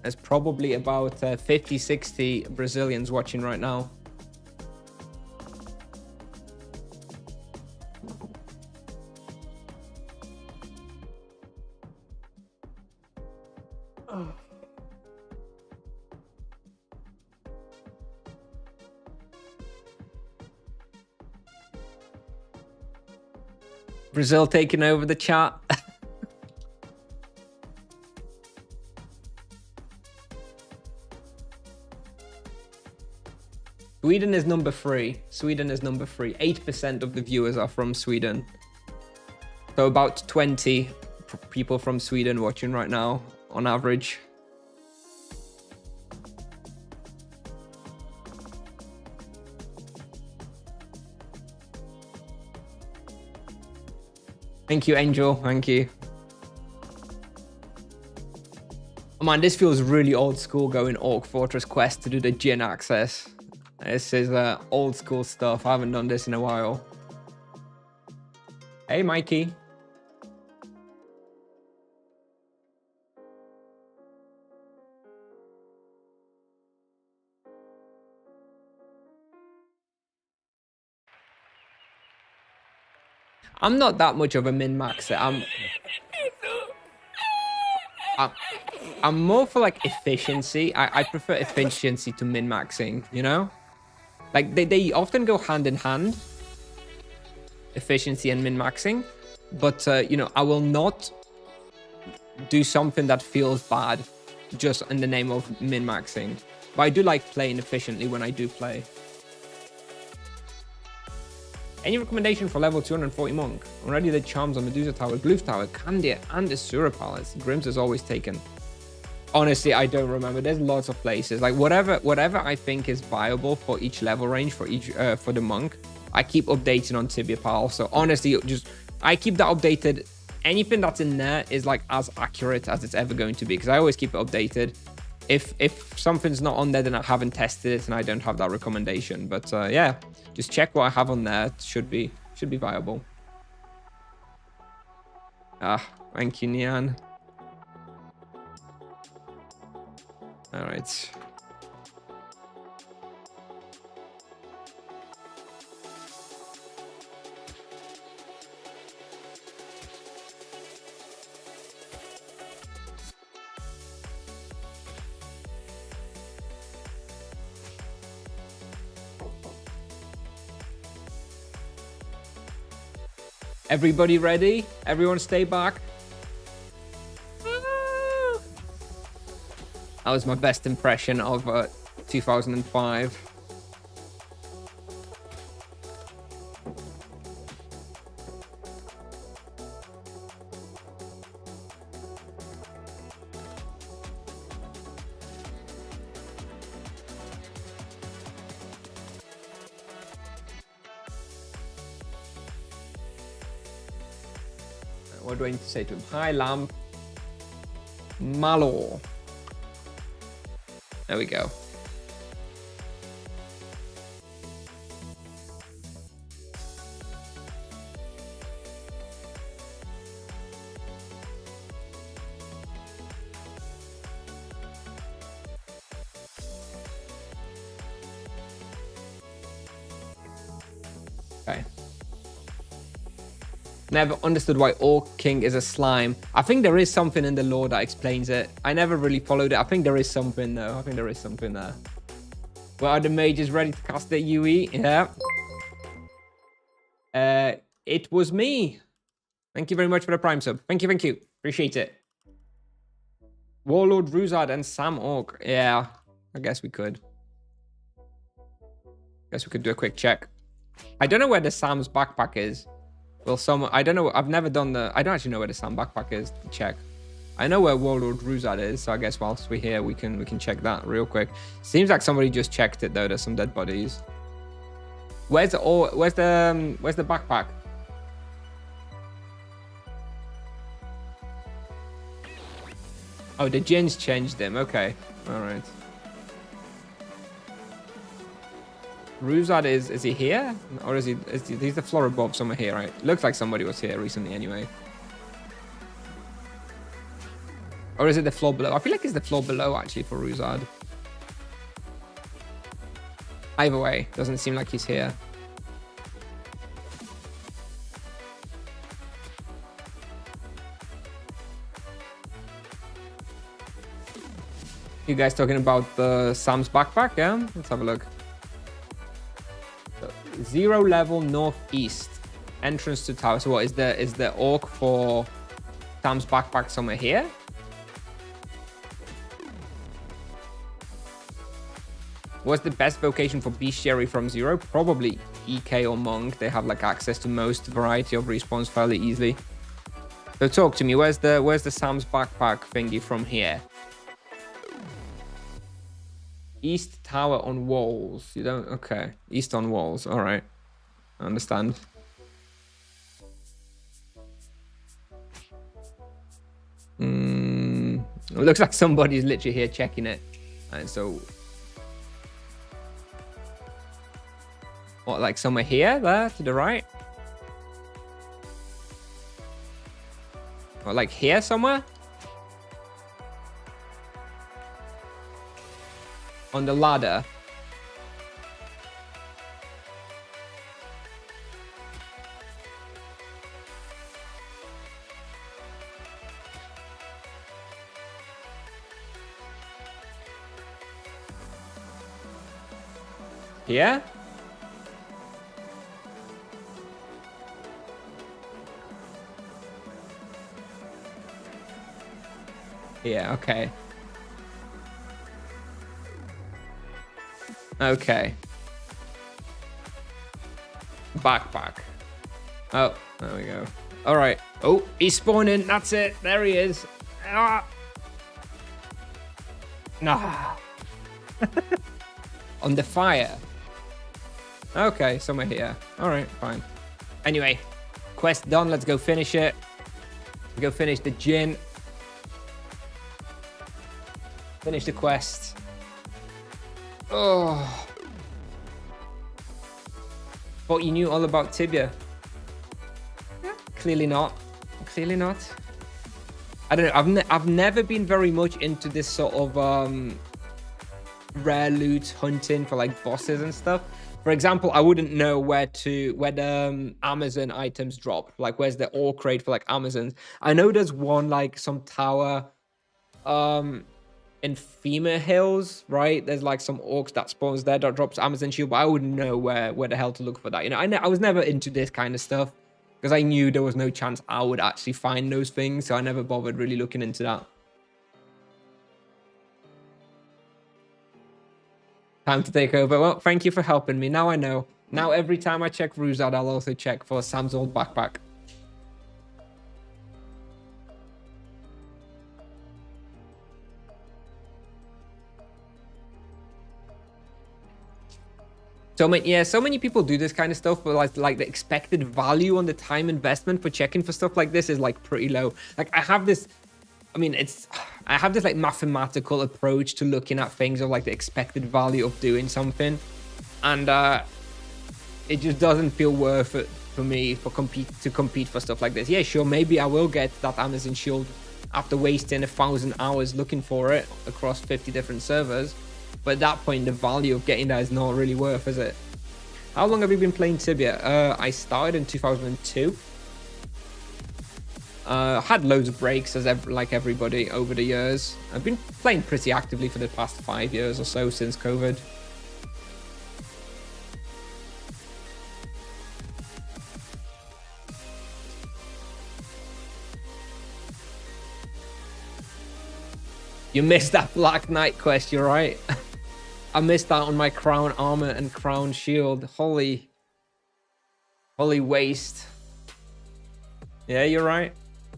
there's probably about 50, 60 Brazilians watching right now. Brazil taking over the chat. Sweden is number 3. Sweden is number 3. 8% of the viewers are from Sweden. So about 20 people from Sweden watching right now on average. Thank you, Angel. Thank you. Oh man, this feels really old school going Orc Fortress Quest to do the Gin access. This is old school stuff. I haven't done this in a while. Hey, Mikey. I'm not that much of a min-maxer. I'm more for like efficiency. I prefer efficiency to min-maxing, you know? Like they often go hand in hand, efficiency and min-maxing. But, you know, I will not do something that feels bad just in the name of min-maxing. But I do like playing efficiently when I do play. Any recommendation for level 240 monk? Already the charms on Medusa Tower, Gloof Tower, Candia, and the Sura Palace. Grimm's is always taken. Honestly, I don't remember. There's lots of places. Like whatever I think is viable for each level range for each for the monk, I keep updating on Tibia Pal. So honestly, I keep that updated. Anything that's in there is like as accurate as it's ever going to be because I always keep it updated. If something's not on there, then I haven't tested it and I don't have that recommendation. But yeah, just check what I have on there. It should be viable. Ah, thank you, Nian. All right. Everybody ready? Everyone stay back. That was my best impression of 2005. What do I need to say to him? Hi, Lamp. Malo. There we go. Okay. Never understood why Orc King is a slime. I think there is something in the lore that explains it. I never really followed it. I think there is something though. I think there is something there. Well, are the mages ready to cast their UE? Yeah. It was me. Thank you very much for the Prime sub. Thank you, thank you. Appreciate it. Warlord Ruzard and Sam Orc. Yeah, I guess we could. Guess we could do a quick check. I don't know where the Sam's backpack is. Well, I don't know. I've never done I don't actually know where the Sam backpack is to check. I know where Warlord Ruzad is, so I guess whilst we're here, we can check that real quick. Seems like somebody just checked it though. There's some dead bodies. Where's the backpack? Oh, the Jinns changed them. Okay, all right. Ruzad is he here? Or is he's the floor above somewhere here, right? Looks like somebody was here recently anyway. Or is it the floor below? I feel like it's the floor below actually for Ruzad. Either way, doesn't seem like he's here. You guys talking about the Sam's backpack? Yeah, let's have a look. 0 level northeast entrance to tower. So what is the orc for Sam's backpack somewhere here? What's the best vocation for bestiary from 0? Probably EK or Monk. They have like access to most variety of respawns fairly easily. So talk to me. Where's the Sam's backpack thingy from here? East tower on walls. You don't... Okay. East on walls. All right. I understand. It looks like somebody's literally here checking it. And so... What, like somewhere here? There? To the right? Or like here somewhere? On the ladder. Here? Yeah, okay. Okay. Backpack. Oh, there we go. All right. Oh, he's spawning. That's it. There he is. Ah. Nah. On the fire. Okay, somewhere here. All right, fine. Anyway, quest done. Let's go finish it. Go finish the gin. Finish the quest. Oh. Thought you knew all about Tibia. Yeah, clearly not. Clearly not. I don't know. I've never been very much into this sort of rare loot hunting for like bosses and stuff. For example, I wouldn't know where the Amazon items drop. Like, where's the ore crate for like Amazons? I know there's one like some tower in FEMA Hills, right? There's like some orcs that spawns there that drops Amazon shield, but I wouldn't know where the hell to look for that. You know, I was never into this kind of stuff because I knew there was no chance I would actually find those things, so I never bothered really looking into that. Time to take over. Well, thank you for helping me. Now I know. Now every time I check Ruzad, I'll also check for Sam's old backpack. So many people do this kind of stuff, but like the expected value on the time investment for checking for stuff like this is like pretty low. Like I have this like mathematical approach to looking at things of like the expected value of doing something, and it just doesn't feel worth it for me to compete for stuff like this. Yeah, sure, maybe I will get that Amazon shield after wasting 1,000 hours looking for it across 50 different servers. But at that point, the value of getting that is not really worth, is it? How long have you been playing Tibia? I started in 2002. Had loads of breaks like everybody over the years. I've been playing pretty actively for the past 5 years or so since COVID. You missed that Black Knight quest, you're right. I missed out on my crown armor and crown shield. Holy waste. Yeah, you're right.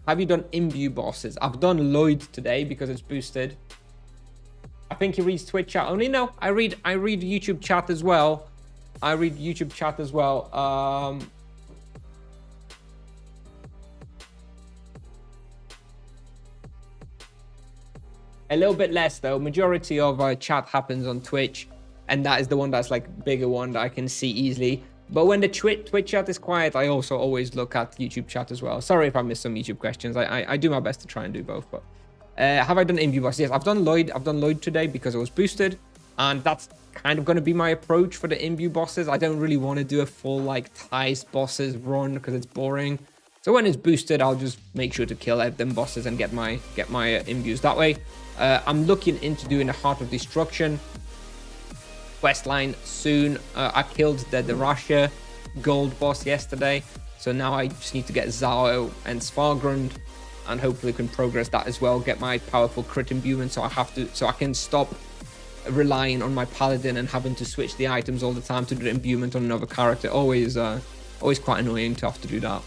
Have you done imbue bosses? I've done Lloyd today because it's boosted. I think he reads Twitch chat only. No, I read YouTube chat as well. A little bit less though. Majority of chat happens on Twitch. And that is the one that's like bigger one that I can see easily. But when the Twitch chat is quiet, I also always look at YouTube chat as well. Sorry if I missed some YouTube questions. I do my best to try and do both. But have I done in-view bosses? Yes, I've done Lloyd. I've done Lloyd today because it was boosted. And that's kind of going to be my approach for the in-view bosses. I don't really want to do a full like ties bosses run because it's boring. So when it's boosted, I'll just make sure to kill them bosses and get my in-views that way. I'm looking into doing a Heart of Destruction quest line soon. I killed the Russia gold boss yesterday. So now I just need to get Zao and Svargrund and hopefully can progress that as well. Get my powerful crit imbuement so I can stop relying on my paladin and having to switch the items all the time to do the imbuement on another character. Always quite annoying to have to do that.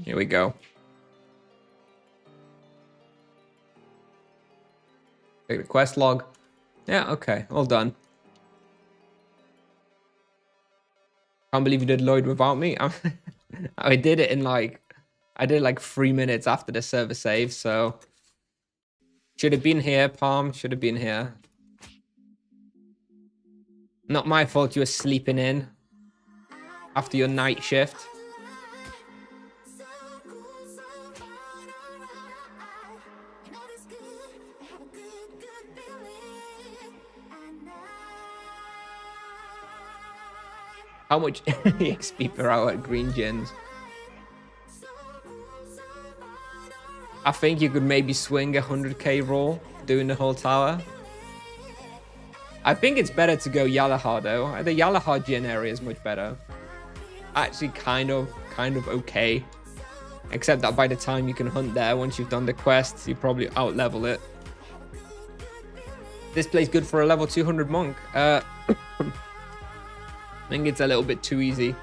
Here we go. Take the quest log. Yeah, okay, all done. Can't believe you did Lloyd without me. I did it in like 3 minutes after the server save, so should have been here, Palm. Should have been here. Not my fault you were sleeping in after your night shift. How much XP per hour at Green Gens? I think you could maybe swing 100k roll doing the whole tower. I think it's better to go Yalahar though. The Yalahar gen area is much better. Actually kind of okay. Except that by the time you can hunt there, once you've done the quest, you probably out-level it. This plays good for a level 200 monk. I think it's a little bit too easy.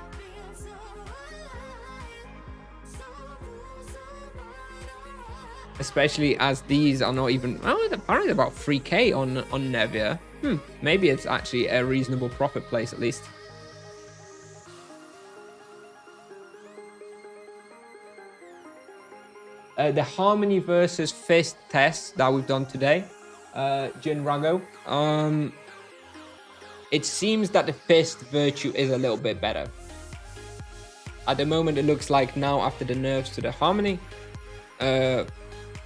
Especially as these are not even... Oh, apparently about 3k on Nevia. Maybe it's actually a reasonable profit place at least. The Harmony versus Fist test that we've done today. Jin Rago. It seems that the Fist Virtue is a little bit better. At the moment, it looks like now after the nerfs to the Harmony, the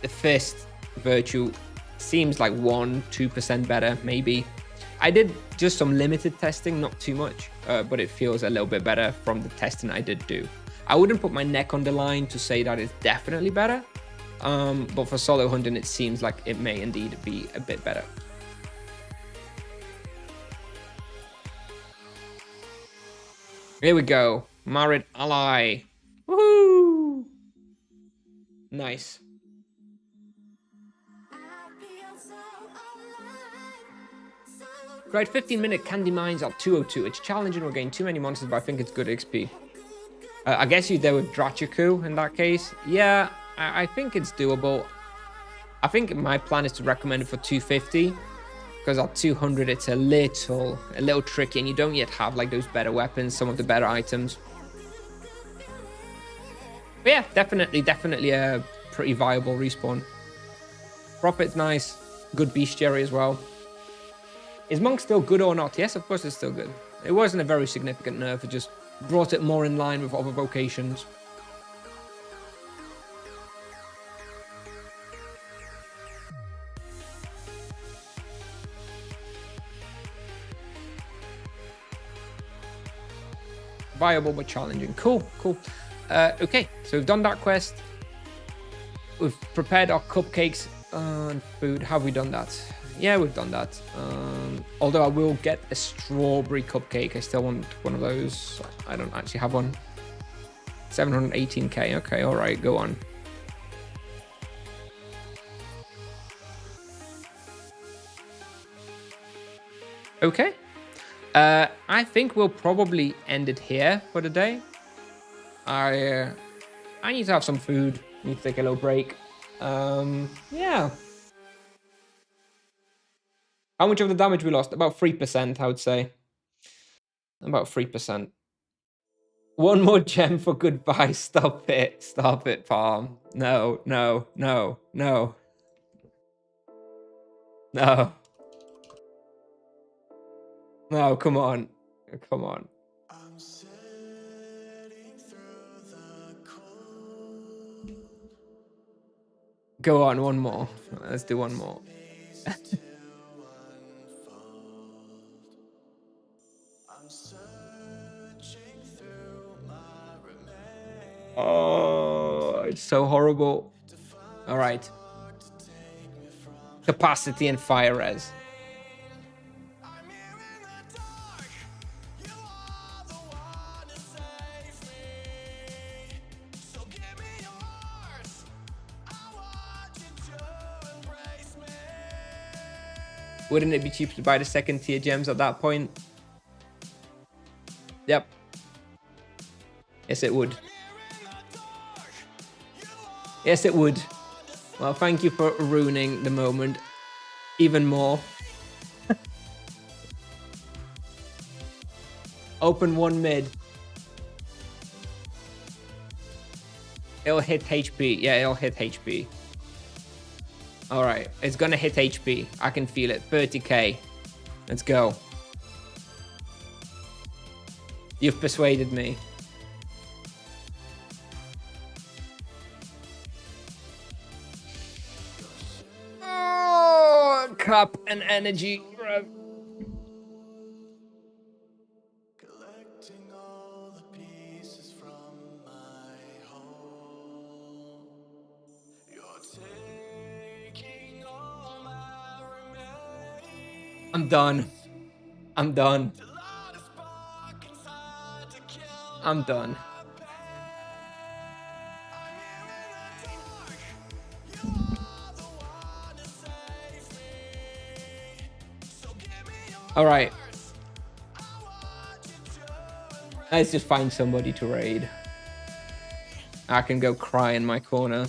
Fist Virtue seems like 1-2% better, maybe. I did just some limited testing, not too much, but it feels a little bit better from the testing I did do. I wouldn't put my neck on the line to say that it's definitely better, but for solo hunting, it seems like it may indeed be a bit better. Here we go. Marid Ally. Woohoo! Nice. Great 15-minute candy mines at 202. It's challenging. We're getting too many monsters, but I think it's good XP. I guess you're there with Drachaku in that case. Yeah, I think it's doable. I think my plan is to recommend it for 250. Because at 200, it's a little tricky, and you don't yet have like those better weapons, some of the better items. But yeah, definitely a pretty viable respawn. Profit's nice, good bestiary as well. Is Monk still good or not? Yes, of course it's still good. It wasn't a very significant nerf, it just brought it more in line with other vocations. Viable but challenging. Cool. Okay, so we've done that quest. We've prepared our cupcakes and food. Have we done that? Yeah, we've done that. Although I will get a strawberry cupcake. I still want one of those. I don't actually have one. 718k. Okay, all right, go on. Okay. I think we'll probably end it here for the day. I need to have some food. Need to take a little break. Yeah. How much of the damage we lost? About 3%, I would say. About 3%. One more gem for goodbye. Stop it. Stop it, Palm. No, no, no, no. No. No, come on. Come on. Go on, one more. Let's do one more. Oh, it's so horrible. All right. Capacity and fire res. Wouldn't it be cheap to buy the second tier gems at that point? Yep. Yes, it would. Yes, it would. Well, thank you for ruining the moment even more. Open one mid. It'll hit HP. Yeah, it'll hit HP. All right, it's gonna hit HP. I can feel it. 30k. Let's go. You've persuaded me. Oh, cup and energy. I'm done. I'm done. I'm done. All right. Let's just find somebody to raid. I can go cry in my corner.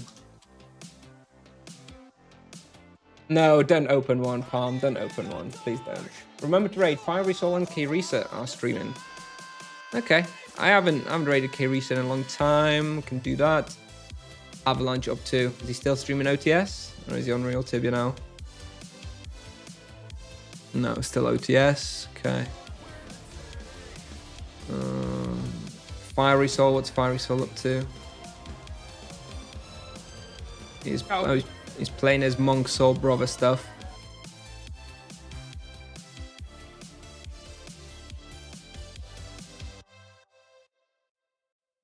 No, don't open one, Palm. Don't open one. Please don't. Remember to raid. Fiery Soul and K-Risa are streaming. Okay. I haven't raided K-Risa in a long time. Can do that. Avalanche up too. Is he still streaming OTS? Or is he on Real Tibia now? No, still OTS. Okay. Fiery Soul. What's Fiery Soul up to? He's playing his Monk Soul Brother stuff.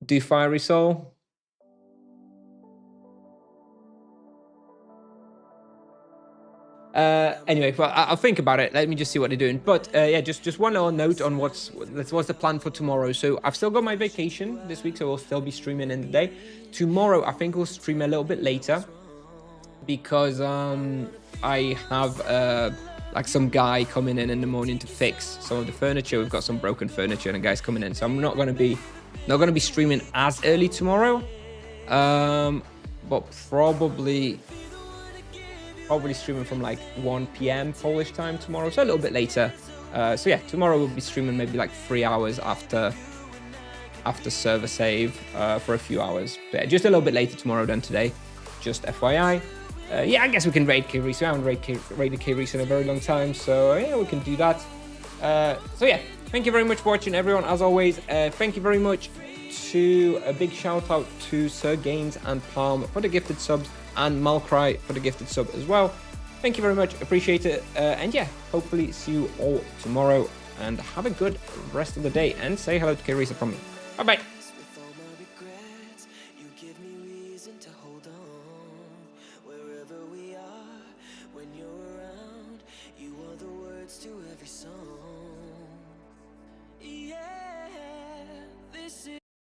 Do Fiery Soul. Anyway, well, I'll think about it. Let me just see what they're doing. But yeah, just one little note on what's the plan for tomorrow. So I've still got my vacation this week, so we'll still be streaming in the day. Tomorrow, I think we'll stream a little bit later because I have like some guy coming in the morning to fix some of the furniture. We've got some broken furniture and a guy's coming in, so I'm not gonna be streaming as early tomorrow, but probably streaming from like 1 p.m. Polish time tomorrow, so a little bit later. So yeah, tomorrow we'll be streaming maybe like 3 hours after server save for a few hours. But yeah, just a little bit later tomorrow than today, just FYI. Yeah, I guess we can raid K-Risa. I haven't raided K-Risa in a very long time, so yeah, we can do that. So yeah, thank you very much for watching, everyone. As always, thank you very much. A big shout out to Sir Gaines and Palm for the gifted subs, and Malcry for the gifted sub as well. Thank you very much, appreciate it. And yeah, hopefully see you all tomorrow, and have a good rest of the day, and say hello to K-Risa from me. Bye bye. With all my regrets, you give me reason to hold on. Wherever we are, when you're around, you are the words to every song.